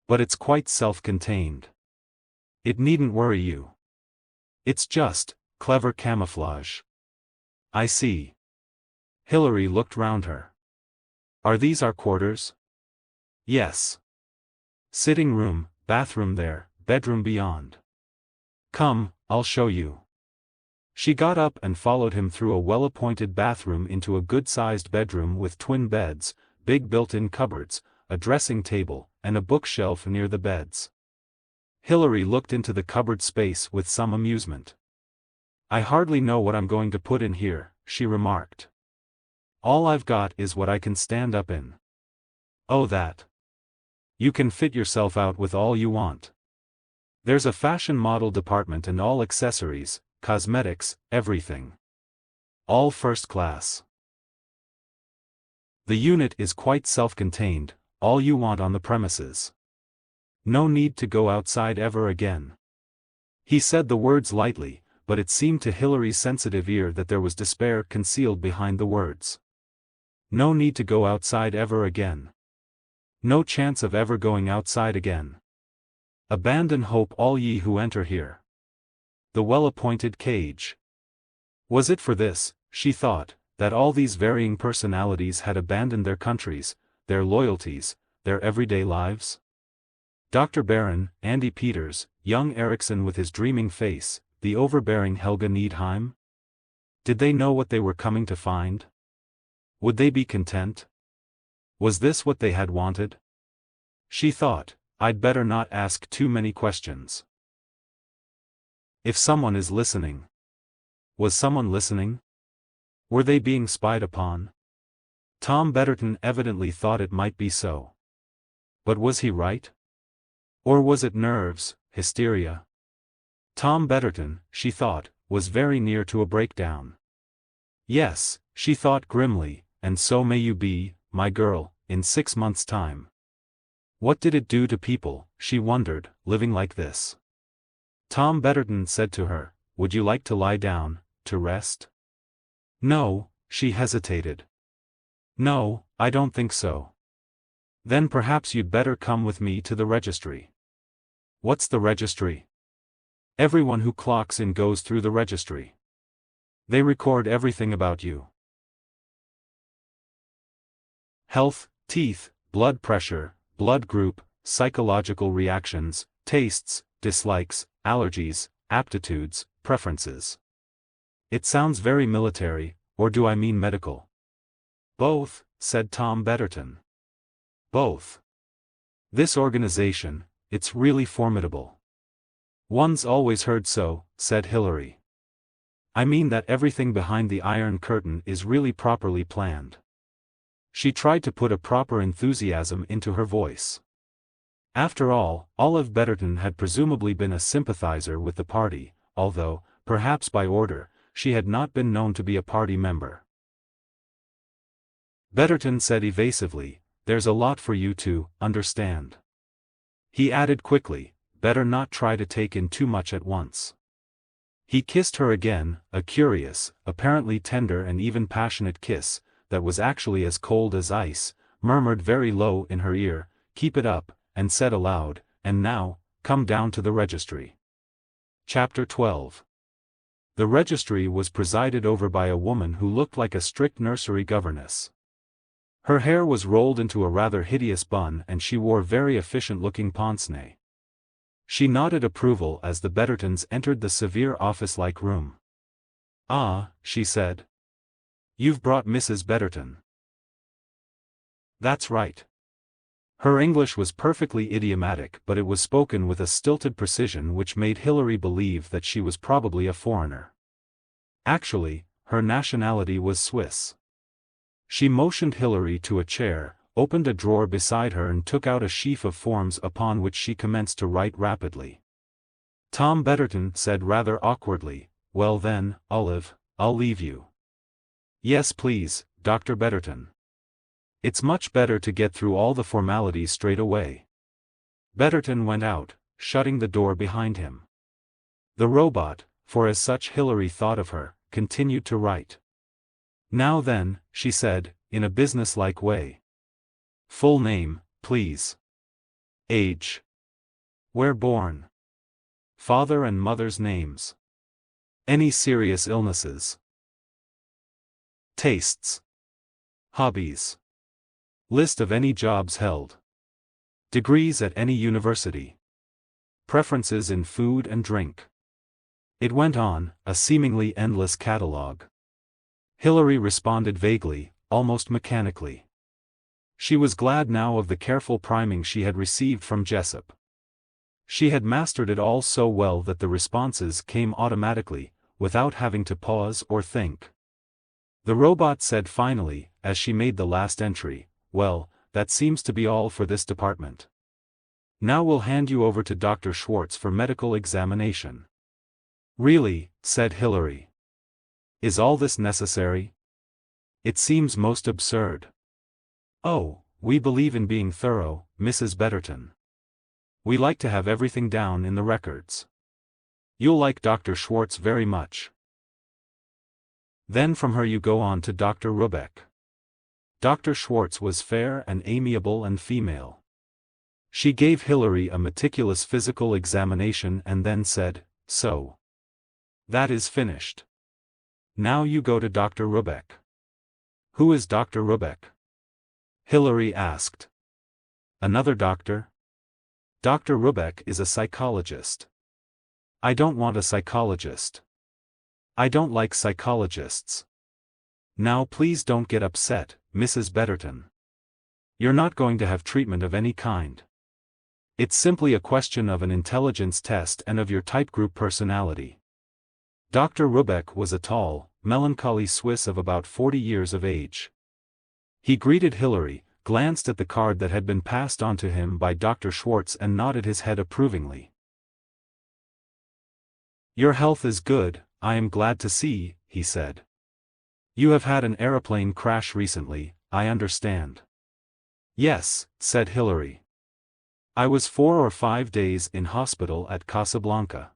But it's quite self-contained. It needn't worry you. It's just clever camouflage. I see. Hilary looked round her. Are these our quarters? Yes. Sitting room, bathroom there, bedroom beyond. Come, I'll show you. She got up and followed him through a well-appointed bathroom into a good-sized bedroom with twin beds, big built-in cupboards, a dressing table, and a bookshelf near the beds. Hilary looked into the cupboard space with some amusement. I hardly know what I'm going to put in here, she remarked. All I've got is what I can stand up in. Oh that. You can fit yourself out with all you want. There's a fashion model department and all accessories, cosmetics, everything. All first class. The unit is quite self-contained, all you want on the premises. No need to go outside ever again. He said the words lightly, but it seemed to Hilary's sensitive ear that there was despair concealed behind the words. No need to go outside ever again. No chance of ever going outside again. Abandon hope all ye who enter here. The well-appointed cage. Was it for this, she thought, that all these varying personalities had abandoned their countries, their loyalties, their everyday lives? Dr. Barron, Andy Peters, young Erickson with his dreaming face, the overbearing Helga Needheim? Did they know what they were coming to find? Would they be content? Was this what they had wanted? She thought, I'd better not ask too many questions. If someone is listening. Was someone listening? Were they being spied upon? Tom Betterton evidently thought it might be so. But was he right? Or was it nerves, hysteria? Tom Betterton, she thought, was very near to a breakdown. Yes, she thought grimly, and so may you be, my girl, in 6 months' time. What did it do to people, she wondered, living like this? Tom Betterton said to her, would you like to lie down, to rest? No, she hesitated. No, I don't think so. Then perhaps you'd better come with me to the registry. What's the registry? Everyone who clocks in goes through the registry. They record everything about you. Health, teeth, blood pressure, blood group, psychological reactions, tastes, dislikes, allergies, aptitudes, preferences. It sounds very military, or do I mean medical? Both, said Tom Betterton. Both. This organization, it's really formidable. One's always heard so, said Hilary. I mean that everything behind the Iron Curtain is really properly planned. She tried to put a proper enthusiasm into her voice. After all, Olive Betterton had presumably been a sympathizer with the party, although, perhaps by order, she had not been known to be a party member. Betterton said evasively, "There's a lot for you to understand." He added quickly, "Better not try to take in too much at once." He kissed her again, a curious, apparently tender and even passionate kiss, that was actually as cold as ice, murmured very low in her ear, "Keep it up," and said aloud, "And now, come down to the registry." Chapter 12. The registry was presided over by a woman who looked like a strict nursery governess. Her hair was rolled into a rather hideous bun and she wore very efficient-looking pince-nez. She nodded approval as the Bettertons entered the severe office-like room. "Ah," she said. "You've brought Mrs. Betterton." "That's right." Her English was perfectly idiomatic, but it was spoken with a stilted precision which made Hilary believe that she was probably a foreigner. Actually, her nationality was Swiss. She motioned Hilary to a chair, opened a drawer beside her and took out a sheaf of forms upon which she commenced to write rapidly. Tom Betterton said rather awkwardly, "Well then, Olive, I'll leave you." "Yes please, Dr. Betterton. It's much better to get through all the formalities straight away." Betterton went out, shutting the door behind him. The robot, for as such Hilary thought of her, continued to write. "Now then," she said, in a business-like way. "Full name, please. Age. Where born. Father and mother's names. Any serious illnesses. Tastes. Hobbies. List of any jobs held. Degrees at any university. Preferences in food and drink." It went on, a seemingly endless catalogue. Hilary responded vaguely, almost mechanically. She was glad now of the careful priming she had received from Jessup. She had mastered it all so well that the responses came automatically, without having to pause or think. The robot said finally, as she made the last entry, "Well, that seems to be all for this department. Now we'll hand you over to Dr. Schwartz for medical examination." "Really," said Hilary. "Is all this necessary? It seems most absurd." "Oh, we believe in being thorough, Mrs. Betterton. We like to have everything down in the records. You'll like Dr. Schwartz very much." Then from her you go on to Dr. Rubeck. Dr. Schwartz was fair and amiable and female. She gave Hilary a meticulous physical examination and then said, "So. That is finished. Now you go to Dr. Rubeck." "Who is Dr. Rubeck?" Hilary asked. "Another doctor?" "Dr. Rubeck is a psychologist." "I don't want a psychologist. I don't like psychologists." "Now please don't get upset, Mrs. Betterton. You're not going to have treatment of any kind. It's simply a question of an intelligence test and of your type group personality." Dr. Rubeck was a tall, melancholy Swiss of about 40 years of age. He greeted Hilary, glanced at the card that had been passed on to him by Dr. Schwartz and nodded his head approvingly. "Your health is good, I am glad to see," he said. "You have had an aeroplane crash recently, I understand." "Yes," said Hilary. "I was 4 or 5 days in hospital at Casablanca."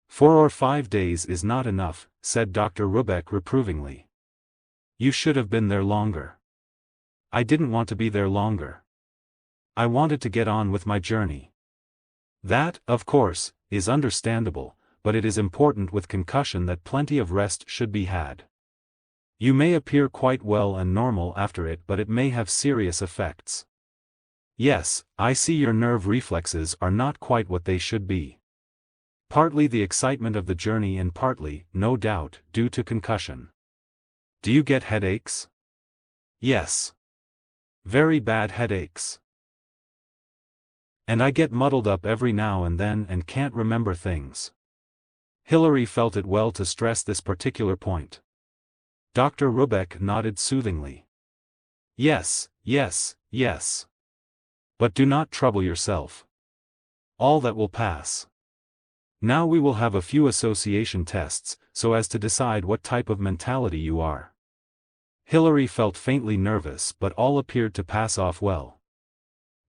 4 or 5 days is not enough," said Dr. Rubeck reprovingly. "You should have been there longer." "I didn't want to be there longer. I wanted to get on with my journey." "That, of course, is understandable, but it is important with concussion that plenty of rest should be had. You may appear quite well and normal after it, but it may have serious effects." "Yes, I see your nerve reflexes are not quite what they should be." Partly the excitement of the journey and partly, no doubt, due to concussion. Do you get headaches? Yes. Very bad headaches. And I get muddled up every now and then and can't remember things. Hilary felt it well to stress this particular point. Dr. Rubeck nodded soothingly. Yes, yes, yes. But do not trouble yourself. All that will pass. Now we will have a few association tests, so as to decide what type of mentality you are. Hilary felt faintly nervous, but all appeared to pass off well.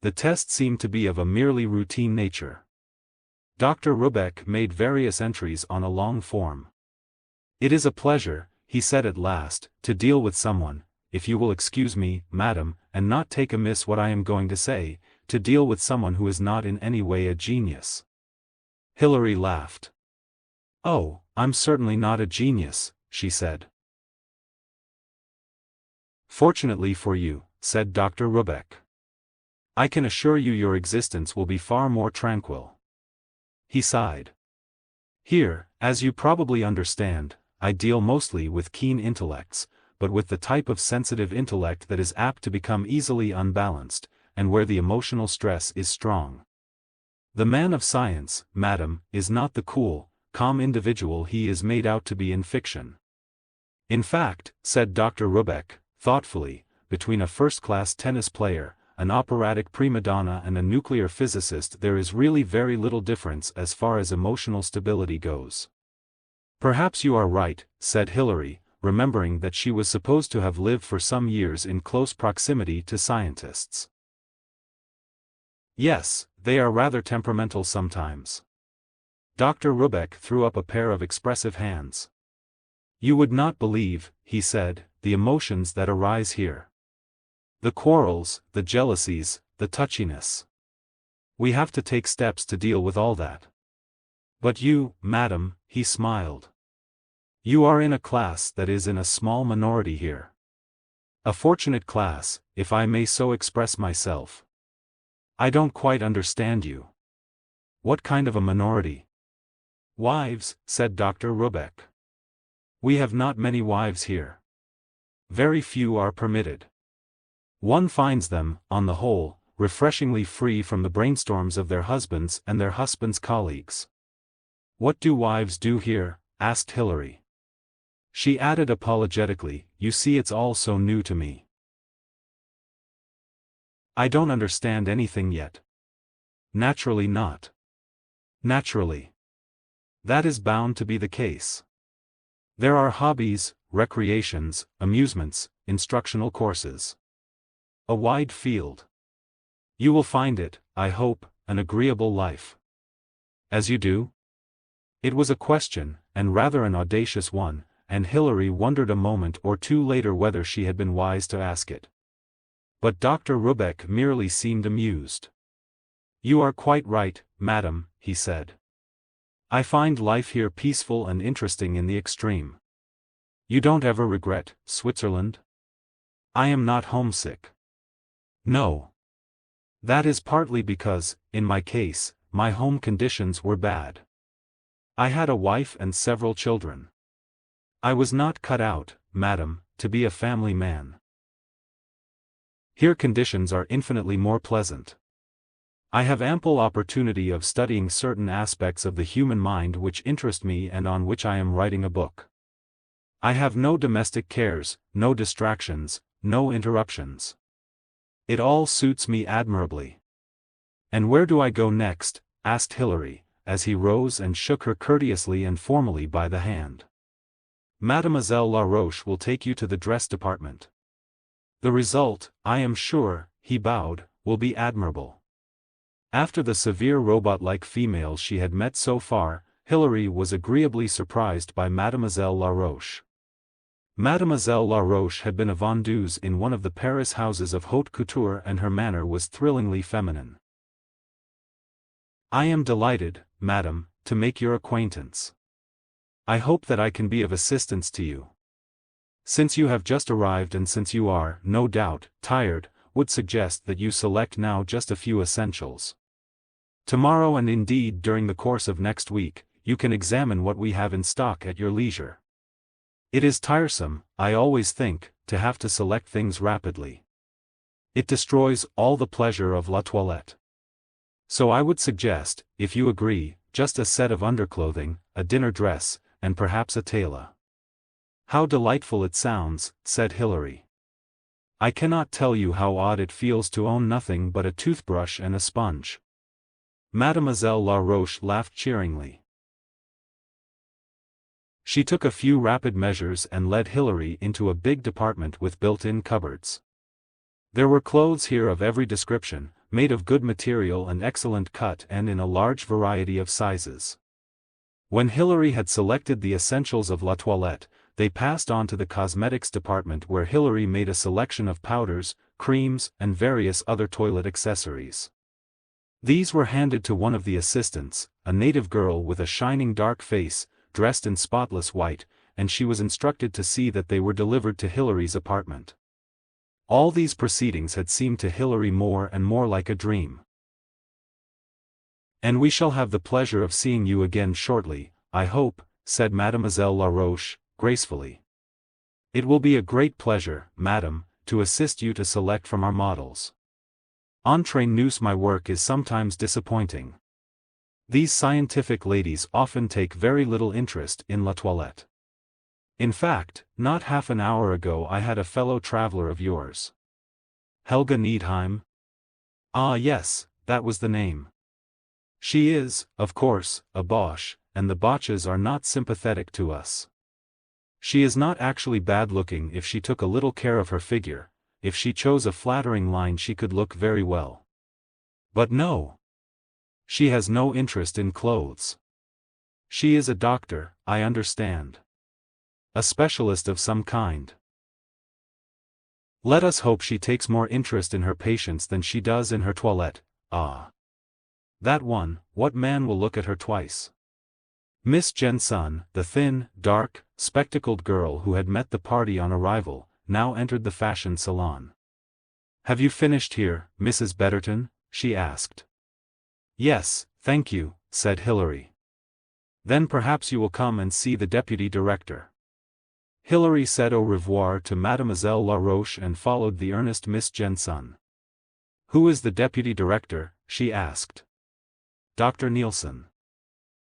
The test seemed to be of a merely routine nature. Dr. Rubeck made various entries on a long form. It is a pleasure, he said at last, to deal with someone, if you will excuse me, madam, and not take amiss what I am going to say, to deal with someone who is not in any way a genius. Hilary laughed. Oh, I'm certainly not a genius, she said. Fortunately for you, said Dr. Rubeck. I can assure you your existence will be far more tranquil. He sighed. Here, as you probably understand, I deal mostly with keen intellects, but with the type of sensitive intellect that is apt to become easily unbalanced, and where the emotional stress is strong. The man of science, madam, is not the cool, calm individual he is made out to be in fiction. In fact, said Dr. Rubeck, thoughtfully, between a first-class tennis player, an operatic prima donna and a nuclear physicist there is really very little difference as far as emotional stability goes. Perhaps you are right, said Hilary, remembering that she was supposed to have lived for some years in close proximity to scientists. Yes, they are rather temperamental sometimes. Dr. Rubeck threw up a pair of expressive hands. You would not believe, he said, the emotions that arise here. The quarrels, the jealousies, the touchiness. We have to take steps to deal with all that. But you, madam, he smiled. You are in a class that is in a small minority here. A fortunate class, if I may so express myself. I don't quite understand you. What kind of a minority? Wives, said Dr. Rubeck. We have not many wives here. Very few are permitted. One finds them, on the whole, refreshingly free from the brainstorms of their husbands and their husbands' colleagues. What do wives do here? Asked Hilary. She added apologetically, you see it's all so new to me. I don't understand anything yet. Naturally not. Naturally. That is bound to be the case. There are hobbies, recreations, amusements, instructional courses. A wide field. You will find it, I hope, an agreeable life. As you do? It was a question, and rather an audacious one, and Hilary wondered a moment or two later whether she had been wise to ask it. But Dr. Rubeck merely seemed amused. You are quite right, madam, he said. I find life here peaceful and interesting in the extreme. You don't ever regret Switzerland? I am not homesick. No. That is partly because, in my case, my home conditions were bad. I had a wife and several children. I was not cut out, madam, to be a family man. Here conditions are infinitely more pleasant. I have ample opportunity of studying certain aspects of the human mind which interest me and on which I am writing a book. I have no domestic cares, no distractions, no interruptions. It all suits me admirably. And where do I go next? Asked Hilary, as he rose and shook her courteously and formally by the hand. Mademoiselle Laroche will take you to the dress department. The result, I am sure, he bowed, will be admirable. After the severe robot-like females she had met so far, Hilary was agreeably surprised by Mademoiselle Laroche. Mademoiselle Laroche had been a vendeuse in one of the Paris houses of haute couture and her manner was thrillingly feminine. I am delighted, madam, to make your acquaintance. I hope that I can be of assistance to you. Since you have just arrived and since you are, no doubt, tired, would suggest that you select now just a few essentials. Tomorrow and indeed during the course of next week, you can examine what we have in stock at your leisure. It is tiresome, I always think, to have to select things rapidly. It destroys all the pleasure of la toilette. So I would suggest, if you agree, just a set of underclothing, a dinner dress, and perhaps a taila." "How delightful it sounds," said Hilary. "I cannot tell you how odd it feels to own nothing but a toothbrush and a sponge." Mademoiselle Laroche laughed cheeringly. She took a few rapid measures and led Hilary into a big department with built-in cupboards. There were clothes here of every description, made of good material and excellent cut and in a large variety of sizes. When Hilary had selected the essentials of la toilette, they passed on to the cosmetics department where Hilary made a selection of powders, creams, and various other toilet accessories. These were handed to one of the assistants, a native girl with a shining dark face, dressed in spotless white, and she was instructed to see that they were delivered to Hilary's apartment. All these proceedings had seemed to Hilary more and more like a dream. "And we shall have the pleasure of seeing you again shortly, I hope," said Mademoiselle Laroche, gracefully. "It will be a great pleasure, madam, to assist you to select from our models. Entre nous, my work is sometimes disappointing. These scientific ladies often take very little interest in la toilette. In fact, not half an hour ago I had a fellow traveler of yours. Helga Needheim? Ah yes, that was the name. She is, of course, a Boche, and the Boches are not sympathetic to us. She is not actually bad-looking if she took a little care of her figure. If she chose a flattering line she could look very well. But no. She has no interest in clothes. She is a doctor, I understand. A specialist of some kind. Let us hope she takes more interest in her patients than she does in her toilette. Ah. That one, what man will look at her twice? Miss Jensen, the thin, dark, spectacled girl who had met the party on arrival, now entered the fashion salon. "Have you finished here, Mrs. Betterton?" she asked. "Yes, thank you," said Hilary. "Then perhaps you will come and see the deputy director." Hilary said au revoir to Mademoiselle Laroche and followed the earnest Miss Jensen. "Who is the deputy director?" she asked. "Dr. Nielsen."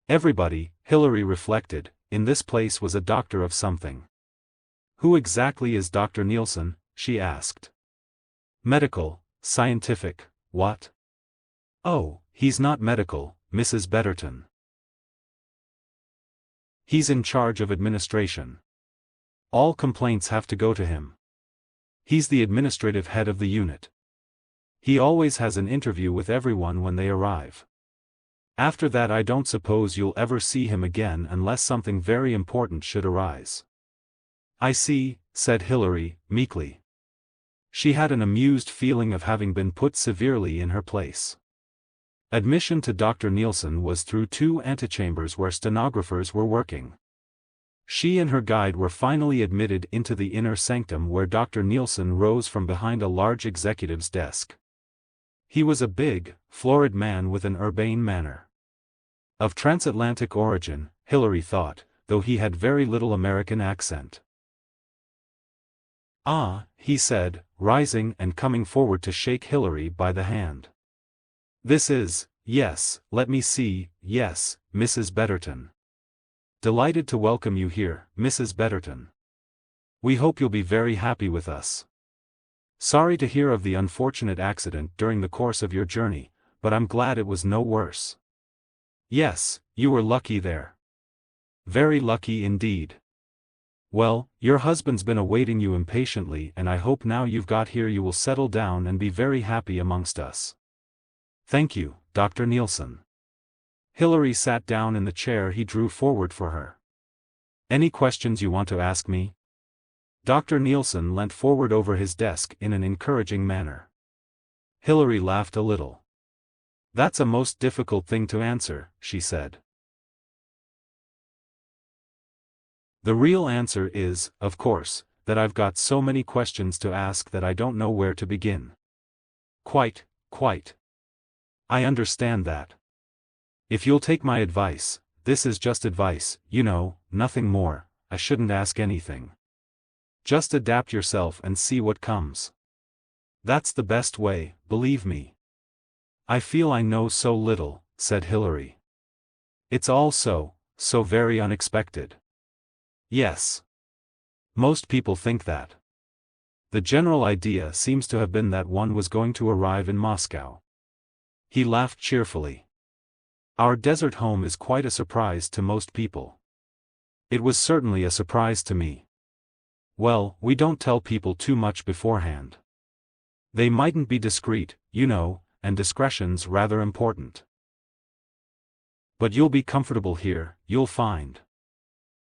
Everybody, Hilary reflected, in this place was a doctor of something. "Who exactly is Dr. Nielsen?" she asked. "Medical, scientific, what?" "Oh, he's not medical, Mrs. Betterton. He's in charge of administration. All complaints have to go to him. He's the administrative head of the unit. He always has an interview with everyone when they arrive. After that I don't suppose you'll ever see him again unless something very important should arise." "I see," said Hilary, meekly. She had an amused feeling of having been put severely in her place. Admission to Dr. Nielsen was through two antechambers where stenographers were working. She and her guide were finally admitted into the inner sanctum where Dr. Nielsen rose from behind a large executive's desk. He was a big, florid man with an urbane manner. Of transatlantic origin, Hilary thought, though he had very little American accent. "Ah," he said, rising and coming forward to shake Hilary by the hand. "This is, yes, let me see, yes, Mrs. Betterton. Delighted to welcome you here, Mrs. Betterton. We hope you'll be very happy with us. Sorry to hear of the unfortunate accident during the course of your journey, but I'm glad it was no worse." "Yes, you were lucky there. Very lucky indeed. Well, your husband's been awaiting you impatiently and I hope now you've got here you will settle down and be very happy amongst us." "Thank you, Dr. Nielsen." Hilary sat down in the chair he drew forward for her. "Any questions you want to ask me?" Dr. Nielsen leant forward over his desk in an encouraging manner. Hilary laughed a little. "That's a most difficult thing to answer," she said. "The real answer is, of course, that I've got so many questions to ask that I don't know where to begin." Quite. I understand that. If you'll take my advice, this is just advice, nothing more. I shouldn't ask anything. Just adapt yourself and see what comes. That's the best way, believe me. I feel I know so little, said Hilary. It's all so very unexpected. Yes. Most people think that. The general idea seems to have been that one was going to arrive in Moscow. He laughed cheerfully. Our desert home is quite a surprise to most people. It was certainly a surprise to me. Well, we don't tell people too much beforehand. They mightn't be discreet, and discretion's rather important. But you'll be comfortable here, you'll find.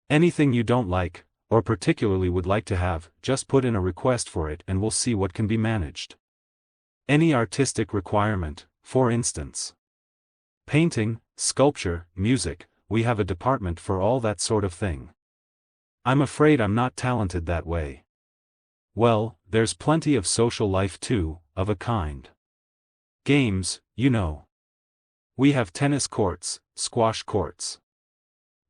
Anything you don't like, or particularly would like to have, just put in a request for it and we'll see what can be managed. Any artistic requirement, for instance. Painting, sculpture, music, we have a department for all that sort of thing. I'm afraid I'm not talented that way. Well, there's plenty of social life too, of a kind. Games, We have tennis courts, squash courts.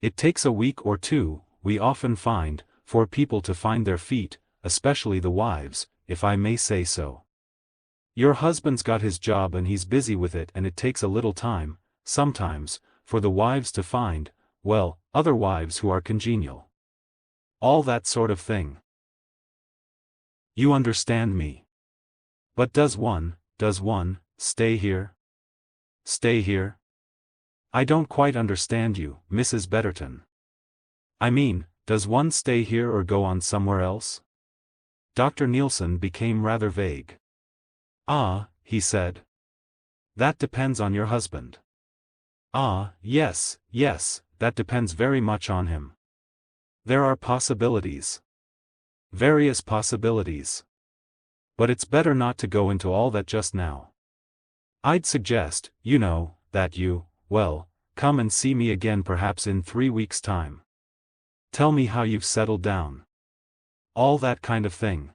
It takes a week or two, we often find, for people to find their feet, especially the wives, if I may say so. Your husband's got his job and he's busy with it and it takes a little time, sometimes, for the wives to find, other wives who are congenial. All that sort of thing. You understand me. But does one, stay here? Stay here? I don't quite understand you, Mrs. Betterton. I mean, does one stay here or go on somewhere else? Dr. Nielsen became rather vague. Ah, he said. That depends on your husband. Ah, yes, that depends very much on him. There are possibilities. Various possibilities. But it's better not to go into all that just now. I'd suggest, that you, come and see me again perhaps in 3 weeks' time. Tell me how you've settled down. All that kind of thing.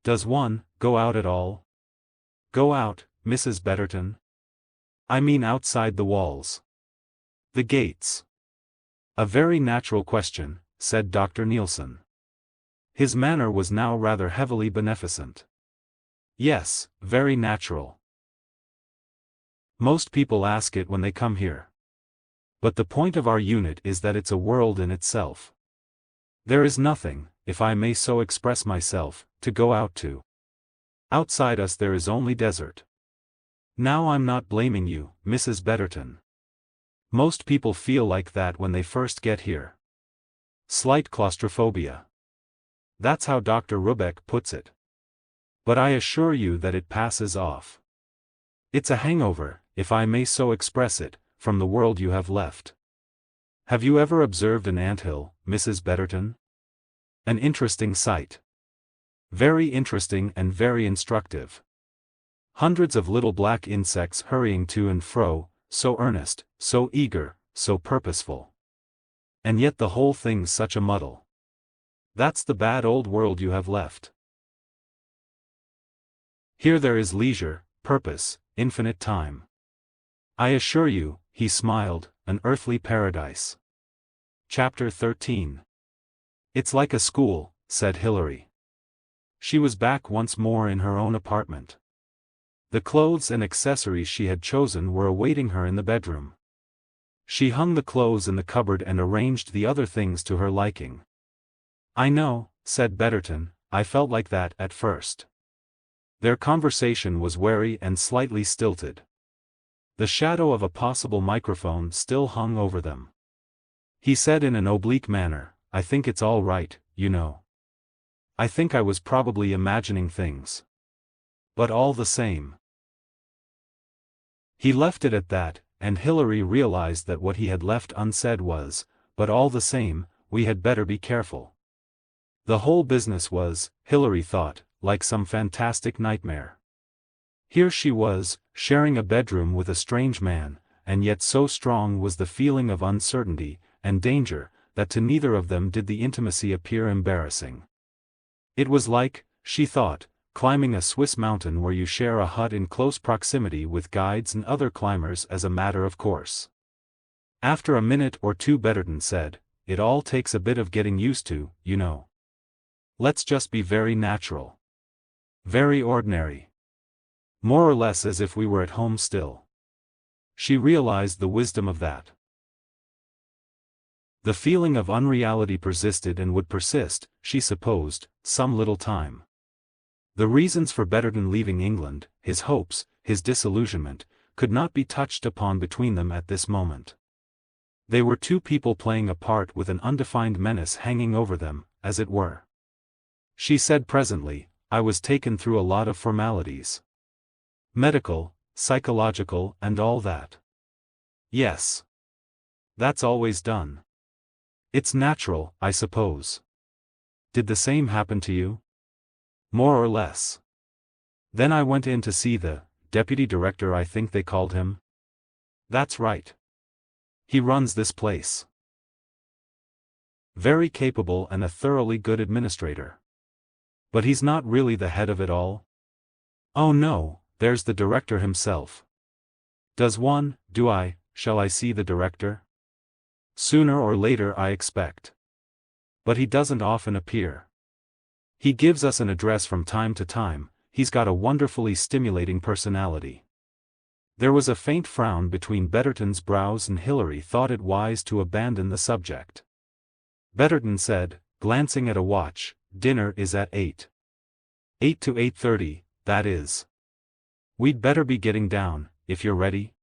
Does one go out at all? Go out, Mrs. Betterton? I mean outside the walls. The gates. A very natural question, said Dr. Nielsen. His manner was now rather heavily beneficent. Yes, very natural. Most people ask it when they come here. But the point of our unit is that it's a world in itself. There is nothing, if I may so express myself, to go out to. Outside us there is only desert. Now I'm not blaming you, Mrs. Betterton. Most people feel like that when they first get here. Slight claustrophobia. That's how Dr. Rubeck puts it. But I assure you that it passes off. It's a hangover, if I may so express it, from the world you have left. Have you ever observed an anthill, Mrs. Betterton? An interesting sight. Very interesting and very instructive. Hundreds of little black insects hurrying to and fro, so earnest, so eager, so purposeful. And yet the whole thing's such a muddle. That's the bad old world you have left. Here there is leisure, purpose, infinite time. I assure you, he smiled, an earthly paradise. Chapter 13. It's like a school, said Hilary. She was back once more in her own apartment. The clothes and accessories she had chosen were awaiting her in the bedroom. She hung the clothes in the cupboard and arranged the other things to her liking. I know, said Betterton, I felt like that at first. Their conversation was wary and slightly stilted. The shadow of a possible microphone still hung over them. He said in an oblique manner, I think it's all right, I think I was probably imagining things. But all the same. He left it at that, and Hilary realized that what he had left unsaid was, but all the same, we had better be careful. The whole business was, Hilary thought, like some fantastic nightmare. Here she was, sharing a bedroom with a strange man, and yet so strong was the feeling of uncertainty and danger, that to neither of them did the intimacy appear embarrassing. It was like, she thought, climbing a Swiss mountain where you share a hut in close proximity with guides and other climbers as a matter of course. After a minute or two Betterton said, "It all takes a bit of getting used to, you know. Let's just be very natural. Very ordinary. More or less as if we were at home still." She realized the wisdom of that. The feeling of unreality persisted and would persist, she supposed, some little time. The reasons for Betterton leaving England, his hopes, his disillusionment, could not be touched upon between them at this moment. They were two people playing a part with an undefined menace hanging over them, as it were. She said presently, "I was taken through a lot of formalities. Medical, psychological, and all that." "Yes. That's always done. It's natural, I suppose. Did the same happen to you?" "More or less. Then I went in to see the deputy director, I think they called him." "That's right. He runs this place. Very capable and a thoroughly good administrator. But he's not really the head of it all?" "Oh no, there's the director himself." Shall I see the director?" "Sooner or later, I expect. But he doesn't often appear. He gives us an address from time to time. He's got a wonderfully stimulating personality." There was a faint frown between Betterton's brows and Hilary thought it wise to abandon the subject. Betterton said, glancing at a watch, "Dinner is at 8. 8 to 8:30, that is. We'd better be getting down, if you're ready."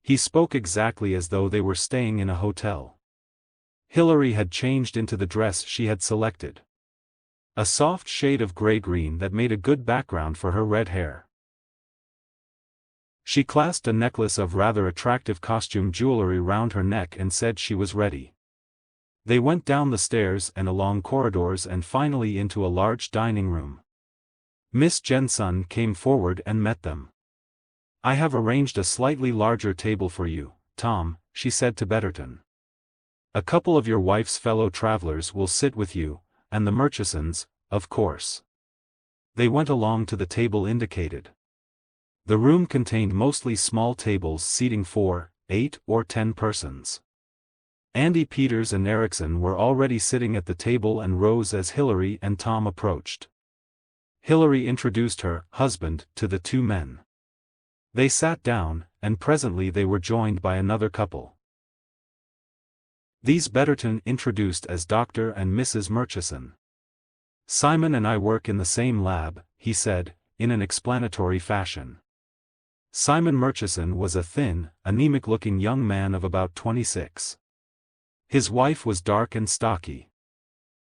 He spoke exactly as though they were staying in a hotel. Hilary had changed into the dress she had selected. A soft shade of grey-green that made a good background for her red hair. She clasped a necklace of rather attractive costume jewelry round her neck and said she was ready. They went down the stairs and along corridors and finally into a large dining room. Miss Jensen came forward and met them. "I have arranged a slightly larger table for you, Tom," she said to Betterton. "A couple of your wife's fellow travelers will sit with you, and the Murchisons, of course." They went along to the table indicated. The room contained mostly small tables seating 4, 8, or 10 persons. Andy Peters and Erickson were already sitting at the table and rose as Hilary and Tom approached. Hilary introduced her husband to the two men. They sat down, and presently they were joined by another couple. These Betterton introduced as Dr. and Mrs. Murchison. "Simon and I work in the same lab," he said, in an explanatory fashion. Simon Murchison was a thin, anemic-looking young man of about 26. His wife was dark and stocky.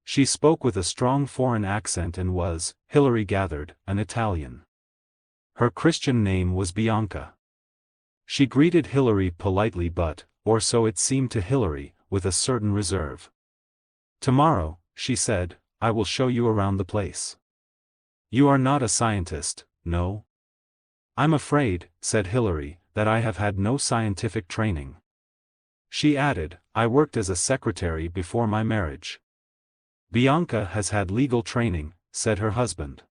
She spoke with a strong foreign accent and was, Hilary gathered, an Italian. Her Christian name was Bianca. She greeted Hilary politely but, or so it seemed to Hilary, with a certain reserve. "Tomorrow," she said, "I will show you around the place. You are not a scientist, no?" "I'm afraid," said Hilary, "that I have had no scientific training." She added, "I worked as a secretary before my marriage." "Bianca has had legal training," said her husband.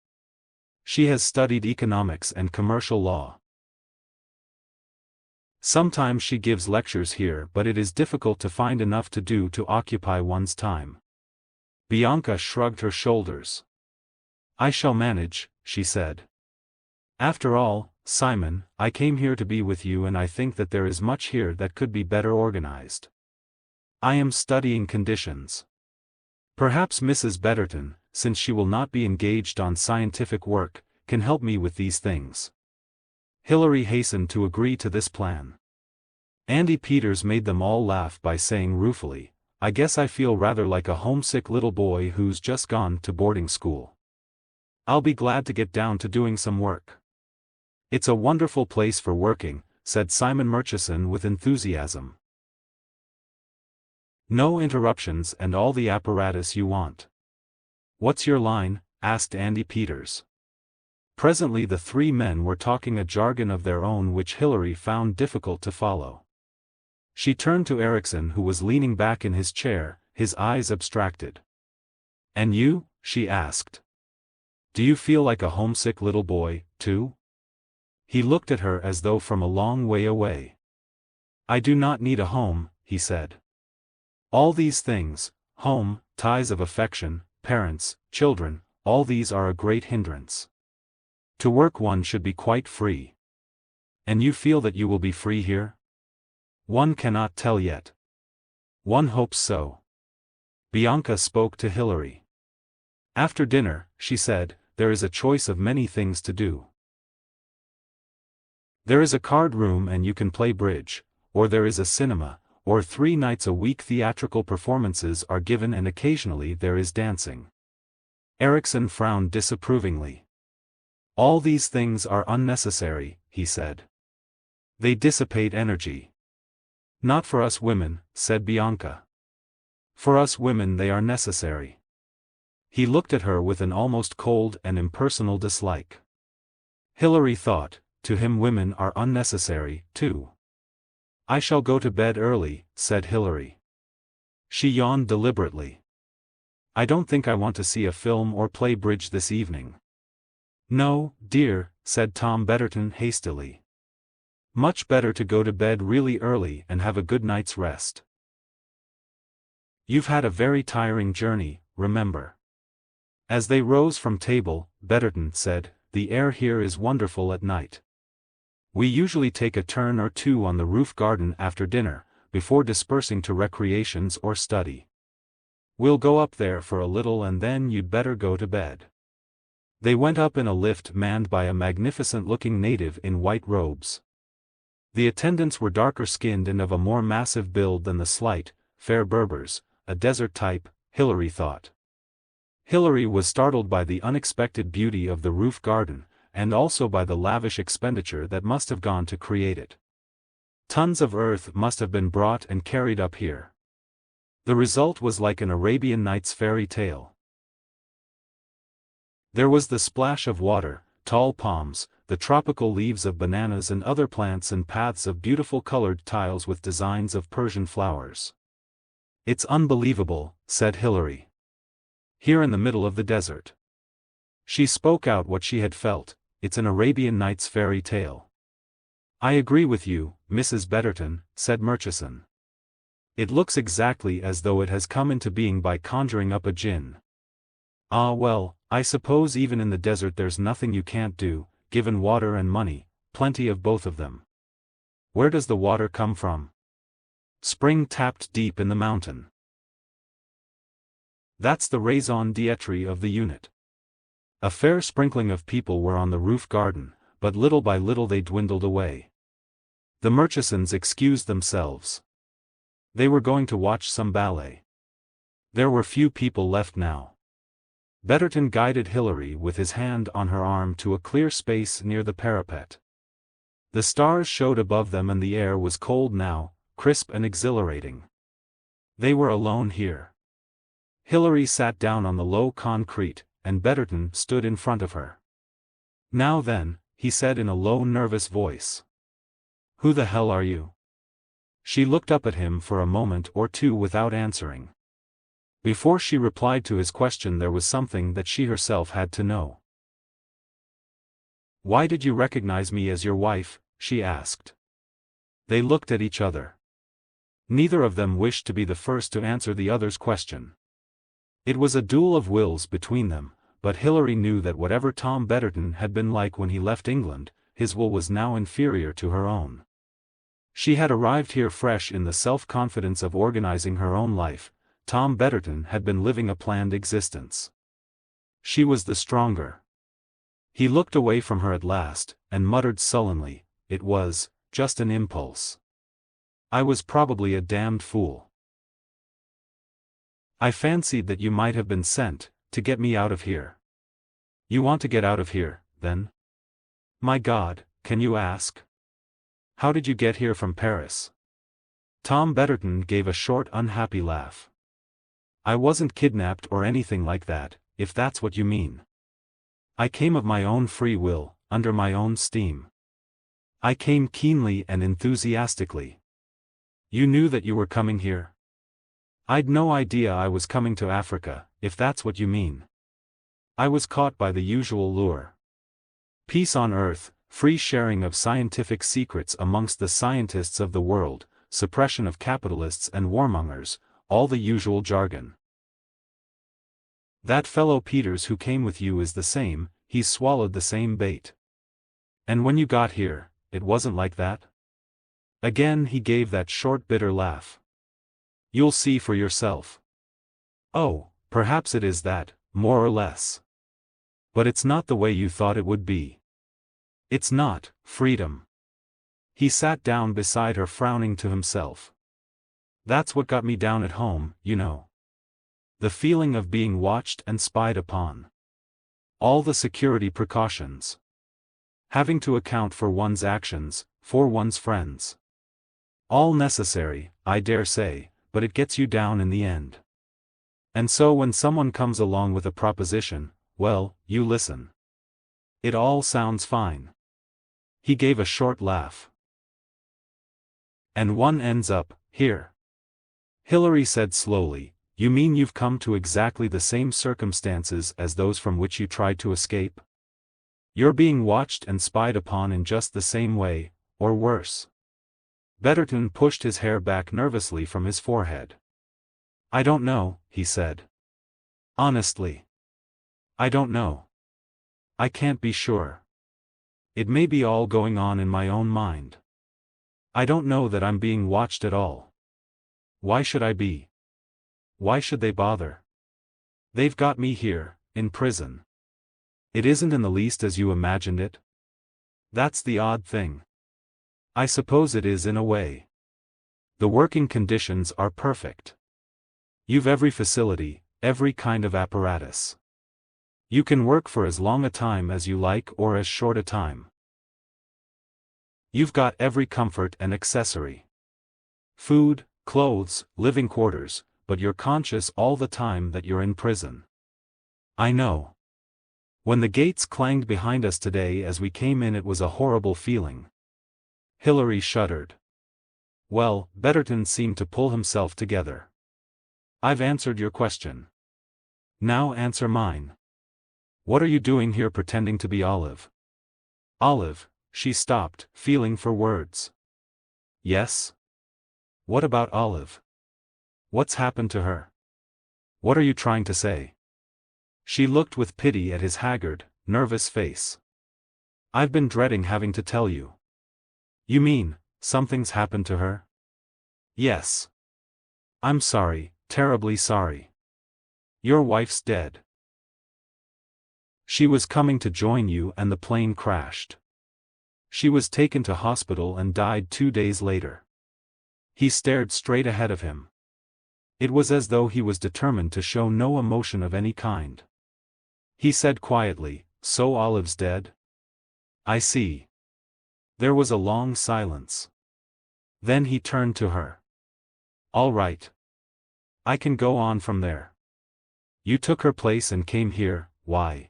"She has studied economics and commercial law. Sometimes she gives lectures here, but it is difficult to find enough to do to occupy one's time." Bianca shrugged her shoulders. "I shall manage," she said. "After all, Simon, I came here to be with you and I think that there is much here that could be better organized. I am studying conditions. Perhaps Mrs. Betterton, since she will not be engaged on scientific work, can help me with these things." Hilary hastened to agree to this plan. Andy Peters made them all laugh by saying ruefully, "I guess I feel rather like a homesick little boy who's just gone to boarding school. I'll be glad to get down to doing some work." "It's a wonderful place for working," said Simon Murchison with enthusiasm. "No interruptions and all the apparatus you want." "What's your line?" asked Andy Peters. Presently the three men were talking a jargon of their own which Hilary found difficult to follow. She turned to Erickson who was leaning back in his chair, his eyes abstracted. "And you?" she asked. "Do you feel like a homesick little boy, too?" He looked at her as though from a long way away. I do not need a home, he said. All these things, home, ties of affection, parents, children, all these are a great hindrance. To work one should be quite free. And you feel that you will be free here? One cannot tell yet. One hopes so. Bianca spoke to Hilary. After dinner, she said, there is a choice of many things to do. There is a card room and you can play bridge, or there is a cinema, or 3 nights a week theatrical performances are given and occasionally there is dancing. Erickson frowned disapprovingly. All these things are unnecessary, he said. They dissipate energy. Not for us women, said Bianca. For us women they are necessary. He looked at her with an almost cold and impersonal dislike. Hilary thought, to him women are unnecessary, too. I shall go to bed early, said Hilary. She yawned deliberately. I don't think I want to see a film or play bridge this evening. No, dear, said Tom Betterton hastily. Much better to go to bed really early and have a good night's rest. You've had a very tiring journey, remember. As they rose from table, Betterton said, the air here is wonderful at night. We usually take a turn or two on the roof garden after dinner, before dispersing to recreations or study. We'll go up there for a little and then you'd better go to bed. They went up in a lift manned by a magnificent-looking native in white robes. The attendants were darker-skinned and of a more massive build than the slight, fair Berbers, a desert type, Hilary thought. Hilary was startled by the unexpected beauty of the roof garden, and also by the lavish expenditure that must have gone to create it. Tons of earth must have been brought and carried up here. The result was like an Arabian Nights fairy tale. There was the splash of water, tall palms, the tropical leaves of bananas and other plants and paths of beautiful colored tiles with designs of Persian flowers. It's unbelievable, said Hilary. Here in the middle of the desert. She spoke out what she had felt, it's an Arabian Nights fairy tale. I agree with you, Mrs. Betterton, said Murchison. It looks exactly as though it has come into being by conjuring up a djinn. Ah well, I suppose even in the desert there's nothing you can't do, given water and money, plenty of both of them. Where does the water come from? Spring tapped deep in the mountain. That's the raison d'être of the unit. A fair sprinkling of people were on the roof garden, but little by little they dwindled away. The Murchisons excused themselves. They were going to watch some ballet. There were few people left now. Betterton guided Hilary with his hand on her arm to a clear space near the parapet. The stars showed above them and the air was cold now, crisp and exhilarating. They were alone here. Hilary sat down on the low concrete, and Betterton stood in front of her. Now then, he said in a low nervous voice. Who the hell are you? She looked up at him for a moment or two without answering. Before she replied to his question there was something that she herself had to know. Why did you recognize me as your wife? She asked. They looked at each other. Neither of them wished to be the first to answer the other's question. It was a duel of wills between them, but Hilary knew that whatever Tom Betterton had been like when he left England, his will was now inferior to her own. She had arrived here fresh in the self-confidence of organizing her own life. Tom Betterton had been living a planned existence. She was the stronger. He looked away from her at last, and muttered sullenly, it was just an impulse. I was probably a damned fool. I fancied that you might have been sent, to get me out of here. You want to get out of here, then? My God, can you ask? How did you get here from Paris? Tom Betterton gave a short unhappy laugh. I wasn't kidnapped or anything like that, if that's what you mean. I came of my own free will, under my own steam. I came keenly and enthusiastically. You knew that you were coming here? I'd no idea I was coming to Africa, if that's what you mean. I was caught by the usual lure. Peace on earth, free sharing of scientific secrets amongst the scientists of the world, suppression of capitalists and warmongers, all the usual jargon. That fellow Peters who came with you is the same, he's swallowed the same bait. And when you got here, it wasn't like that? Again he gave that short bitter laugh. You'll see for yourself. Oh, perhaps it is that, more or less. But it's not the way you thought it would be. It's not, freedom. He sat down beside her, frowning to himself. That's what got me down at home, you know. The feeling of being watched and spied upon. All the security precautions. Having to account for one's actions, for one's friends. All necessary, I dare say, but it gets you down in the end. And so when someone comes along with a proposition, well, you listen. It all sounds fine. He gave a short laugh. And one ends up, here. Hilary said slowly, you mean you've come to exactly the same circumstances as those from which you tried to escape? You're being watched and spied upon in just the same way, or worse. Betterton pushed his hair back nervously from his forehead. I don't know, he said. Honestly. I don't know. I can't be sure. It may be all going on in my own mind. I don't know that I'm being watched at all. Why should I be? Why should they bother? They've got me here, in prison. It isn't in the least as you imagined it. That's the odd thing. I suppose it is in a way. The working conditions are perfect. You've every facility, every kind of apparatus. You can work for as long a time as you like or as short a time. You've got every comfort and accessory. Food, clothes, living quarters, but you're conscious all the time that you're in prison. I know. When the gates clanged behind us today as we came in, it was a horrible feeling. Hilary shuddered. Well, Betterton seemed to pull himself together. I've answered your question. Now answer mine. What are you doing here pretending to be Olive? Olive, she stopped, feeling for words. Yes? What about Olive? What's happened to her? What are you trying to say? She looked with pity at his haggard, nervous face. I've been dreading having to tell you. You mean, something's happened to her? Yes. I'm sorry, terribly sorry. Your wife's dead. She was coming to join you and the plane crashed. She was taken to hospital and died 2 days later. He stared straight ahead of him. It was as though he was determined to show no emotion of any kind. He said quietly, so Olive's dead? I see. There was a long silence. Then he turned to her. All right. I can go on from there. You took her place and came here, why?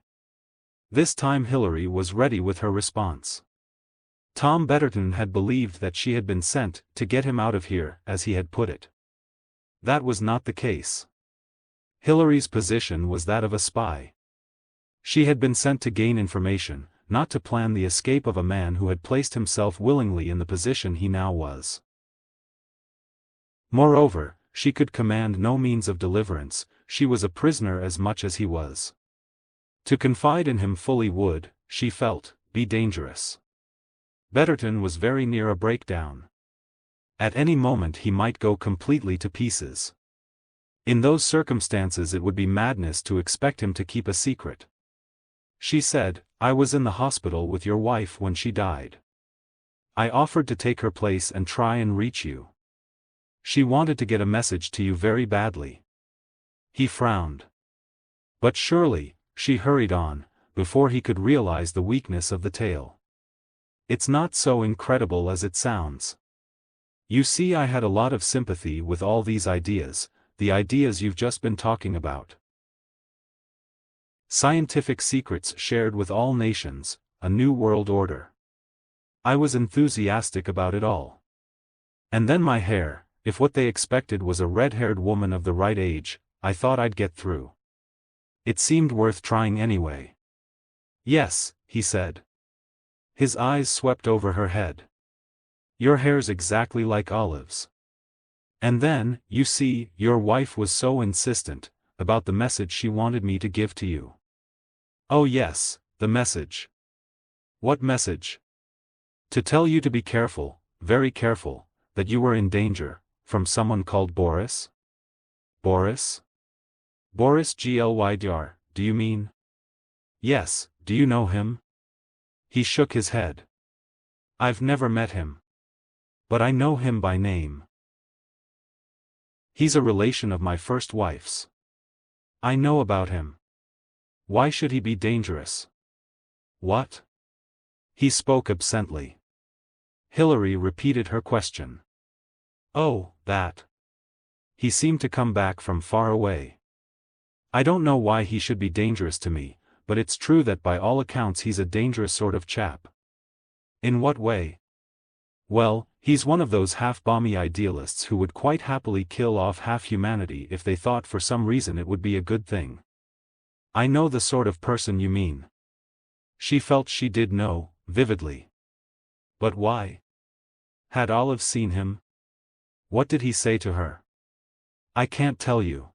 This time Hilary was ready with her response. Tom Betterton had believed that she had been sent to get him out of here, as he had put it. That was not the case. Hilary's position was that of a spy. She had been sent to gain information, not to plan the escape of a man who had placed himself willingly in the position he now was. Moreover, she could command no means of deliverance, she was a prisoner as much as he was. To confide in him fully would, she felt, be dangerous. Betterton was very near a breakdown. At any moment he might go completely to pieces. In those circumstances it would be madness to expect him to keep a secret. She said, I was in the hospital with your wife when she died. I offered to take her place and try and reach you. She wanted to get a message to you very badly. He frowned. But surely, she hurried on, before he could realize the weakness of the tale. It's not so incredible as it sounds. You see, I had a lot of sympathy with all these ideas, the ideas you've just been talking about. Scientific secrets shared with all nations, a new world order. I was enthusiastic about it all. And then my hair, if what they expected was a red-haired woman of the right age, I thought I'd get through. It seemed worth trying anyway. Yes, he said. His eyes swept over her head. Your hair's exactly like Olive's. And then, you see, your wife was so insistent about the message she wanted me to give to you. Oh yes, the message. What message? To tell you to be careful, very careful, that you were in danger, from someone called Boris? Boris? Boris Glydar, do you mean? Yes, do you know him? He shook his head. I've never met him. But I know him by name. He's a relation of my first wife's. I know about him. Why should he be dangerous? What? He spoke absently. Hilary repeated her question. Oh, that. He seemed to come back from far away. I don't know why he should be dangerous to me, but it's true that by all accounts he's a dangerous sort of chap. In what way? Well, he's one of those half-balmy idealists who would quite happily kill off half humanity if they thought for some reason it would be a good thing. I know the sort of person you mean. She felt she did know, vividly. But why? Had Olive seen him? What did he say to her? I can't tell you.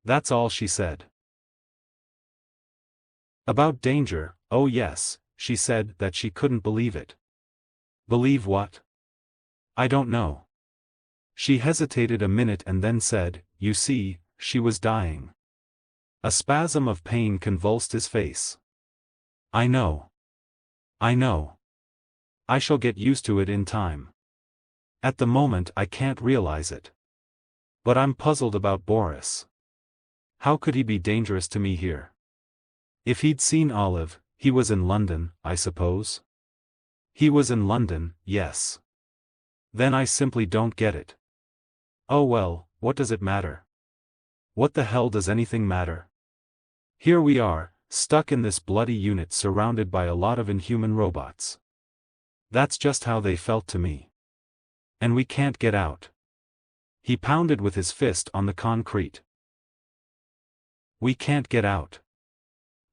That's all she said. About danger, oh yes, she said that she couldn't believe it. Believe what? I don't know. She hesitated a minute and then said, you see, she was dying. A spasm of pain convulsed his face. I know. I know. I shall get used to it in time. At the moment I can't realize it. But I'm puzzled about Boris. How could he be dangerous to me here? If he'd seen Olive, he was in London, I suppose? He was in London, yes. Then I simply don't get it. Oh well, what does it matter? What the hell does anything matter? Here we are, stuck in this bloody unit surrounded by a lot of inhuman robots. That's just how they felt to me. And we can't get out. He pounded with his fist on the concrete. We can't get out.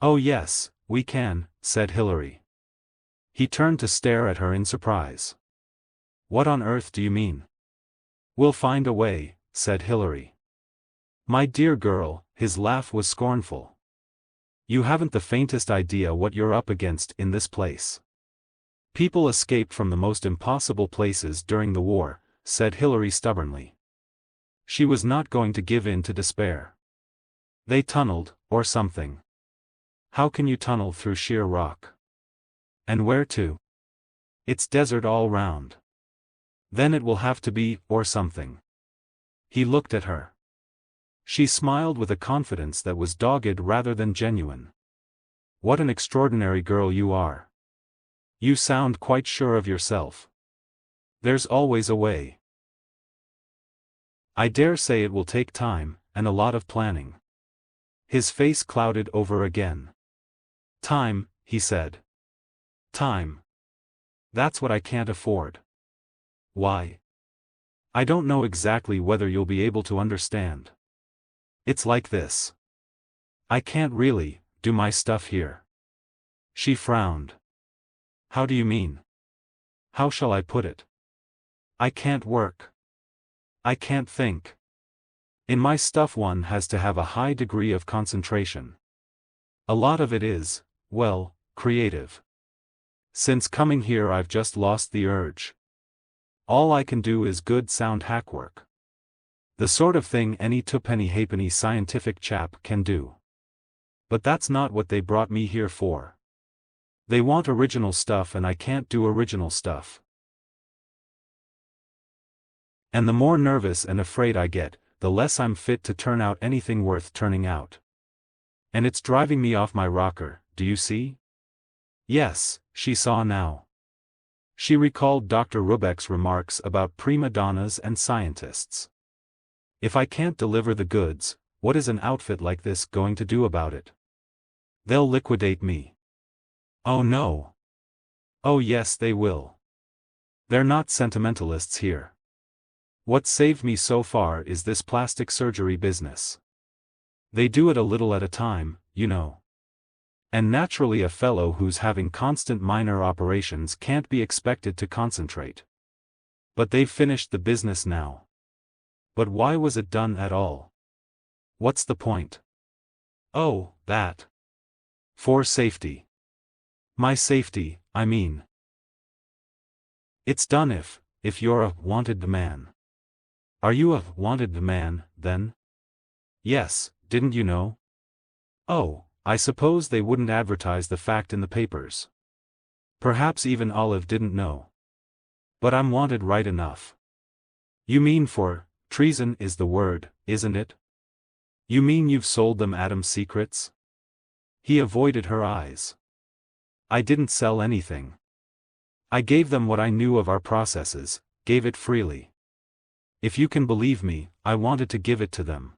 Oh yes, we can, said Hilary. He turned to stare at her in surprise. What on earth do you mean? We'll find a way, said Hilary. My dear girl, his laugh was scornful. You haven't the faintest idea what you're up against in this place. People escaped from the most impossible places during the war, said Hilary stubbornly. She was not going to give in to despair. They tunneled, or something. How can you tunnel through sheer rock? And where to? It's desert all round. Then it will have to be, or something. He looked at her. She smiled with a confidence that was dogged rather than genuine. What an extraordinary girl you are. You sound quite sure of yourself. There's always a way. I dare say it will take time, and a lot of planning. His face clouded over again. Time, he said. Time. That's what I can't afford. Why? I don't know exactly whether you'll be able to understand. It's like this. I can't really do my stuff here. She frowned. How do you mean? How shall I put it? I can't work. I can't think. In my stuff one has to have a high degree of concentration. A lot of it is, well, creative. Since coming here I've just lost the urge. All I can do is good sound hackwork. The sort of thing any twopenny halfpenny scientific chap can do. But that's not what they brought me here for. They want original stuff and I can't do original stuff. And the more nervous and afraid I get, the less I'm fit to turn out anything worth turning out. And it's driving me off my rocker, do you see? Yes, she saw now. She recalled Dr. Rubeck's remarks about prima donnas and scientists. If I can't deliver the goods, what is an outfit like this going to do about it? They'll liquidate me. Oh no. Oh yes they will. They're not sentimentalists here. What saved me so far is this plastic surgery business. They do it a little at a time, you know. And naturally a fellow who's having constant minor operations can't be expected to concentrate. But they've finished the business now. But why was it done at all? What's the point? Oh, that. For safety. My safety, I mean. It's done if you're a wanted man. Are you a wanted man, then? Yes, didn't you know? Oh, I suppose they wouldn't advertise the fact in the papers. Perhaps even Olive didn't know. But I'm wanted right enough. You mean for treason is the word, isn't it? You mean you've sold them Adam's secrets? He avoided her eyes. I didn't sell anything. I gave them what I knew of our processes, gave it freely. If you can believe me, I wanted to give it to them.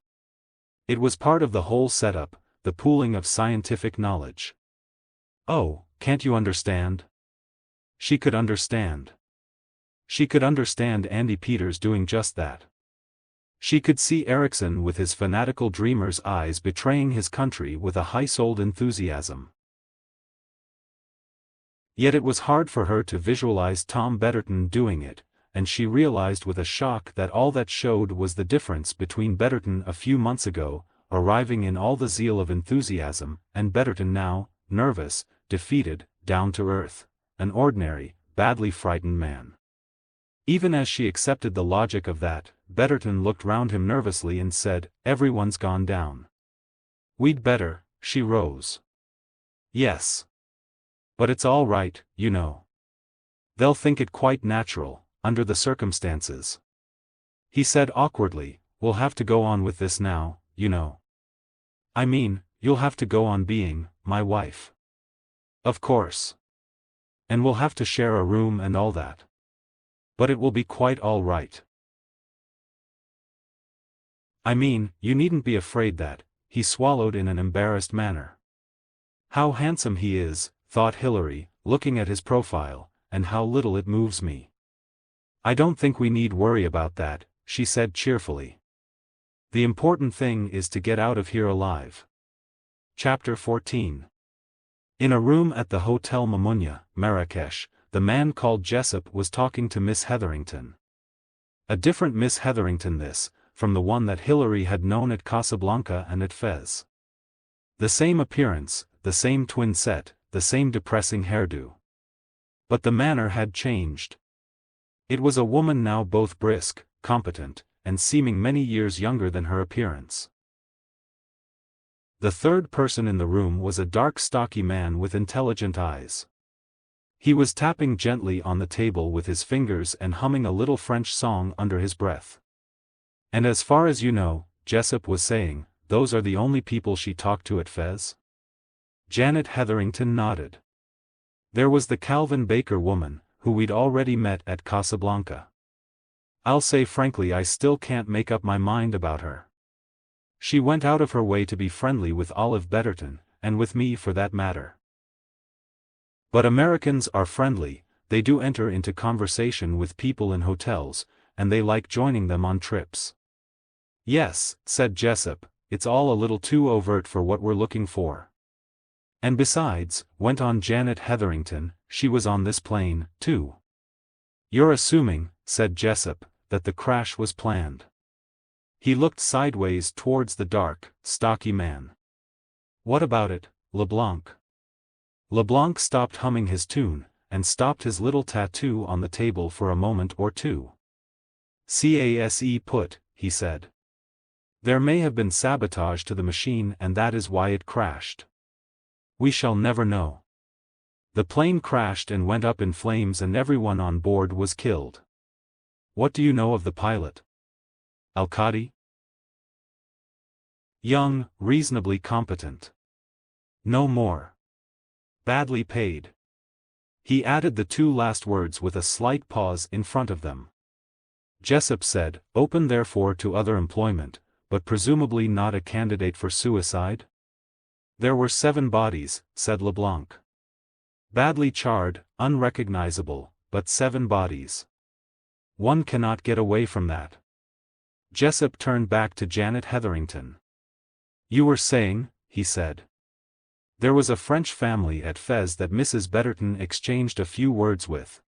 It was part of the whole setup, the pooling of scientific knowledge. Oh, can't you understand? She could understand. She could understand Andy Peters doing just that. She could see Erickson with his fanatical dreamer's eyes betraying his country with a high-souled enthusiasm. Yet it was hard for her to visualize Tom Betterton doing it, and she realized with a shock that all that showed was the difference between Betterton a few months ago, arriving in all the zeal of enthusiasm, and Betterton now, nervous, defeated, down to earth, an ordinary, badly frightened man. Even as she accepted the logic of that, Betterton looked round him nervously and said, "Everyone's gone down. We'd better." She rose. "Yes. But it's all right, you know. They'll think it quite natural, under the circumstances." He said awkwardly, "We'll have to go on with this now, you know. I mean, you'll have to go on being my wife. Of course. And we'll have to share a room and all that. But it will be quite all right. I mean, you needn't be afraid that." He swallowed in an embarrassed manner. "How handsome he is," thought Hilary, looking at his profile, "and how little it moves me." "I don't think we need worry about that," she said cheerfully. "The important thing is to get out of here alive." Chapter 14. In a room at the Hotel Mamunya, Marrakesh, the man called Jessup was talking to Miss Hetherington. A different Miss Hetherington this, from the one that Hilary had known at Casablanca and at Fez. The same appearance, the same twin set, the same depressing hairdo. But the manner had changed. It was a woman now both brisk, competent, and seeming many years younger than her appearance. The third person in the room was a dark stocky man with intelligent eyes. He was tapping gently on the table with his fingers and humming a little French song under his breath. "And as far as you know," Jessup was saying, "those are the only people she talked to at Fez?" Janet Hetherington nodded. "There was the Calvin Baker woman, who we'd already met at Casablanca. I'll say frankly I still can't make up my mind about her. She went out of her way to be friendly with Olive Betterton, and with me for that matter. But Americans are friendly, they do enter into conversation with people in hotels, and they like joining them on trips." "Yes," said Jessup, "it's all a little too overt for what we're looking for." "And besides," went on Janet Hetherington, "she was on this plane, too." "You're assuming," said Jessup, "that the crash was planned." He looked sideways towards the dark, stocky man. "What about it, LeBlanc?" LeBlanc stopped humming his tune, and stopped his little tattoo on the table for a moment or two. "Case put," he said. "There may have been sabotage to the machine and that is why it crashed. We shall never know. The plane crashed and went up in flames and everyone on board was killed. What do you know of the pilot? Al-Qadi? Young, reasonably competent. No more. Badly paid." He added the two last words with a slight pause in front of them. Jessup said, "Open therefore to other employment, but presumably not a candidate for suicide?" "There were 7 bodies," said LeBlanc. "Badly charred, unrecognizable, but 7 bodies. One cannot get away from that." Jessup turned back to Janet Hetherington. "You were saying," he said. "There was a French family at Fez that Mrs. Betterton exchanged a few words with."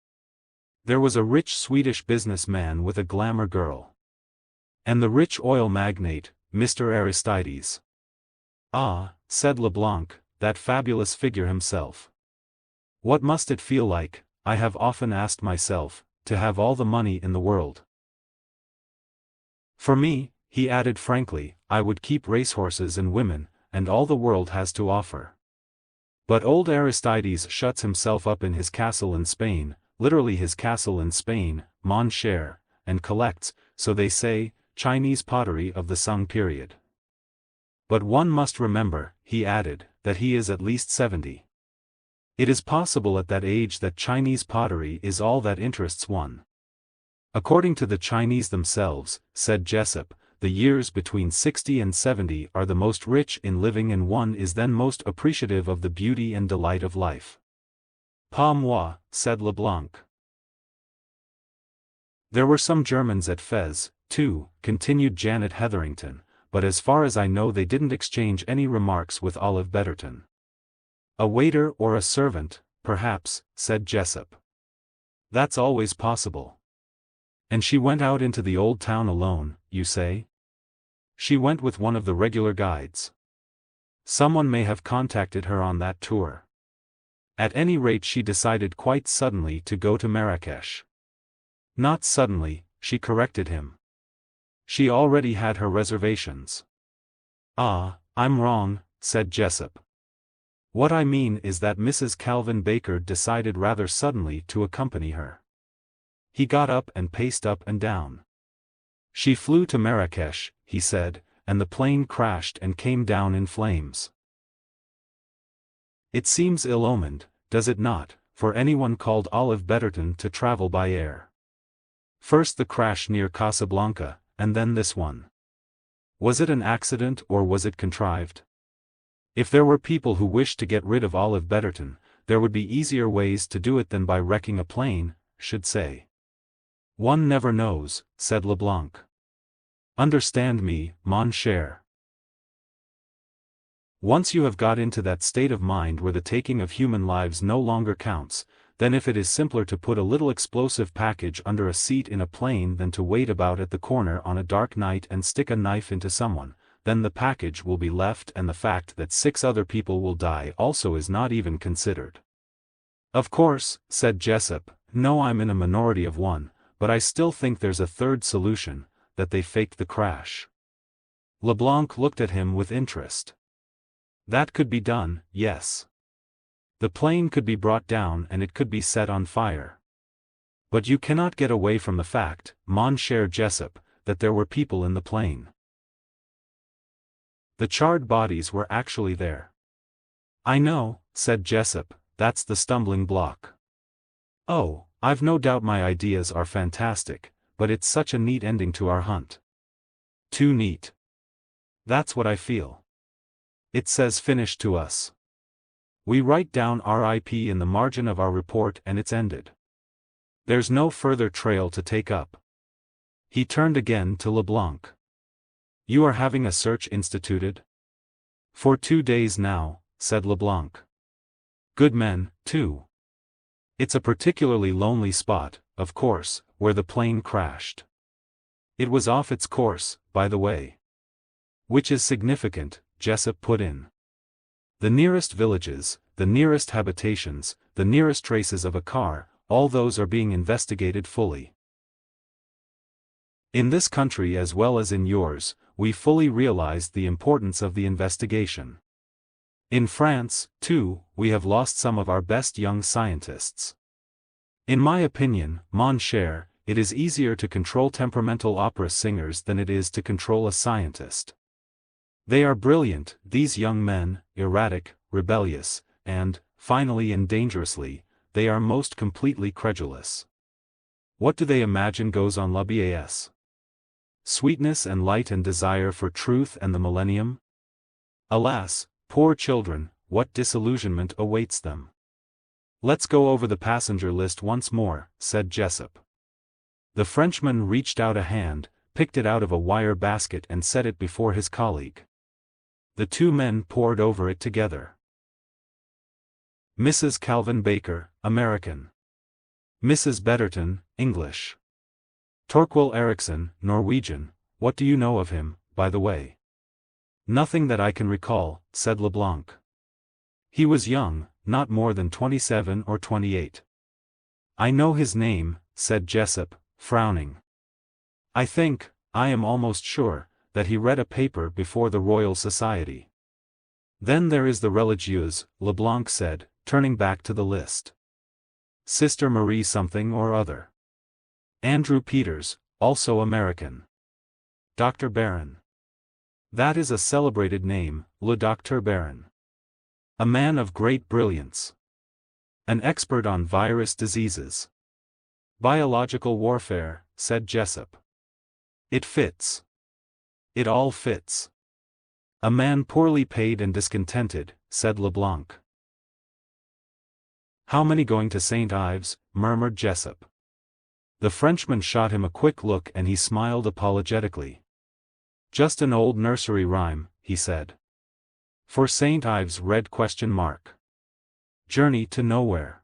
There was a rich Swedish businessman with a glamour girl. And the rich oil magnate, Mr. Aristides. Ah, said Leblanc, that fabulous figure himself. What must it feel like, I have often asked myself, to have all the money in the world? For me, he added frankly, I would keep racehorses and women, and all the world has to offer. But old Aristides shuts himself up in his castle in Spain, literally his castle in Spain, mon cher, and collects, so they say, Chinese pottery of the Sung period. But one must remember, he added, that he is at least 70. It is possible at that age that Chinese pottery is all that interests one. According to the Chinese themselves, said Jessup, the years between 60 and 70 are the most rich in living, and one is then most appreciative of the beauty and delight of life. Pas moi, said Leblanc. There were some Germans at Fez, too, continued Janet Hetherington, but as far as I know they didn't exchange any remarks with Olive Betterton. A waiter or a servant, perhaps, said Jessup. That's always possible. And she went out into the old town alone, you say? She went with one of the regular guides. Someone may have contacted her on that tour. At any rate, she decided quite suddenly to go to Marrakech. Not suddenly, she corrected him. She already had her reservations. Ah, I'm wrong, said Jessup. What I mean is that Mrs. Calvin Baker decided rather suddenly to accompany her. He got up and paced up and down. She flew to Marrakech, he said, and the plane crashed and came down in flames. It seems ill-omened, does it not, for anyone called Olive Betterton to travel by air? First the crash near Casablanca, and then this one. Was it an accident or was it contrived? If there were people who wished to get rid of Olive Betterton, there would be easier ways to do it than by wrecking a plane, should say. One never knows, said Leblanc. Understand me, mon cher. Once you have got into that state of mind where the taking of human lives no longer counts, then if it is simpler to put a little explosive package under a seat in a plane than to wait about at the corner on a dark night and stick a knife into someone, then the package will be left, and the fact that 6 other people will die also is not even considered. Of course, said Jessup, no, I'm in a minority of one, but I still think there's a third solution, that they faked the crash. Leblanc looked at him with interest. That could be done, yes. The plane could be brought down and it could be set on fire. But you cannot get away from the fact, mon cher Jessup, that there were people in the plane. The charred bodies were actually there. I know, said Jessup, that's the stumbling block. Oh, I've no doubt my ideas are fantastic, but it's such a neat ending to our hunt. Too neat. That's what I feel. It says finish to us. We write down RIP in the margin of our report and it's ended. There's no further trail to take up. He turned again to Leblanc. You are having a search instituted? For 2 days now, said Leblanc. Good men, too. It's a particularly lonely spot, of course, where the plane crashed. It was off its course, by the way. Which is significant, Jessup put in. The nearest villages, the nearest habitations, the nearest traces of a car, all those are being investigated fully. In this country as well as in yours, we fully realized the importance of the investigation. In France, too, we have lost some of our best young scientists. In my opinion, mon cher, it is easier to control temperamental opera singers than it is to control a scientist. They are brilliant, these young men, erratic, rebellious, and, finally and dangerously, they are most completely credulous. What do they imagine goes on l'abs? Sweetness and light and desire for truth and the millennium? Alas, poor children, what disillusionment awaits them. Let's go over the passenger list once more, said Jessup. The Frenchman reached out a hand, picked it out of a wire basket and set it before his colleague. The 2 men pored over it together. Mrs. Calvin Baker, American. Mrs. Betterton, English. Torquil Eriksson, Norwegian. What do you know of him, by the way? Nothing that I can recall, said LeBlanc. He was young, not more than 27 or 28. I know his name, said Jessup, frowning. I am almost sure, that he read a paper before the Royal Society. Then there is the religieuse, LeBlanc said, turning back to the list. Sister Marie something or other. Andrew Peters, also American. Dr. Barron. That is a celebrated name, Le Docteur Barron. A man of great brilliance. An expert on virus diseases. Biological warfare, said Jessup. It fits. It all fits. A man poorly paid and discontented, said LeBlanc. How many going to St. Ives? Murmured Jessup. The Frenchman shot him a quick look and he smiled apologetically. Just an old nursery rhyme, he said. For St. Ives read ? Journey to nowhere.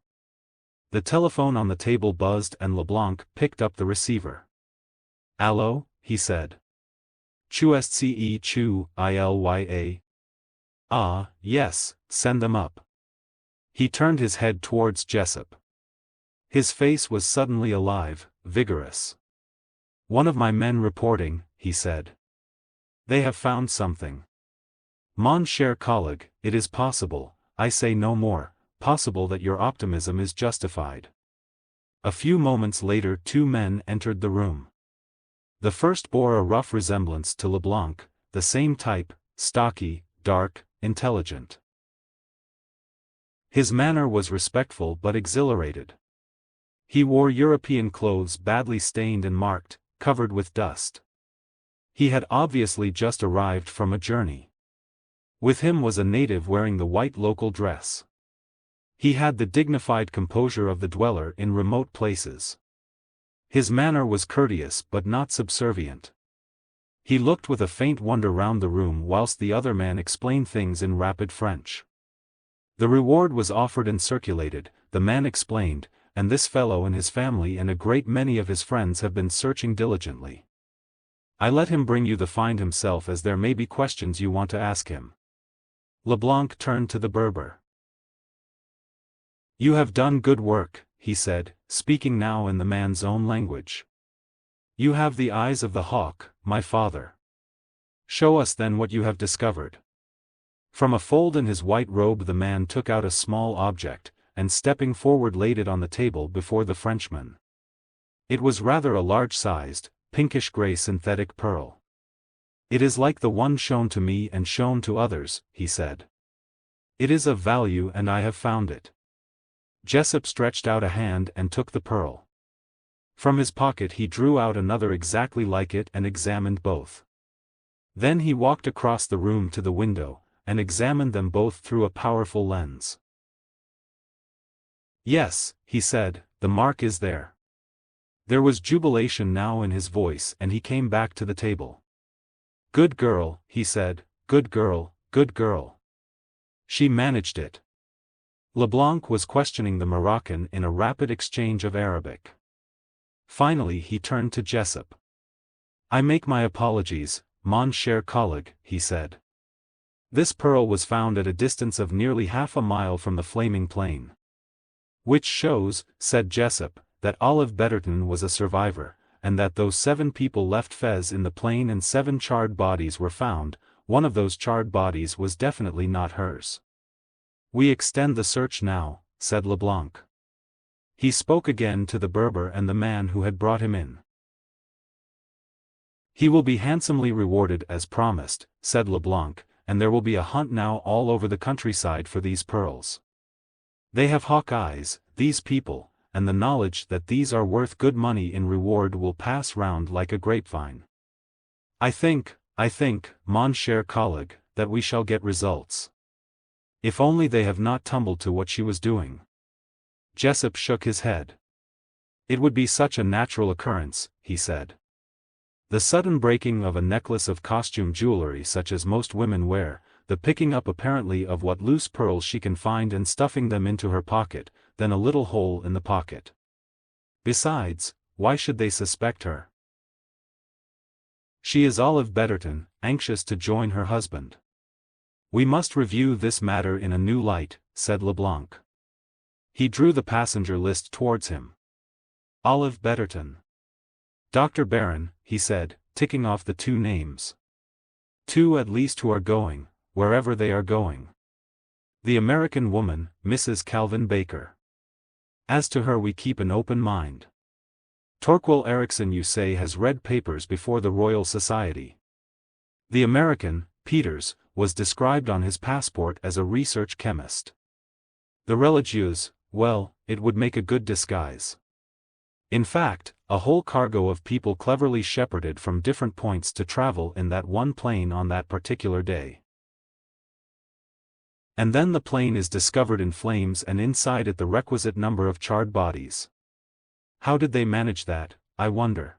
The telephone on the table buzzed and LeBlanc picked up the receiver. Allo, he said. Chusce chu ilya. Ah, yes, send them up. He turned his head towards Jessup. His face was suddenly alive, vigorous. One of my men reporting, he said. They have found something. Mon cher collègue, it is possible, I say no more, possible that your optimism is justified. A few moments later 2 men entered the room. The first bore a rough resemblance to LeBlanc, the same type, stocky, dark, intelligent. His manner was respectful but exhilarated. He wore European clothes badly stained and marked, covered with dust. He had obviously just arrived from a journey. With him was a native wearing the white local dress. He had the dignified composure of the dweller in remote places. His manner was courteous but not subservient. He looked with a faint wonder round the room whilst the other man explained things in rapid French. The reward was offered and circulated, the man explained, and this fellow and his family and a great many of his friends have been searching diligently. I let him bring you the find himself as there may be questions you want to ask him. LeBlanc turned to the Berber. You have done good work, he said, speaking now in the man's own language. You have the eyes of the hawk, my father. Show us then what you have discovered. From a fold in his white robe the man took out a small object, and stepping forward laid it on the table before the Frenchman. It was rather a large-sized, pinkish-gray synthetic pearl. It is like the one shown to me and shown to others, he said. It is of value and I have found it. Jessup stretched out a hand and took the pearl. From his pocket he drew out another exactly like it and examined both. Then he walked across the room to the window, and examined them both through a powerful lens. Yes, he said, the mark is there. There was jubilation now in his voice and he came back to the table. Good girl, he said, good girl, good girl. She managed it. LeBlanc was questioning the Moroccan in a rapid exchange of Arabic. Finally he turned to Jessup. I make my apologies, mon cher collègue, he said. This pearl was found at a distance of nearly half a mile from the flaming plain. Which shows, said Jessup, that Olive Betterton was a survivor, and that though 7 people left Fez in the plain and 7 charred bodies were found, one of those charred bodies was definitely not hers. We extend the search now, said LeBlanc. He spoke again to the Berber and the man who had brought him in. He will be handsomely rewarded as promised, said LeBlanc, and there will be a hunt now all over the countryside for these pearls. They have hawk eyes, these people, and the knowledge that these are worth good money in reward will pass round like a grapevine. I think, mon cher collègue, that we shall get results. If only they have not tumbled to what she was doing. Jessup shook his head. It would be such a natural occurrence, he said. The sudden breaking of a necklace of costume jewelry such as most women wear, the picking up apparently of what loose pearls she can find and stuffing them into her pocket, then a little hole in the pocket. Besides, why should they suspect her? She is Olive Betterton, anxious to join her husband. We must review this matter in a new light, said Leblanc. He drew the passenger list towards him. Olive Betterton. Dr. Barron, he said, ticking off the 2 names. 2 at least who are going, wherever they are going. The American woman, Mrs. Calvin Baker. As to her we keep an open mind. Torquil Erickson you say has read papers before the Royal Society. The American, Peters, was described on his passport as a research chemist. The religieuse, well, it would make a good disguise. In fact, a whole cargo of people cleverly shepherded from different points to travel in that one plane on that particular day. And then the plane is discovered in flames and inside it the requisite number of charred bodies. How did they manage that, I wonder?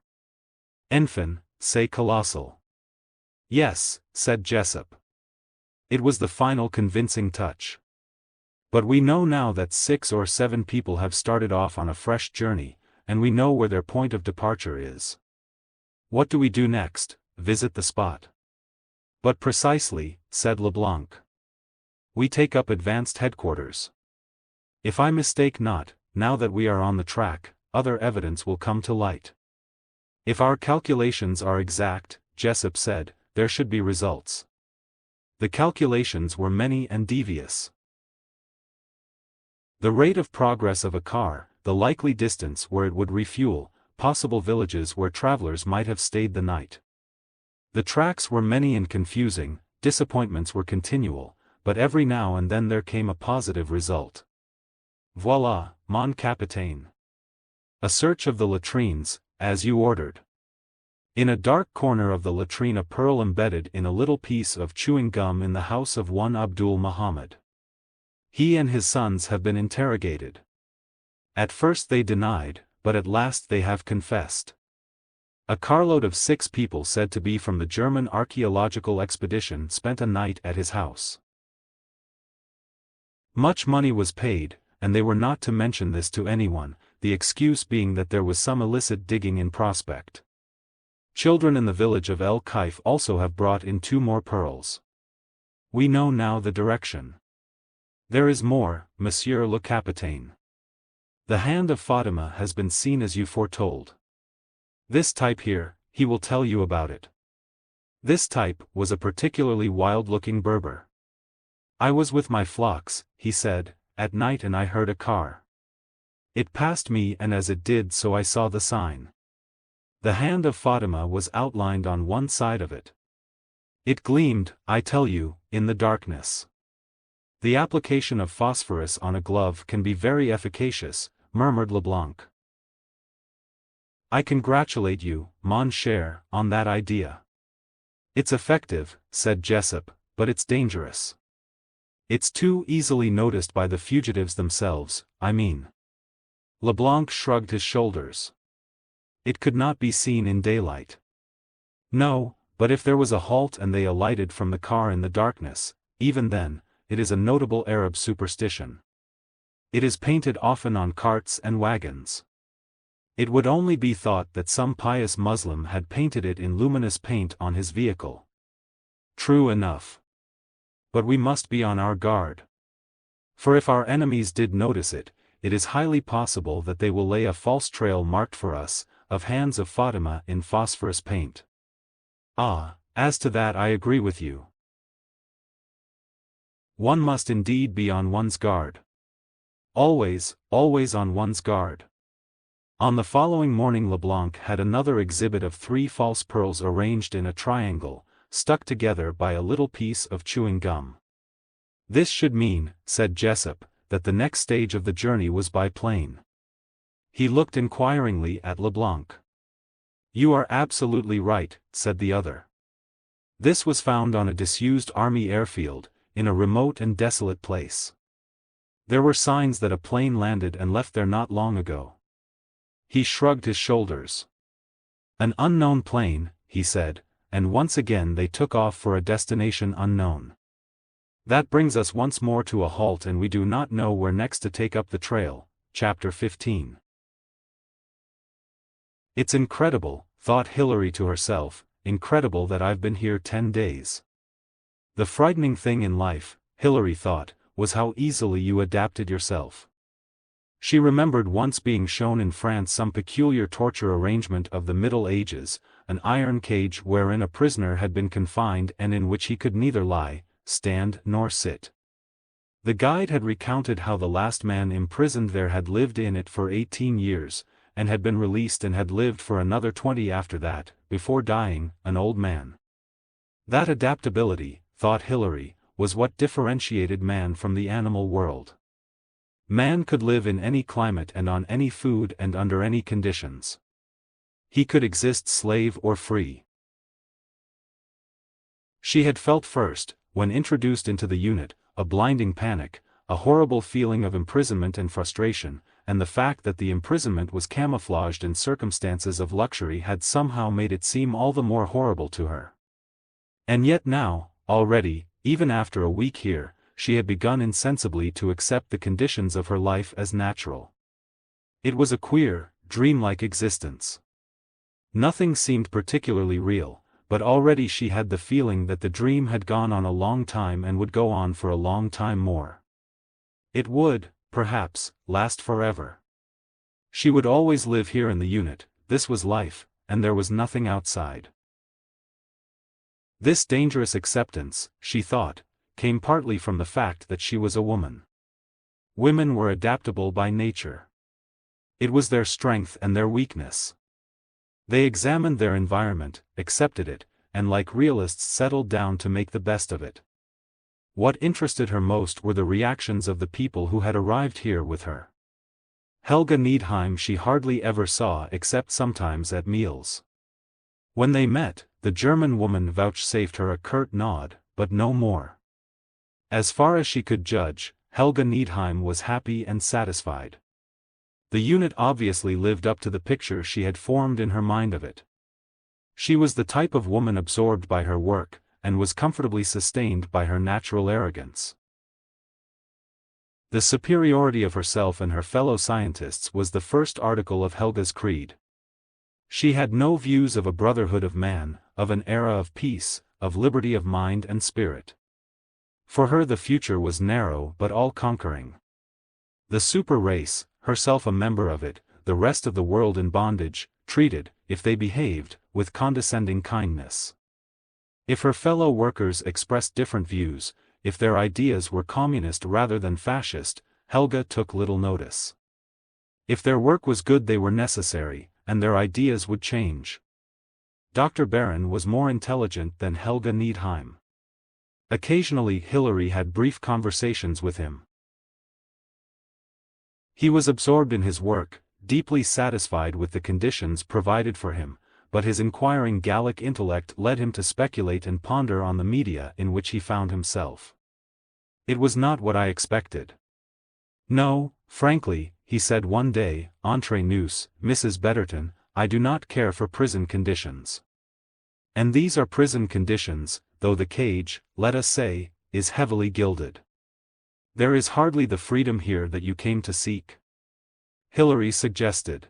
Enfin, c'est colossal. Yes, said Jessup. It was the final convincing touch. But we know now that 6 or 7 people have started off on a fresh journey, and we know where their point of departure is. What do we do next? Visit the spot. But precisely, said Leblanc. We take up advanced headquarters. If I mistake not, now that we are on the track, other evidence will come to light. If our calculations are exact, Jessup said, there should be results. The calculations were many and devious. The rate of progress of a car, the likely distance where it would refuel, possible villages where travelers might have stayed the night. The tracks were many and confusing, disappointments were continual, but every now and then there came a positive result. Voilà, mon capitaine. A search of the latrines, as you ordered. In a dark corner of the latrine a pearl embedded in a little piece of chewing gum in the house of one Abdul Muhammad. He and his sons have been interrogated. At first they denied, but at last they have confessed. A carload of 6 people said to be from the German archaeological expedition spent a night at his house. Much money was paid, and they were not to mention this to anyone, the excuse being that there was some illicit digging in prospect. Children in the village of El Kaif also have brought in 2 more pearls. We know now the direction. There is more, Monsieur le Capitaine. The hand of Fatima has been seen as you foretold. This type here, he will tell you about it. This type was a particularly wild-looking Berber. I was with my flocks, he said, at night and I heard a car. It passed me and as it did so I saw the sign. The hand of Fatima was outlined on one side of it. It gleamed, I tell you, in the darkness. The application of phosphorus on a glove can be very efficacious, murmured Leblanc. I congratulate you, mon cher, on that idea. It's effective, said Jessup, but it's dangerous. It's too easily noticed by the fugitives themselves, I mean. Leblanc shrugged his shoulders. It could not be seen in daylight. No, but if there was a halt and they alighted from the car in the darkness, even then, it is a notable Arab superstition. It is painted often on carts and wagons. It would only be thought that some pious Muslim had painted it in luminous paint on his vehicle. True enough. But we must be on our guard. For if our enemies did notice it, it is highly possible that they will lay a false trail marked for us, of hands of Fatima in phosphorus paint. Ah, as to that I agree with you. One must indeed be on one's guard. Always, always on one's guard. On the following morning Leblanc had another exhibit of 3 false pearls arranged in a triangle, stuck together by a little piece of chewing gum. This should mean, said Jessup, that the next stage of the journey was by plane. He looked inquiringly at Leblanc. You are absolutely right, said the other. This was found on a disused army airfield, in a remote and desolate place. There were signs that a plane landed and left there not long ago. He shrugged his shoulders. An unknown plane, he said, and once again they took off for a destination unknown. That brings us once more to a halt and we do not know where next to take up the trail. Chapter 15. It's incredible, thought Hilary to herself, incredible that I've been here 10 days. The frightening thing in life, Hilary thought, was how easily you adapted yourself. She remembered once being shown in France some peculiar torture arrangement of the Middle Ages, an iron cage wherein a prisoner had been confined and in which he could neither lie, stand nor sit. The guide had recounted how the last man imprisoned there had lived in it for 18 years, and had been released and had lived for another 20 after that, before dying, an old man. That adaptability, thought Hilary, was what differentiated man from the animal world. Man could live in any climate and on any food and under any conditions. He could exist slave or free. She had felt first, when introduced into the unit, a blinding panic, a horrible feeling of imprisonment and frustration, and the fact that the imprisonment was camouflaged in circumstances of luxury had somehow made it seem all the more horrible to her. And yet now, already, even after a week here, she had begun insensibly to accept the conditions of her life as natural. It was a queer, dreamlike existence. Nothing seemed particularly real, but already she had the feeling that the dream had gone on a long time and would go on for a long time more. It would, perhaps, last forever. She would always live here in the unit, this was life, and there was nothing outside. This dangerous acceptance, she thought, came partly from the fact that she was a woman. Women were adaptable by nature. It was their strength and their weakness. They examined their environment, accepted it, and like realists settled down to make the best of it. What interested her most were the reactions of the people who had arrived here with her. Helga Needheim she hardly ever saw except sometimes at meals. When they met, the German woman vouchsafed her a curt nod, but no more. As far as she could judge, Helga Needheim was happy and satisfied. The unit obviously lived up to the picture she had formed in her mind of it. She was the type of woman absorbed by her work, and was comfortably sustained by her natural arrogance. The superiority of herself and her fellow scientists was the first article of Helga's creed. She had no views of a brotherhood of man, of an era of peace, of liberty of mind and spirit. For her the future was narrow but all-conquering. The super race, herself a member of it, the rest of the world in bondage, treated, if they behaved, with condescending kindness. If her fellow workers expressed different views, if their ideas were communist rather than fascist, Helga took little notice. If their work was good they were necessary, and their ideas would change. Dr. Barron was more intelligent than Helga Needheim. Occasionally Hilary had brief conversations with him. He was absorbed in his work, deeply satisfied with the conditions provided for him, but his inquiring Gallic intellect led him to speculate and ponder on the media in which he found himself. It was not what I expected. No, frankly, he said one day, entre nous, Mrs. Betterton, I do not care for prison conditions. And these are prison conditions, though the cage, let us say, is heavily gilded. There is hardly the freedom here that you came to seek. Hilary suggested.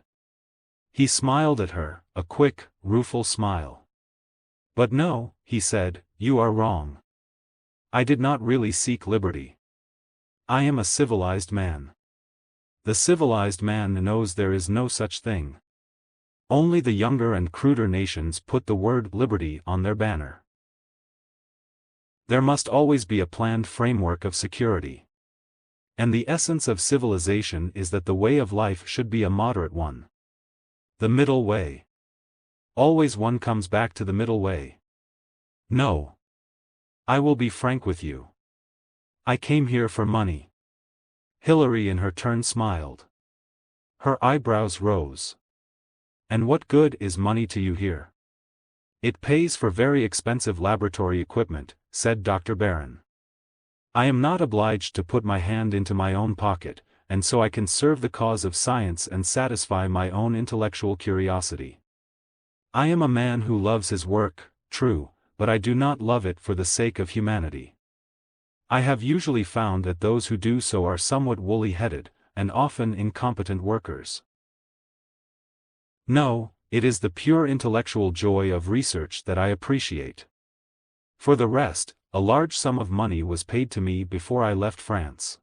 He smiled at her, a quick, rueful smile. But no, he said, you are wrong. I did not really seek liberty. I am a civilized man. The civilized man knows there is no such thing. Only the younger and cruder nations put the word liberty on their banner. There must always be a planned framework of security. And the essence of civilization is that the way of life should be a moderate one. The middle way. Always one comes back to the middle way. No. I will be frank with you. I came here for money. Hilary in her turn smiled. Her eyebrows rose. And what good is money to you here? It pays for very expensive laboratory equipment, said Dr. Barron. I am not obliged to put my hand into my own pocket, and so I can serve the cause of science and satisfy my own intellectual curiosity. I am a man who loves his work, true, but I do not love it for the sake of humanity. I have usually found that those who do so are somewhat woolly-headed, and often incompetent workers. No, it is the pure intellectual joy of research that I appreciate. For the rest, a large sum of money was paid to me before I left France.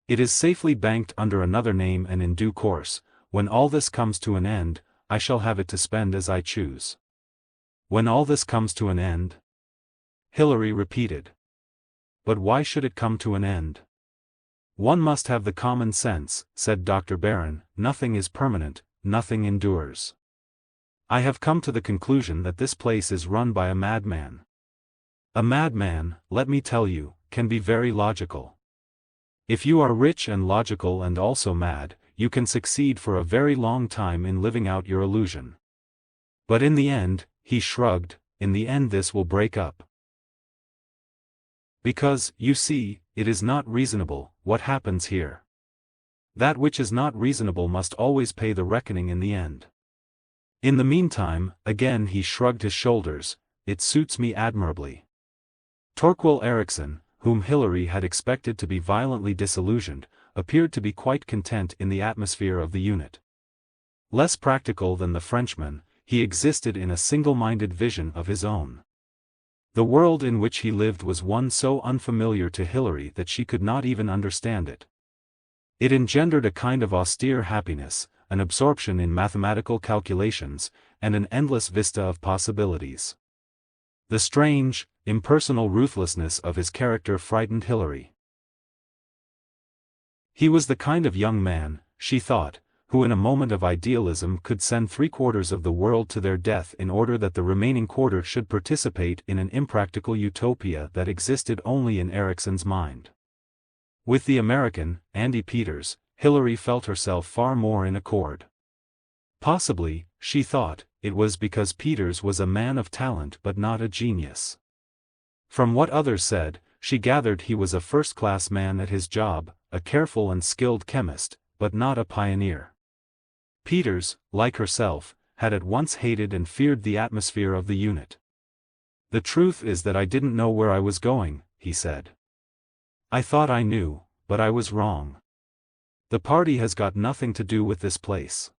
It is safely banked under another name, and in due course, when all this comes to an end, I shall have it to spend as I choose. When all this comes to an end? Hilary repeated. But why should it come to an end? One must have the common sense, said Dr. Barron, nothing is permanent, nothing endures. I have come to the conclusion that this place is run by a madman. A madman, let me tell you, can be very logical. If you are rich and logical and also mad, you can succeed for a very long time in living out your illusion. But in the end, he shrugged, in the end this will break up. Because, you see, it is not reasonable, what happens here. That which is not reasonable must always pay the reckoning in the end. In the meantime, again he shrugged his shoulders, it suits me admirably. Torquil Ericsson, whom Hilary had expected to be violently disillusioned, appeared to be quite content in the atmosphere of the unit. Less practical than the Frenchman, he existed in a single-minded vision of his own. The world in which he lived was one so unfamiliar to Hilary that she could not even understand it. It engendered a kind of austere happiness, an absorption in mathematical calculations, and an endless vista of possibilities. The strange, impersonal ruthlessness of his character frightened Hilary. He was the kind of young man, she thought, who in a moment of idealism could send 3/4 of the world to their death in order that the remaining quarter should participate in an impractical utopia that existed only in Ericsson's mind. With the American, Andy Peters, Hilary felt herself far more in accord. Possibly, she thought, it was because Peters was a man of talent but not a genius. From what others said, she gathered he was a first-class man at his job, a careful and skilled chemist, but not a pioneer. Peters, like herself, had at once hated and feared the atmosphere of the unit. The truth is that I didn't know where I was going, he said. I thought I knew, but I was wrong. The party has got nothing to do with this place.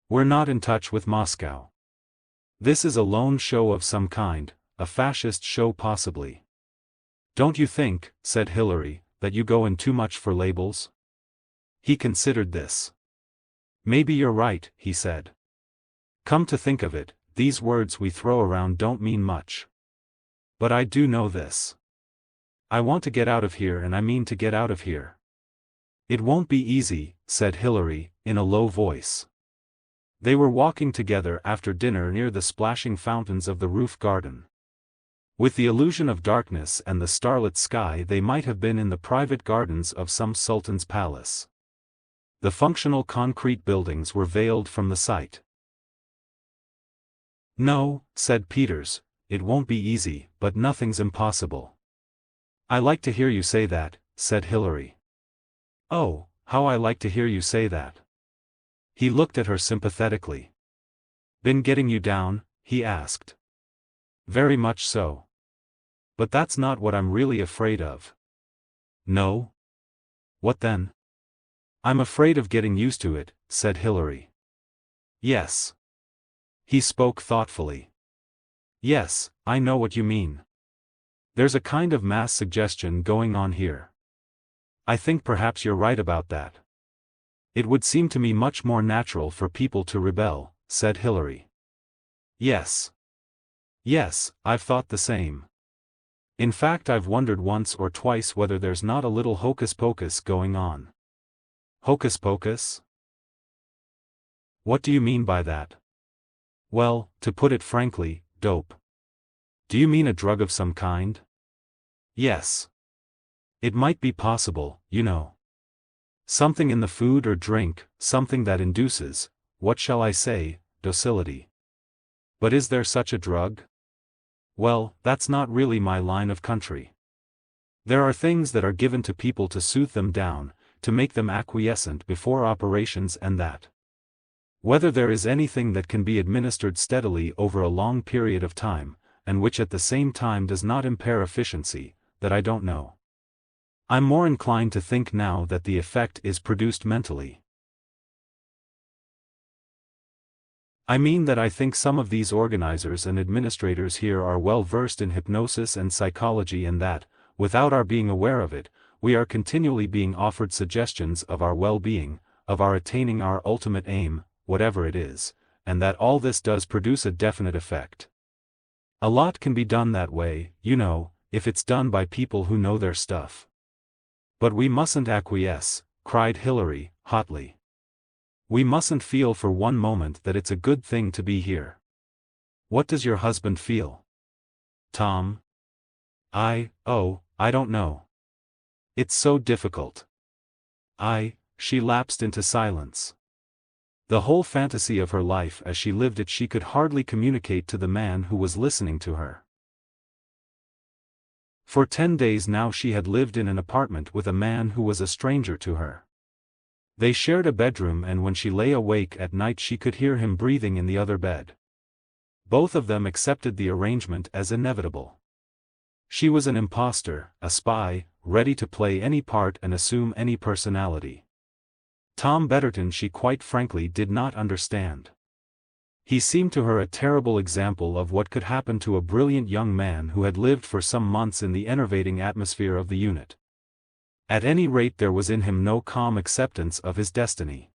We're not in touch with Moscow. This is a lone show of some kind, a fascist show possibly. Don't you think, said Hilary, that you go in too much for labels? He considered this. Maybe you're right, he said. Come to think of it, these words we throw around don't mean much. But I do know this. I want to get out of here, and I mean to get out of here. It won't be easy, said Hilary, in a low voice. They were walking together after dinner near the splashing fountains of the roof garden. With the illusion of darkness and the starlit sky, they might have been in the private gardens of some sultan's palace. The functional concrete buildings were veiled from the sight. No, said Peters, it won't be easy, but nothing's impossible. I like to hear you say that, said Hilary. Oh, how I like to hear you say that. He looked at her sympathetically. Been getting you down? He asked. Very much so. But that's not what I'm really afraid of. No? What then? I'm afraid of getting used to it, said Hilary. Yes. He spoke thoughtfully. Yes, I know what you mean. There's a kind of mass suggestion going on here. I think perhaps you're right about that. It would seem to me much more natural for people to rebel, said Hilary. Yes. Yes, I've thought the same. In fact, I've wondered once or twice whether there's not a little hocus-pocus going on. Hocus-pocus? What do you mean by that? Well, to put it frankly, dope. Do you mean a drug of some kind? Yes. It might be possible, you know. Something in the food or drink, something that induces, what shall I say, docility. But is there such a drug? Well, that's not really my line of country. There are things that are given to people to soothe them down, to make them acquiescent before operations, and that. Whether there is anything that can be administered steadily over a long period of time, and which at the same time does not impair efficiency, that I don't know. I'm more inclined to think now that the effect is produced mentally. I mean that I think some of these organizers and administrators here are well versed in hypnosis and psychology, and that, without our being aware of it, we are continually being offered suggestions of our well-being, of our attaining our ultimate aim, whatever it is, and that all this does produce a definite effect. A lot can be done that way, you know, if it's done by people who know their stuff. But we mustn't acquiesce, cried Hilary, hotly. We mustn't feel for one moment that it's a good thing to be here. What does your husband feel? Tom? I don't know. It's so difficult. She lapsed into silence. The whole fantasy of her life as she lived it she could hardly communicate to the man who was listening to her. For 10 days now she had lived in an apartment with a man who was a stranger to her. They shared a bedroom, and when she lay awake at night she could hear him breathing in the other bed. Both of them accepted the arrangement as inevitable. She was an imposter, a spy, ready to play any part and assume any personality. Tom Betterton she quite frankly did not understand. He seemed to her a terrible example of what could happen to a brilliant young man who had lived for some months in the enervating atmosphere of the unit. At any rate there was in him no calm acceptance of his destiny.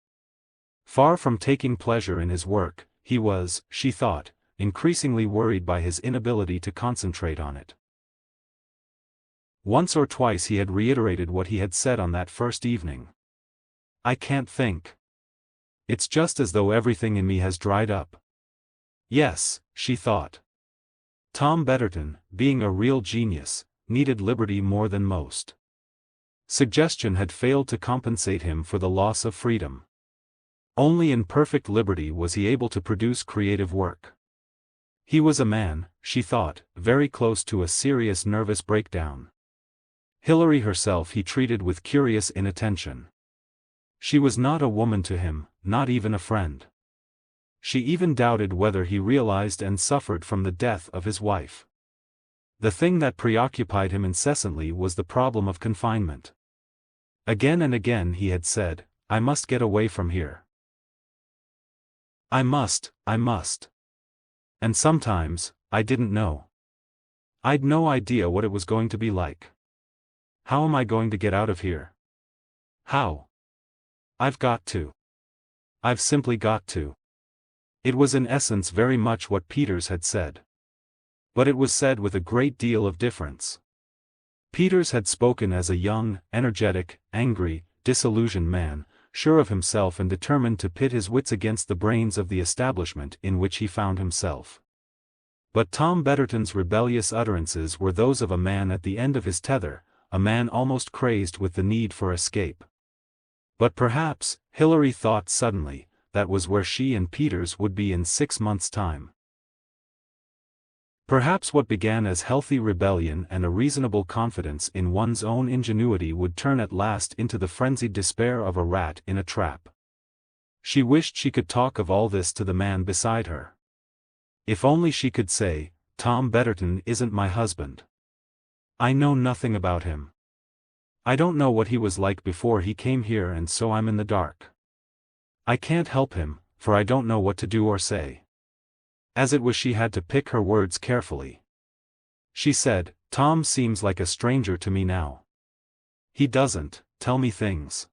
Far from taking pleasure in his work, he was, she thought, increasingly worried by his inability to concentrate on it. Once or twice he had reiterated what he had said on that first evening. I can't think. It's just as though everything in me has dried up. Yes, she thought. Tom Betterton, being a real genius, needed liberty more than most. Suggestion had failed to compensate him for the loss of freedom. Only in perfect liberty was he able to produce creative work. He was a man, she thought, very close to a serious nervous breakdown. Hilary herself he treated with curious inattention. She was not a woman to him, not even a friend. She even doubted whether he realized and suffered from the death of his wife. The thing that preoccupied him incessantly was the problem of confinement. Again and again he had said, I must get away from here. I must. And sometimes, I didn't know. I'd no idea what it was going to be like. How am I going to get out of here? How? I've got to. I've simply got to. It was in essence very much what Peters had said. But it was said with a great deal of difference. Peters had spoken as a young, energetic, angry, disillusioned man, sure of himself and determined to pit his wits against the brains of the establishment in which he found himself. But Tom Betterton's rebellious utterances were those of a man at the end of his tether, a man almost crazed with the need for escape. But perhaps, Hilary thought suddenly, that was where she and Peters would be in 6 months' time. Perhaps what began as healthy rebellion and a reasonable confidence in one's own ingenuity would turn at last into the frenzied despair of a rat in a trap. She wished she could talk of all this to the man beside her. If only she could say, Tom Betterton isn't my husband. I know nothing about him. I don't know what he was like before he came here, and so I'm in the dark. I can't help him, for I don't know what to do or say. As it was she had to pick her words carefully. She said, Tom seems like a stranger to me now. He doesn't tell me things.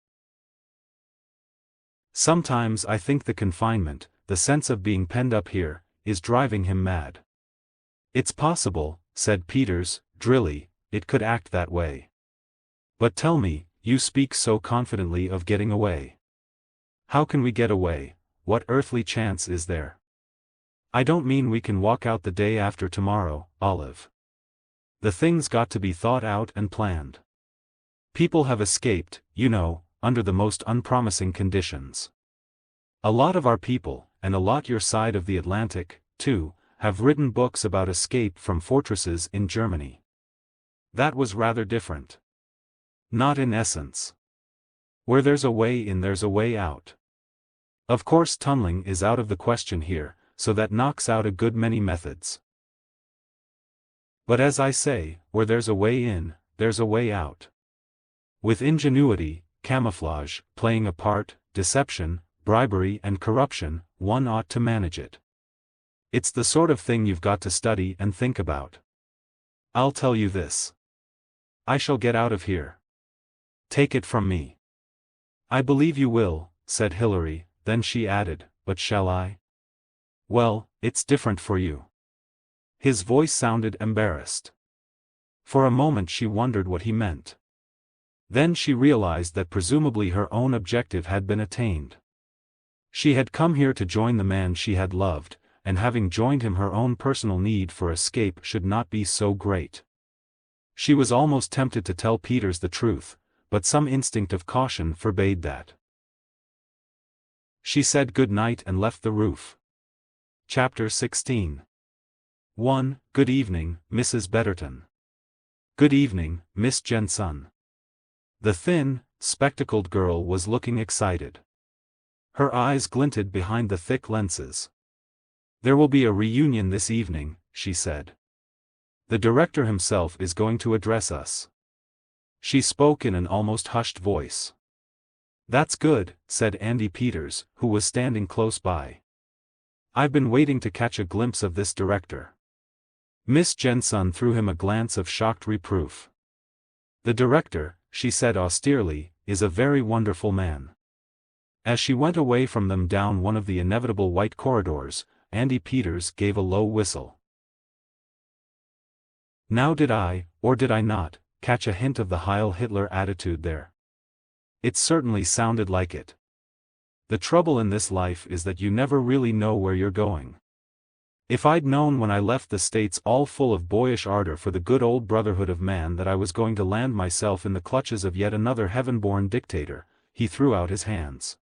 Sometimes I think the confinement, the sense of being penned up here, is driving him mad. It's possible, said Peters, drily, it could act that way. But tell me, you speak so confidently of getting away. How can we get away? What earthly chance is there? I don't mean we can walk out the day after tomorrow, Olive. The thing's got to be thought out and planned. People have escaped, you know, under the most unpromising conditions. A lot of our people, and a lot your side of the Atlantic, too, have written books about escape from fortresses in Germany. That was rather different. Not in essence. Where there's a way in there's a way out. Of course tunneling is out of the question here, so that knocks out a good many methods. But as I say, where there's a way in, there's a way out. With ingenuity, camouflage, playing a part, deception, bribery and corruption, one ought to manage it. It's the sort of thing you've got to study and think about. I'll tell you this. I shall get out of here. Take it from me. I believe you will, said Hilary, then she added, but shall I? Well, it's different for you. His voice sounded embarrassed. For a moment she wondered what he meant. Then she realized that presumably her own objective had been attained. She had come here to join the man she had loved, and having joined him her own personal need for escape should not be so great. She was almost tempted to tell Peters the truth, but some instinct of caution forbade that. She said good night and left the roof. Chapter 16. 1. Good evening, Mrs. Betterton. Good evening, Miss Jensen. The thin, spectacled girl was looking excited. Her eyes glinted behind the thick lenses. There will be a reunion this evening, she said. The director himself is going to address us. She spoke in an almost hushed voice. That's good, said Andy Peters, who was standing close by. I've been waiting to catch a glimpse of this director. Miss Jensen threw him a glance of shocked reproof. The director, she said austerely, is a very wonderful man. As she went away from them down one of the inevitable white corridors, Andy Peters gave a low whistle. Now did I, or did I not, catch a hint of the Heil Hitler attitude there? It certainly sounded like it. The trouble in this life is that you never really know where you're going. If I'd known when I left the States all full of boyish ardor for the good old brotherhood of man that I was going to land myself in the clutches of yet another heaven-born dictator, he threw out his hands.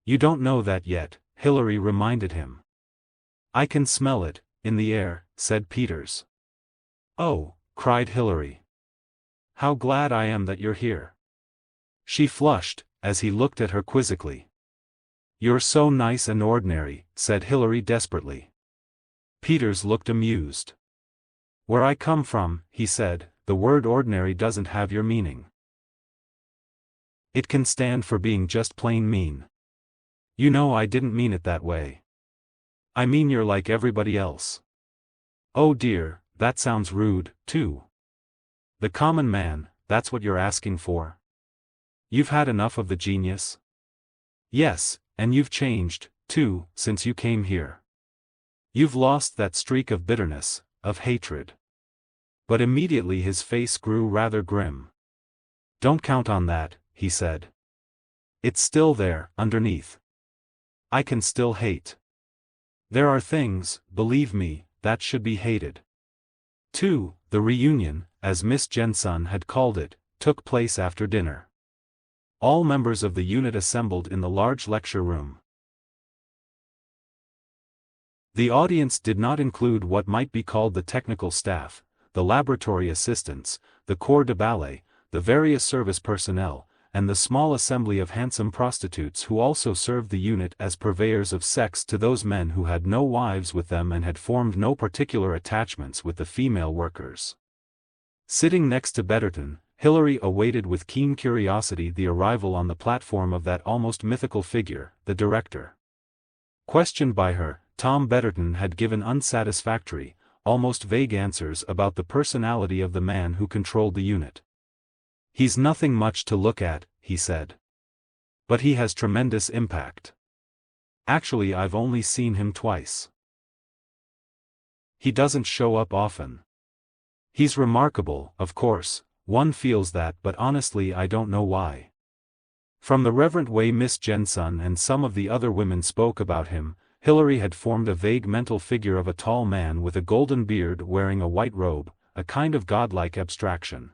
You don't know that yet, Hilary reminded him. I can smell it, in the air, said Peters. Oh, cried Hilary. How glad I am that you're here. She flushed, as he looked at her quizzically. You're so nice and ordinary, said Hilary desperately. Peters looked amused. Where I come from, he said, the word ordinary doesn't have your meaning. It can stand for being just plain mean. You know I didn't mean it that way. I mean you're like everybody else. Oh dear, that sounds rude, too. The common man, that's what you're asking for? You've had enough of the genius? Yes, and you've changed, too, since you came here. You've lost that streak of bitterness, of hatred. But immediately his face grew rather grim. Don't count on that, he said. It's still there, underneath. I can still hate. There are things, believe me, that should be hated. 2. The reunion, as Miss Jensen had called it, took place after dinner. All members of the unit assembled in the large lecture room. The audience did not include what might be called the technical staff, the laboratory assistants, the corps de ballet, the various service personnel, and the small assembly of handsome prostitutes who also served the unit as purveyors of sex to those men who had no wives with them and had formed no particular attachments with the female workers. Sitting next to Betterton, Hilary awaited with keen curiosity the arrival on the platform of that almost mythical figure, the director. Questioned by her, Tom Betterton had given unsatisfactory, almost vague answers about the personality of the man who controlled the unit. He's nothing much to look at, he said. But he has tremendous impact. Actually, I've only seen him twice. He doesn't show up often. He's remarkable, of course, one feels that, but honestly I don't know why. From the reverent way Miss Jensen and some of the other women spoke about him, Hilary had formed a vague mental figure of a tall man with a golden beard wearing a white robe, a kind of godlike abstraction.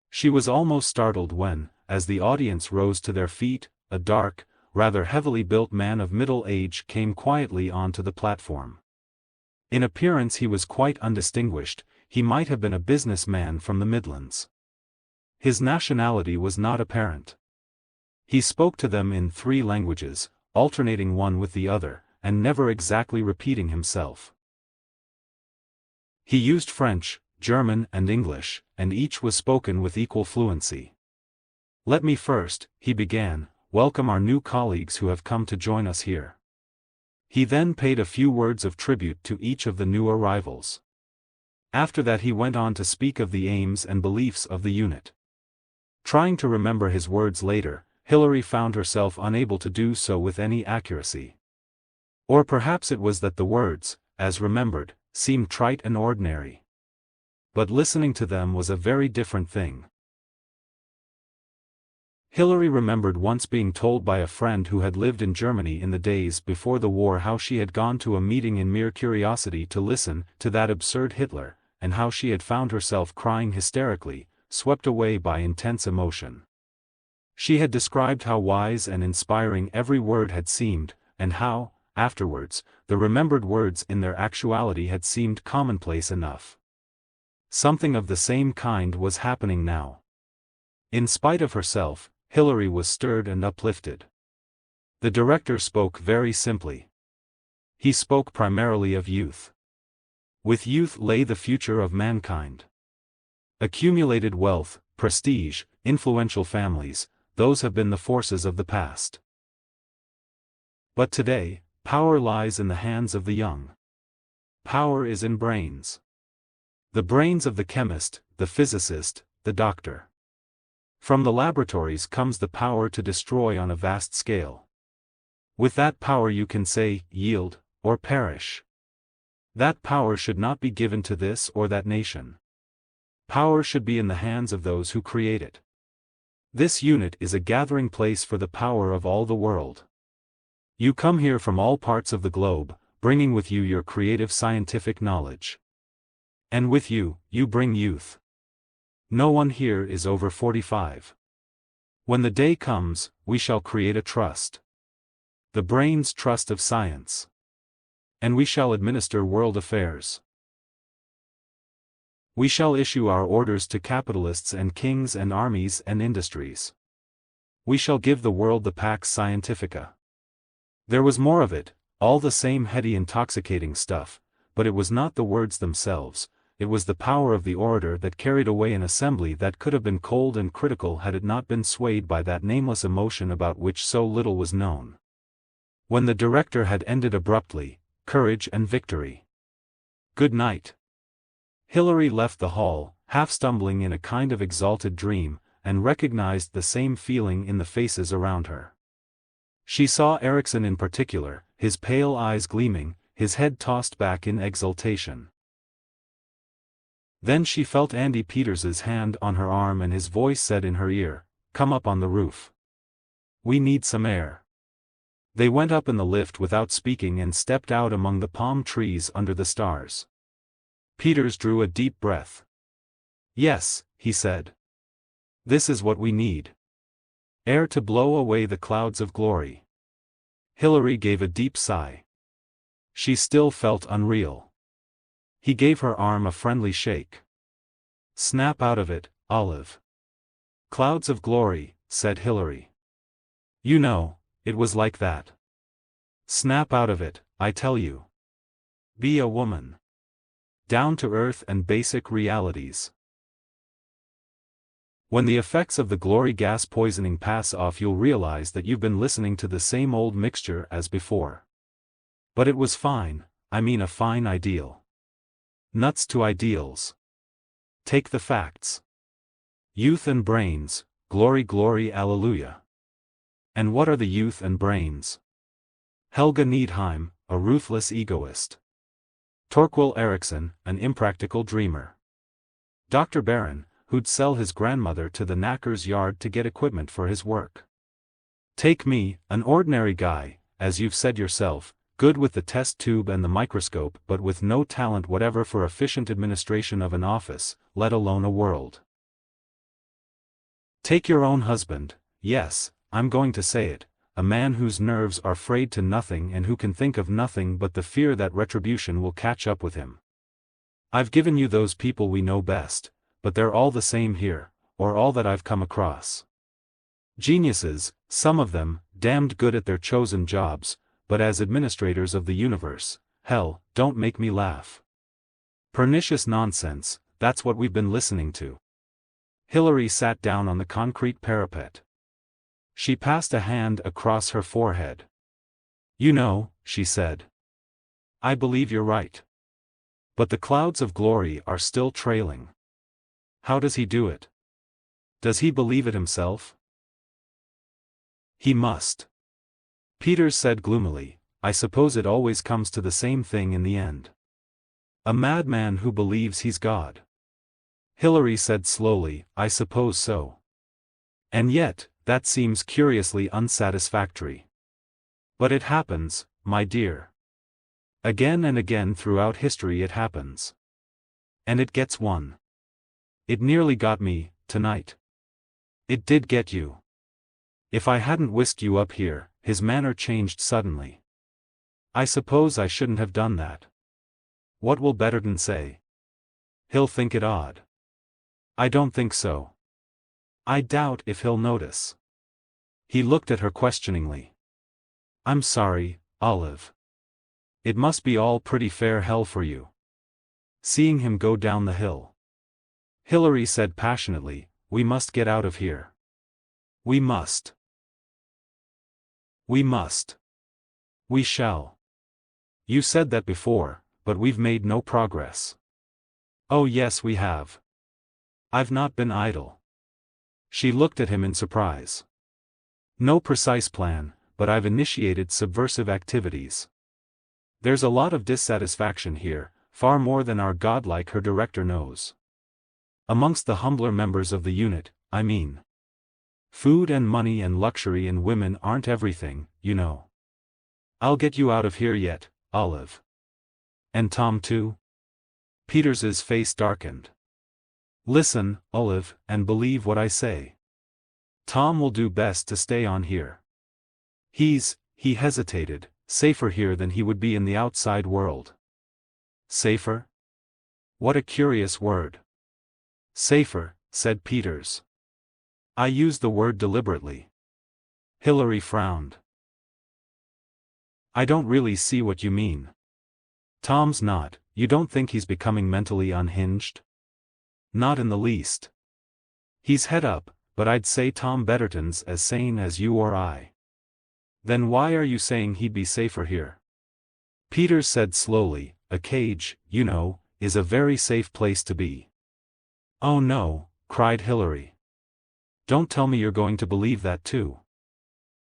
She was almost startled when, as the audience rose to their feet, a dark, rather heavily built man of middle age came quietly onto the platform. In appearance he was quite undistinguished, he might have been a businessman from the Midlands. His nationality was not apparent. He spoke to them in 3 languages, alternating one with the other, and never exactly repeating himself. He used French, German and English, and each was spoken with equal fluency. Let me first, he began, welcome our new colleagues who have come to join us here." He then paid a few words of tribute to each of the new arrivals. After that he went on to speak of the aims and beliefs of the unit. Trying to remember his words later, Hilary found herself unable to do so with any accuracy. Or perhaps it was that the words, as remembered, seemed trite and ordinary. But listening to them was a very different thing. Hilary remembered once being told by a friend who had lived in Germany in the days before the war how she had gone to a meeting in mere curiosity to listen to that absurd Hitler, and how she had found herself crying hysterically, swept away by intense emotion. She had described how wise and inspiring every word had seemed, and how, afterwards, the remembered words in their actuality had seemed commonplace enough. Something of the same kind was happening now. In spite of herself, Hilary was stirred and uplifted. The director spoke very simply. He spoke primarily of youth. With youth lay the future of mankind. Accumulated wealth, prestige, influential families, those have been the forces of the past. But today, power lies in the hands of the young. Power is in brains. The brains of the chemist, the physicist, the doctor. From the laboratories comes the power to destroy on a vast scale. With that power you can say, yield, or perish. That power should not be given to this or that nation. Power should be in the hands of those who create it. This unit is a gathering place for the power of all the world. You come here from all parts of the globe, bringing with you your creative scientific knowledge. And with you, you bring youth. No one here is over 45. When the day comes, we shall create a trust. The brain's trust of science. And we shall administer world affairs. We shall issue our orders to capitalists and kings and armies and industries. We shall give the world the Pax Scientifica. There was more of it, all the same heady intoxicating stuff, but it was not the words themselves. It was the power of the orator that carried away an assembly that could have been cold and critical had it not been swayed by that nameless emotion about which so little was known. When the director had ended abruptly, "Courage and victory. Good night." Hilary left the hall, half stumbling in a kind of exalted dream, and recognized the same feeling in the faces around her. She saw Erickson in particular, his pale eyes gleaming, his head tossed back in exultation. Then she felt Andy Peters's hand on her arm and his voice said in her ear, "Come up on the roof. We need some air." They went up in the lift without speaking and stepped out among the palm trees under the stars. Peters drew a deep breath. "Yes," he said. "This is what we need. Air to blow away the clouds of glory." Hilary gave a deep sigh. She still felt unreal. He gave her arm a friendly shake. "Snap out of it, Olive." "Clouds of glory," said Hilary. "You know, it was like that. Snap out of it, I tell you. Be a woman. Down to earth and basic realities. When the effects of the glory gas poisoning pass off you'll realize that you've been listening to the same old mixture as before. But it was fine, I mean a fine ideal. Nuts to ideals. Take the facts. Youth and brains, glory glory alleluia. And what are the youth and brains? Helga Needheim, a ruthless egoist. Torquil Erickson, an impractical dreamer. Dr. Barron, who'd sell his grandmother to the knacker's yard to get equipment for his work. Take me, an ordinary guy, as you've said yourself, good with the test tube and the microscope but with no talent whatever for efficient administration of an office, let alone a world. Take your own husband, yes, I'm going to say it, a man whose nerves are frayed to nothing and who can think of nothing but the fear that retribution will catch up with him. I've given you those people we know best, but they're all the same here, or all that I've come across. Geniuses, some of them, damned good at their chosen jobs, but as administrators of the universe, hell, don't make me laugh. Pernicious nonsense, that's what we've been listening to. Hilary sat down on the concrete parapet. She passed a hand across her forehead. You know, she said. I believe you're right. But the clouds of glory are still trailing. How does he do it? Does he believe it himself? He must. Peters said gloomily, I suppose it always comes to the same thing in the end. A madman who believes he's God. Hilary said slowly, I suppose so. And yet, that seems curiously unsatisfactory. But it happens, my dear. Again and again throughout history it happens. And it gets one. It nearly got me, tonight. It did get you. If I hadn't whisked you up here, his manner changed suddenly. I suppose I shouldn't have done that. What will Betterton say? He'll think it odd. I don't think so. I doubt if he'll notice. He looked at her questioningly. I'm sorry, Olive. It must be all pretty fair hell for you. Seeing him go down the hill. Hilary said passionately, we must get out of here. We must. We must. We shall. You said that before, but we've made no progress. Oh yes we have. I've not been idle. She looked at him in surprise. No precise plan, but I've initiated subversive activities. There's a lot of dissatisfaction here, far more than our godlike her director knows. Amongst the humbler members of the unit, I mean. Food and money and luxury and women aren't everything, you know. I'll get you out of here yet, Olive. And Tom too? Peters's face darkened. Listen, Olive, and believe what I say. Tom will do best to stay on here. He hesitated, safer here than he would be in the outside world. Safer? What a curious word. Safer, said Peters. I used the word deliberately. Hilary frowned. I don't really see what you mean. Tom's not, you don't think he's becoming mentally unhinged? Not in the least. He's head up, but I'd say Tom Betterton's as sane as you or I. Then why are you saying he'd be safer here? Peters said slowly, a cage, you know, is a very safe place to be. Oh no, cried Hilary. Don't tell me you're going to believe that too.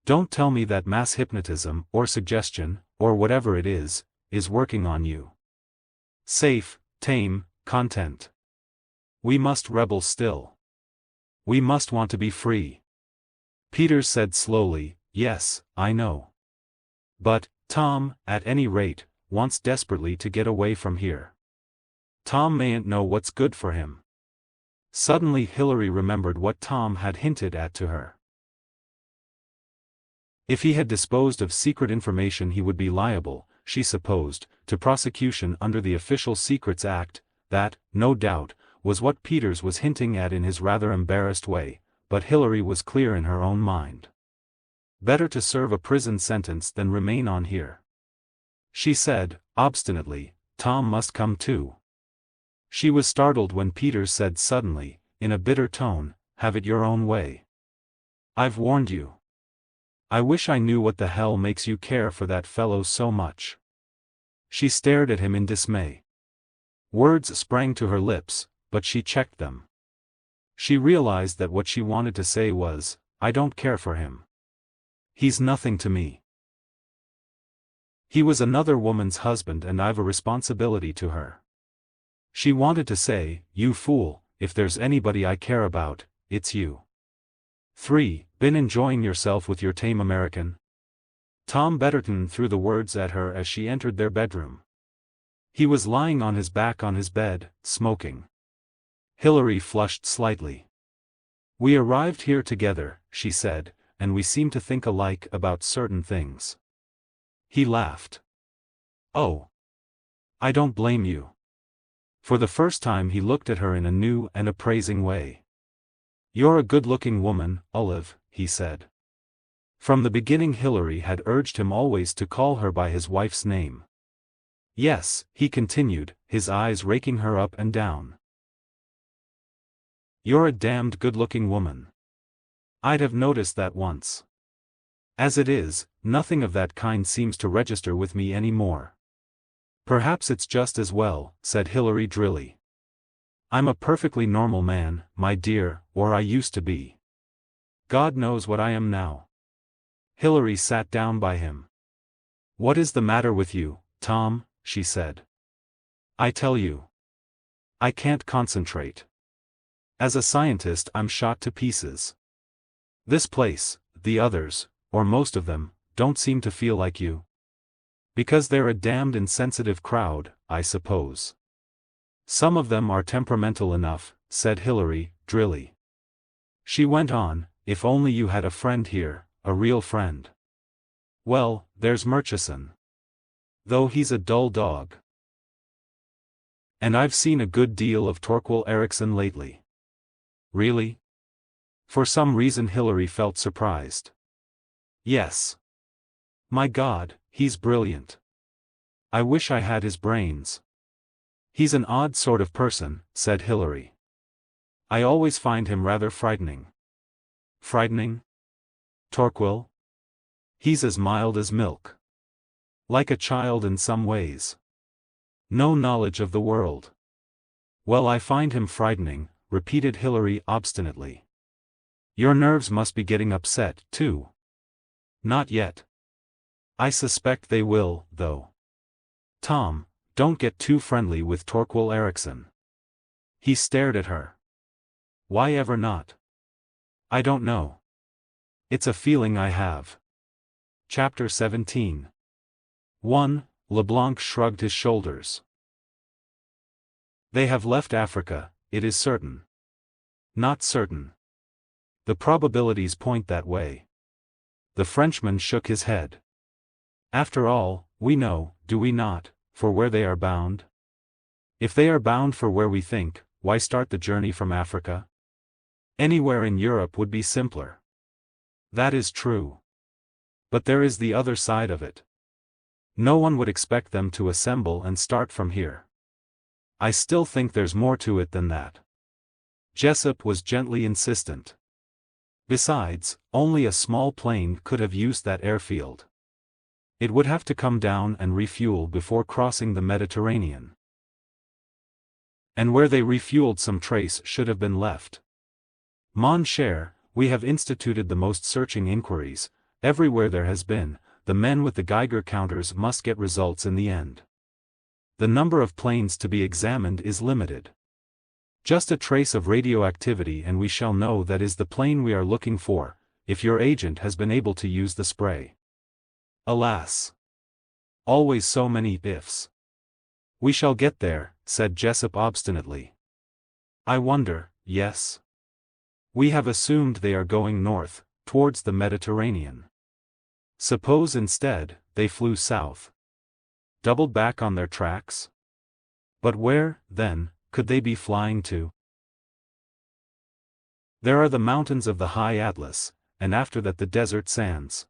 Don't tell me that mass hypnotism, or suggestion, or whatever it is working on you. Safe, tame, content. We must rebel still. We must want to be free. Peters said slowly, yes, I know. But, Tom, at any rate, wants desperately to get away from here. Tom mayn't know what's good for him. Suddenly Hilary remembered what Tom had hinted at to her. If he had disposed of secret information he would be liable, she supposed, to prosecution under the Official Secrets Act. That, no doubt, was what Peters was hinting at in his rather embarrassed way, but Hilary was clear in her own mind. Better to serve a prison sentence than remain on here. She said, obstinately, Tom must come too. She was startled when Peters said suddenly, in a bitter tone, have it your own way. I've warned you. I wish I knew what the hell makes you care for that fellow so much. She stared at him in dismay. Words sprang to her lips, but she checked them. She realized that what she wanted to say was, I don't care for him. He's nothing to me. He was another woman's husband and I've a responsibility to her. She wanted to say, you fool, if there's anybody I care about, it's you. 3. Been enjoying yourself with your tame American? Tom Betterton threw the words at her as she entered their bedroom. He was lying on his back on his bed, smoking. Hilary flushed slightly. We arrived here together, she said, and we seem to think alike about certain things. He laughed. Oh. I don't blame you. For the first time he looked at her in a new and appraising way. You're a good-looking woman, Olive, he said. From the beginning Hilary had urged him always to call her by his wife's name. Yes, he continued, his eyes raking her up and down. You're a damned good-looking woman. I'd have noticed that once. As it is, nothing of that kind seems to register with me anymore. Perhaps it's just as well, said Hilary drily. I'm a perfectly normal man, my dear, or I used to be. God knows what I am now. Hilary sat down by him. What is the matter with you, Tom? She said. I tell you. I can't concentrate. As a scientist I'm shot to pieces. This place, the others, or most of them, don't seem to feel like you. Because they're a damned insensitive crowd, I suppose. Some of them are temperamental enough, said Hilary, drily. She went on, if only you had a friend here, a real friend. Well, there's Murchison. Though he's a dull dog. And I've seen a good deal of Torquil Erickson lately. Really? For some reason Hilary felt surprised. Yes. My God, he's brilliant. I wish I had his brains. He's an odd sort of person, said Hilary. I always find him rather frightening. Frightening? Torquil? He's as mild as milk. Like a child in some ways. No knowledge of the world. Well, I find him frightening, repeated Hilary obstinately. Your nerves must be getting upset, too. Not yet. I suspect they will, though. Tom, don't get too friendly with Torquil Erickson. He stared at her. Why ever not? I don't know. It's a feeling I have. Chapter 17. 1. LeBlanc shrugged his shoulders. They have left Africa, it is certain. Not certain. The probabilities point that way. The Frenchman shook his head. After all, we know, do we not, for where they are bound? If they are bound for where we think, why start the journey from Africa? Anywhere in Europe would be simpler. That is true. But there is the other side of it. No one would expect them to assemble and start from here. I still think there's more to it than that. Jessup was gently insistent. Besides, only a small plane could have used that airfield. It would have to come down and refuel before crossing the Mediterranean. And where they refueled some trace should have been left. Mon cher, we have instituted the most searching inquiries, everywhere there has been, the men with the Geiger counters must get results in the end. The number of planes to be examined is limited. Just a trace of radioactivity and we shall know that is the plane we are looking for, if your agent has been able to use the spray. Alas! Always so many ifs. We shall get there, said Jessup obstinately. I wonder, yes. We have assumed they are going north, towards the Mediterranean. Suppose instead, they flew south. Doubled back on their tracks? But where, then, could they be flying to? There are the mountains of the high Atlas, and after that the desert sands.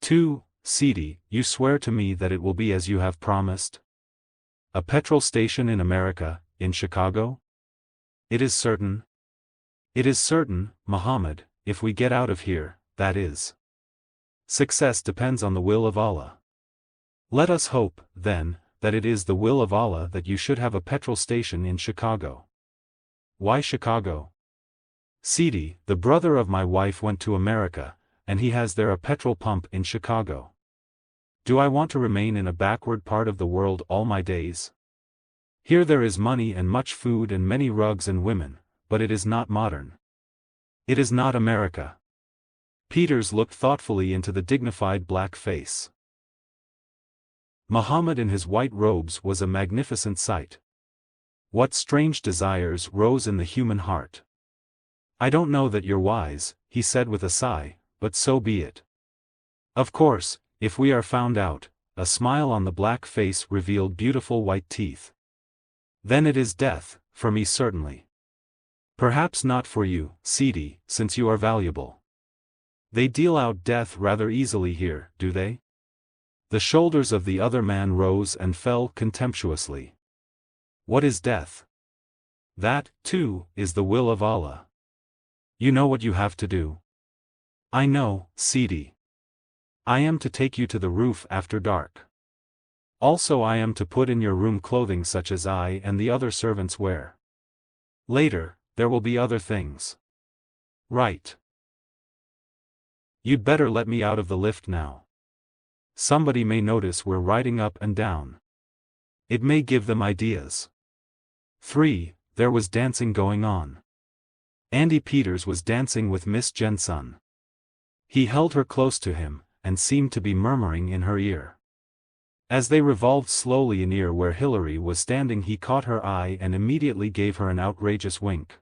2. Seedy, you swear to me that it will be as you have promised? A petrol station in America, in Chicago? It is certain. It is certain, Muhammad, if we get out of here, that is. Success depends on the will of Allah. Let us hope, then, that it is the will of Allah that you should have a petrol station in Chicago. Why Chicago? Seedy, the brother of my wife went to America, and he has there a petrol pump in Chicago. Do I want to remain in a backward part of the world all my days? Here there is money and much food and many rugs and women, but it is not modern. It is not America. Peters looked thoughtfully into the dignified black face. Muhammad in his white robes was a magnificent sight. What strange desires rose in the human heart. I don't know that you're wise, he said with a sigh, but so be it. Of course, if we are found out, a smile on the black face revealed beautiful white teeth. Then it is death, for me certainly. Perhaps not for you, Seedy, since you are valuable. They deal out death rather easily here, do they? The shoulders of the other man rose and fell contemptuously. What is death? That, too, is the will of Allah. You know what you have to do. I know, Seedy. I am to take you to the roof after dark. Also I am to put in your room clothing such as I and the other servants wear. Later, there will be other things. Right. You'd better let me out of the lift now. Somebody may notice we're riding up and down. It may give them ideas. 3. There was dancing going on. Andy Peters was dancing with Miss Jensen. He held her close to him, and seemed to be murmuring in her ear. As they revolved slowly near where Hilary was standing, he caught her eye and immediately gave her an outrageous wink.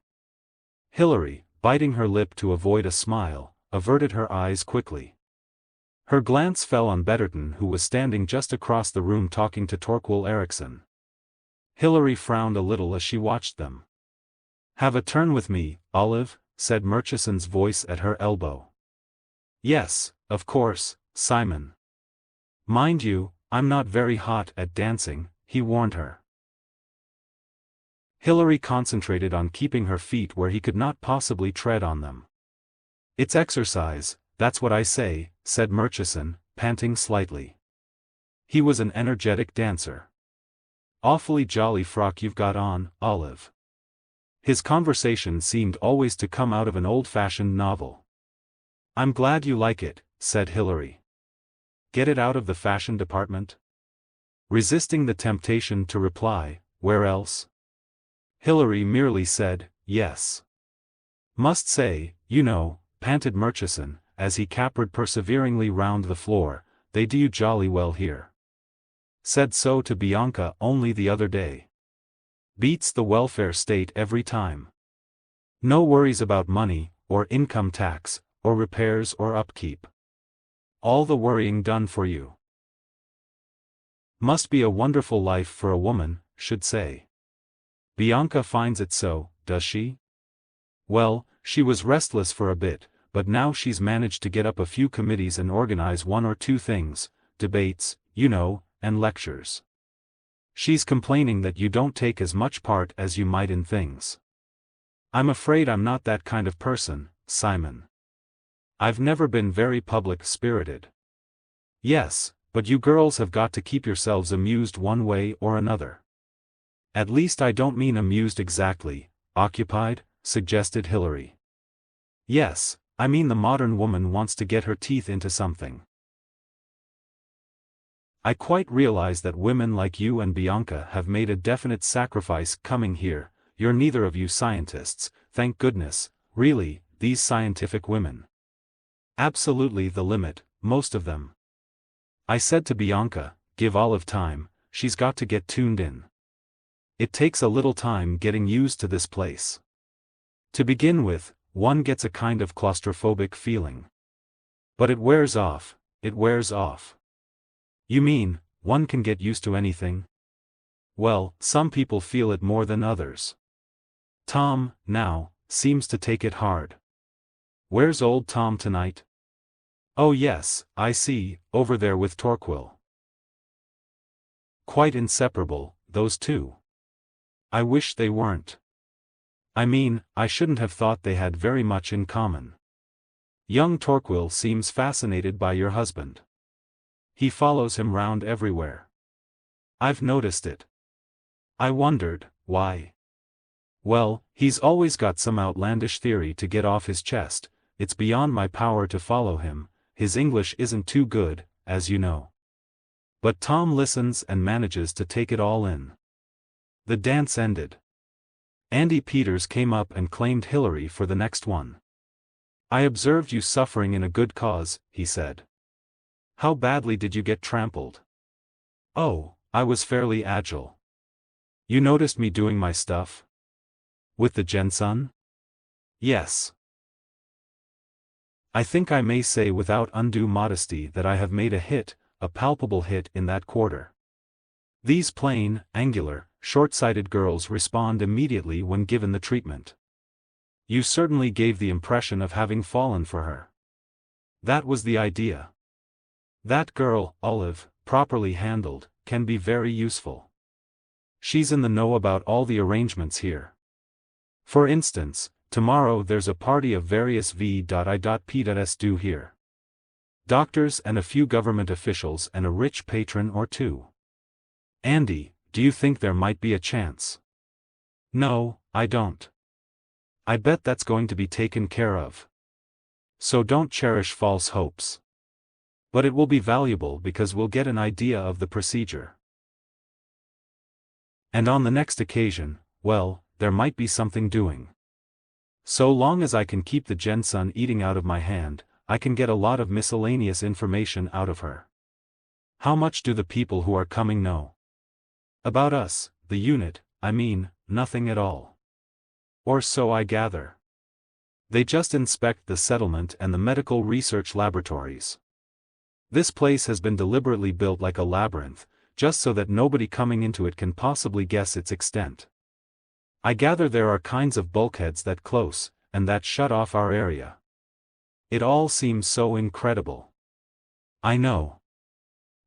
Hilary, biting her lip to avoid a smile, averted her eyes quickly. Her glance fell on Betterton, who was standing just across the room talking to Torquil Erickson. Hilary frowned a little as she watched them. "Have a turn with me, Olive," said Murchison's voice at her elbow. "Yes, of course, Simon. Mind you, I'm not very hot at dancing," he warned her. Hilary concentrated on keeping her feet where he could not possibly tread on them. "It's exercise, that's what I say," said Murchison, panting slightly. He was an energetic dancer. "Awfully jolly frock you've got on, Olive." His conversation seemed always to come out of an old-fashioned novel. "I'm glad you like it," said Hilary. "Get it out of the fashion department?" Resisting the temptation to reply, "Where else?" Hilary merely said, "Yes." "Must say, you know," panted Murchison, as he capered perseveringly round the floor, "they do you jolly well here. Said so to Bianca only the other day. Beats the welfare state every time. No worries about money, or income tax, or repairs or upkeep. All the worrying done for you. Must be a wonderful life for a woman, should say. Bianca finds it so, does she? Well, she was restless for a bit, but now she's managed to get up a few committees and organize one or two things, debates, you know, and lectures. She's complaining that you don't take as much part as you might in things. I'm afraid I'm not that kind of person, Simon. I've never been very public-spirited. Yes, but you girls have got to keep yourselves amused one way or another. At least I don't mean amused exactly, occupied, suggested Hilary. Yes, I mean the modern woman wants to get her teeth into something. I quite realize that women like you and Bianca have made a definite sacrifice coming here. You're neither of you scientists, thank goodness, really, these scientific women. Absolutely the limit, most of them. I said to Bianca, give Olive time, she's got to get tuned in. It takes a little time getting used to this place. To begin with, one gets a kind of claustrophobic feeling. But it wears off, it wears off. You mean, one can get used to anything? Well, some people feel it more than others. Tom, now, seems to take it hard. Where's old Tom tonight? Oh yes, I see, over there with Torquil. Quite inseparable, those two. I wish they weren't. I mean, I shouldn't have thought they had very much in common. Young Torquil seems fascinated by your husband. He follows him round everywhere. I've noticed it. I wondered, why? Well, he's always got some outlandish theory to get off his chest. It's beyond my power to follow him, his English isn't too good, as you know. But Tom listens and manages to take it all in. The dance ended. Andy Peters came up and claimed Hilary for the next one. I observed you suffering in a good cause, he said. How badly did you get trampled? Oh, I was fairly agile. You noticed me doing my stuff? With the Jensen? Yes. I think I may say without undue modesty that I have made a hit, a palpable hit in that quarter. These plain, angular, short-sighted girls respond immediately when given the treatment. You certainly gave the impression of having fallen for her. That was the idea. That girl, Olive, properly handled, can be very useful. She's in the know about all the arrangements here. For instance, tomorrow there's a party of various v.i.p.s due here. Doctors and a few government officials and a rich patron or two. Andy, do you think there might be a chance? No, I don't. I bet that's going to be taken care of. So don't cherish false hopes. But it will be valuable because we'll get an idea of the procedure. And on the next occasion, well, there might be something doing. So long as I can keep the Jensen eating out of my hand, I can get a lot of miscellaneous information out of her. How much do the people who are coming know? About us, the unit, I mean, nothing at all. Or so I gather. They just inspect the settlement and the medical research laboratories. This place has been deliberately built like a labyrinth, just so that nobody coming into it can possibly guess its extent. I gather there are kinds of bulkheads that close, and that shut off our area. It all seems so incredible. I know.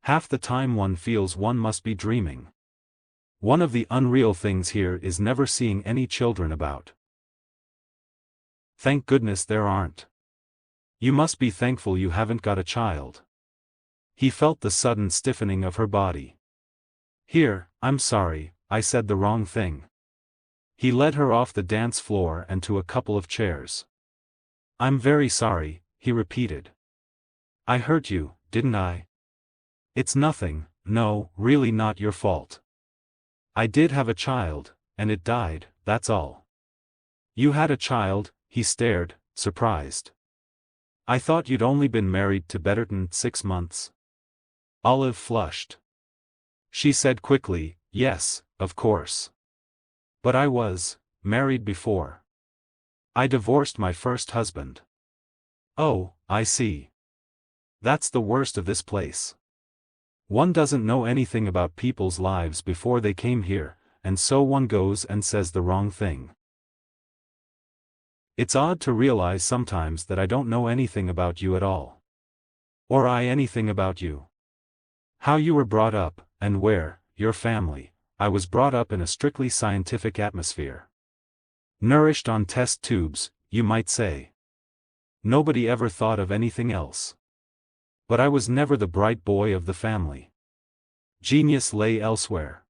Half the time one feels one must be dreaming. One of the unreal things here is never seeing any children about. Thank goodness there aren't. You must be thankful you haven't got a child. He felt the sudden stiffening of her body. Here, I'm sorry, I said the wrong thing. He led her off the dance floor and to a couple of chairs. I'm very sorry, he repeated. I hurt you, didn't I? It's nothing, no, really not your fault. I did have a child, and it died, that's all. You had a child? He stared, surprised. I thought you'd only been married to Betterton 6 months. Olive flushed. She said quickly, yes, of course. But I was married before. I divorced my first husband. Oh, I see. That's the worst of this place. One doesn't know anything about people's lives before they came here, and so one goes and says the wrong thing. It's odd to realize sometimes that I don't know anything about you at all. Or I anything about you. How you were brought up, and where, your family. I was brought up in a strictly scientific atmosphere. Nourished on test tubes, you might say. Nobody ever thought of anything else. But I was never the bright boy of the family. Genius lay elsewhere.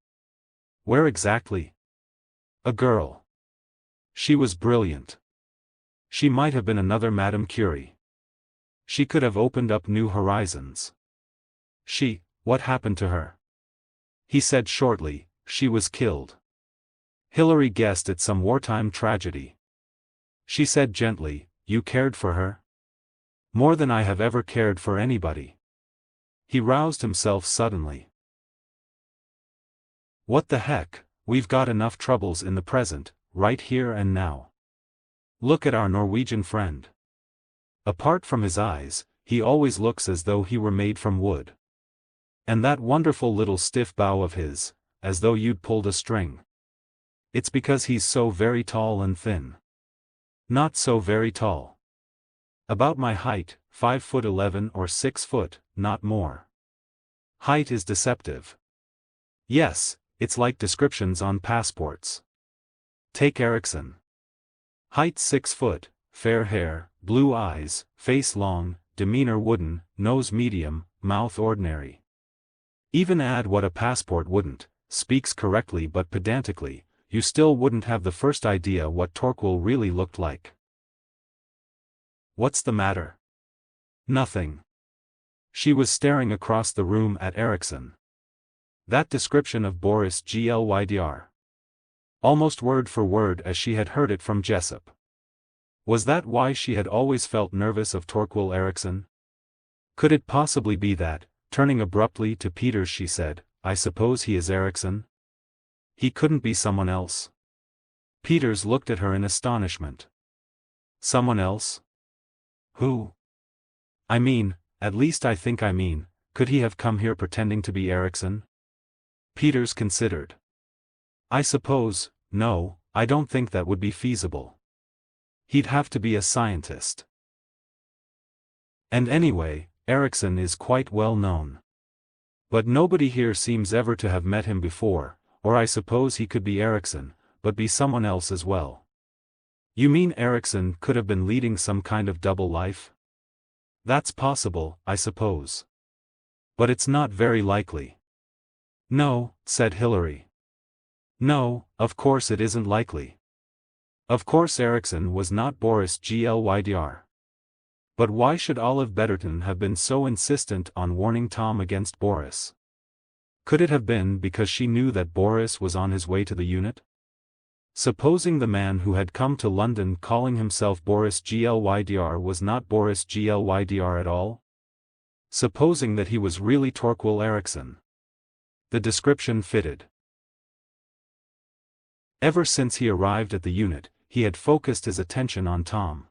Where exactly? A girl. She was brilliant. She might have been another Madame Curie. She could have opened up new horizons. What happened to her? He said shortly, she was killed. Hilary guessed at some wartime tragedy. She said gently, you cared for her? More than I have ever cared for anybody. He roused himself suddenly. What the heck, we've got enough troubles in the present, right here and now. Look at our Norwegian friend. Apart from his eyes, he always looks as though he were made from wood. And that wonderful little stiff bow of his, as though you'd pulled a string. It's because he's so very tall and thin. Not so very tall. About my height, 5'11" or 6 foot, not more. Height is deceptive. Yes, it's like descriptions on passports. Take Erickson. Height 6 foot, fair hair, blue eyes, face long, demeanor wooden, nose medium, mouth ordinary. Even add what a passport wouldn't, speaks correctly but pedantically, you still wouldn't have the first idea what Torquil really looked like. What's the matter? Nothing. She was staring across the room at Erickson. That description of Boris Glydr. Almost word for word as she had heard it from Jessup. Was that why she had always felt nervous of Torquil Erickson? Could it possibly be that, turning abruptly to Peters she said, I suppose he is Erickson? He couldn't be someone else. Peters looked at her in astonishment. Someone else? Who? I mean, at least I think could he have come here pretending to be Erickson? Peters considered. I suppose, no, I don't think that would be feasible. He'd have to be a scientist. And anyway, Erickson is quite well known. But nobody here seems ever to have met him before, or I suppose he could be Erickson, but be someone else as well. You mean Erickson could have been leading some kind of double life? That's possible, I suppose. But it's not very likely. No, said Hilary. No, of course it isn't likely. Of course Erickson was not Boris Glydr. But why should Olive Betterton have been so insistent on warning Tom against Boris? Could it have been because she knew that Boris was on his way to the unit? Supposing the man who had come to London calling himself Boris Glydr was not Boris Glydr at all? Supposing that he was really Torquil Erickson. The description fitted. Ever since he arrived at the unit, he had focused his attention on Tom.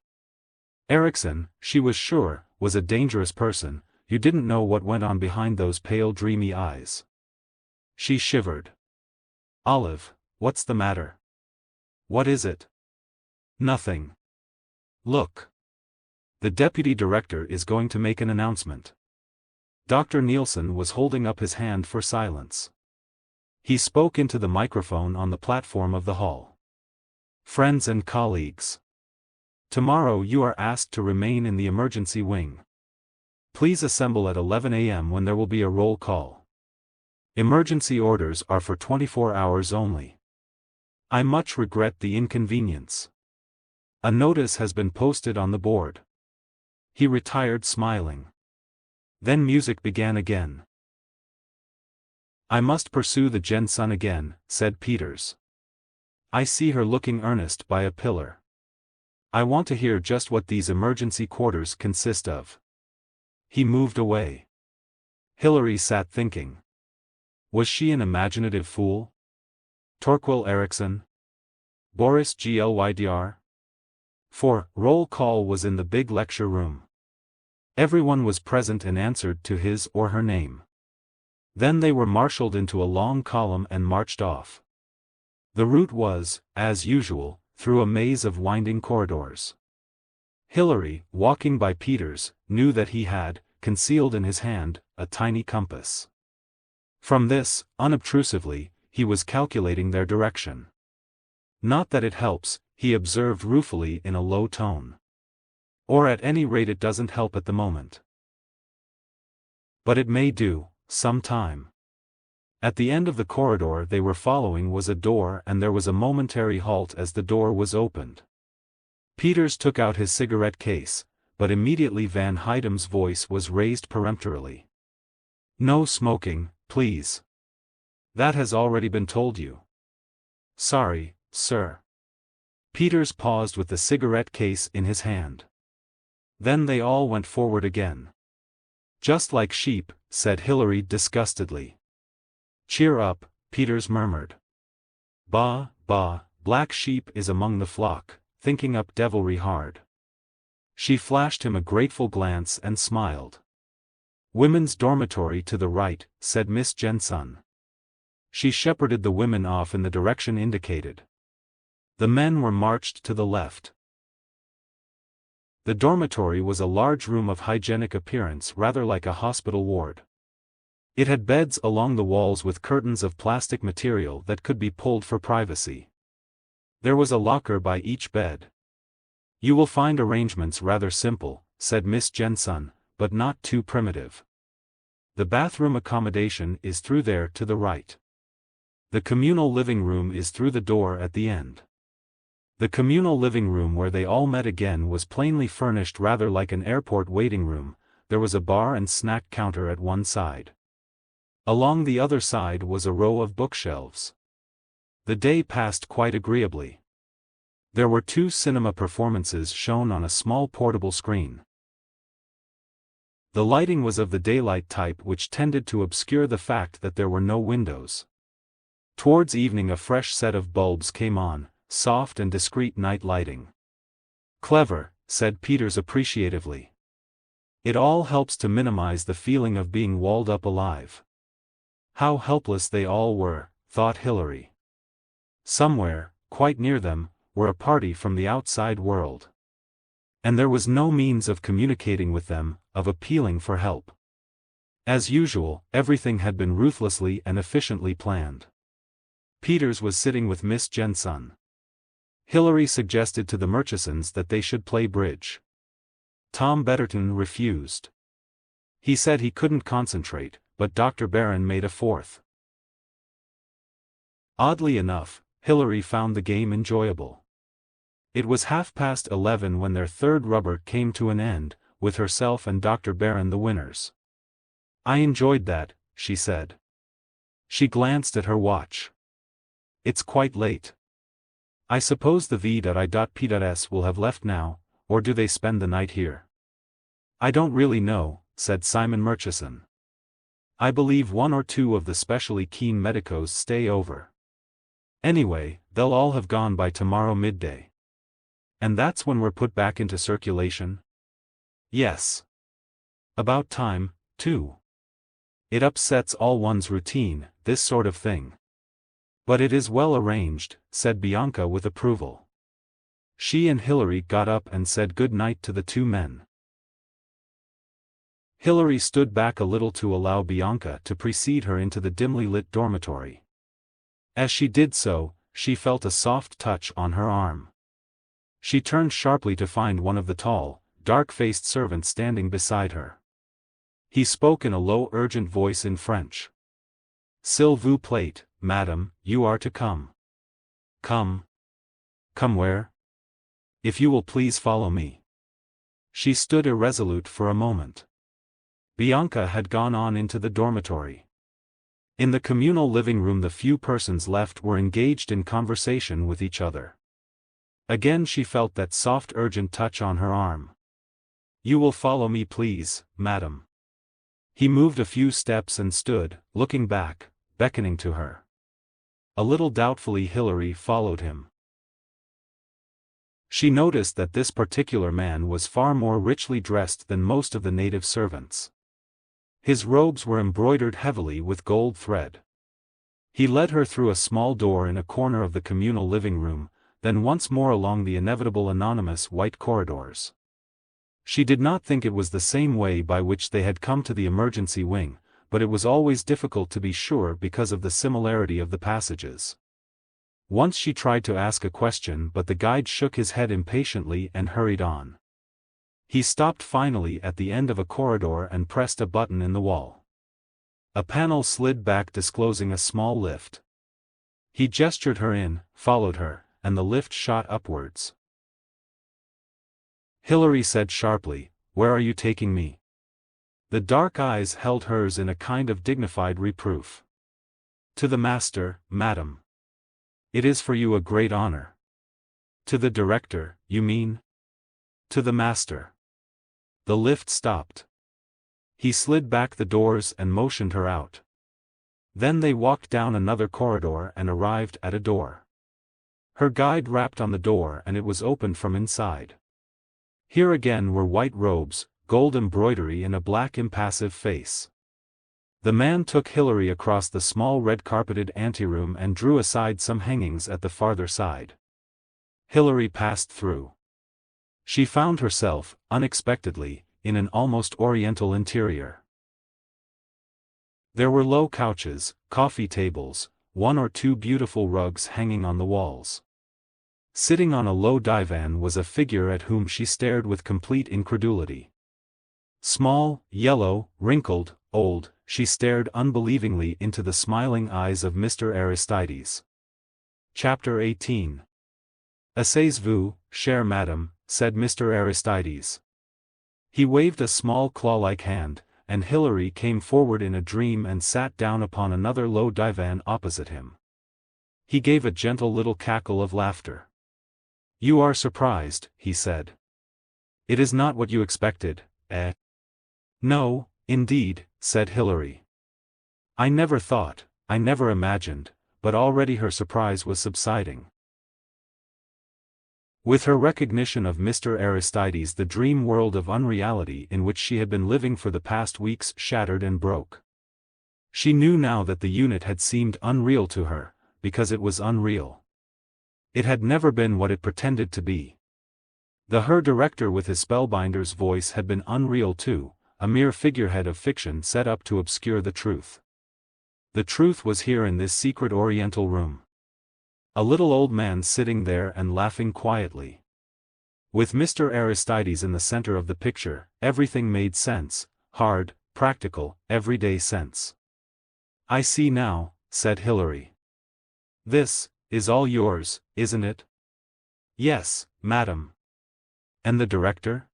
Erickson, she was sure, was a dangerous person. You didn't know what went on behind those pale dreamy eyes. She shivered. Olive, what's the matter? What is it? Nothing. Look. The deputy director is going to make an announcement. Dr. Nielsen was holding up his hand for silence. He spoke into the microphone on the platform of the hall. Friends and colleagues. Tomorrow you are asked to remain in the emergency wing. Please assemble at 11 a.m. when there will be a roll call. Emergency orders are for 24 hours only. I much regret the inconvenience. A notice has been posted on the board. He retired smiling. Then music began again. I must pursue the Jensen again, said Peters. I see her looking earnest by a pillar. I want to hear just what these emergency quarters consist of. He moved away. Hilary sat thinking. Was she an imaginative fool? Torquil Erickson? Boris Glydr? For, roll call was in the big lecture room. Everyone was present and answered to his or her name. Then they were marshaled into a long column and marched off. The route was, as usual, through a maze of winding corridors. Hilary, walking by Peters, knew that he had, concealed in his hand, a tiny compass. From this, unobtrusively, he was calculating their direction. Not that it helps, he observed ruefully in a low tone. Or at any rate it doesn't help at the moment. But it may do, some time. At the end of the corridor they were following was a door and there was a momentary halt as the door was opened. Peters took out his cigarette case, but immediately Van Hydem's voice was raised peremptorily. No smoking, please. That has already been told you. Sorry, sir. Peters paused with the cigarette case in his hand. Then they all went forward again. Just like sheep, said Hilary disgustedly. Cheer up, Peters murmured. Bah, bah, black sheep is among the flock, thinking up devilry hard. She flashed him a grateful glance and smiled. Women's dormitory to the right, said Miss Jensen. She shepherded the women off in the direction indicated. The men were marched to the left. The dormitory was a large room of hygienic appearance rather like a hospital ward. It had beds along the walls with curtains of plastic material that could be pulled for privacy. There was a locker by each bed. You will find arrangements rather simple, said Miss Jensen, but not too primitive. The bathroom accommodation is through there to the right. The communal living room is through the door at the end. The communal living room where they all met again was plainly furnished rather like an airport waiting room. There was a bar and snack counter at one side. Along the other side was a row of bookshelves. The day passed quite agreeably. There were 2 cinema performances shown on a small portable screen. The lighting was of the daylight type which tended to obscure the fact that there were no windows. Towards evening a fresh set of bulbs came on, soft and discreet night lighting. Clever, said Peters appreciatively. It all helps to minimize the feeling of being walled up alive. How helpless they all were, thought Hilary. Somewhere, quite near them, were a party from the outside world. And there was no means of communicating with them, of appealing for help. As usual, everything had been ruthlessly and efficiently planned. Peters was sitting with Miss Jensen. Hilary suggested to the Murchisons that they should play bridge. Tom Betterton refused. He said he couldn't concentrate, but Dr. Barron made a fourth. Oddly enough, Hilary found the game enjoyable. It was 11:30 when their third rubber came to an end, with herself and Dr. Barron the winners. "I enjoyed that," she said. She glanced at her watch. "It's quite late. I suppose the V.I.P.S. will have left now, or do they spend the night here?" "I don't really know," said Simon Murchison. "I believe one or two of the specially keen medicos stay over. Anyway, they'll all have gone by tomorrow midday. And that's when we're put back into circulation?" "Yes. About time, too. It upsets all one's routine, this sort of thing. But it is well arranged," said Bianca with approval. She and Hilary got up and said good night to the two men. Hilary stood back a little to allow Bianca to precede her into the dimly lit dormitory. As she did so, she felt a soft touch on her arm. She turned sharply to find one of the tall, dark-faced servants standing beside her. He spoke in a low urgent voice in French. "S'il vous plaît, madame, you are to come." "Come? Come where?" "If you will please follow me." She stood irresolute for a moment. Bianca had gone on into the dormitory. In the communal living room the few persons left were engaged in conversation with each other. Again she felt that soft urgent touch on her arm. "You will follow me please, madam." He moved a few steps and stood, looking back, beckoning to her. A little doubtfully Hilary followed him. She noticed that this particular man was far more richly dressed than most of the native servants. His robes were embroidered heavily with gold thread. He led her through a small door in a corner of the communal living room, then once more along the inevitable anonymous white corridors. She did not think it was the same way by which they had come to the emergency wing, but it was always difficult to be sure because of the similarity of the passages. Once she tried to ask a question but the guide shook his head impatiently and hurried on. He stopped finally at the end of a corridor and pressed a button in the wall. A panel slid back disclosing a small lift. He gestured her in, followed her, and the lift shot upwards. Hilary said sharply, "Where are you taking me?" The dark eyes held hers in a kind of dignified reproof. "To the master, madam. It is for you a great honor." "To the director, you mean?" "To the master." The lift stopped. He slid back the doors and motioned her out. Then they walked down another corridor and arrived at a door. Her guide rapped on the door and it was opened from inside. Here again were white robes, gold embroidery and a black impassive face. The man took Hilary across the small red-carpeted anteroom and drew aside some hangings at the farther side. Hilary passed through. She found herself, unexpectedly, in an almost oriental interior. There were low couches, coffee tables, one or two beautiful rugs hanging on the walls. Sitting on a low divan was a figure at whom she stared with complete incredulity. Small, yellow, wrinkled, old, she stared unbelievingly into the smiling eyes of Mr. Aristides. Chapter 18. "Asseyez-vous, chère madame," said Mr. Aristides. He waved a small claw-like hand, and Hilary came forward in a dream and sat down upon another low divan opposite him. He gave a gentle little cackle of laughter. "You are surprised," he said. "It is not what you expected, eh?" "No, indeed," said Hilary. "I never thought, I never imagined," but already her surprise was subsiding. With her recognition of Mr. Aristides the dream world of unreality in which she had been living for the past weeks shattered and broke. She knew now that the unit had seemed unreal to her, because it was unreal. It had never been what it pretended to be. The Herr Director with his spellbinder's voice had been unreal too, a mere figurehead of fiction set up to obscure the truth. The truth was here in this secret oriental room. A little old man sitting there and laughing quietly. With Mr. Aristides in the center of the picture, everything made sense, hard, practical, everyday sense. "I see now," said Hilary. "This is all yours, isn't it?" "Yes, madam." "And the director?"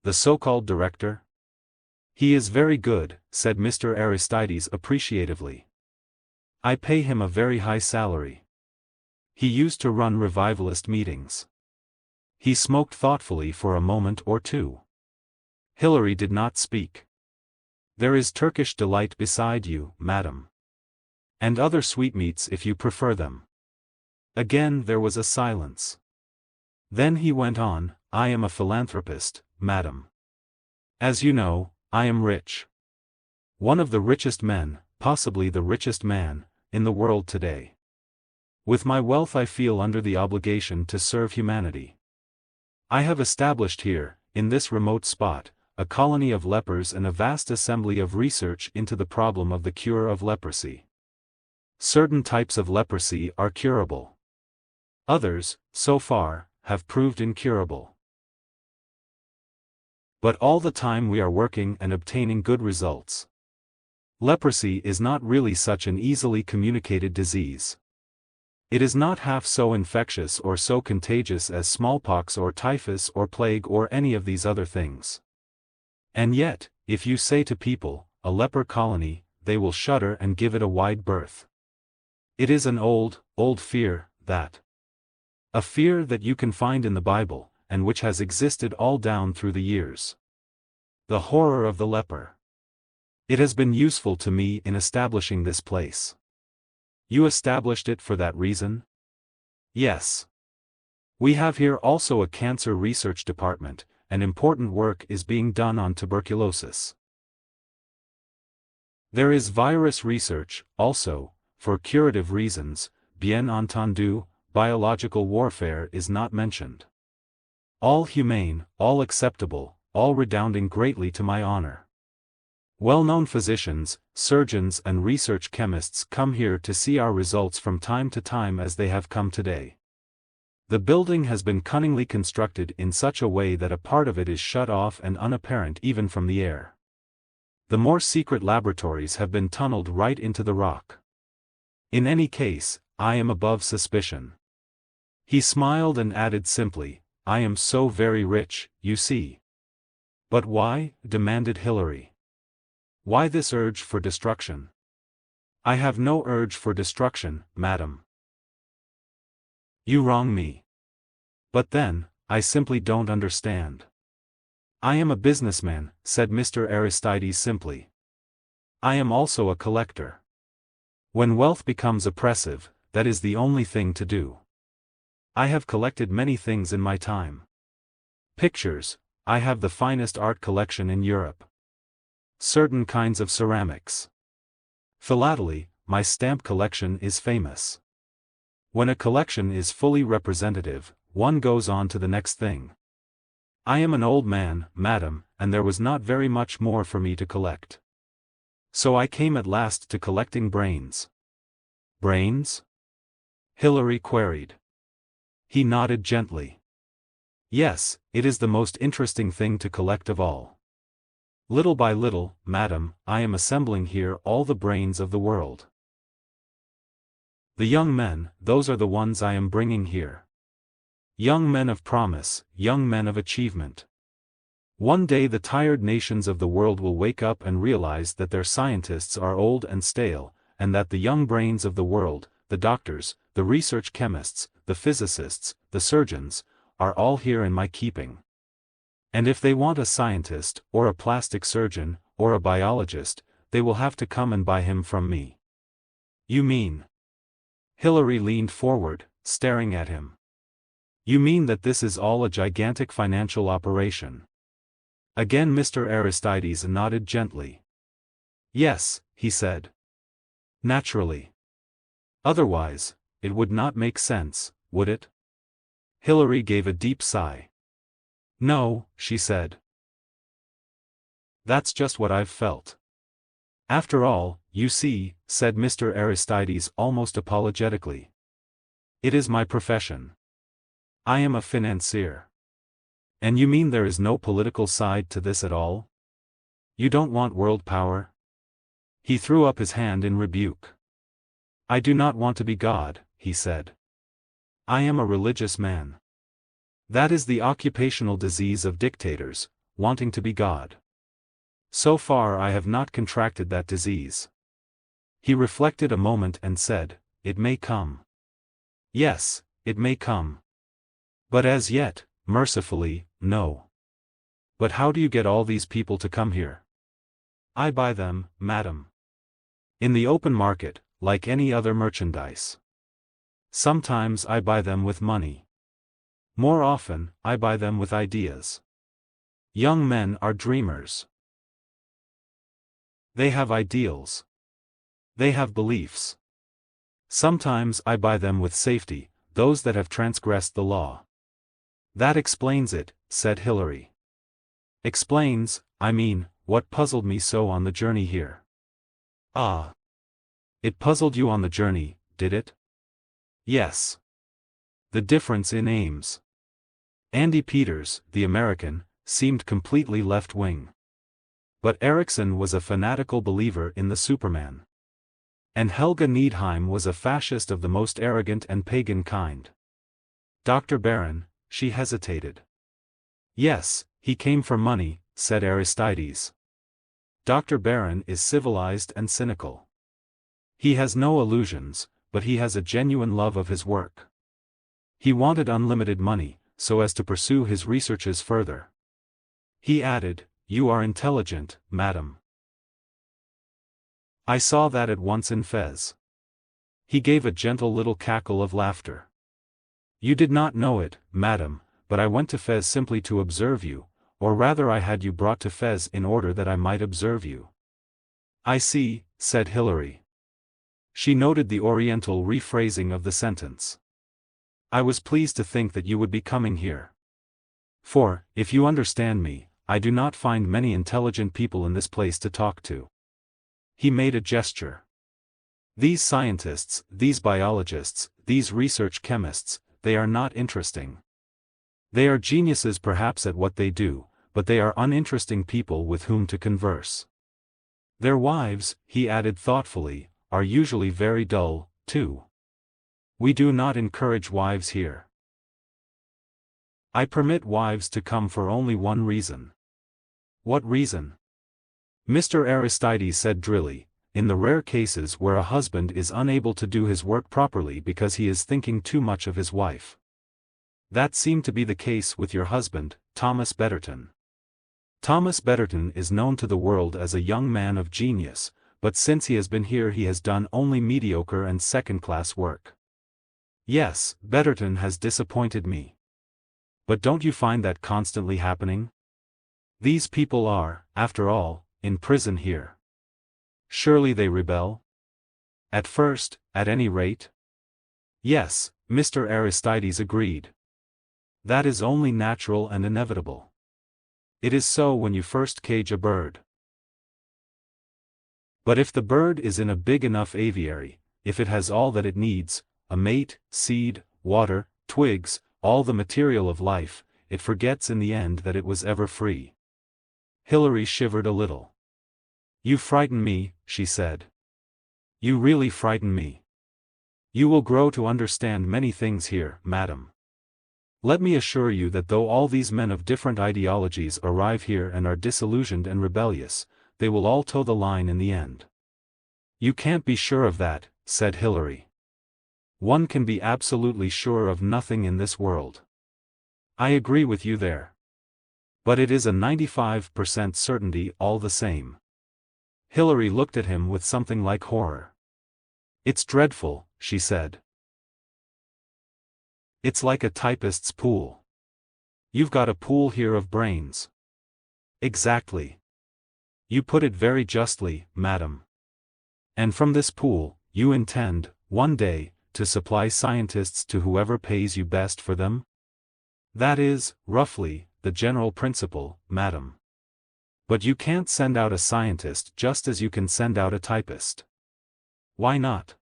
"The so-called director?" "He is very good," said Mr. Aristides appreciatively. "I pay him a very high salary. He used to run revivalist meetings." He smoked thoughtfully for a moment or two. Hilary did not speak. "There is Turkish delight beside you, madam. And other sweetmeats if you prefer them." Again there was a silence. Then he went on, "I am a philanthropist, madam. As you know, I am rich. One of the richest men, possibly the richest man, in the world today. With my wealth I feel under the obligation to serve humanity. I have established here, in this remote spot, a colony of lepers and a vast assembly of research into the problem of the cure of leprosy. Certain types of leprosy are curable. Others, so far, have proved incurable. But all the time we are working and obtaining good results. Leprosy is not really such an easily communicated disease. It is not half so infectious or so contagious as smallpox or typhus or plague or any of these other things. And yet, if you say to people, a leper colony, they will shudder and give it a wide berth. It is an old, old fear, that. A fear that you can find in the Bible, and which has existed all down through the years. The horror of the leper. It has been useful to me in establishing this place. You established it for that reason? Yes. We have here also a cancer research department, and important work is being done on tuberculosis. There is virus research, also, for curative reasons, bien entendu, biological warfare is not mentioned. All humane, all acceptable, all redounding greatly to my honor. Well-known physicians, surgeons and research chemists come here to see our results from time to time as they have come today. The building has been cunningly constructed in such a way that a part of it is shut off and unapparent even from the air. The more secret laboratories have been tunneled right into the rock. In any case, I am above suspicion. He smiled and added simply, "I am so very rich, you see." "But why?" demanded Hilary. "Why this urge for destruction?" "I have no urge for destruction, madam." "You wrong me. But then, I simply don't understand." "I am a businessman," said Mr. Aristides simply. "I am also a collector. When wealth becomes oppressive, that is the only thing to do. I have collected many things in my time. Pictures, I have the finest art collection in Europe. Certain kinds of ceramics. Philately, my stamp collection is famous. When a collection is fully representative, one goes on to the next thing. I am an old man, madam, and there was not very much more for me to collect. So I came at last to collecting brains." "Brains?" Hilary queried. He nodded gently. "Yes, it is the most interesting thing to collect of all. Little by little, madam, I am assembling here all the brains of the world. The young men, those are the ones I am bringing here. Young men of promise, young men of achievement. One day the tired nations of the world will wake up and realize that their scientists are old and stale, and that the young brains of the world, the doctors, the research chemists, the physicists, the surgeons, are all here in my keeping. And if they want a scientist, or a plastic surgeon, or a biologist, they will have to come and buy him from me." "You mean?" Hilary leaned forward, staring at him. "You mean that this is all a gigantic financial operation?" Again Mr. Aristides nodded gently. "Yes," he said. "Naturally. Otherwise, it would not make sense, would it?" Hilary gave a deep sigh. "No," she said. "That's just what I've felt. After all, you see, said Mr. Aristides almost apologetically. It is my profession. I am a financier. And you mean there is no political side to this at all? You don't want world power? He threw up his hand in rebuke. I do not want to be God, he said. I am a religious man. That is the occupational disease of dictators, wanting to be God. So far I have not contracted that disease. He reflected a moment and said, it may come. Yes, it may come. But as yet, mercifully, no. But how do you get all these people to come here? I buy them, madam. In the open market, like any other merchandise. Sometimes I buy them with money. More often, I buy them with ideas. Young men are dreamers. They have ideals. They have beliefs. Sometimes I buy them with safety, those that have transgressed the law. That explains it, said Hilary. Explains, I mean, what puzzled me so on the journey here. Ah. It puzzled you on the journey, did it? Yes. The difference in aims. Andy Peters, the American, seemed completely left-wing. But Erickson was a fanatical believer in the Superman. And Helga Needheim was a fascist of the most arrogant and pagan kind. Dr. Barron, she hesitated. Yes, he came for money, said Aristides. Dr. Barron is civilized and cynical. He has no illusions, but he has a genuine love of his work. He wanted unlimited money, so as to pursue his researches further. He added, you are intelligent, madam. I saw that at once in Fez. He gave a gentle little cackle of laughter. You did not know it, madam, but I went to Fez simply to observe you, or rather I had you brought to Fez in order that I might observe you. I see, said Hilary. She noted the oriental rephrasing of the sentence. I was pleased to think that you would be coming here. For, if you understand me, I do not find many intelligent people in this place to talk to. He made a gesture. These scientists, these biologists, these research chemists, they are not interesting. They are geniuses perhaps at what they do, but they are uninteresting people with whom to converse. Their wives, he added thoughtfully, are usually very dull, too. We do not encourage wives here. I permit wives to come for only one reason. What reason? Mr. Aristides said drily, in the rare cases where a husband is unable to do his work properly because he is thinking too much of his wife. That seemed to be the case with your husband, Thomas Betterton. Thomas Betterton is known to the world as a young man of genius, but since he has been here he has done only mediocre and second-class work. Yes, Betterton has disappointed me. But don't you find that constantly happening? These people are, after all, in prison here. Surely they rebel? At first, at any rate? Yes, Mr. Aristides agreed. That is only natural and inevitable. It is so when you first cage a bird. But if the bird is in a big enough aviary, if it has all that it needs, a mate, seed, water, twigs, all the material of life, it forgets in the end that it was ever free. Hilary shivered a little. You frighten me, she said. You really frighten me. You will grow to understand many things here, madam. Let me assure you that though all these men of different ideologies arrive here and are disillusioned and rebellious, they will all toe the line in the end. You can't be sure of that, said Hilary. One can be absolutely sure of nothing in this world. I agree with you there. But it is a 95% certainty all the same. Hilary looked at him with something like horror. It's dreadful, she said. It's like a typist's pool. You've got a pool here of brains. Exactly. You put it very justly, madam. And from this pool, you intend, one day, to supply scientists to whoever pays you best for them? That is, roughly, the general principle, madam. But you can't send out a scientist just as you can send out a typist. Why not?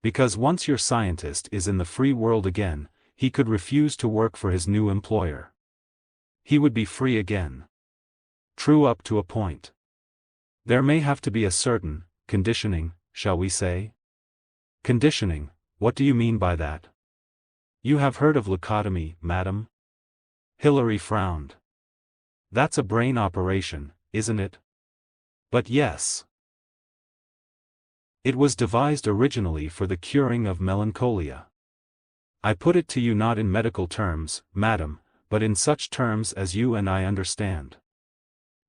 Because once your scientist is in the free world again, he could refuse to work for his new employer. He would be free again. True up to a point. There may have to be a certain conditioning, shall we say? Conditioning, what do you mean by that? You have heard of leucotomy, madam? Hilary frowned. That's a brain operation, isn't it? But yes. It was devised originally for the curing of melancholia. I put it to you not in medical terms, madam, but in such terms as you and I understand.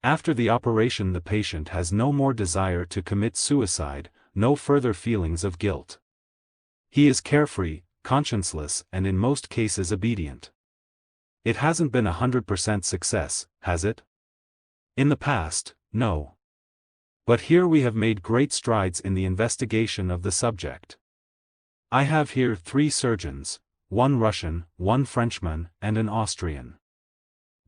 After the operation the patient has no more desire to commit suicide, no further feelings of guilt. He is carefree, conscienceless and in most cases obedient. It hasn't been 100% success, has it? In the past, no. But here we have made great strides in the investigation of the subject. I have here 3 surgeons, 1 Russian, 1 Frenchman, and an Austrian.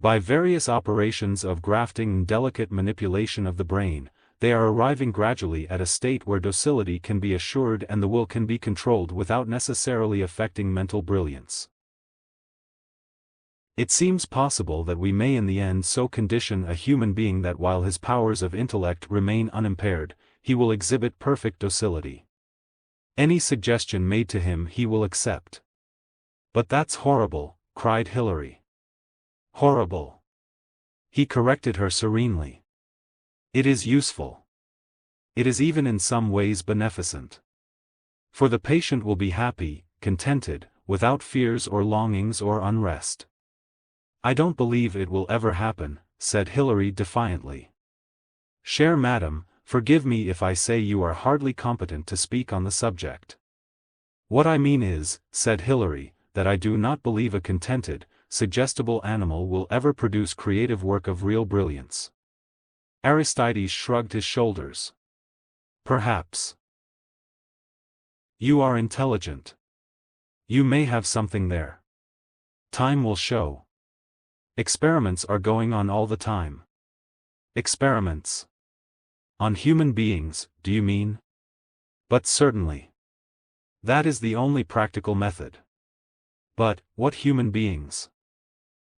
By various operations of grafting and delicate manipulation of the brain, they are arriving gradually at a state where docility can be assured and the will can be controlled without necessarily affecting mental brilliance. It seems possible that we may in the end so condition a human being that while his powers of intellect remain unimpaired, he will exhibit perfect docility. Any suggestion made to him he will accept. But that's horrible, cried Hilary. Horrible. He corrected her serenely. It is useful. It is even in some ways beneficent. For the patient will be happy, contented, without fears or longings or unrest. I don't believe it will ever happen, said Hilary defiantly. Chère madame, forgive me if I say you are hardly competent to speak on the subject. What I mean is, said Hilary, that I do not believe a contented, suggestible animal will ever produce creative work of real brilliance. Aristides shrugged his shoulders. Perhaps. You are intelligent. You may have something there. Time will show. Experiments are going on all the time. Experiments. On human beings, do you mean? But certainly. That is the only practical method. But, what human beings?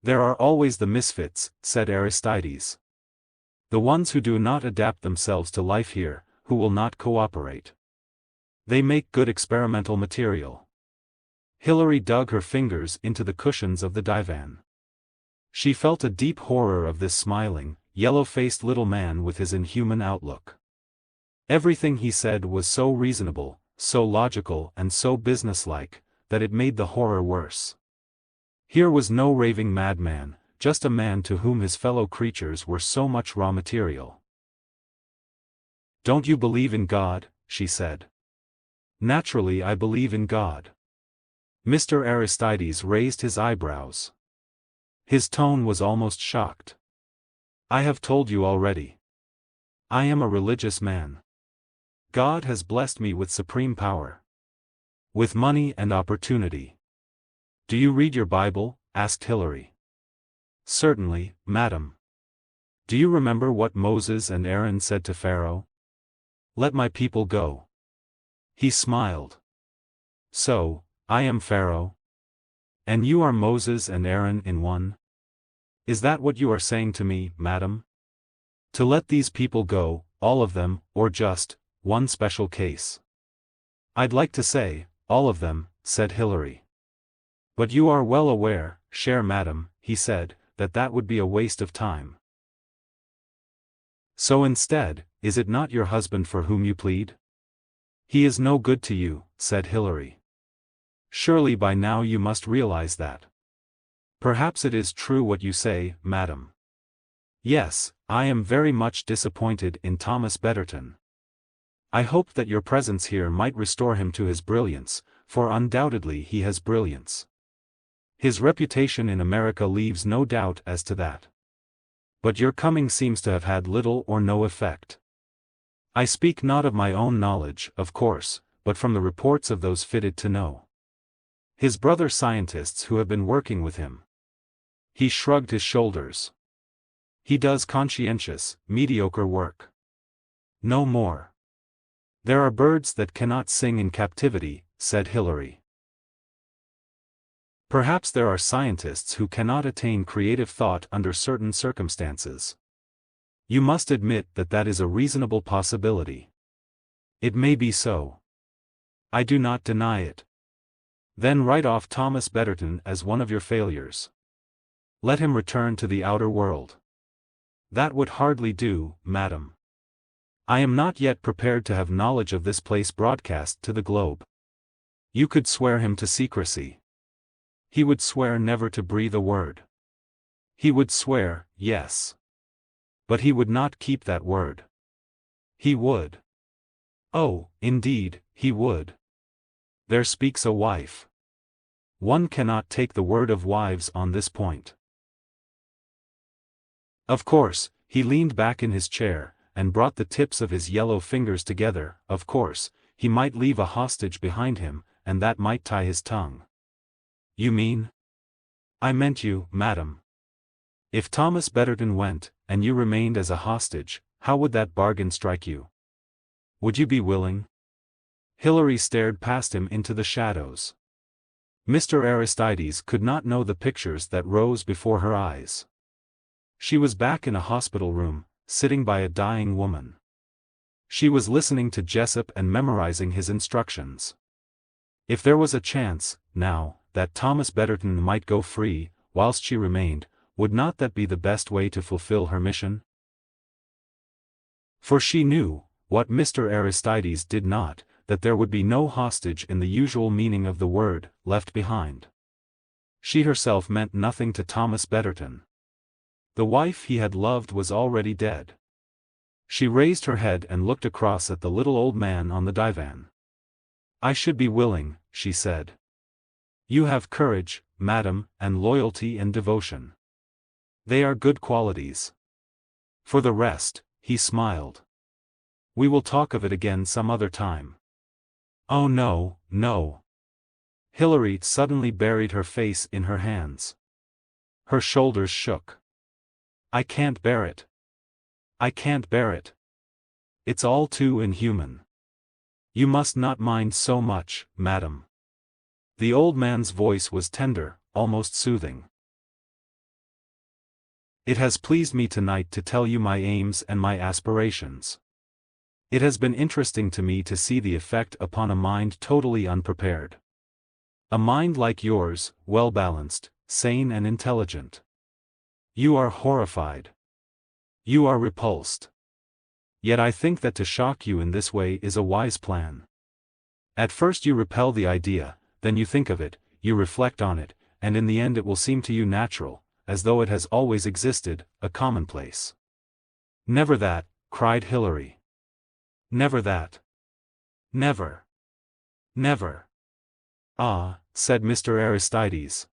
There are always the misfits, said Aristides. The ones who do not adapt themselves to life here, who will not cooperate. They make good experimental material. Hilary dug her fingers into the cushions of the divan. She felt a deep horror of this smiling, yellow-faced little man with his inhuman outlook. Everything he said was so reasonable, so logical and so businesslike, that it made the horror worse. Here was no raving madman, just a man to whom his fellow creatures were so much raw material. Don't you believe in God? She said. Naturally I believe in God. Mr. Aristides raised his eyebrows. His tone was almost shocked. I have told you already. I am a religious man. God has blessed me with supreme power. With money and opportunity. Do you read your Bible? Asked Hilary. Certainly, madam. Do you remember what Moses and Aaron said to Pharaoh? Let my people go. He smiled. So, I am Pharaoh? And you are Moses and Aaron in one? Is that what you are saying to me, madam? To let these people go, all of them, or just one special case? I'd like to say, all of them, said Hilary. But you are well aware, chère madame, he said, that that would be a waste of time. So instead, is it not your husband for whom you plead? He is no good to you, said Hilary. Surely by now you must realize that. Perhaps it is true what you say, madam. Yes, I am very much disappointed in Thomas Betterton. I hoped that your presence here might restore him to his brilliance, for undoubtedly he has brilliance. His reputation in America leaves no doubt as to that. But your coming seems to have had little or no effect. I speak not of my own knowledge, of course, but from the reports of those fitted to know. His brother scientists who have been working with him. He shrugged his shoulders. He does conscientious, mediocre work. No more. There are birds that cannot sing in captivity, said Hilary. Perhaps there are scientists who cannot attain creative thought under certain circumstances. You must admit that that is a reasonable possibility. It may be so. I do not deny it. Then write off Thomas Betterton as one of your failures. Let him return to the outer world. That would hardly do, madam. I am not yet prepared to have knowledge of this place broadcast to the globe. You could swear him to secrecy. He would swear never to breathe a word. He would swear, yes. But he would not keep that word. He would. Oh, indeed, he would. There speaks a wife. One cannot take the word of wives on this point. Of course, he leaned back in his chair, and brought the tips of his yellow fingers together. Of course, he might leave a hostage behind him, and that might tie his tongue. You mean? I meant you, madam. If Thomas Betterton went, and you remained as a hostage, how would that bargain strike you? Would you be willing? Hilary stared past him into the shadows. Mr. Aristides could not know the pictures that rose before her eyes. She was back in a hospital room, sitting by a dying woman. She was listening to Jessup and memorizing his instructions. If there was a chance, now, that Thomas Betterton might go free, whilst she remained, would not that be the best way to fulfill her mission? For she knew, what Mr. Aristides did not, that there would be no hostage in the usual meaning of the word, left behind. She herself meant nothing to Thomas Betterton. The wife he had loved was already dead. She raised her head and looked across at the little old man on the divan. I should be willing, she said. You have courage, madam, and loyalty and devotion. They are good qualities. For the rest, he smiled. We will talk of it again some other time. Oh no, no. Hilary suddenly buried her face in her hands. Her shoulders shook. I can't bear it. I can't bear it. It's all too inhuman. You must not mind so much, madam. The old man's voice was tender, almost soothing. It has pleased me tonight to tell you my aims and my aspirations. It has been interesting to me to see the effect upon a mind totally unprepared. A mind like yours, well-balanced, sane and intelligent. You are horrified. You are repulsed. Yet I think that to shock you in this way is a wise plan. At first you repel the idea, then you think of it, you reflect on it, and in the end it will seem to you natural, as though it has always existed, a commonplace. Never that, cried Hilary. Never that. Never. Never. Ah, said Mr. Aristides.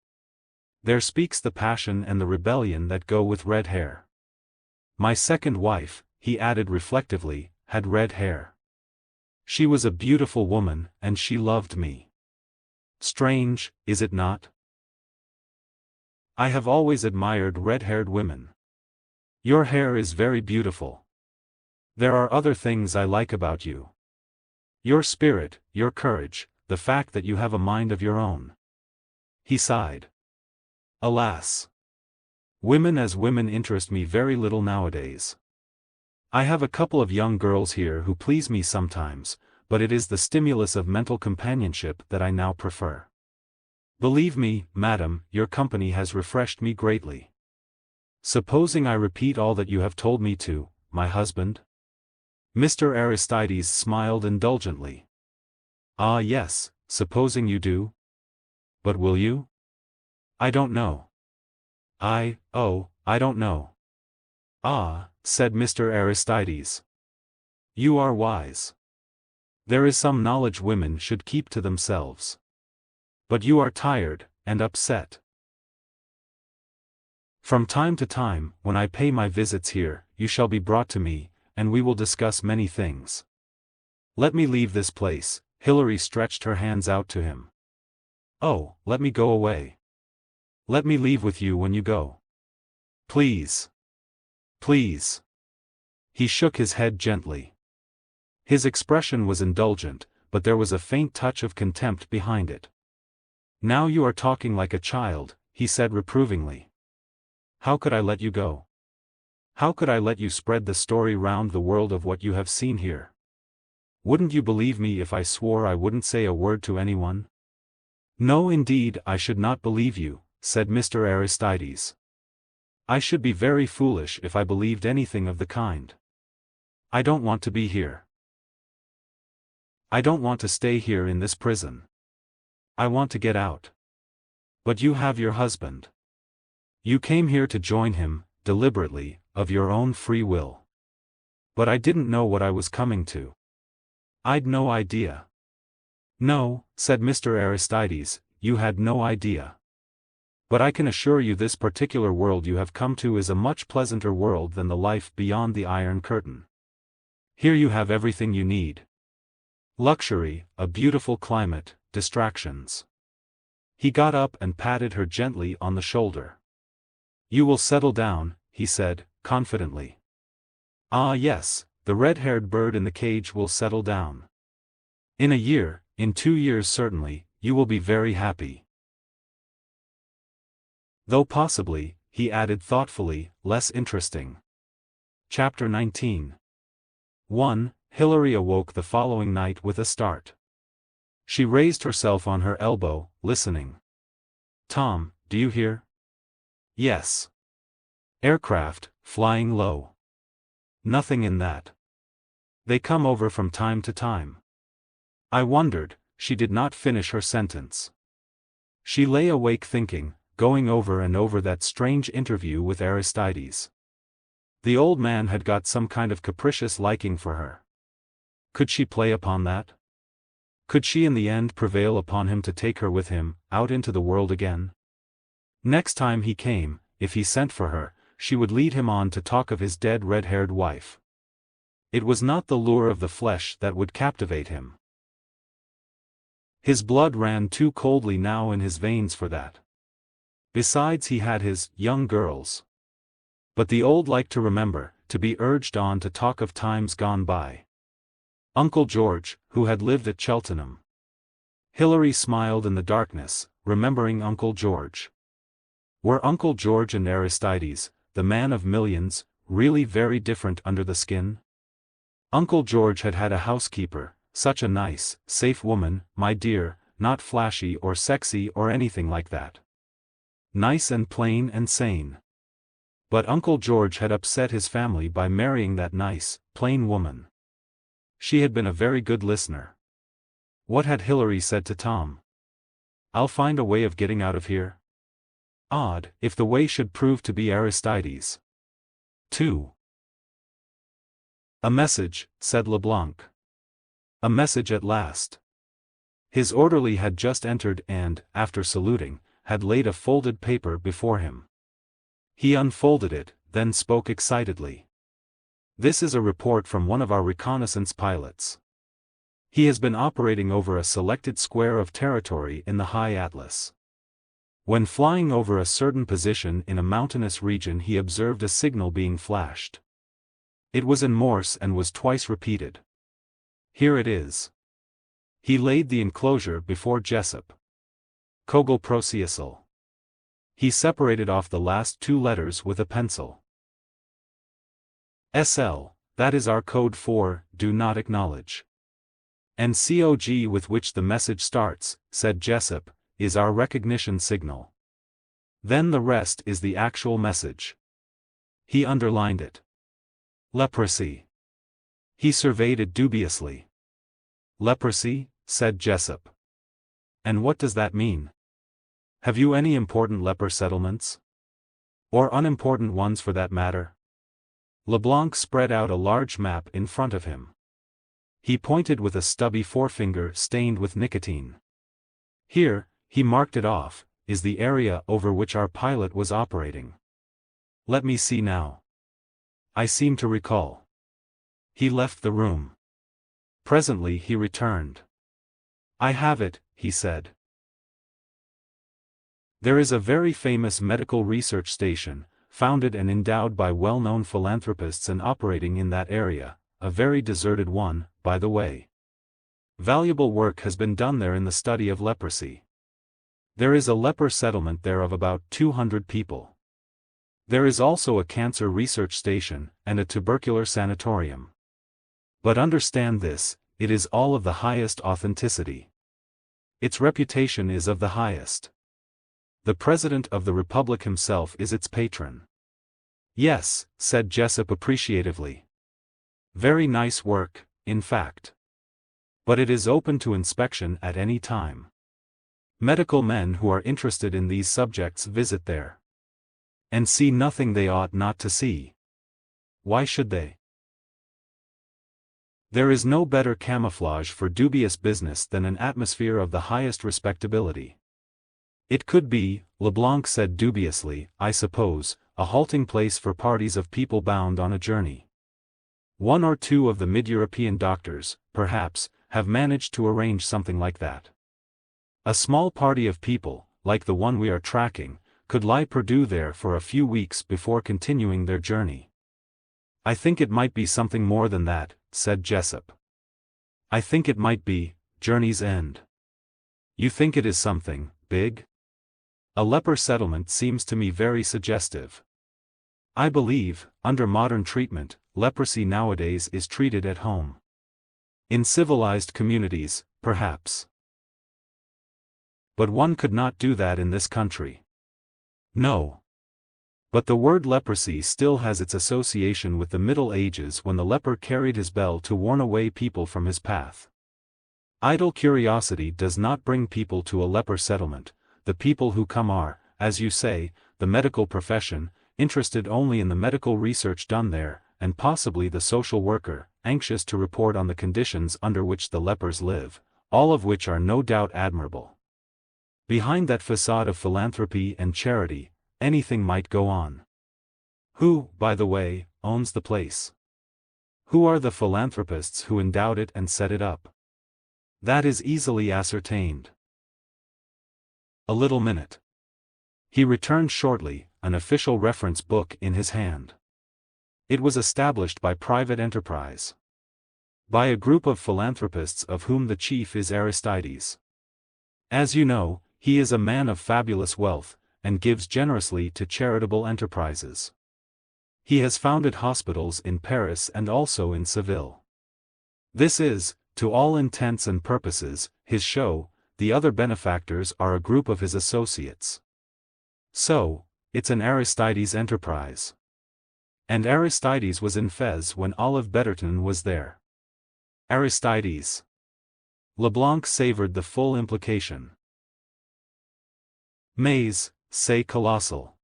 There speaks the passion and the rebellion that go with red hair. My second wife, he added reflectively, had red hair. She was a beautiful woman, and she loved me. Strange, is it not? I have always admired red-haired women. Your hair is very beautiful. There are other things I like about you. Your spirit, your courage, the fact that you have a mind of your own. He sighed. Alas! Women as women interest me very little nowadays. I have a couple of young girls here who please me sometimes, but it is the stimulus of mental companionship that I now prefer. Believe me, madam, your company has refreshed me greatly. Supposing I repeat all that you have told me to, my husband? Mr. Aristides smiled indulgently. Ah yes, supposing you do? But will you? I don't know. I don't know. Ah, said Mr. Aristides. You are wise. There is some knowledge women should keep to themselves. But you are tired, and upset. From time to time, when I pay my visits here, you shall be brought to me, and we will discuss many things. Let me leave this place. Hilary stretched her hands out to him. Oh, let me go away. Let me leave with you when you go. Please. Please. He shook his head gently. His expression was indulgent, but there was a faint touch of contempt behind it. "Now you are talking like a child," he said reprovingly. "How could I let you go? How could I let you spread the story round the world of what you have seen here? Wouldn't you believe me if I swore I wouldn't say a word to anyone?" "No, indeed, I should not believe you," said Mr. Aristides. "I should be very foolish if I believed anything of the kind. I don't want to be here. I don't want to stay here in this prison. I want to get out. But you have your husband. You came here to join him, deliberately, of your own free will. But I didn't know what I was coming to. I'd no idea." "No," said Mr. Aristides, "you had no idea. But I can assure you this particular world you have come to is a much pleasanter world than the life beyond the Iron Curtain. Here you have everything you need. Luxury, a beautiful climate, distractions." He got up and patted her gently on the shoulder. "You will settle down," he said, confidently. "Ah yes, the red-haired bird in the cage will settle down. In a year, in 2 years certainly, you will be very happy. Though possibly," he added thoughtfully, "less interesting." Chapter 19. 1. Hilary awoke the following night with a start. She raised herself on her elbow, listening. "Tom, do you hear?" "Yes." "Aircraft, flying low." "Nothing in that. They come over from time to time." "I wondered," she did not finish her sentence. She lay awake thinking, going over and over that strange interview with Aristides. The old man had got some kind of capricious liking for her. Could she play upon that? Could she in the end prevail upon him to take her with him, out into the world again? Next time he came, if he sent for her, she would lead him on to talk of his dead red-haired wife. It was not the lure of the flesh that would captivate him. His blood ran too coldly now in his veins for that. Besides, he had his young girls. But the old liked to remember, to be urged on to talk of times gone by. Uncle George, who had lived at Cheltenham. Hilary smiled in the darkness, remembering Uncle George. Were Uncle George and Aristides, the man of millions, really very different under the skin? Uncle George had had a housekeeper, such a nice, safe woman, my dear, not flashy or sexy or anything like that. Nice and plain and sane. But Uncle George had upset his family by marrying that nice, plain woman. She had been a very good listener. What had Hilary said to Tom? "I'll find a way of getting out of here." Odd, if the way should prove to be Aristides. 2. "A message," said LeBlanc. A message at last. His orderly had just entered and, after saluting, had laid a folded paper before him. He unfolded it, then spoke excitedly. "This is a report from one of our reconnaissance pilots. He has been operating over a selected square of territory in the high Atlas. When flying over a certain position in a mountainous region he observed a signal being flashed. It was in Morse and was twice repeated. Here it is." He laid the enclosure before Jessup. "Kogel Procesal." He separated off the last 2 letters with a pencil. "SL, that is our code for, do not acknowledge. And COG with which the message starts," said Jessup, "is our recognition signal. Then the rest is the actual message." He underlined it. "Leprosy." He surveyed it dubiously. "Leprosy?" said Jessup. "And what does that mean? Have you any important leper settlements? Or unimportant ones for that matter?" LeBlanc spread out a large map in front of him. He pointed with a stubby forefinger stained with nicotine. "Here," he marked it off, "is the area over which our pilot was operating. Let me see now. I seem to recall." He left the room. Presently he returned. "I have it," he said. "There is a very famous medical research station, founded and endowed by well-known philanthropists and operating in that area, a very deserted one, by the way. Valuable work has been done there in the study of leprosy. There is a leper settlement there of about 200 people. There is also a cancer research station and a tubercular sanatorium. But understand this, it is all of the highest authenticity. Its reputation is of the highest. The President of the Republic himself is its patron. Yes, said Jessup appreciatively. Very nice work, in fact. But it is open to inspection at any time. Medical men who are interested in these subjects visit there. And see nothing they ought not to see. Why should they? There is no better camouflage for dubious business than an atmosphere of the highest respectability. It could be, LeBlanc said dubiously, I suppose, a halting place for parties of people bound on a journey. One or two of the mid-European doctors, perhaps, have managed to arrange something like that. A small party of people, like the one we are tracking, could lie perdu there for a few weeks before continuing their journey. I think it might be something more than that, said Jessup. I think it might be, Journey's End. You think it is something big? A leper settlement seems to me very suggestive. I believe, under modern treatment, leprosy nowadays is treated at home. In civilized communities, perhaps. But one could not do that in this country. No. But the word leprosy still has its association with the Middle Ages when the leper carried his bell to warn away people from his path. Idle curiosity does not bring people to a leper settlement. The people who come are, as you say, the medical profession, interested only in the medical research done there, and possibly the social worker, anxious to report on the conditions under which the lepers live, all of which are no doubt admirable. Behind that facade of philanthropy and charity, anything might go on. Who, by the way, owns the place? Who are the philanthropists who endowed it and set it up? That is easily ascertained. A little minute. He returned shortly, an official reference book in his hand. It was established by private enterprise. By a group of philanthropists of whom the chief is Aristides. As you know, he is a man of fabulous wealth, and gives generously to charitable enterprises. He has founded hospitals in Paris and also in Seville. This is, to all intents and purposes, his show. The other benefactors are a group of his associates. So, it's an Aristides enterprise. And Aristides was in Fez when Olive Betterton was there. Aristides. LeBlanc savored the full implication. Mais, c'est colossal.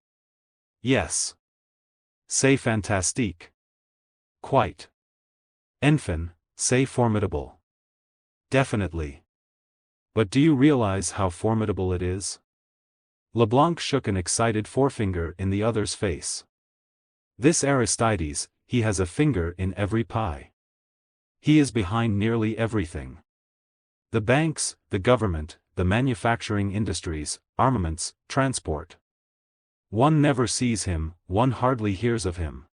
Yes. C'est fantastique. Quite. Enfin, c'est formidable. Definitely. But do you realize how formidable it is? LeBlanc shook an excited forefinger in the other's face. This Aristides, he has a finger in every pie. He is behind nearly everything. The banks, the government, the manufacturing industries, armaments, transport. One never sees him, one hardly hears of him.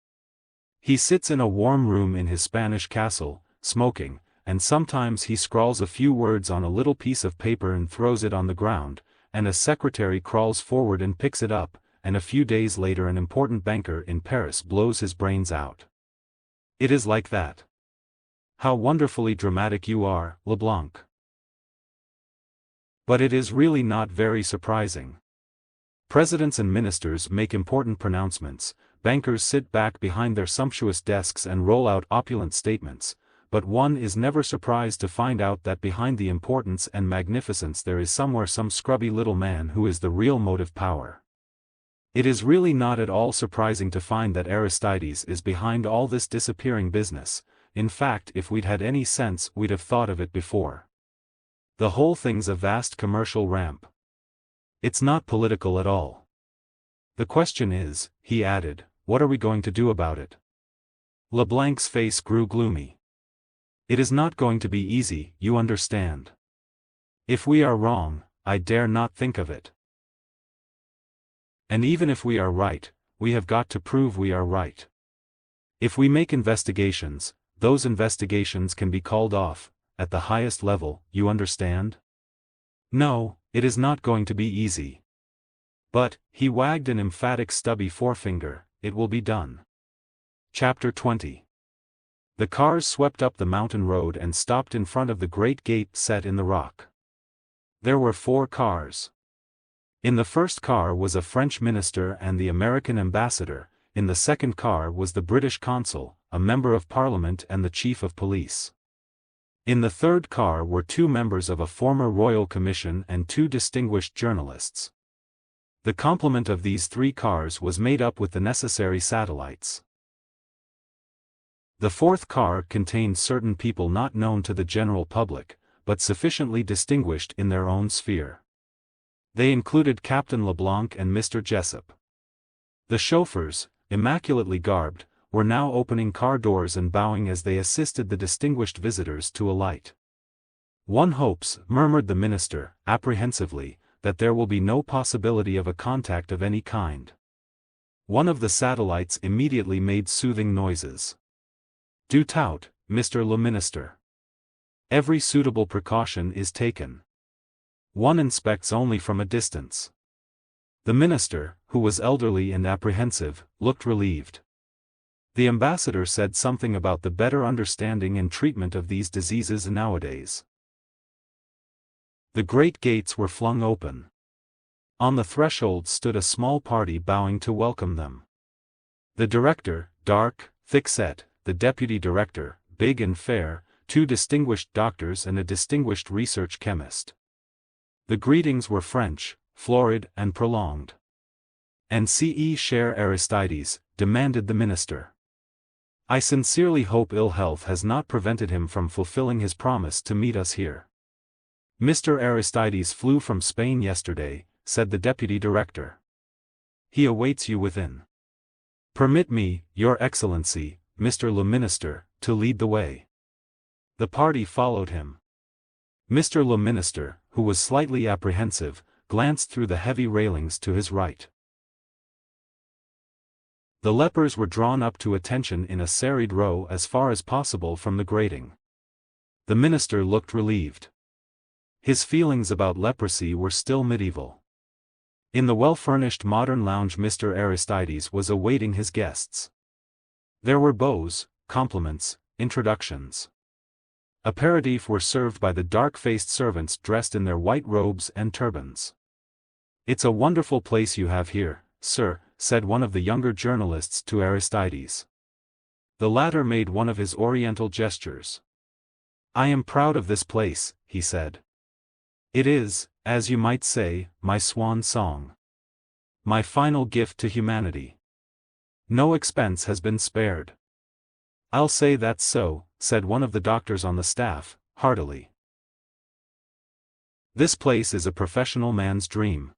He sits in a warm room in his Spanish castle, smoking, and sometimes he scrawls a few words on a little piece of paper and throws it on the ground, and a secretary crawls forward and picks it up, and a few days later an important banker in Paris blows his brains out. It is like that. How wonderfully dramatic you are, LeBlanc. But it is really not very surprising. Presidents and ministers make important pronouncements, bankers sit back behind their sumptuous desks and roll out opulent statements, but one is never surprised to find out that behind the importance and magnificence there is somewhere some scrubby little man who is the real motive power. It is really not at all surprising to find that Aristides is behind all this disappearing business. In fact, if we'd had any sense we'd have thought of it before. The whole thing's a vast commercial ramp. It's not political at all. The question is, he added, what are we going to do about it? LeBlanc's face grew gloomy. It is not going to be easy, you understand. If we are wrong, I dare not think of it. And even if we are right, we have got to prove we are right. If we make investigations, those investigations can be called off, at the highest level, you understand? No, it is not going to be easy. But, he wagged an emphatic stubby forefinger, it will be done. Chapter 20. The cars swept up the mountain road and stopped in front of the great gate set in the rock. There were 4 cars. In the first car was a French minister and the American ambassador, in the second car was the British consul, a member of parliament and the chief of police. In the third car were 2 members of a former royal commission and 2 distinguished journalists. The complement of these 3 cars was made up with the necessary satellites. The fourth car contained certain people not known to the general public, but sufficiently distinguished in their own sphere. They included Captain LeBlanc and Mr. Jessup. The chauffeurs, immaculately garbed, were now opening car doors and bowing as they assisted the distinguished visitors to alight. "One hopes," murmured the minister, apprehensively, "that there will be no possibility of a contact of any kind." One of the satellites immediately made soothing noises. "Do tout, Mr. le Minister. Every suitable precaution is taken. One inspects only from a distance." The minister, who was elderly and apprehensive, looked relieved. The ambassador said something about the better understanding and treatment of these diseases nowadays. The great gates were flung open. On the threshold stood a small party bowing to welcome them. The director, dark, thick-set, the deputy director, big and fair, 2 distinguished doctors and a distinguished research chemist. The greetings were French, florid and prolonged. "And ce cher Aristides," demanded the minister. "I sincerely hope ill health has not prevented him from fulfilling his promise to meet us here." "Mr. Aristides flew from Spain yesterday," said the deputy director. "He awaits you within. Permit me, Your Excellency, Mr. le Minister, to lead the way." The party followed him. Mr. le Minister, who was slightly apprehensive, glanced through the heavy railings to his right. The lepers were drawn up to attention in a serried row as far as possible from the grating. The minister looked relieved. His feelings about leprosy were still medieval. In the well-furnished modern lounge Mr. Aristides was awaiting his guests. There were bows, compliments, introductions. Aperitif were served by the dark-faced servants dressed in their white robes and turbans. "It's a wonderful place you have here, sir," said one of the younger journalists to Aristides. The latter made one of his oriental gestures. "I am proud of this place," he said. "It is, as you might say, my swan song. My final gift to humanity. No expense has been spared." "I'll say that's so," said one of the doctors on the staff, heartily. "This place is a professional man's dream.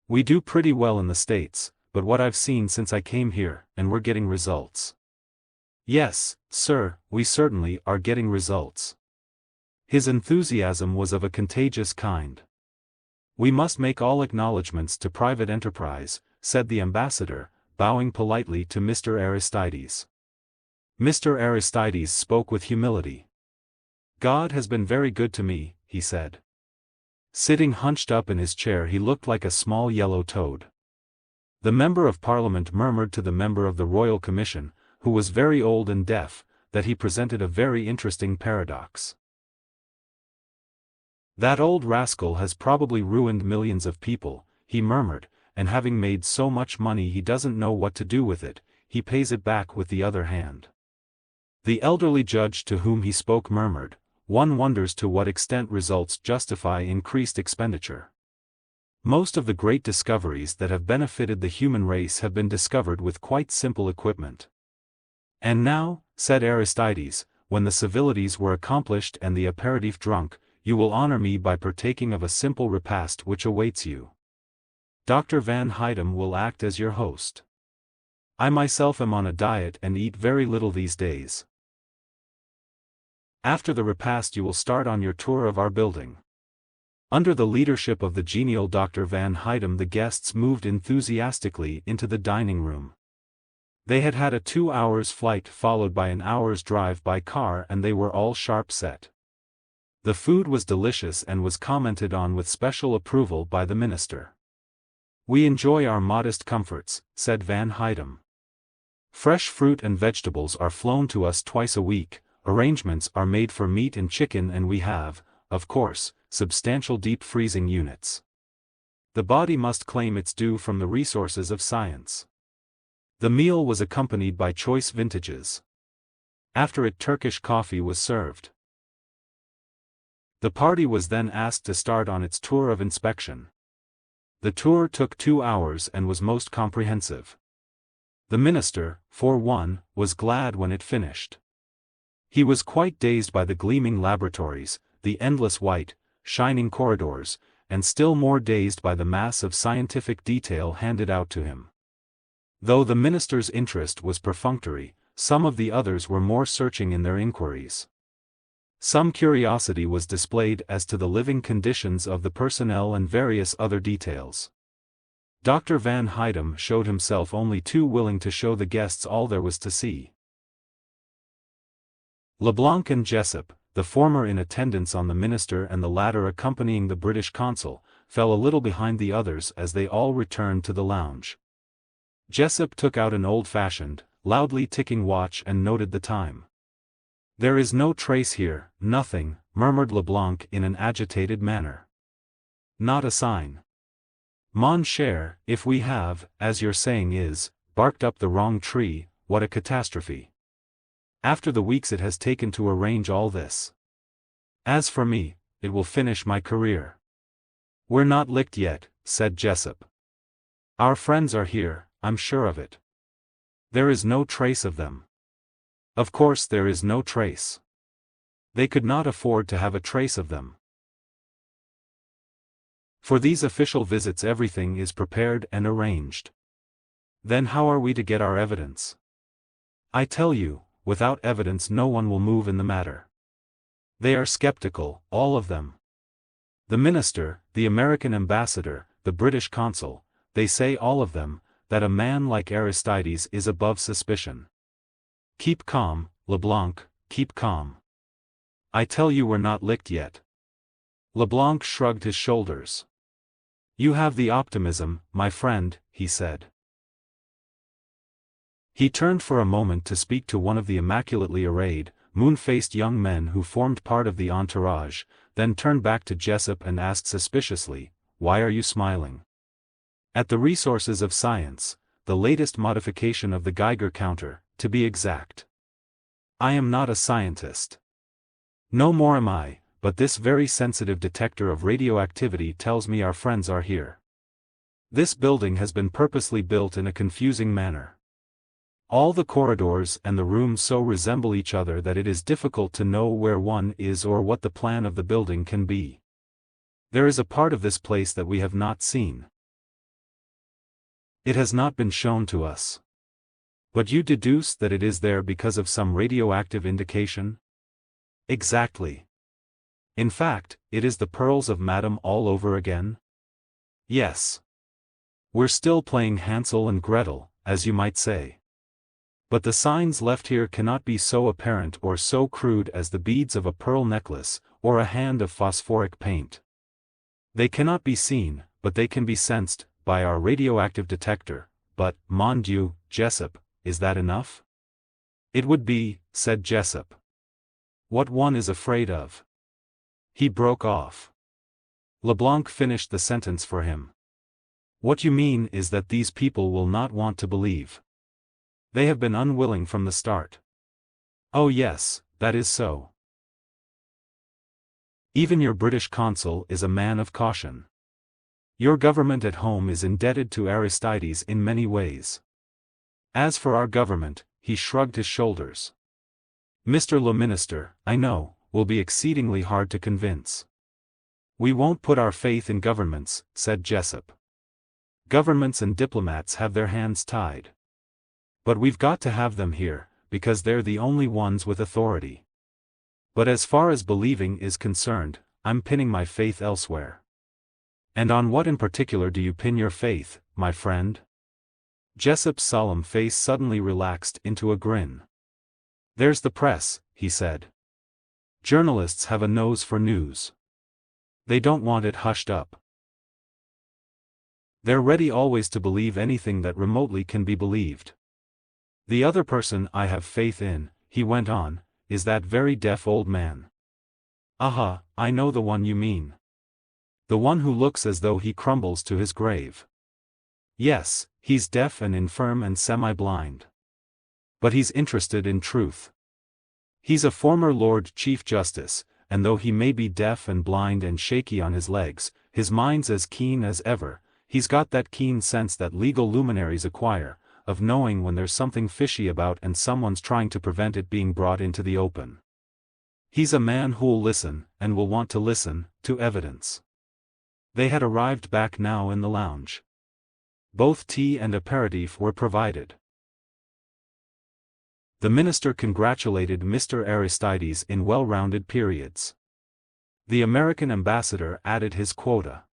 We do pretty well in the States, but what I've seen since I came here, and we're getting results." "Yes, sir, we certainly are getting results." His enthusiasm was of a contagious kind. "We must make all acknowledgments to private enterprise," said the ambassador, bowing politely to Mr. Aristides. Mr. Aristides spoke with humility. "God has been very good to me," he said. Sitting hunched up in his chair he looked like a small yellow toad. The member of parliament murmured to the member of the royal commission, who was very old and deaf, that he presented a very interesting paradox. "That old rascal has probably ruined millions of people," he murmured, "and having made so much money he doesn't know what to do with it, he pays it back with the other hand." The elderly judge to whom he spoke murmured, "One wonders to what extent results justify increased expenditure. Most of the great discoveries that have benefited the human race have been discovered with quite simple equipment." "And now," said Aristides, when the civilities were accomplished and the aperitif drunk, "you will honor me by partaking of a simple repast which awaits you. Dr. Van Hydem will act as your host. I myself am on a diet and eat very little these days. After the repast you will start on your tour of our building." Under the leadership of the genial Dr. Van Hydem the guests moved enthusiastically into the dining room. They had had a 2 hours flight followed by an hour's drive by car, and they were all sharp set. The food was delicious and was commented on with special approval by the minister. "We enjoy our modest comforts," said Van Hydem. "Fresh fruit and vegetables are flown to us twice a week, arrangements are made for meat and chicken, and we have, of course, substantial deep freezing units. The body must claim its due from the resources of science." The meal was accompanied by choice vintages. After it, Turkish coffee was served. The party was then asked to start on its tour of inspection. The tour took 2 hours and was most comprehensive. The minister, for one, was glad when it finished. He was quite dazed by the gleaming laboratories, the endless white, shining corridors, and still more dazed by the mass of scientific detail handed out to him. Though the minister's interest was perfunctory, some of the others were more searching in their inquiries. Some curiosity was displayed as to the living conditions of the personnel and various other details. Dr. Van Hydem showed himself only too willing to show the guests all there was to see. LeBlanc and Jessup, the former in attendance on the minister and the latter accompanying the British consul, fell a little behind the others as they all returned to the lounge. Jessup took out an old-fashioned, loudly ticking watch and noted the time. "There is no trace here, nothing," murmured LeBlanc in an agitated manner. "Not a sign. Mon cher, if we have, as your saying is, barked up the wrong tree, what a catastrophe. After the weeks it has taken to arrange all this. As for me, it will finish my career." "We're not licked yet," said Jessup. "Our friends are here, I'm sure of it. There is no trace of them." "Of course there is no trace. They could not afford to have a trace of them. For these official visits everything is prepared and arranged. Then how are we to get our evidence? I tell you, without evidence no one will move in the matter. They are skeptical, all of them. The minister, the American ambassador, the British consul, they say all of them, that a man like Aristides is above suspicion. Keep calm, LeBlanc, keep calm. I tell you we're not licked yet." LeBlanc shrugged his shoulders. "You have the optimism, my friend," he said. He turned for a moment to speak to one of the immaculately arrayed, moon-faced young men who formed part of the entourage, then turned back to Jessup and asked suspiciously, "Why are you smiling?" "At the resources of science, the latest modification of the Geiger counter, to be exact. I am not a scientist. No more am I, but this very sensitive detector of radioactivity tells me our friends are here. This building has been purposely built in a confusing manner. All the corridors and the rooms so resemble each other that it is difficult to know where one is or what the plan of the building can be. There is a part of this place that we have not seen. It has not been shown to us. But you deduce that it is there because of some radioactive indication?" "Exactly. In fact, it is the pearls of Madame all over again?" "Yes. We're still playing Hansel and Gretel, as you might say. But the signs left here cannot be so apparent or so crude as the beads of a pearl necklace, or a hand of phosphoric paint. They cannot be seen, but they can be sensed, by our radioactive detector, but, mon Dieu, Jessup, is that enough?" "It would be," said Jessup. "What one is afraid of." He broke off. LeBlanc finished the sentence for him. "What you mean is that these people will not want to believe. They have been unwilling from the start." "Oh yes, that is so. Even your British consul is a man of caution. Your government at home is indebted to Aristides in many ways. As for our government," he shrugged his shoulders. "Mr. Le Minister, I know, will be exceedingly hard to convince." "We won't put our faith in governments," said Jessup. "Governments and diplomats have their hands tied. But we've got to have them here, because they're the only ones with authority. But as far as believing is concerned, I'm pinning my faith elsewhere." "And on what in particular do you pin your faith, my friend?" Jessup's solemn face suddenly relaxed into a grin. "There's the press," he said. "Journalists have a nose for news. They don't want it hushed up. They're ready always to believe anything that remotely can be believed. The other person I have faith in," he went on, "is that very deaf old man. Aha, I know the one you mean. The one who looks as though he crumbles to his grave. Yes, he's deaf and infirm and semi-blind. But he's interested in truth. He's a former Lord Chief Justice, and though he may be deaf and blind and shaky on his legs, his mind's as keen as ever. He's got that keen sense that legal luminaries acquire, of knowing when there's something fishy about and someone's trying to prevent it being brought into the open. He's a man who'll listen, and will want to listen, to evidence." They had arrived back now in the lounge. Both tea and aperitif were provided. The minister congratulated Mr. Aristides in well-rounded periods. The American ambassador added his quota.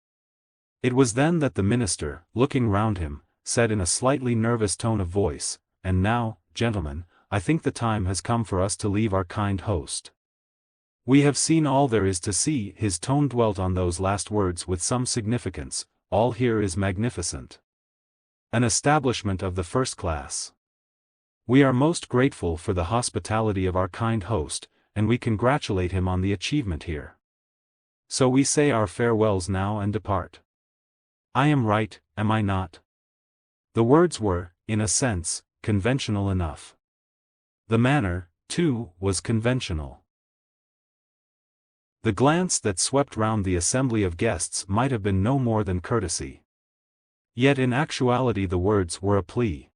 It was then that the minister, looking round him, said in a slightly nervous tone of voice, "And now, gentlemen, I think the time has come for us to leave our kind host. We have seen all there is to see." His tone dwelt on those last words with some significance. "All here is magnificent. An establishment of the first class. We are most grateful for the hospitality of our kind host, and we congratulate him on the achievement here. So we say our farewells now and depart. I am right, am I not?" The words were, in a sense, conventional enough. The manner, too, was conventional. The glance that swept round the assembly of guests might have been no more than courtesy. Yet in actuality the words were a plea.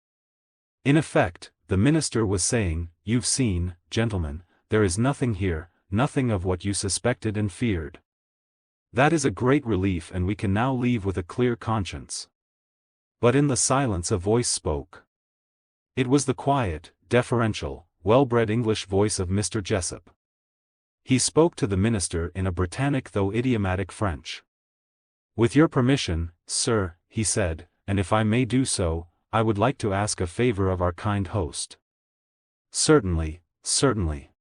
In effect, the minister was saying, "You've seen, gentlemen, there is nothing here, nothing of what you suspected and feared. That is a great relief, and we can now leave with a clear conscience." But in the silence a voice spoke. It was the quiet, deferential, well-bred English voice of Mr. Jessup. He spoke to the minister in a Britannic though idiomatic French. "With your permission, sir," he said, "and if I may do so, I would like to ask a favor of our kind host." "Certainly, certainly.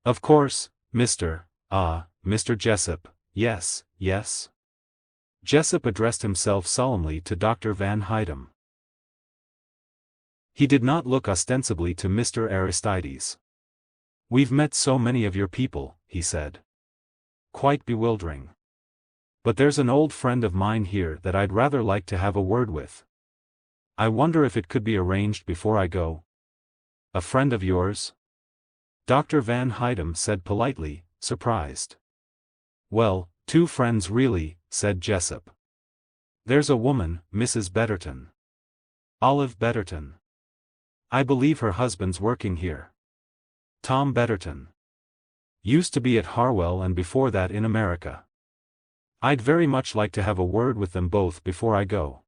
Of course, Mr. Jessup, yes, yes." Jessup addressed himself solemnly to Dr. Van Hydem. He did not look ostensibly to Mr. Aristides. "We've met so many of your people," he said. "Quite bewildering. But there's an old friend of mine here that I'd rather like to have a word with. I wonder if it could be arranged before I go." "A friend of yours?" Dr. Van Hydem said politely, surprised. "Well, two friends really," said Jessup. "There's a woman, Mrs. Betterton. Olive Betterton. I believe her husband's working here. Tom Betterton. Used to be at Harwell and before that in America. I'd very much like to have a word with them both before I go."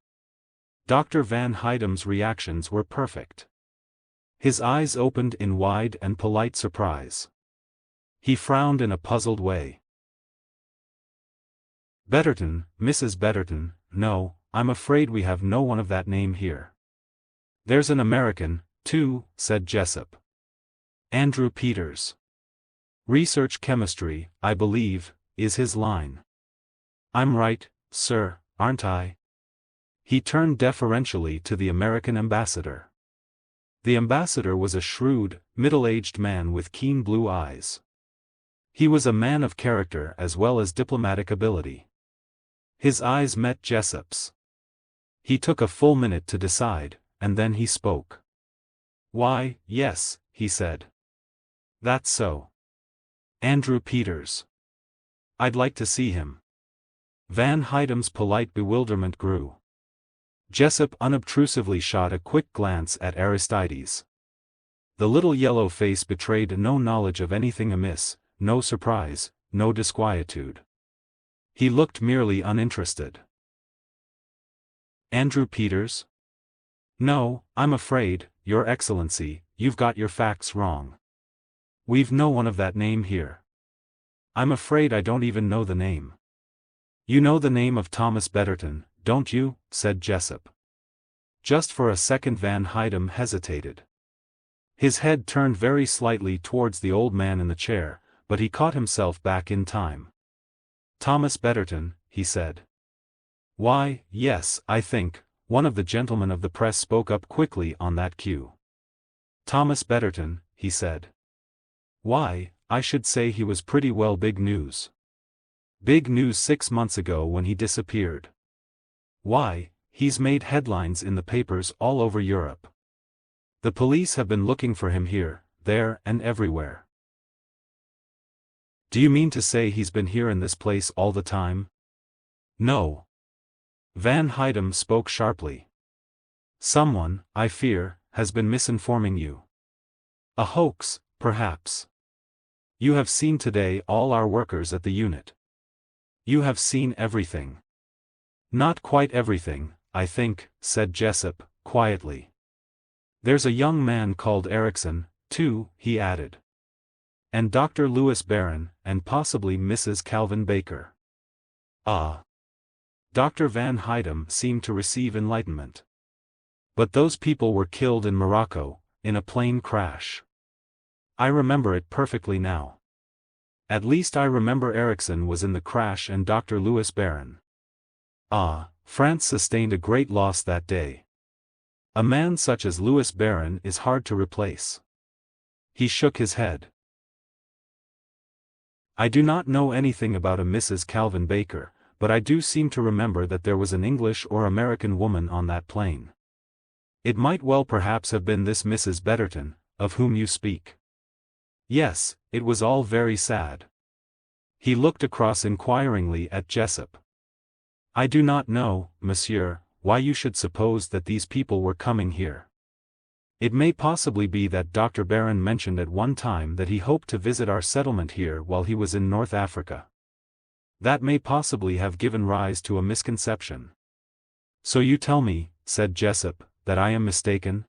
Dr. Van Hydem's reactions were perfect. His eyes opened in wide and polite surprise. He frowned in a puzzled way. "Betterton, Mrs. Betterton, no, I'm afraid we have no one of that name here." "There's an American, too," said Jessup. "Andrew Peters. Research chemistry, I believe, is his line. I'm right, sir, aren't I?" He turned deferentially to the American ambassador. The ambassador was a shrewd, middle-aged man with keen blue eyes. He was a man of character as well as diplomatic ability. His eyes met Jessup's. He took a full minute to decide, and then he spoke. "Why, yes," he said. "That's so. Andrew Peters. I'd like to see him." Van Hydem's polite bewilderment grew. Jessup unobtrusively shot a quick glance at Aristides. The little yellow face betrayed no knowledge of anything amiss, no surprise, no disquietude. He looked merely uninterested. "Andrew Peters? No, I'm afraid, Your Excellency, you've got your facts wrong. We've no one of that name here. I'm afraid I don't even know the name." "You know the name of Thomas Betterton, don't you?" said Jessup. Just for a second Van Hydem hesitated. His head turned very slightly towards the old man in the chair, but he caught himself back in time. "Thomas Betterton," he said. "Why, yes, I think," one of the gentlemen of the press spoke up quickly on that cue. "Thomas Betterton," he said. "Why, I should say he was pretty well big news. Big news 6 months ago when he disappeared. Why, he's made headlines in the papers all over Europe. The police have been looking for him here, there and everywhere." "Do you mean to say he's been here in this place all the time?" "No." Van Hydem spoke sharply. "Someone, I fear, has been misinforming you. A hoax, perhaps. You have seen today all our workers at the unit. You have seen everything." "Not quite everything, I think," said Jessup, quietly. "There's a young man called Erickson, too," he added. "And Dr. Louis Barron, and possibly Mrs. Calvin Baker." "Ah." Dr. Van Hydem seemed to receive enlightenment. "But those people were killed in Morocco, in a plane crash. I remember it perfectly now. At least I remember Erickson was in the crash and Dr. Louis Barron. Ah, France sustained a great loss that day. A man such as Louis Barron is hard to replace." He shook his head. "I do not know anything about a Mrs. Calvin Baker, but I do seem to remember that there was an English or American woman on that plane. It might well perhaps have been this Mrs. Betterton, of whom you speak." "Yes, it was all very sad." He looked across inquiringly at Jessup. "I do not know, monsieur, why you should suppose that these people were coming here. It may possibly be that Dr. Barron mentioned at one time that he hoped to visit our settlement here while he was in North Africa. That may possibly have given rise to a misconception." "So you tell me," said Jessup, "that I am mistaken?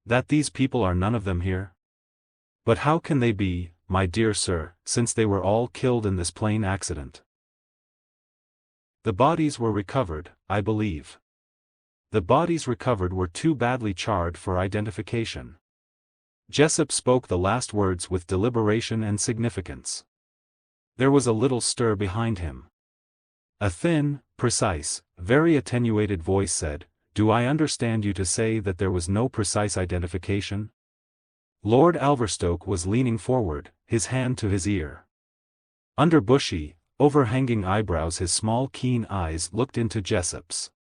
That these people are none of them here? But how can they be, my dear sir, since they were all killed in this plane accident?" "The bodies were recovered, I believe. The bodies recovered were too badly charred for identification." Jessup spoke the last words with deliberation and significance. There was a little stir behind him. A thin, precise, very attenuated voice said, "Do I understand you to say that there was no precise identification?" Lord Alverstoke was leaning forward, his hand to his ear. Under bushy, overhanging eyebrows his small keen eyes looked into Jessup's.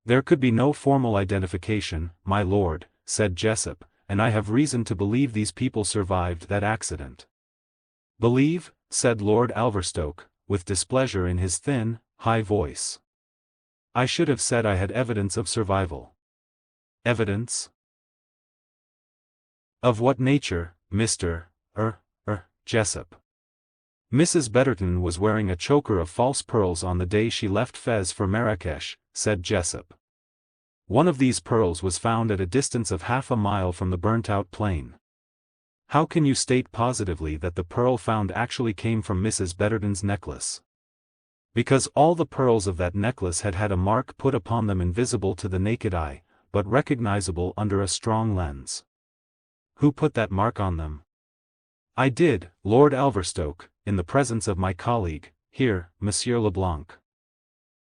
"There could be no formal identification, my lord," said Jessup, "and I have reason to believe these people survived that accident." "Believe?" said Lord Alverstoke, with displeasure in his thin, high voice. "I should have said I had evidence of survival." "Evidence? Of what nature, Mr. Jessup?" "Mrs. Betterton was wearing a choker of false pearls on the day she left Fez for Marrakech," said Jessup. "One of these pearls was found at a distance of half a mile from the burnt-out plane." "How can you state positively that the pearl found actually came from Mrs. Betterton's necklace?" "Because all the pearls of that necklace had had a mark put upon them invisible to the naked eye, but recognizable under a strong lens." "Who put that mark on them?" "I did, Lord Alverstoke, in the presence of my colleague, here, Monsieur Leblanc."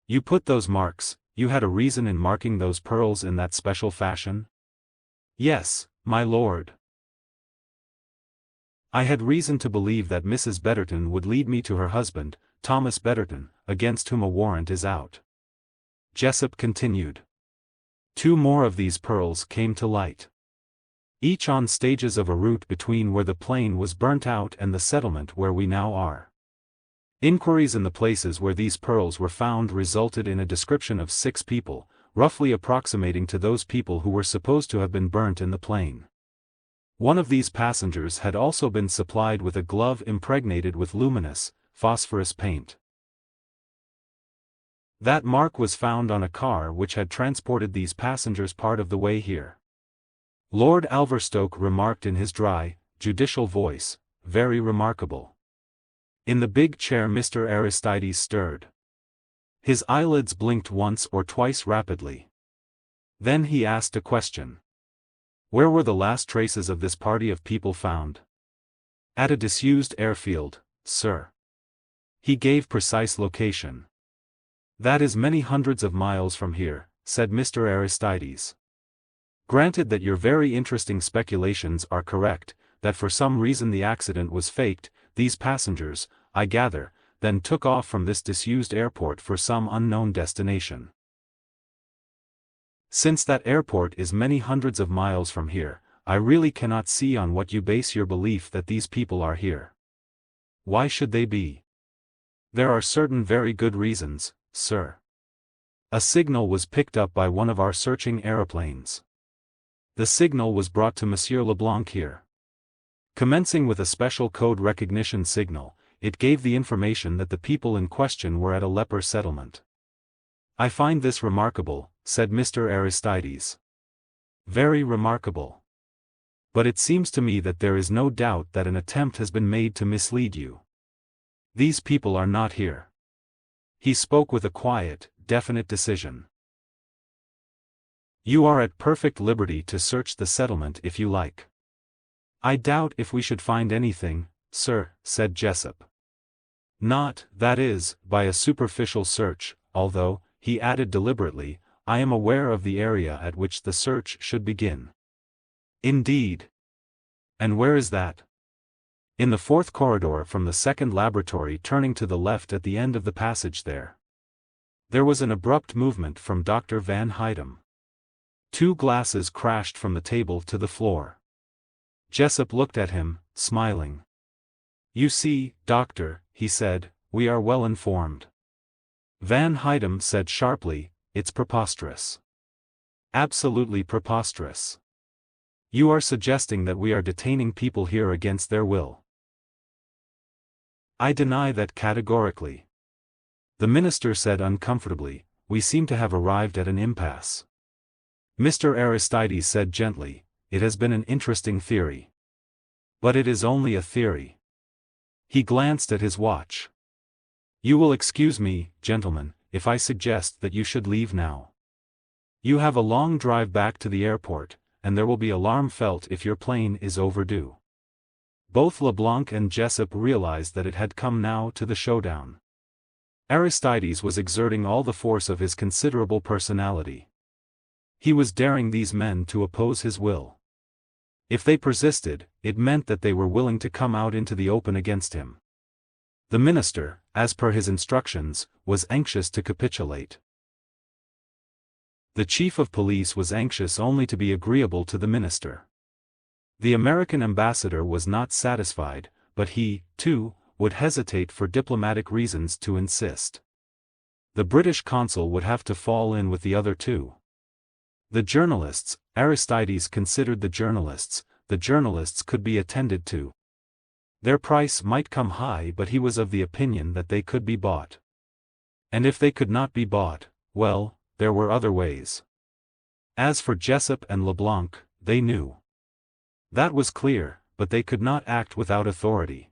"You put those marks, you had a reason in marking those pearls in that special fashion?" "Yes, my lord. I had reason to believe that Mrs. Betterton would lead me to her husband, Thomas Betterton, against whom a warrant is out." Jessup continued. "2 more of these pearls came to light. Each on stages of a route between where the plane was burnt out and the settlement where we now are. Inquiries in the places where these pearls were found resulted in a description of 6 people, roughly approximating to those people who were supposed to have been burnt in the plane. One of these passengers had also been supplied with a glove impregnated with luminous, phosphorus paint. That mark was found on a car which had transported these passengers part of the way here." Lord Alverstoke remarked in his dry, judicial voice, "Very remarkable." In the big chair Mr. Aristides stirred. His eyelids blinked once or twice rapidly. Then he asked a question. Where were the last traces of this party of people found? At a disused airfield, sir. He gave precise location. That is many hundreds of miles from here, said Mr. Aristides. Granted that your very interesting speculations are correct, that for some reason the accident was faked, these passengers, I gather, then took off from this disused airport for some unknown destination. Since that airport is many hundreds of miles from here, I really cannot see on what you base your belief that these people are here. Why should they be? There are certain very good reasons, sir. A signal was picked up by one of our searching aeroplanes. The signal was brought to Monsieur Leblanc here. Commencing with a special code recognition signal, it gave the information that the people in question were at a leper settlement. I find this remarkable, said Mr. Aristides. Very remarkable. But it seems to me that there is no doubt that an attempt has been made to mislead you. These people are not here. He spoke with a quiet, definite decision. You are at perfect liberty to search the settlement if you like. I doubt if we should find anything, sir, said Jessup. Not, that is, by a superficial search, although, he added deliberately, I am aware of the area at which the search should begin. Indeed. And where is that? In the fourth corridor from the second laboratory, turning to the left at the end of the passage there. There was an abrupt movement from Dr. Van Hydem. 2 glasses crashed from the table to the floor. Jessup looked at him, smiling. You see, doctor, he said, we are well informed. Van Hydem said sharply, it's preposterous. Absolutely preposterous. You are suggesting that we are detaining people here against their will. I deny that categorically. The minister said uncomfortably, we seem to have arrived at an impasse. Mr. Aristides said gently, it has been an interesting theory. But it is only a theory. He glanced at his watch. You will excuse me, gentlemen, if I suggest that you should leave now. You have a long drive back to the airport, and there will be alarm felt if your plane is overdue. Both Leblanc and Jessup realized that it had come now to the showdown. Aristides was exerting all the force of his considerable personality. He was daring these men to oppose his will. If they persisted, it meant that they were willing to come out into the open against him. The minister, as per his instructions, was anxious to capitulate. The chief of police was anxious only to be agreeable to the minister. The American ambassador was not satisfied, but he, too, would hesitate for diplomatic reasons to insist. The British consul would have to fall in with the other two. The journalists, Aristides considered the journalists could be attended to. Their price might come high, but he was of the opinion that they could be bought. And if they could not be bought, well, there were other ways. As for Jessup and Leblanc, they knew. That was clear, but they could not act without authority.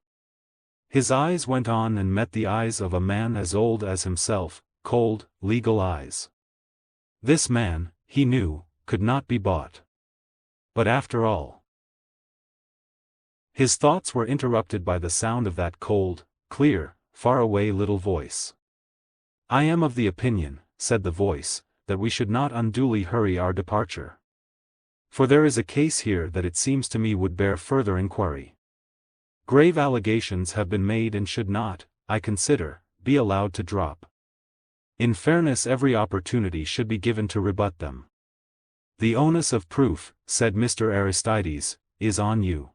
His eyes went on and met the eyes of a man as old as himself, cold, legal eyes. This man, he knew, could not be bought. But after all. His thoughts were interrupted by the sound of that cold, clear, far-away little voice. I am of the opinion, said the voice, that we should not unduly hurry our departure. For there is a case here that it seems to me would bear further inquiry. Grave allegations have been made and should not, I consider, be allowed to drop. In fairness, every opportunity should be given to rebut them. The onus of proof, said Mr. Aristides, is on you.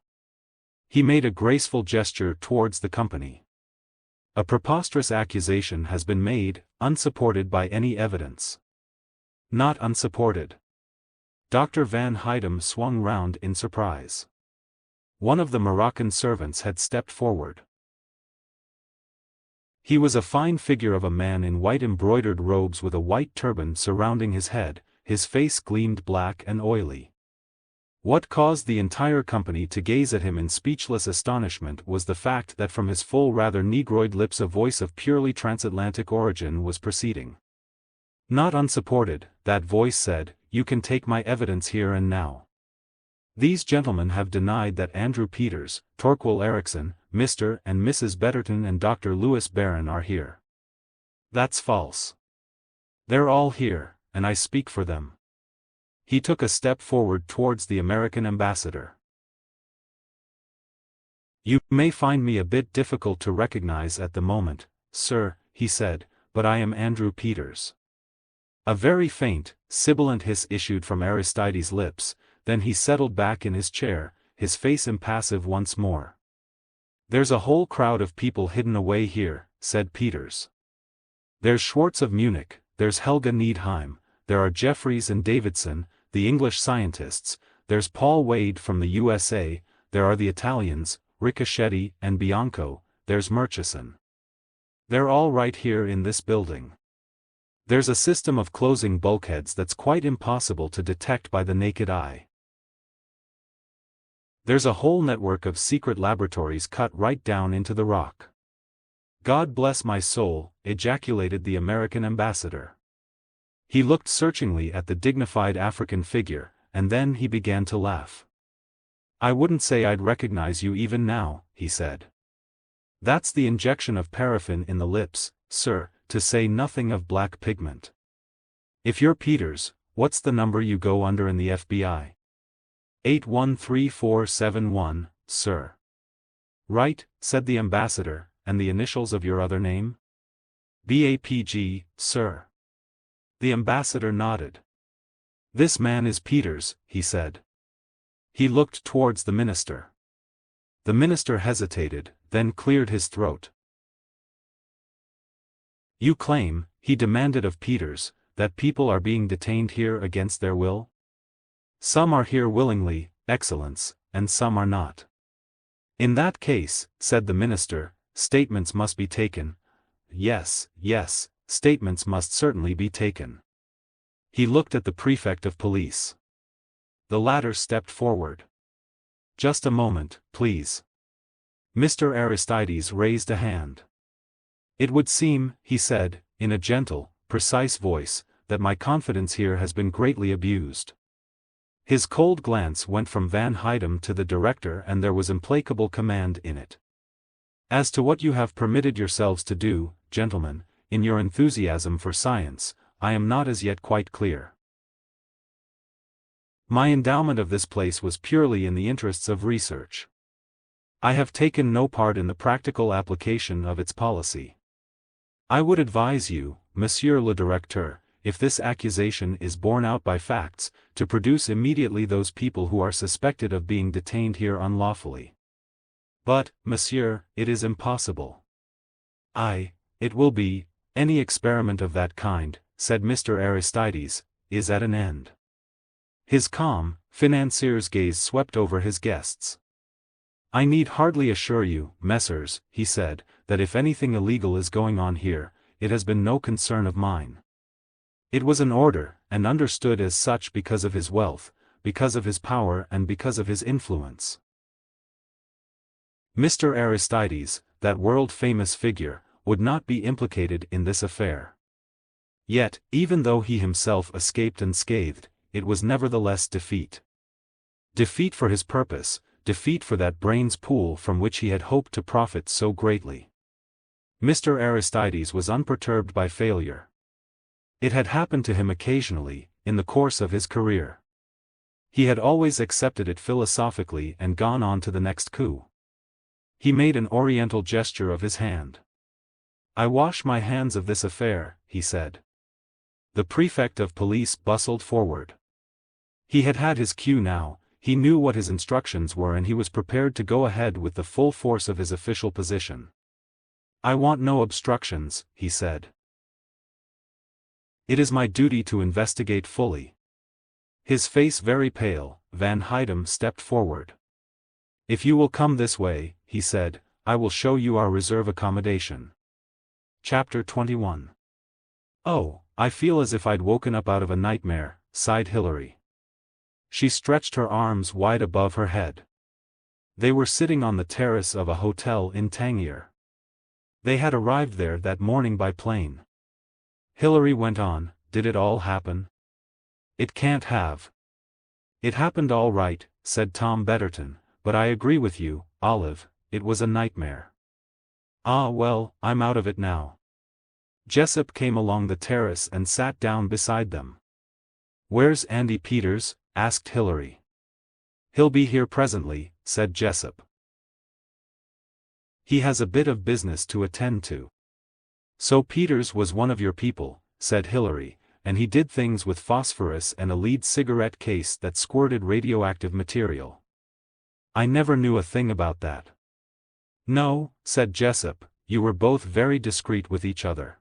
He made a graceful gesture towards the company. A preposterous accusation has been made, unsupported by any evidence. Not unsupported. Dr. Van Hydem swung round in surprise. One of the Moroccan servants had stepped forward. He was a fine figure of a man in white embroidered robes with a white turban surrounding his head, his face gleamed black and oily. What caused the entire company to gaze at him in speechless astonishment was the fact that from his full, rather negroid lips a voice of purely transatlantic origin was proceeding. Not unsupported, that voice said, you can take my evidence here and now. These gentlemen have denied that Andrew Peters, Torquil Erickson, Mr. and Mrs. Betterton and Dr. Lewis Barron are here. That's false. They're all here, and I speak for them. He took a step forward towards the American ambassador. You may find me a bit difficult to recognize at the moment, sir, he said, but I am Andrew Peters. A very faint, sibilant hiss issued from Aristides' lips, then he settled back in his chair, his face impassive once more. There's a whole crowd of people hidden away here, said Peters. There's Schwartz of Munich, there's Helga Needheim, there are Jeffries and Davidson, the English scientists, there's Paul Wade from the USA, there are the Italians, Riccoschetti and Bianco, there's Murchison. They're all right here in this building. There's a system of closing bulkheads that's quite impossible to detect by the naked eye. There's a whole network of secret laboratories cut right down into the rock. God bless my soul, ejaculated the American ambassador. He looked searchingly at the dignified African figure, and then he began to laugh. I wouldn't say I'd recognize you even now, he said. That's the injection of paraffin in the lips, sir, to say nothing of black pigment. If you're Peters, what's the number you go under in the FBI? 813471, sir. Right, said the ambassador, and the initials of your other name? BAPG, sir. The ambassador nodded. This man is Peters, he said. He looked towards the minister. The minister hesitated, then cleared his throat. You claim, he demanded of Peters, that people are being detained here against their will? Some are here willingly, Excellence, and some are not. In that case, said the minister, statements must be taken. Yes, yes, statements must certainly be taken. He looked at the prefect of police. The latter stepped forward. Just a moment, please. Mr. Aristides raised a hand. It would seem, he said, in a gentle, precise voice, that my confidence here has been greatly abused. His cold glance went from Van Hydem to the director and there was implacable command in it. As to what you have permitted yourselves to do, gentlemen, in your enthusiasm for science, I am not as yet quite clear. My endowment of this place was purely in the interests of research. I have taken no part in the practical application of its policy. I would advise you, Monsieur le Directeur, if this accusation is borne out by facts, to produce immediately those people who are suspected of being detained here unlawfully. But, monsieur, it is impossible. It will be, any experiment of that kind, said Mr. Aristides, is at an end. His calm, financier's gaze swept over his guests. I need hardly assure you, messrs, he said, that if anything illegal is going on here, it has been no concern of mine. It was an order, and understood as such because of his wealth, because of his power and because of his influence. Mr. Aristides, that world-famous figure, would not be implicated in this affair. Yet, even though he himself escaped unscathed, it was nevertheless defeat. Defeat for his purpose, defeat for that brains pool from which he had hoped to profit so greatly. Mr. Aristides was unperturbed by failure. It had happened to him occasionally, in the course of his career. He had always accepted it philosophically and gone on to the next coup. He made an oriental gesture of his hand. I wash my hands of this affair, he said. The prefect of police bustled forward. He had had his cue now, he knew what his instructions were and he was prepared to go ahead with the full force of his official position. I want no obstructions, he said. It is my duty to investigate fully. His face very pale, Van Hydem stepped forward. If you will come this way, he said, I will show you our reserve accommodation. Chapter 21. Oh, I feel as if I'd woken up out of a nightmare, sighed Hilary. She stretched her arms wide above her head. They were sitting on the terrace of a hotel in Tangier. They had arrived there that morning by plane. Hilary went on, did it all happen? It can't have. It happened all right, said Tom Betterton, but I agree with you, Olive, it was a nightmare. Ah well, I'm out of it now. Jessup came along the terrace and sat down beside them. Where's Andy Peters? Asked Hilary. He'll be here presently, said Jessup. He has a bit of business to attend to. So Peters was one of your people, said Hilary, and he did things with phosphorus and a lead cigarette case that squirted radioactive material. I never knew a thing about that. No, said Jessup, you were both very discreet with each other.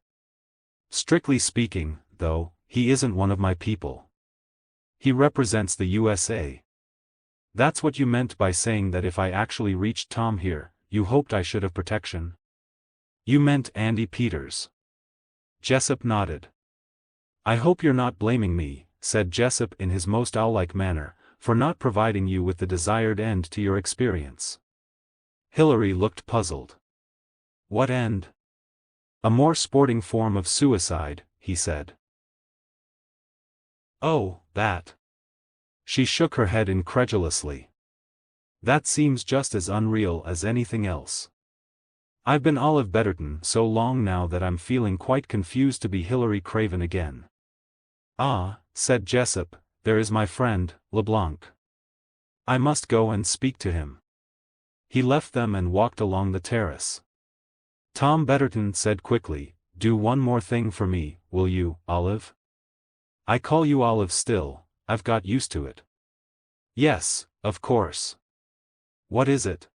Strictly speaking, though, he isn't one of my people. He represents the USA. That's what you meant by saying that if I actually reached Tom here, you hoped I should have protection? You meant Andy Peters. Jessup nodded. I hope you're not blaming me, said Jessup in his most owl-like manner, for not providing you with the desired end to your experience. Hilary looked puzzled. What end? A more sporting form of suicide, he said. Oh, that. She shook her head incredulously. That seems just as unreal as anything else. I've been Olive Betterton so long now that I'm feeling quite confused to be Hilary Craven again. Ah, said Jessup, there is my friend, LeBlanc. I must go and speak to him. He left them and walked along the terrace. Tom Betterton said quickly, do one more thing for me, will you, Olive? I call you Olive still, I've got used to it. Yes, of course. What is it?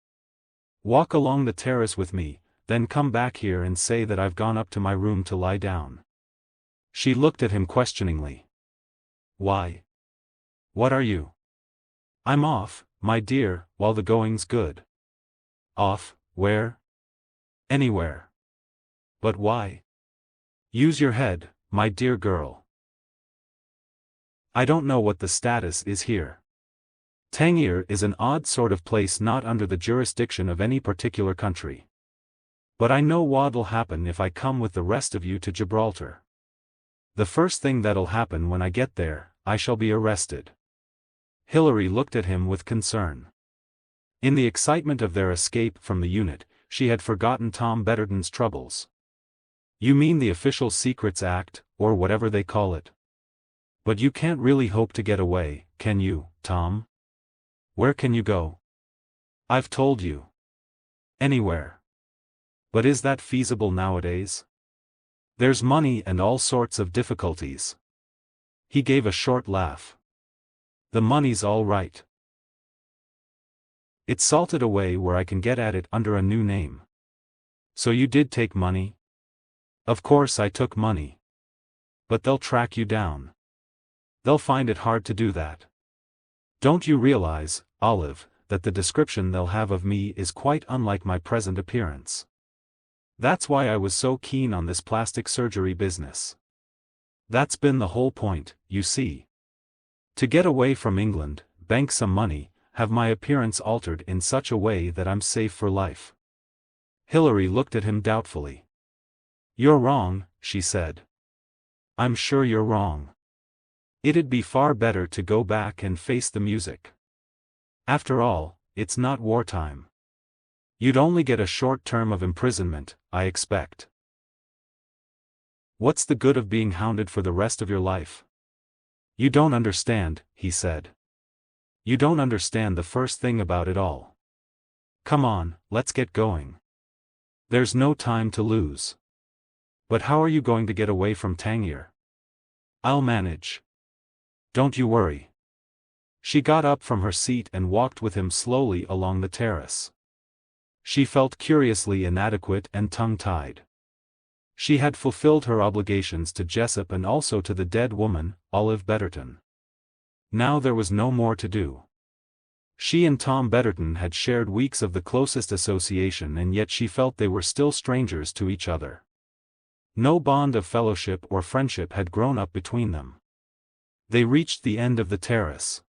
Walk along the terrace with me, then come back here and say that I've gone up to my room to lie down. She looked at him questioningly. Why? What are you? I'm off, my dear, while the going's good. Off, where? Anywhere. But why? Use your head, my dear girl. I don't know what the status is here. Tangier is an odd sort of place not under the jurisdiction of any particular country. But I know what'll happen if I come with the rest of you to Gibraltar. The first thing that'll happen when I get there, I shall be arrested. Hilary looked at him with concern. In the excitement of their escape from the unit, she had forgotten Tom Betterton's troubles. You mean the Official Secrets Act, or whatever they call it. But you can't really hope to get away, can you, Tom? Where can you go? I've told you. Anywhere. But is that feasible nowadays? There's money and all sorts of difficulties. He gave a short laugh. The money's all right. It's salted away where I can get at it under a new name. So you did take money? Of course I took money. But they'll track you down. They'll find it hard to do that. Don't you realize, Olive, that the description they'll have of me is quite unlike my present appearance? That's why I was so keen on this plastic surgery business. That's been the whole point, you see. To get away from England, bank some money, have my appearance altered in such a way that I'm safe for life. Hilary looked at him doubtfully. You're wrong, she said. I'm sure you're wrong. It'd be far better to go back and face the music. After all, it's not wartime. You'd only get a short term of imprisonment, I expect. What's the good of being hounded for the rest of your life? You don't understand, he said. You don't understand the first thing about it all. Come on, let's get going. There's no time to lose. But how are you going to get away from Tangier? I'll manage. Don't you worry. She got up from her seat and walked with him slowly along the terrace. She felt curiously inadequate and tongue-tied. She had fulfilled her obligations to Jessup and also to the dead woman, Olive Betterton. Now there was no more to do. She and Tom Betterton had shared weeks of the closest association, and yet she felt they were still strangers to each other. No bond of fellowship or friendship had grown up between them. They reached the end of the terrace.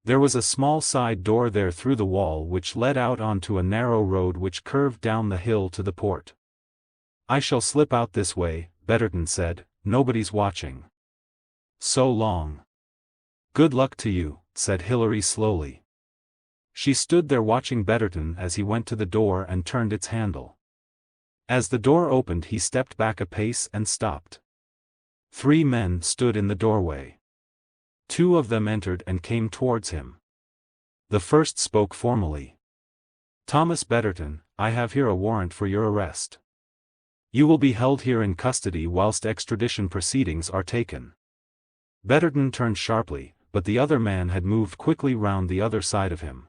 There was a small side door there through the wall which led out onto a narrow road which curved down the hill to the port. I shall slip out this way, Betterton said, nobody's watching. So long. Good luck to you, said Hilary slowly. She stood there watching Betterton as he went to the door and turned its handle. As the door opened, he stepped back a pace and stopped. 3 men stood in the doorway. 2 of them entered and came towards him. The first spoke formally. Thomas Betterton, I have here a warrant for your arrest. You will be held here in custody whilst extradition proceedings are taken. Betterton turned sharply, but the other man had moved quickly round the other side of him.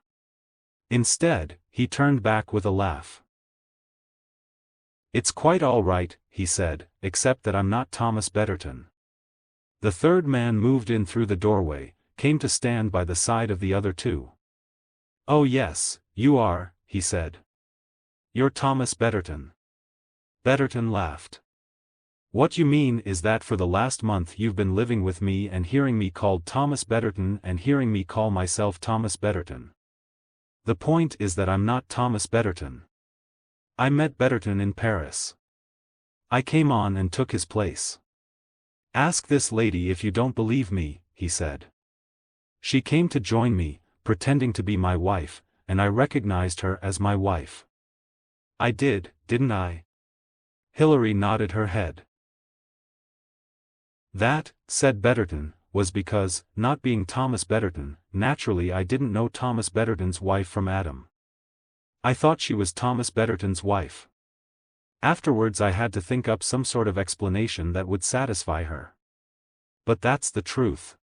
Instead, he turned back with a laugh. It's quite all right, he said, except that I'm not Thomas Betterton. The third man moved in through the doorway, came to stand by the side of the other 2. Oh yes, you are, he said. You're Thomas Betterton. Betterton laughed. What you mean is that for the last month you've been living with me and hearing me called Thomas Betterton and hearing me call myself Thomas Betterton. The point is that I'm not Thomas Betterton. I met Betterton in Paris. I came on and took his place. Ask this lady if you don't believe me, he said. She came to join me, pretending to be my wife, and I recognized her as my wife. I did, didn't I? Hilary nodded her head. That, said Betterton, was because, not being Thomas Betterton, naturally I didn't know Thomas Betterton's wife from Adam. I thought she was Thomas Betterton's wife. Afterwards I had to think up some sort of explanation that would satisfy her. But that's the truth.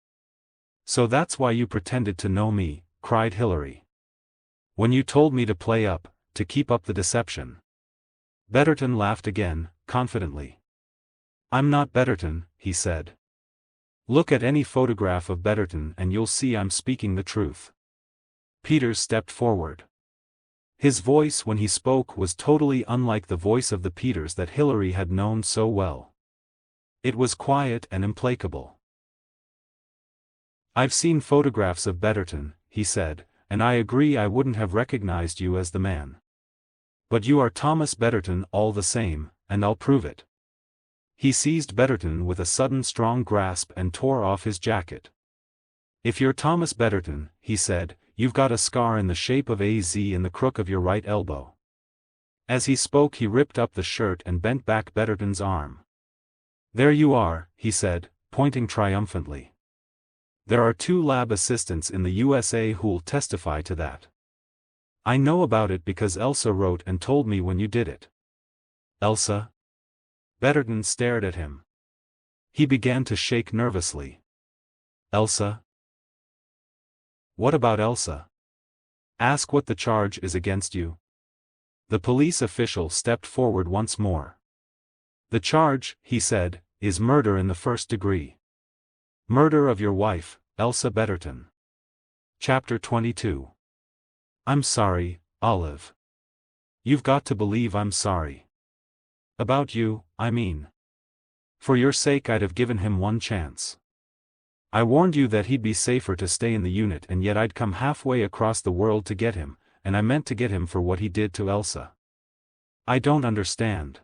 So that's why you pretended to know me, cried Hilary. When you told me to play up, to keep up the deception. Betterton laughed again, confidently. I'm not Betterton, he said. Look at any photograph of Betterton and you'll see I'm speaking the truth. Peters stepped forward. His voice when he spoke was totally unlike the voice of the Peters that Hilary had known so well. It was quiet and implacable. I've seen photographs of Betterton, he said, and I agree I wouldn't have recognized you as the man. But you are Thomas Betterton all the same, and I'll prove it. He seized Betterton with a sudden strong grasp and tore off his jacket. If you're Thomas Betterton, he said, you've got a scar in the shape of a Z in the crook of your right elbow. As he spoke he ripped up the shirt and bent back Betterton's arm. There you are, he said, pointing triumphantly. There are 2 lab assistants in the USA who'll testify to that. I know about it because Elsa wrote and told me when you did it. Elsa? Betterton stared at him. He began to shake nervously. Elsa? What about Elsa? Ask what the charge is against you. The police official stepped forward once more. The charge, he said, is murder in the 1st degree. Murder of your wife, Elsa Betterton. Chapter 22. I'm sorry, Olive. You've got to believe I'm sorry. About you, I mean. For your sake I'd have given him one chance. I warned you that he'd be safer to stay in the unit and yet I'd come halfway across the world to get him, and I meant to get him for what he did to Elsa. I don't understand.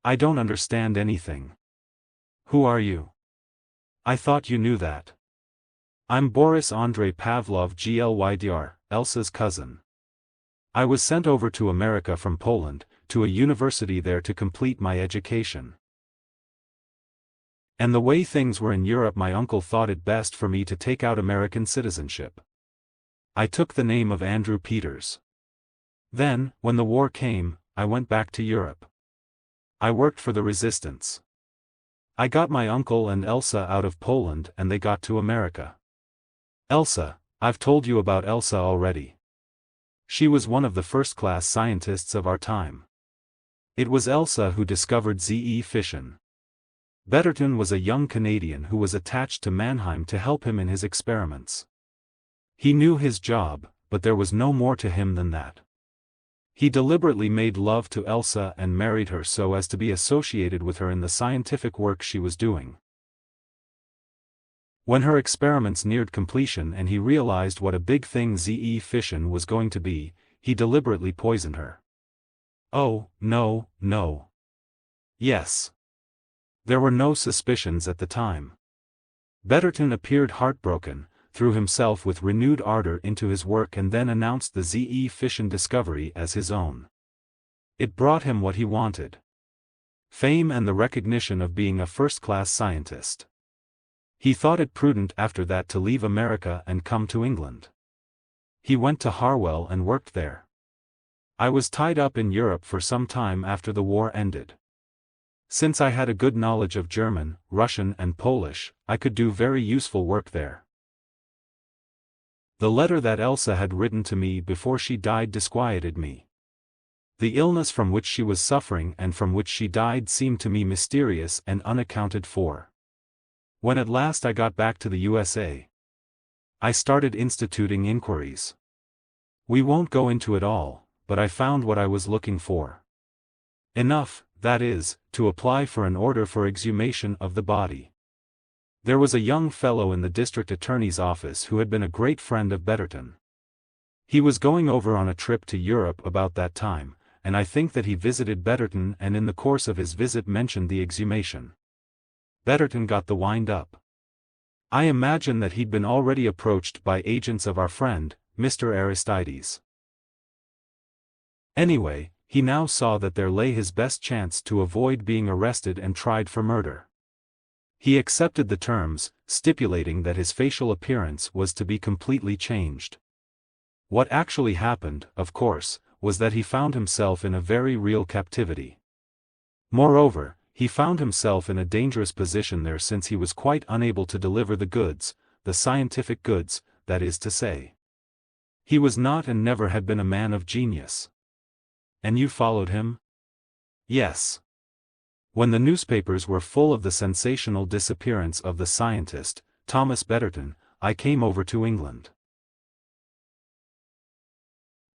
I don't understand anything. Who are you? I thought you knew that. I'm Boris Andrei Pavlov Glydr, Elsa's cousin. I was sent over to America from Poland, to a university there to complete my education. And the way things were in Europe my uncle thought it best for me to take out American citizenship. I took the name of Andrew Peters. Then, when the war came, I went back to Europe. I worked for the resistance. I got my uncle and Elsa out of Poland and they got to America. Elsa, I've told you about Elsa already. She was one of the first-class scientists of our time. It was Elsa who discovered ZE fission. Betterton was a young Canadian who was attached to Mannheim to help him in his experiments. He knew his job, but there was no more to him than that. He deliberately made love to Elsa and married her so as to be associated with her in the scientific work she was doing. When her experiments neared completion and he realized what a big thing ZE fission was going to be, he deliberately poisoned her. Oh, no, no. Yes. There were no suspicions at the time. Betterton appeared heartbroken, threw himself with renewed ardor into his work and then announced the Z.E. fission discovery as his own. It brought him what he wanted: fame and the recognition of being a first-class scientist. He thought it prudent after that to leave America and come to England. He went to Harwell and worked there. I was tied up in Europe for some time after the war ended. Since I had a good knowledge of German, Russian and Polish, I could do very useful work there. The letter that Elsa had written to me before she died disquieted me. The illness from which she was suffering and from which she died seemed to me mysterious and unaccounted for. When at last I got back to the USA, I started instituting inquiries. We won't go into it all, but I found what I was looking for. Enough, that is, to apply for an order for exhumation of the body. There was a young fellow in the district attorney's office who had been a great friend of Betterton. He was going over on a trip to Europe about that time, and I think that he visited Betterton and in the course of his visit mentioned the exhumation. Betterton got the wind up. I imagine that he'd been already approached by agents of our friend, Mr. Aristides. Anyway, he now saw that there lay his best chance to avoid being arrested and tried for murder. He accepted the terms, stipulating that his facial appearance was to be completely changed. What actually happened, of course, was that he found himself in a very real captivity. Moreover, he found himself in a dangerous position there since he was quite unable to deliver the goods, the scientific goods, that is to say. He was not and never had been a man of genius. And you followed him? Yes. When the newspapers were full of the sensational disappearance of the scientist, Thomas Betterton, I came over to England.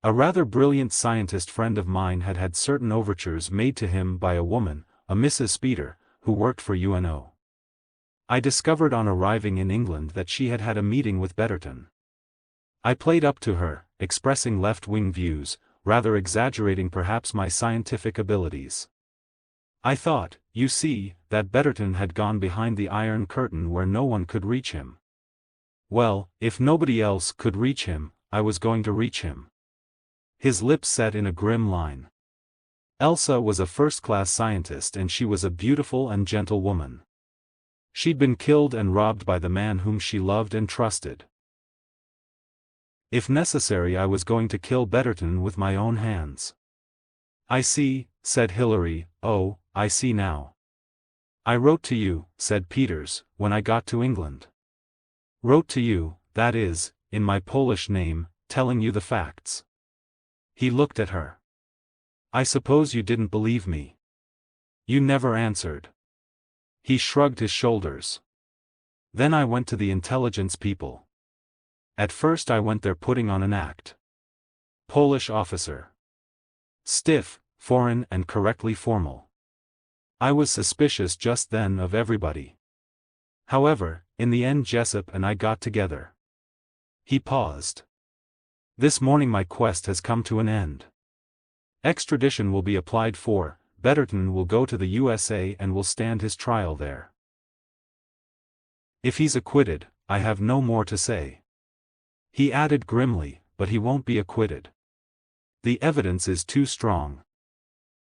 A rather brilliant scientist friend of mine had had certain overtures made to him by a woman, a Mrs. Speeder, who worked for UNO. I discovered on arriving in England that she had had a meeting with Betterton. I played up to her, expressing left-wing views, rather exaggerating perhaps my scientific abilities. I thought, you see, that Betterton had gone behind the Iron Curtain where no one could reach him. Well, if nobody else could reach him, I was going to reach him. His lips set in a grim line. Elsa was a first-class scientist and she was a beautiful and gentle woman. She'd been killed and robbed by the man whom she loved and trusted. If necessary, I was going to kill Betterton with my own hands. I see, said Hilary. Oh, I see now. I wrote to you, said Peters, when I got to England. Wrote to you, that is, in my Polish name, telling you the facts. He looked at her. I suppose you didn't believe me. You never answered. He shrugged his shoulders. Then I went to the intelligence people. At first I went there putting on an act. Polish officer. Stiff, foreign and correctly formal. I was suspicious just then of everybody. However, in the end Jessup and I got together. He paused. This morning my quest has come to an end. Extradition will be applied for, Betterton will go to the USA and will stand his trial there. If he's acquitted, I have no more to say. He added grimly, but he won't be acquitted. The evidence is too strong.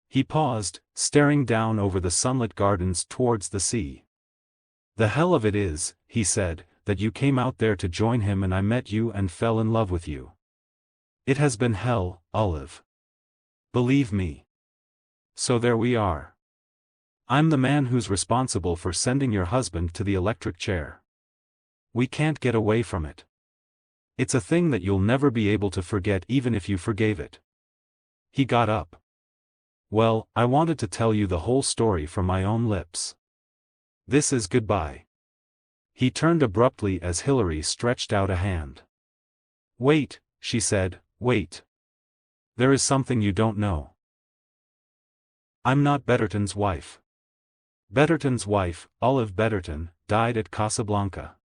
He paused, staring down over the sunlit gardens towards the sea. The hell of it is, he said, that you came out there to join him and I met you and fell in love with you. It has been hell, Olive. Believe me. So there we are. I'm the man who's responsible for sending your husband to the electric chair. We can't get away from it. It's a thing that you'll never be able to forget even if you forgave it. He got up. Well, I wanted to tell you the whole story from my own lips. This is goodbye. He turned abruptly as Hilary stretched out a hand. Wait, she said, wait. There is something you don't know. I'm not Betterton's wife. Betterton's wife, Olive Betterton, died at Casablanca.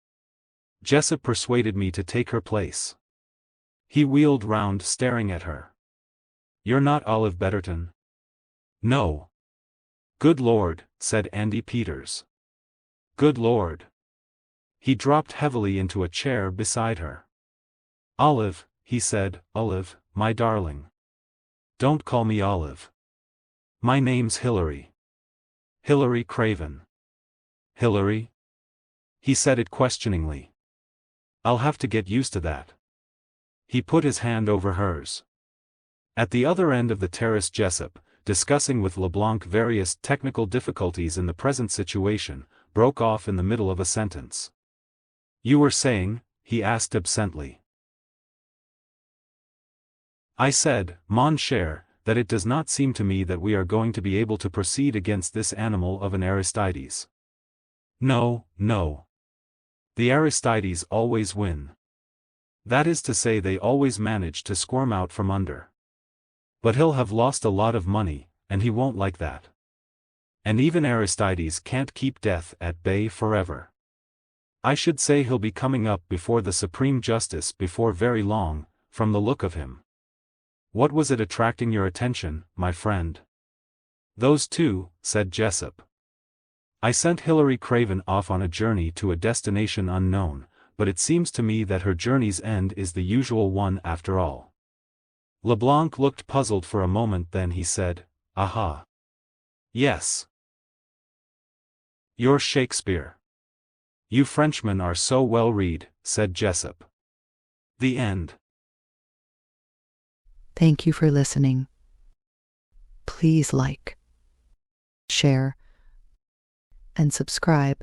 Jessup persuaded me to take her place. He wheeled round staring at her. You're not Olive Betterton? No. Good Lord, said Andy Peters. Good Lord. He dropped heavily into a chair beside her. "Olive," he said, "Olive, my darling. Don't call me Olive. My name's Hilary. Hilary Craven." "Hilary?" He said it questioningly. "I'll have to get used to that." He put his hand over hers. At the other end of the terrace, Jessup, discussing with LeBlanc various technical difficulties in the present situation, broke off in the middle of a sentence. "You were saying?" he asked absently. "I said, mon cher, that it does not seem to me that we are going to be able to proceed against this animal of an Aristides." "No, no. The Aristides always win. That is to say, they always manage to squirm out from under. But he'll have lost a lot of money, and he won't like that. And even Aristides can't keep death at bay forever. I should say he'll be coming up before the Supreme Justice before very long, from the look of him. What was it attracting your attention, my friend?" "Those two," said Jessup. "I sent Hilary Craven off on a journey to a destination unknown, but it seems to me that her journey's end is the usual one after all." LeBlanc looked puzzled for a moment, then he said, "Aha. Yes. You're Shakespeare. You Frenchmen are so well read," said Jessup. The end. Thank you for listening. Please like, share, and subscribe.